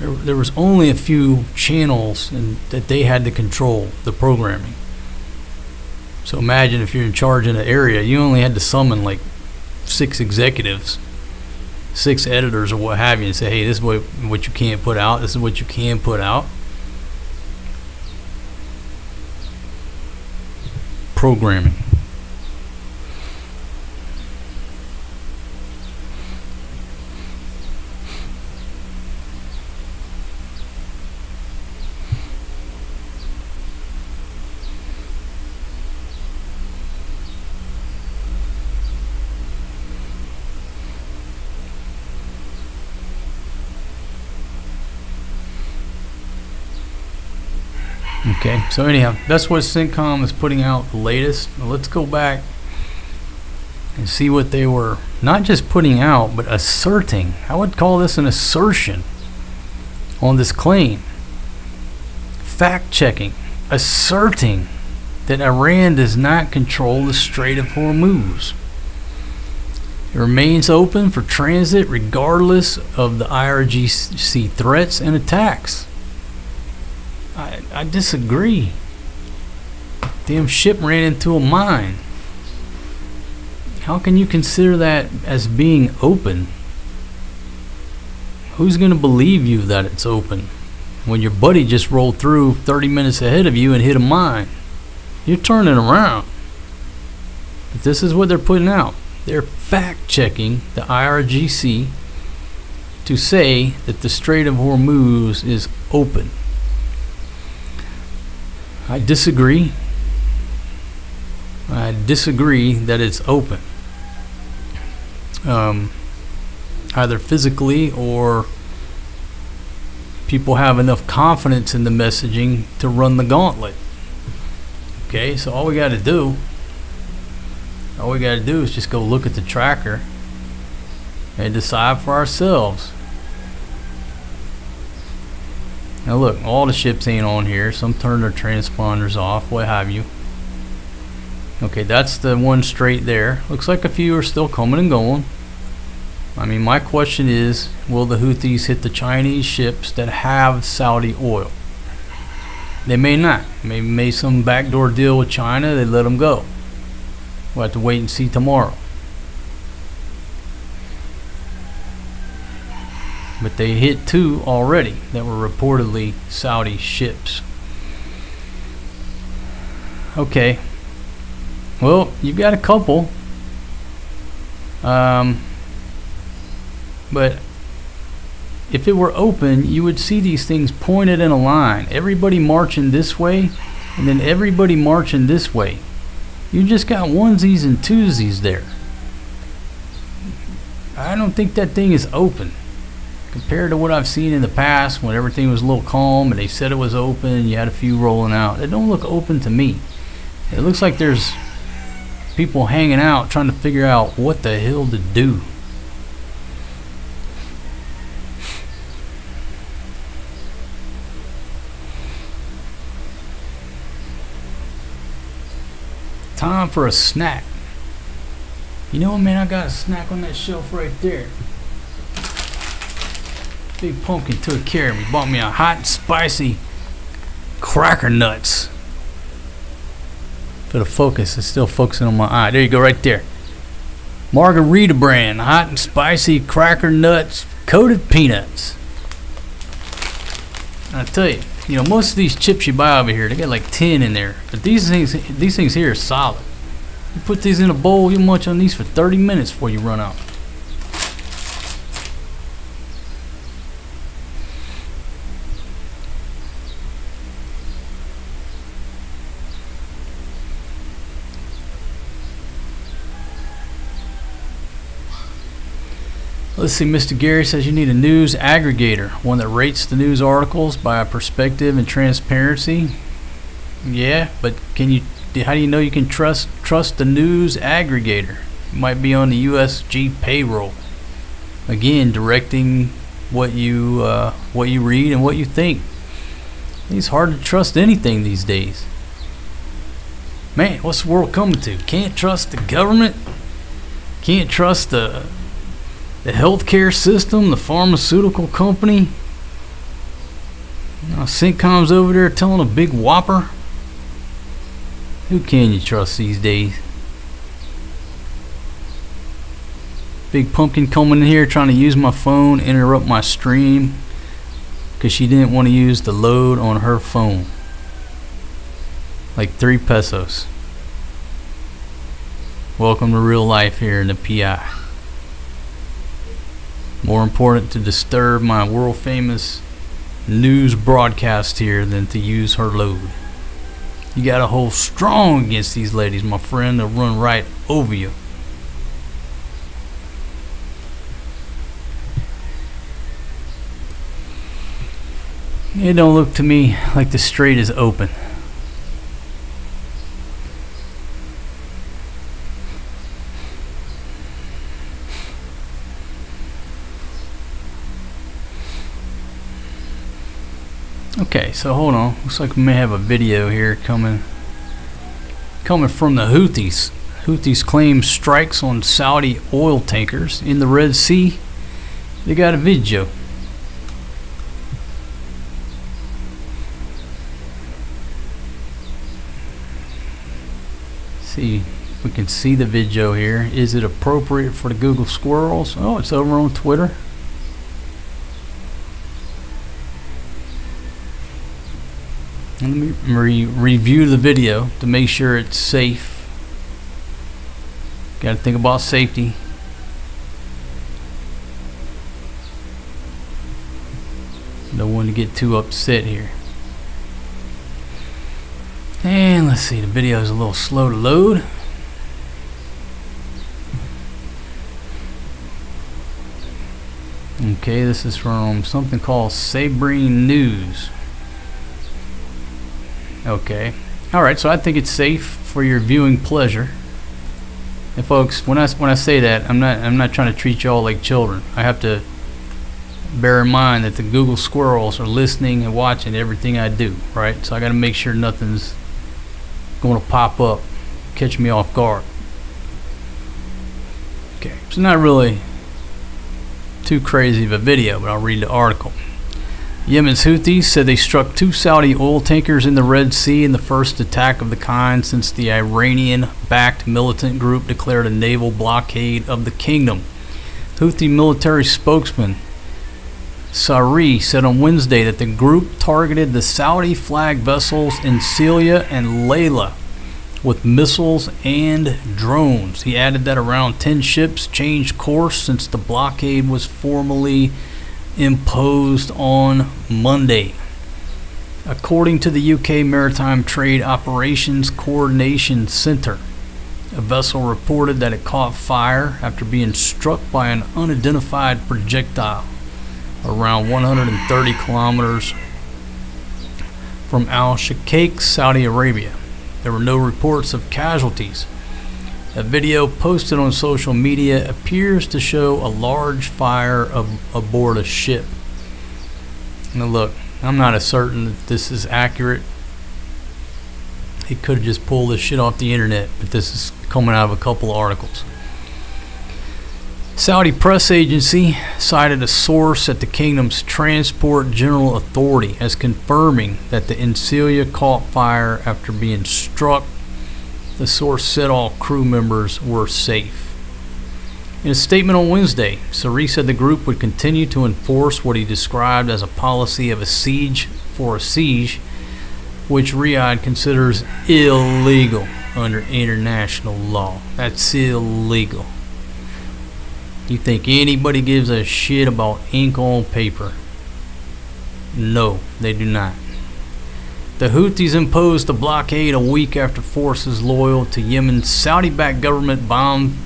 There was only a few channels that they had to control the programming. So imagine if you're in charge in an area, you only had to summon like 6 executives, 6 editors or what have you, and say, hey, this is what you can't put out, this is what you can put out. Programming. Okay, so anyhow, that's what CENTCOM is putting out the latest. Now let's go back and see what they were not just putting out, but asserting. I would call this an assertion on this claim. Fact checking, asserting that Iran does not control the Strait of Hormuz. It remains open for transit regardless of the IRGC threats and attacks. I disagree. Damn ship ran into a mine. How can you consider that as being open? Who's going to believe you that it's open when your buddy just rolled through 30 minutes ahead of you and hit a mine? You're turning around. But this is what they're putting out. They're fact-checking the IRGC to say that the Strait of Hormuz is open. I disagree. I disagree that it's open. Either physically or people have enough confidence in the messaging to run the gauntlet. Okay, so all we got to do is just go look at the tracker and decide for ourselves. Now look, all the ships ain't on here. Some turn their transponders off, what have you. Okay, that's the one straight there. Looks like a few are still coming and going. I mean, my question is, will the Houthis hit the Chinese ships that have Saudi oil? They may not. Maybe made some backdoor deal with China, they let them go. We'll have to wait and see tomorrow. But they hit 2 already that were reportedly Saudi ships. Okay. Well, you've got a couple. But if it were open, you would see these things pointed in a line. Everybody marching this way, and then everybody marching this way. You just got onesies and twosies there. I don't think that thing is open. Compared to what I've seen in the past when everything was a little calm and they said it was open and you had a few rolling out. It don't look open to me. It looks like there's people hanging out trying to figure out what the hell to do. Time for a snack. You know what, man? I got a snack on that shelf right there. Big Pumpkin took care of me. Bought me a hot and spicy cracker nuts. For the focus, it's still focusing on my eye. There you go, right there. Margarita brand, hot and spicy cracker nuts, coated peanuts. I tell you, most of these chips you buy over here, they got like 10 in there. But these things here are solid. You put these in a bowl, you munch on these for 30 minutes before you run out. Let's see, Mr. Gary says you need a news aggregator, one that rates the news articles by perspective and transparency. Yeah, but how do you know you can trust the news aggregator? It might be on the USG payroll. Again, directing what you read and what you think. It's hard to trust anything these days. Man, what's the world coming to? Can't trust the government. Can't trust the healthcare system, the pharmaceutical company. Syncom's over there telling a big whopper. Who can you trust these days? Big Pumpkin coming in here trying to use my phone, interrupt my stream because she didn't want to use the load on her phone. Like 3 pesos. Welcome to real life here in the PI. More important to disturb my world famous news broadcast here than to use her load. You gotta hold strong against these ladies, my friend. They'll run right over you. It don't look to me like the strait is open. Okay, so hold on. Looks like we may have a video here coming from the Houthis. Houthis claim strikes on Saudi oil tankers in the Red Sea. They got a video. See if we can see the video here. Is it appropriate for the Google squirrels? Oh, it's over on Twitter. Let me review the video to make sure it's safe. Got to think about safety. Don't want to get too upset here. And let's see, the video is a little slow to load. Okay, this is from something called Sabrine News. Okay. Alright, so I think it's safe for your viewing pleasure. And folks, when I say that, I'm not trying to treat y'all like children. I have to bear in mind that the Google squirrels are listening and watching everything I do, right? So I got to make sure nothing's going to pop up, catch me off guard. Okay, it's not really too crazy of a video, but I'll read the article. Yemen's Houthis said they struck 2 Saudi oil tankers in the Red Sea in the first attack of the kind since the Iranian-backed militant group declared a naval blockade of the kingdom. Houthi military spokesman Sari said on Wednesday that the group targeted the Saudi-flagged vessels in Celia and Layla with missiles and drones. He added that around 10 ships changed course since the blockade was formally imposed on Monday. According to the UK Maritime Trade Operations Coordination Centre, a vessel reported that it caught fire after being struck by an unidentified projectile around 130 kilometers from Al Sheikh, Saudi Arabia. There were no reports of casualties. A video posted on social media appears to show a large fire aboard a ship. Now look, I'm not as certain that this is accurate. He could have just pulled this shit off the internet, but this is coming out of a couple of articles. Saudi press agency cited a source at the kingdom's Transport General Authority as confirming that the Encilia caught fire after being struck. The source said all crew members were safe. In a statement on Wednesday, Sari said the group would continue to enforce what he described as a policy of a siege for a siege, which Riyadh considers illegal under international law. That's illegal. You think anybody gives a shit about ink on paper? No, they do not. The Houthis imposed the blockade a week after forces loyal to Yemen's Saudi-backed government bombed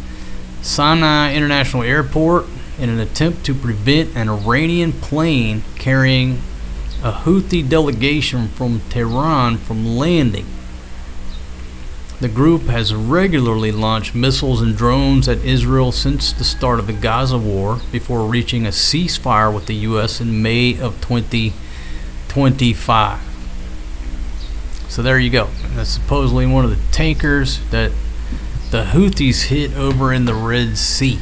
Sana'a International Airport in an attempt to prevent an Iranian plane carrying a Houthi delegation from Tehran from landing. The group has regularly launched missiles and drones at Israel since the start of the Gaza war, before reaching a ceasefire with the U.S. in May of 2025. So there you go. That's supposedly one of the tankers that the Houthis hit over in the Red Sea.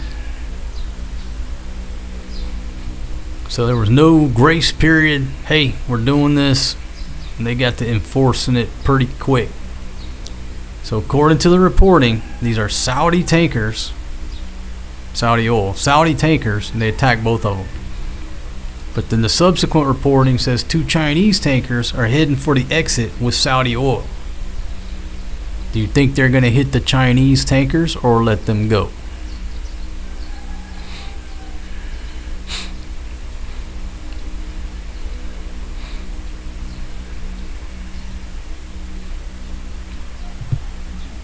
So there was no grace period. Hey, we're doing this. And they got to enforcing it pretty quick. So according to the reporting, these are Saudi tankers, Saudi oil, Saudi tankers, and they attacked both of them. But then the subsequent reporting says 2 Chinese tankers are heading for the exit with Saudi oil. Do you think they're going to hit the Chinese tankers or let them go?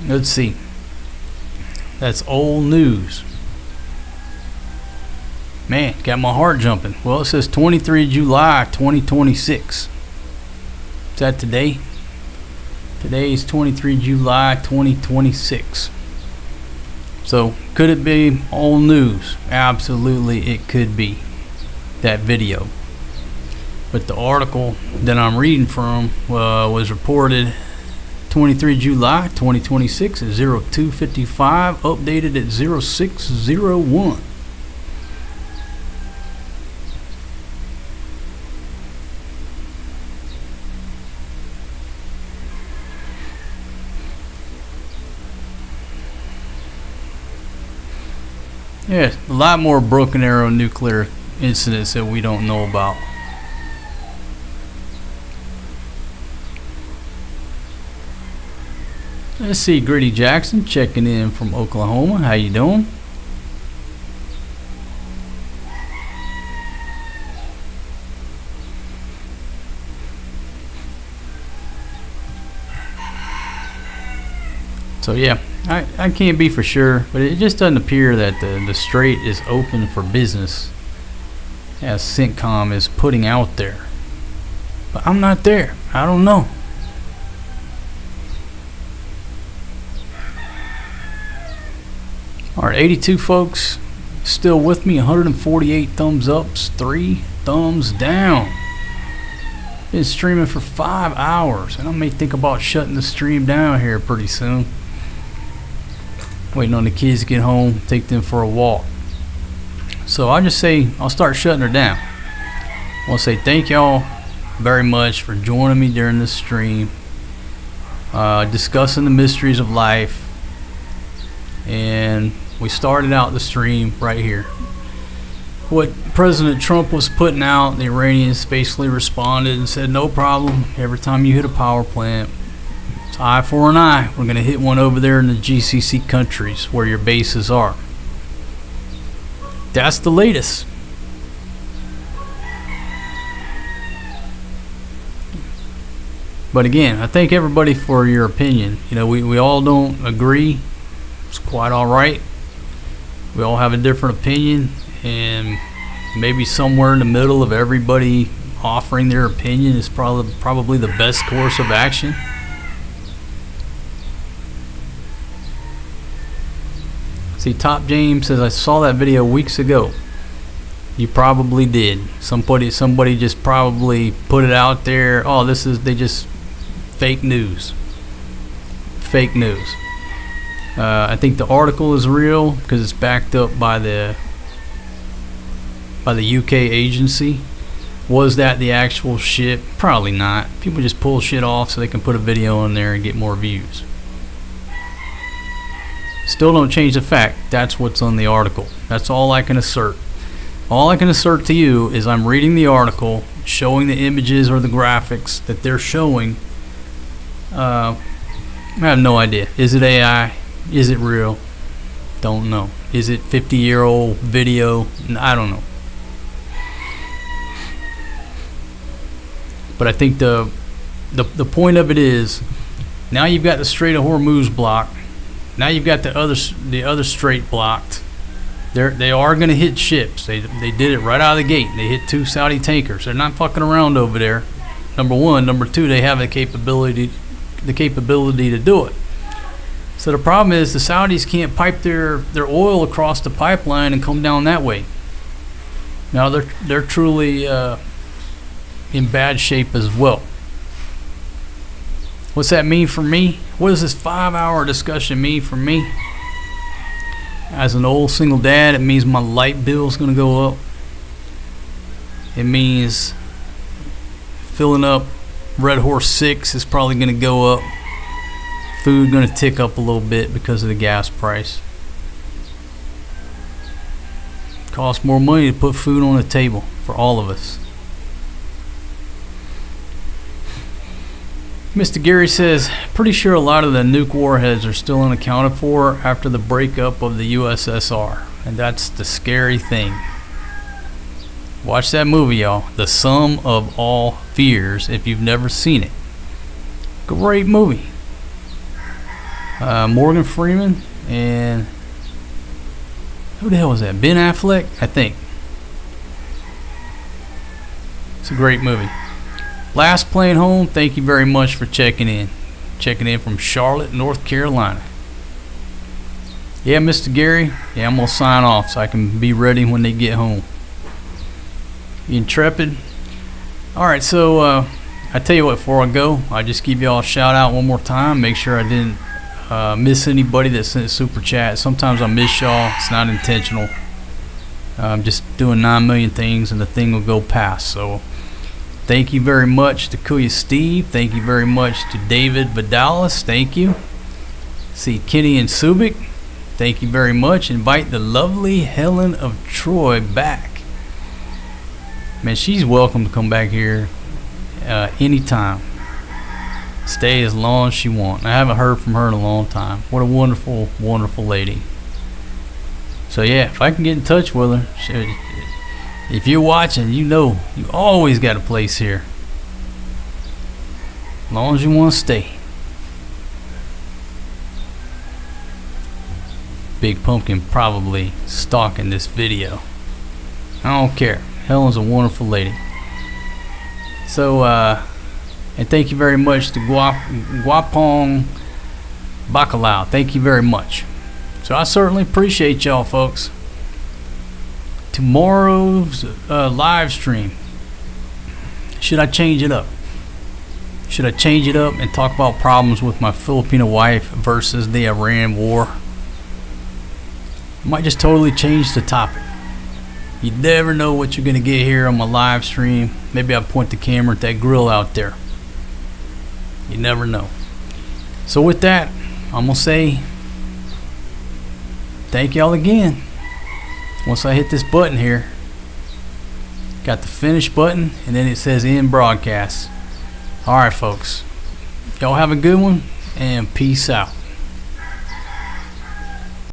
Let's see. That's old news. Man, got my heart jumping. Well, it says 23 July 2026. Is that today? Today is 23 July 2026. So, could it be old news? Absolutely, it could be. That video. But the article that I'm reading from was reported 23 July 2026 at 0255, updated at 0601. Yeah, a lot more Broken Arrow nuclear incidents that we don't know about. Let's see, Gritty Jackson checking in from Oklahoma. How you doing? So yeah, I can't be for sure, but it just doesn't appear that the strait is open for business, as CENTCOM is putting out there. But I'm not there. I don't know. Alright, 82 folks still with me. 148 thumbs ups, 3 thumbs down. Been streaming for 5 hours, and I may think about shutting the stream down here pretty soon. Waiting on the kids to get home, take them for a walk. So I just say I'll start shutting her down. I want to say thank y'all very much for joining me during this stream, discussing the mysteries of life. And we started out the stream right here. What President Trump was putting out, the Iranians basically responded and said, no problem. Every time you hit a power plant, it's eye for an eye. We're going to hit one over there in the GCC countries where your bases are. That's the latest. But again, I thank everybody for your opinion. You know, we all don't agree. It's quite all right. We all have a different opinion, and maybe somewhere in the middle of everybody offering their opinion is probably the best course of action. See, Top James says, I saw that video weeks ago. You probably did. Somebody just probably put it out there. Oh, they just fake news. Fake news. I think the article is real because it's backed up by the UK agency. Was that the actual shit? Probably not. People just pull shit off so they can put a video in there and get more views. Still don't change the fact that's what's on the article. That's all I can assert. All I can assert to you is I'm reading the article, showing the images or the graphics that they're showing. I have no idea. Is it AI? Is it real? Don't know. Is it 50-year-old video? I don't know. But I think the point of it is, now you've got the Strait of Hormuz blocked. Now you've got the other strait blocked. They are going to hit ships. They did it right out of the gate. They hit 2 Saudi tankers. They're not fucking around over there. Number one. Number two, they have the capability to do it. So the problem is the Saudis can't pipe their oil across the pipeline and come down that way. Now they're truly in bad shape as well. What's that mean for me? What does this 5-hour discussion mean for me? As an old single dad, it means my light bill is going to go up. It means filling up Red Horse 6 is probably going to go up. Food going to tick up a little bit because of the gas price. It costs more money to put food on the table for all of us. Mr. Gary says, pretty sure a lot of the nuke warheads are still unaccounted for after the breakup of the USSR. And that's the scary thing. Watch that movie, y'all. The Sum of All Fears, if you've never seen it. Great movie. Morgan Freeman and who the hell was that? Ben Affleck, I think. It's a great movie. Last plane home, thank you very much for checking in. Checking in from Charlotte, North Carolina. Yeah, Mr. Gary, yeah, I'm going to sign off so I can be ready when they get home. Intrepid. Alright, so I tell you what, before I go, I just give y'all a shout out one more time. Make sure I didn't miss anybody that sent a super chat. Sometimes I miss y'all. It's not intentional. I'm just doing 9 million things and the thing will go past. So thank you very much to Kuya Steve. Thank you very much to David Vidalis. Thank you. See Kenny and Subic. Thank you very much. Invite the lovely Helen of Troy back. Man, she's welcome to come back here anytime. Stay as long as she wants. I haven't heard from her in a long time. What a wonderful, wonderful lady. So yeah, if I can get in touch with her, if you're watching, you know you always got a place here. As long as you want to stay. Big Pumpkin probably stalking this video. I don't care. Helen's a wonderful lady. So, and thank you very much to Guapong Bacalao. Thank you very much. So I certainly appreciate y'all, folks. Tomorrow's live stream. Should I change it up? Should I change it up and talk about problems with my Filipino wife versus the Iran war? Might just totally change the topic. You never know what you're going to get here on my live stream. Maybe I'll point the camera at that grill out there. You never know. So with that, I'm going to say thank y'all again. Once I hit this button here, got the finish button, and then it says end broadcast. Alright, folks. Y'all have a good one, and peace out.